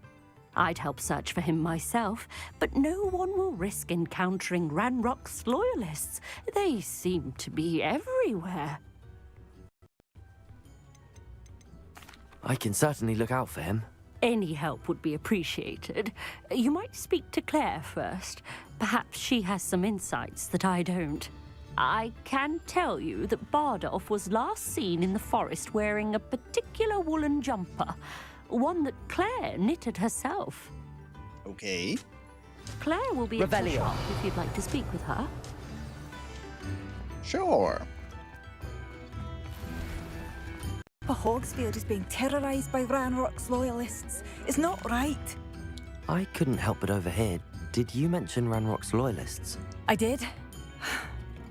I'd help search for him myself, but no one will risk encountering Ranrock's loyalists. They seem to be everywhere. I can certainly look out for him. Any help would be appreciated. You might speak to Claire first. Perhaps she has some insights that I don't. I can tell you that Bardolph was last seen in the forest wearing a particular woolen jumper, one that Claire knitted herself. Okay. Claire will be at the shop if you'd like to speak with her. Sure. Hogsfield is being terrorised by Ranrock's loyalists. It's not right. I couldn't help but overhear. Did you mention Ranrock's loyalists? I did.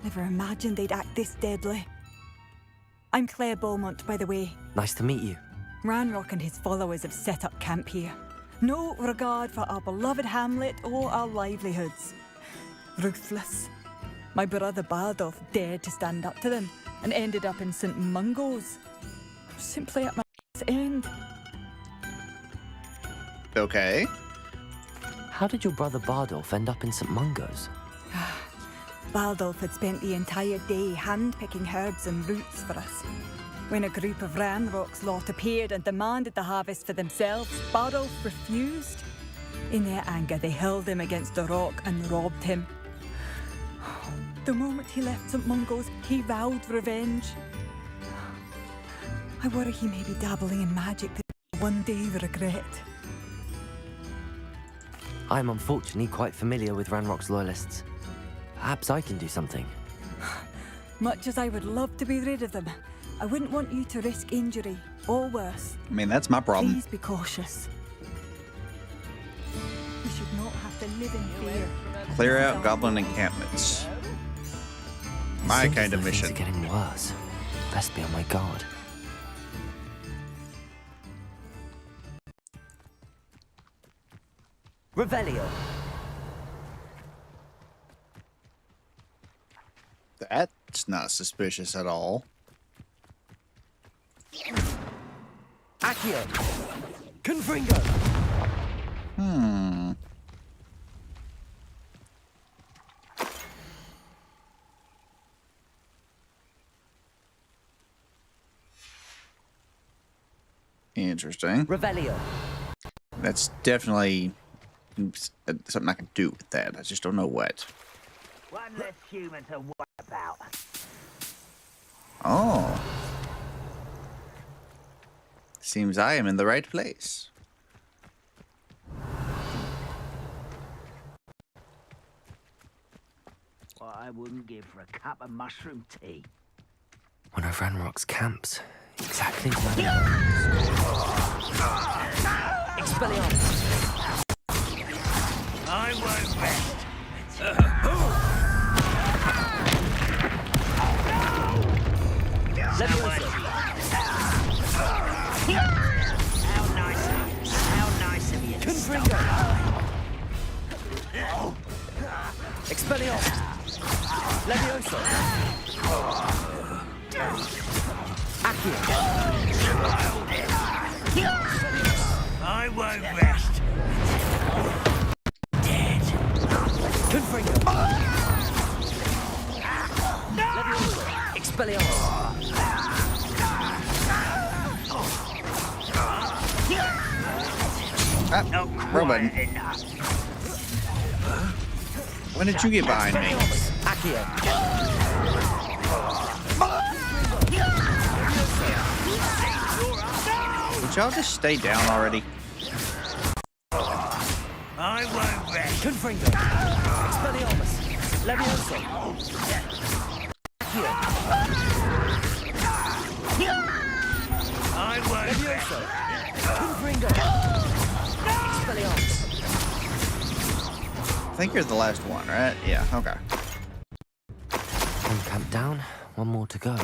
Never imagined they'd act this deadly. I'm Claire Beaumont, by the way. Nice to meet you. Ranrock and his followers have set up camp here. No regard for our beloved hamlet or our livelihoods. Ruthless. My brother Bardolph dared to stand up to them and ended up in St. Mungo's. Simply at my end. Okay. How did your brother Bardolph end up in St. Mungo's? Bardolph had spent the entire day hand-picking herbs and roots for us. When a group of Ranrock's lot appeared and demanded the harvest for themselves, Bardolph refused. In their anger, they hurled him against a rock and robbed him. The moment he left St. Mungo's, he vowed revenge. I worry he may be dabbling in magic that he'll one day regret. I'm unfortunately quite familiar with Ranrock's loyalists. Perhaps I can do something. Much as I would love to be rid of them, I wouldn't want you to risk injury, or worse. I mean, that's my problem. Please be cautious. You should not have to live in fear. Clear out goblin encampments. My kind of mission. Things are getting worse. Best be on my guard. Revelio. That's not suspicious at all. Accio. Confringo. Interesting. Revelio. That's definitely something I can do with that. I just don't know what. One less human to worry about. Oh. Seems I am in the right place. What I wouldn't give for a cup of mushroom tea. One of Ranrock's camps. Exactly where Expelliarmus. I won't rest. How nice of you. Confringo. Expelliarmus. Levioso. Accio. I won't rest. Dead. Confringo. Levioso. Expelliarmus. Robin. When did you get behind me? Accio. Would y'all just stay down already? I won't rest. Confringo. Expelliarmus. Levioso. Accio. I won't Levioso. Confringo. Expelliarmus. I think you're the last one, right? Yeah, okay. One camp down, one more to go.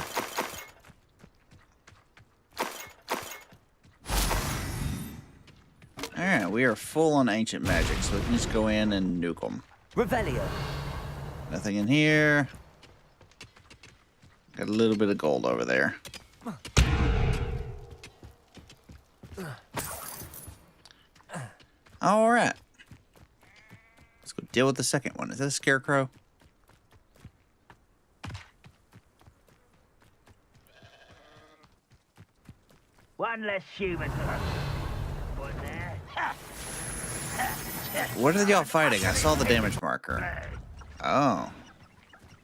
Alright, we are full on ancient magic, so we can just go in and nuke them. Revelio. Nothing in here. Got a little bit of gold over there. Alright. Let's go deal with the second one. Is that a scarecrow? One less human. What are y'all fighting? I saw the damage marker. Oh.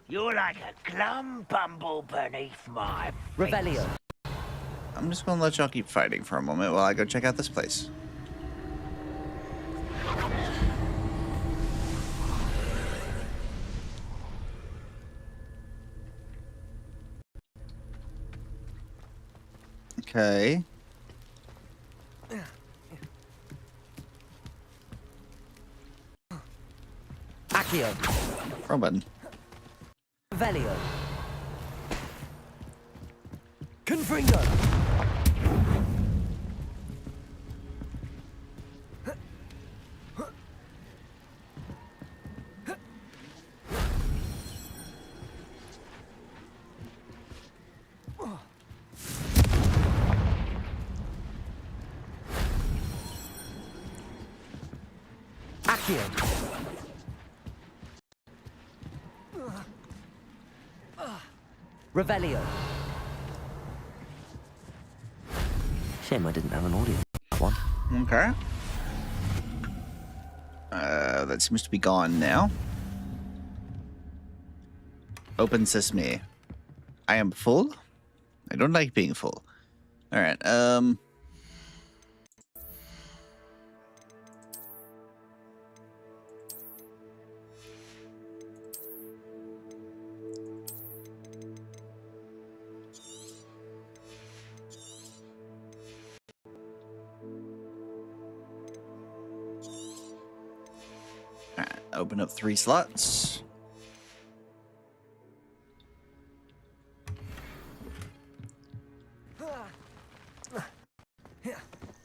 You're like a glum bumble beneath my feet. Revelio. I'm just gonna let y'all keep fighting for a moment while I go check out this place. Okay. Accio. Wrong button. Revelio. Confringo. Accio. Revelio. Shame I didn't have an audio one. Okay. That seems to be gone now. Open sesame. I am full. I don't like being full. All right. Open up 3 slots.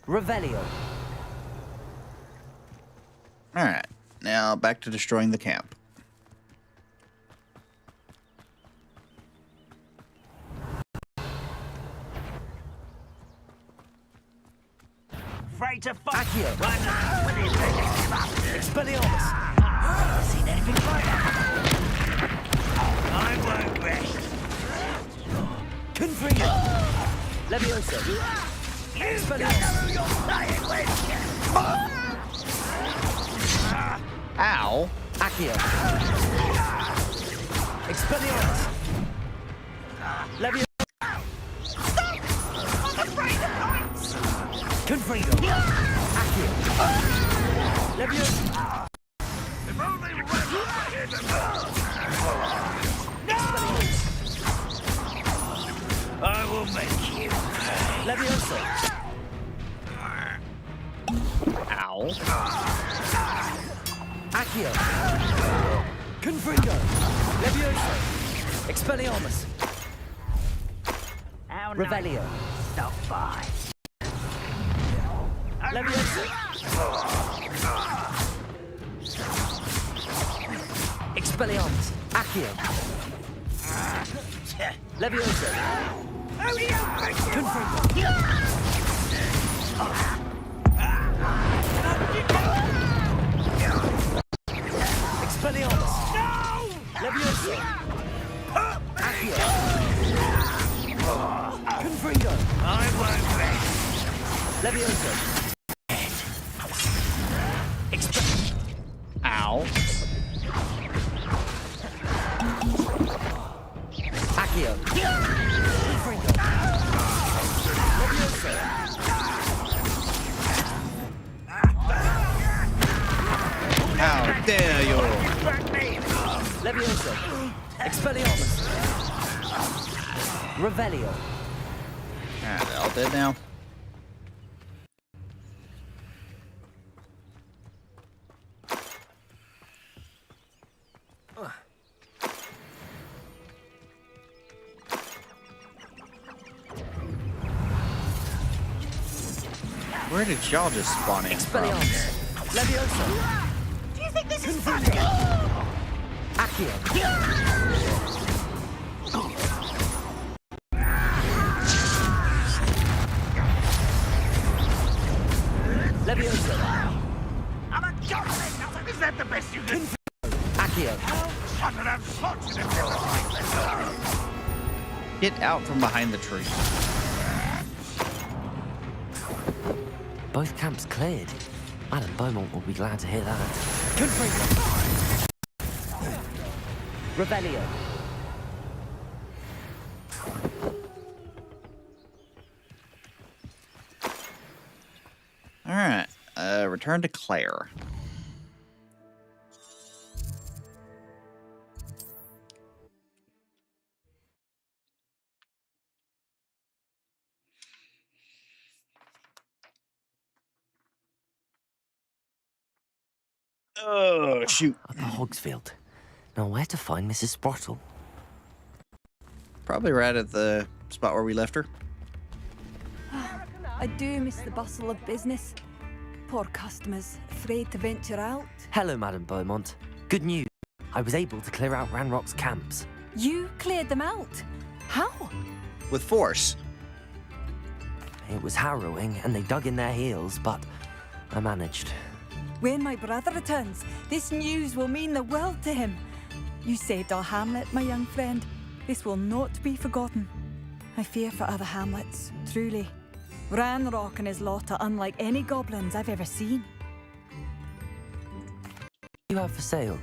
Revelio. All right. Now back to destroying the camp. Afraid to fight. Accio. Expelliarmus. I've seen anything like that. I won't rest. Confringo. Levioso. You don't know who you're playing with. Ow. Accio. Expelliarmus. Levioso. I'm afraid of heights. Confringo. Accio. Levioso. If only Red was here to know. I will make you. Levioso. Ow. Accio. Confringo. Levioso. Expelliarmus. Revelio. Stop by. Levioso. Expelliarmus. Accio. Levioso. Confringo. Expelliarmus. Levioso. Accio. Confringo. I won't rest. Levioso. Ow. Accio. Confringo. Levioso. How dare you? Levioso. Expelliarmus. Revelio. Ah, they're all dead now. Where did y'all just spawn in from? Expelliarmus. Levioso. Do you think this is funny? Accio. Levioso. I'm a goblin. Is that the best you can do? Accio. What an unfortunate disappointment. Get out from behind the tree. Both camps cleared. Madam Beaumont will be glad to hear that. Confringo. Revelio. All right. Return to Claire. Oh, shoot. Up at Hogsfield. Now, where to find Mrs. Sprottle? Probably right at the spot where we left her. I do miss the bustle of business. Poor customers, afraid to venture out. Hello, Madam Beaumont. Good news. I was able to clear out Ranrock's camps. You cleared them out? How? With force. It was harrowing, and they dug in their heels, but I managed. When my brother returns, this news will mean the world to him. You saved our hamlet, my young friend. This will not be forgotten. I fear for other hamlets, truly. Ranrock and his lot are unlike any goblins I've ever seen. You have for sale?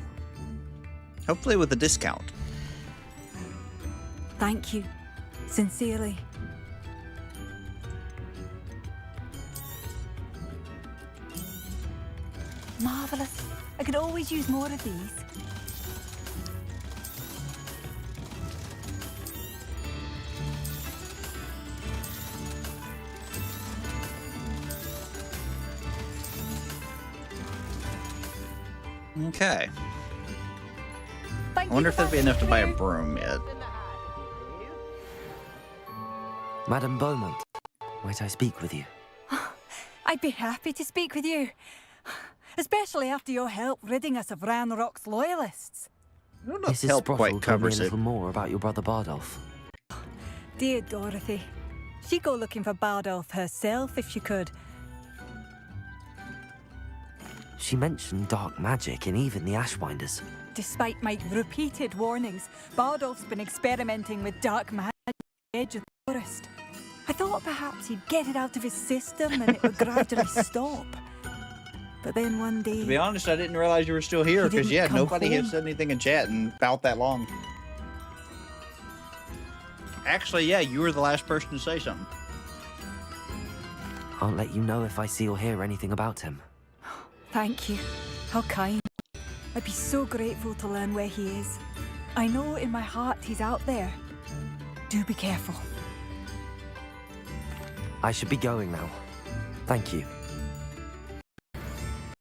Hopefully with a discount. Thank you. Sincerely. Marvellous. I could always use more of these. Okay. I wonder if that'd be enough to buy a broom yet. Madame Beaumont, might I speak with you? I'd be happy to speak with you. Especially after your help ridding us of Ranrock's loyalists. Mrs. help Sprottle quite told me covers a it. little more about your brother Bardolph. Dear Dorothy. She'd go looking for Bardolph herself if she could. She mentioned dark magic in even the Ashwinders. Despite my repeated warnings, Bardolph's been experimenting with dark magic at the edge of the forest. I thought perhaps he'd get it out of his system and it would gradually stop. But then one day... To be honest, I didn't realize you were still here, because, yeah, nobody has said anything in chat in about that long. Actually, yeah, you were the last person to say something. I'll let you know if I see or hear anything about him. Thank you. How kind. I'd be so grateful to learn where he is. I know in my heart he's out there. Do be careful. I should be going now. Thank you.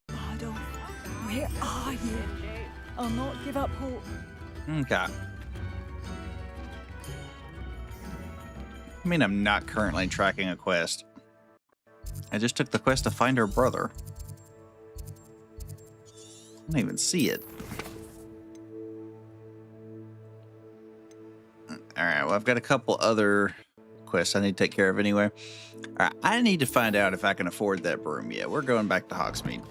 Bardolph, where are you? I'll not give up hope. Okay. I mean, I'm not currently tracking a quest. I just took the quest to find her brother. I don't even see it. Alright, well, I've got a couple other quests I need to take care of anyway. Alright, I need to find out if I can afford that broom yet. We're going back to Hogsmeade.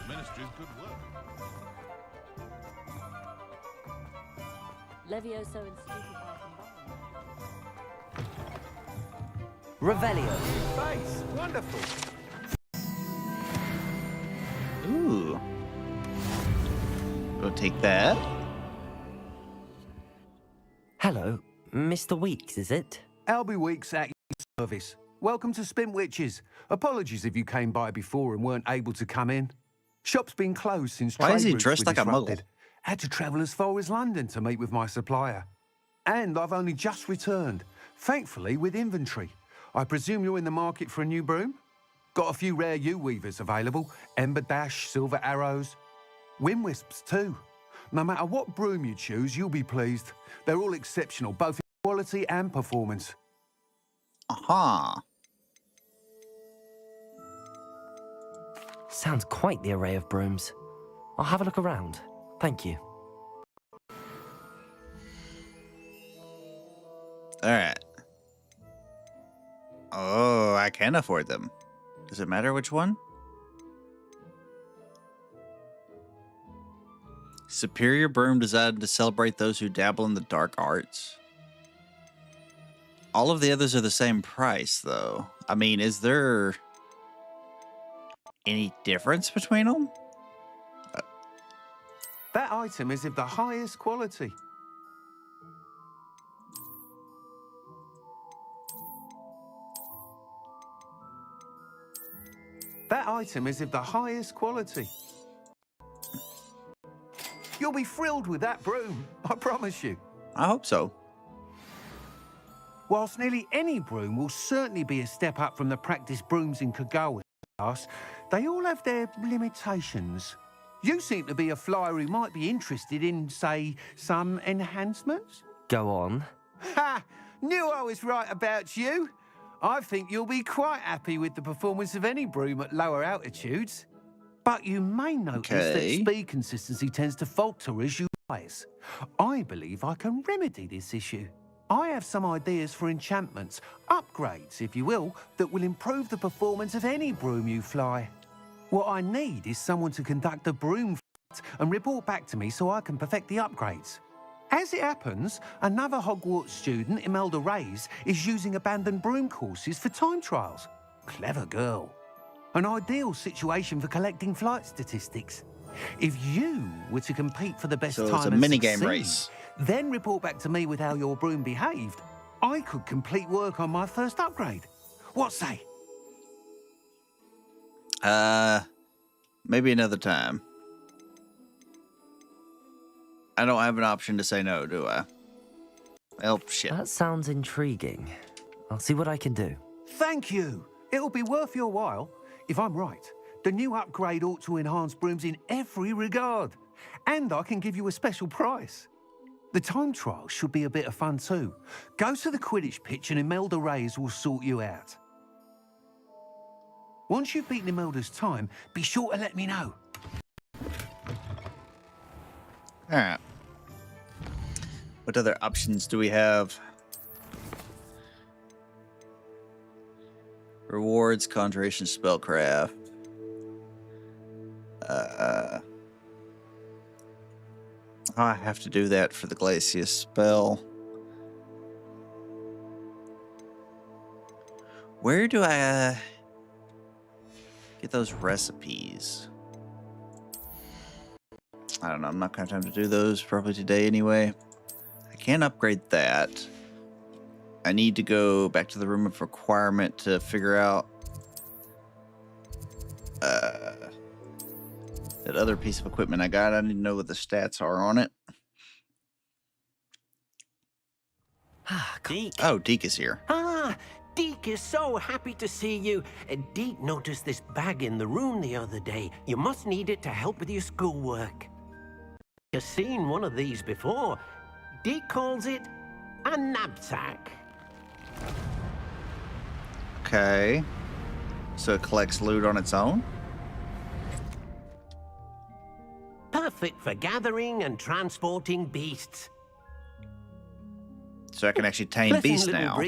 Ministry's good work. Levioso and stupefied Revelio. Face, wonderful. Ooh. Go take that. Hello, Mr. Weeks, is it? Albie Weeks at your service. Welcome to Spint Witches. Apologies if you came by before and weren't able to come in. Shop's been closed since Why is he trade routes dressed were like a muggle? disrupted. Had to travel as far as London to meet with my supplier. And I've only just returned, thankfully with inventory. I presume you're in the market for a new broom? Got a few rare yew-weavers available. Ember Dash, Silver Arrows. Wind Wisps too. No matter what broom you choose, you'll be pleased. They're all exceptional, both in quality and performance. Aha. Sounds quite the array of brooms. I'll have a look around. Thank you. Alright. Oh, I can afford them. Does it matter which one? Superior broom designed to celebrate those who dabble in the dark arts. All of the others are the same price, though. I mean, is there any difference between them? That item is of the highest quality. That item is of the highest quality. You'll be thrilled with that broom, I promise you. I hope so. Whilst nearly any broom will certainly be a step up from the practice brooms in Kagawa's class, they all have their limitations. You seem to be a flyer who might be interested in, say, some enhancements. Go on. Ha! Knew I was right about you. I think you'll be quite happy with the performance of any broom at lower altitudes. But you may notice that speed consistency tends to falter as you rise. I believe I can remedy this issue. I have some ideas for enchantments, upgrades, if you will, that will improve the performance of any broom you fly. What I need is someone to conduct a broom flight and report back to me so I can perfect the upgrades. As it happens, another Hogwart student, Imelda Reyes, is using abandoned broom courses for time trials. Clever girl. An ideal situation for collecting flight statistics. If you were to compete for the best time it's a and minigame succeed, race. then report back to me with how your broom behaved, I could complete work on my first upgrade. What say? Maybe another time. I don't have an option to say no, do I? Well, shit. That sounds intriguing. I'll see what I can do. Thank you. It'll be worth your while. If I'm right, the new upgrade ought to enhance brooms in every regard. And I can give you a special price. The time trial should be a bit of fun too. Go to the Quidditch pitch and Imelda Reyes will sort you out. Once you've beaten Imelda's time, be sure to let me know. All right. What other options do we have? Rewards, conjuration, spellcraft. I have to do that for the Glacius spell. Where do I get those recipes? I don't know. I'm not going to have time to do those probably today anyway. I can upgrade that. I need to go back to the room of requirement to figure out that other piece of equipment I got. I need to know what the stats are on it. Deke. Oh, Deke is here. Ah, Deke is so happy to see you. Deke noticed this bag in the room the other day. You must need it to help with your schoolwork. You've seen one of these before. Deke calls it a knapsack. Okay. So it collects loot on its own? Perfect for gathering and transporting beasts. So I can actually tame beasts now.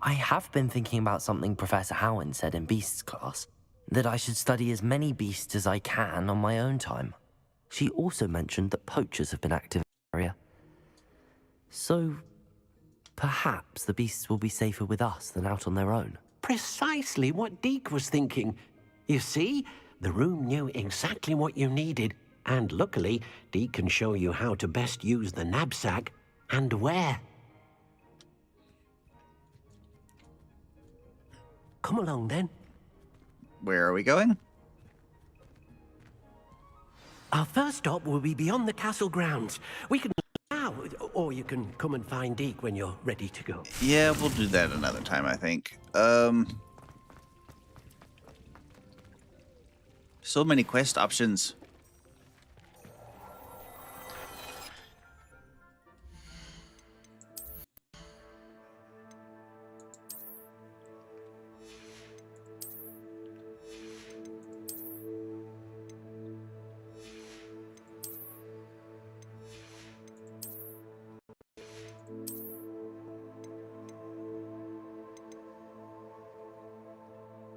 I have been thinking about something Professor Howen said in Beasts class, that I should study as many beasts as I can on my own time. She also mentioned that poachers have been active in the area. So, perhaps the beasts will be safer with us than out on their own. Precisely what Deke was thinking. You see, the room knew exactly what you needed, and luckily, Deke can show you how to best use the knapsack and where. Come along, then. Where are we going? Our first stop will be beyond the castle grounds. We can now, or you can come and find Deke when you're ready to go. Yeah, we'll do that another time, I think. So many quest options.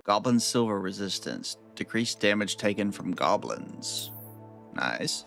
Goblin silver resistance. Decreased damage taken from goblins. Nice.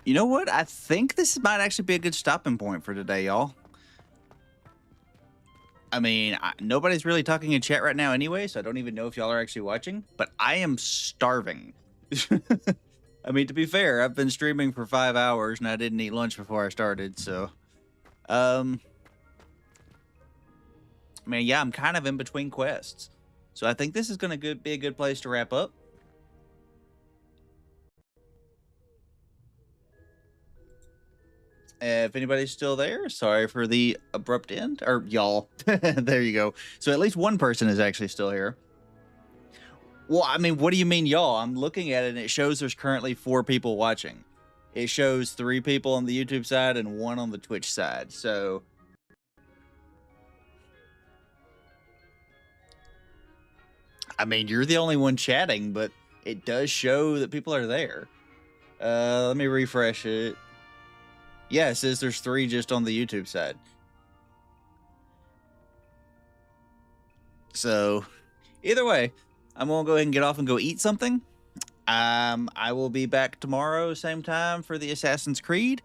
You know what? I think this might actually be a good stopping point for today, y'all. I mean, nobody's really talking in chat right now anyway, so I don't even know if y'all are actually watching, but I am starving. I mean, to be fair, I've been streaming for 5 hours and I didn't eat lunch before I started, so I mean, yeah, I'm kind of in between quests. So I think this is going to be a good place to wrap up. If anybody's still there, sorry for the abrupt end. Or y'all. There you go. So at least one person is actually still here. Well, I mean, what do you mean, y'all? I'm looking at it, and it shows there's currently 4 people watching. It shows 3 people on the YouTube side and 1 on the Twitch side. So, I mean, you're the only one chatting, but it does show that people are there. Let me refresh it. Yeah, it says there's 3 just on the YouTube side. So, either way, I'm going to go ahead and get off and go eat something. I will be back tomorrow, same time, for the Assassin's Creed.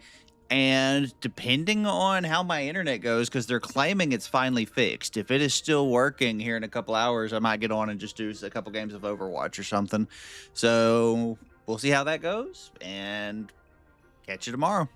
And depending on how my internet goes, because they're claiming it's finally fixed. If it is still working here in a couple hours, I might get on and just do a couple games of Overwatch or something. So, we'll see how that goes. And catch you tomorrow.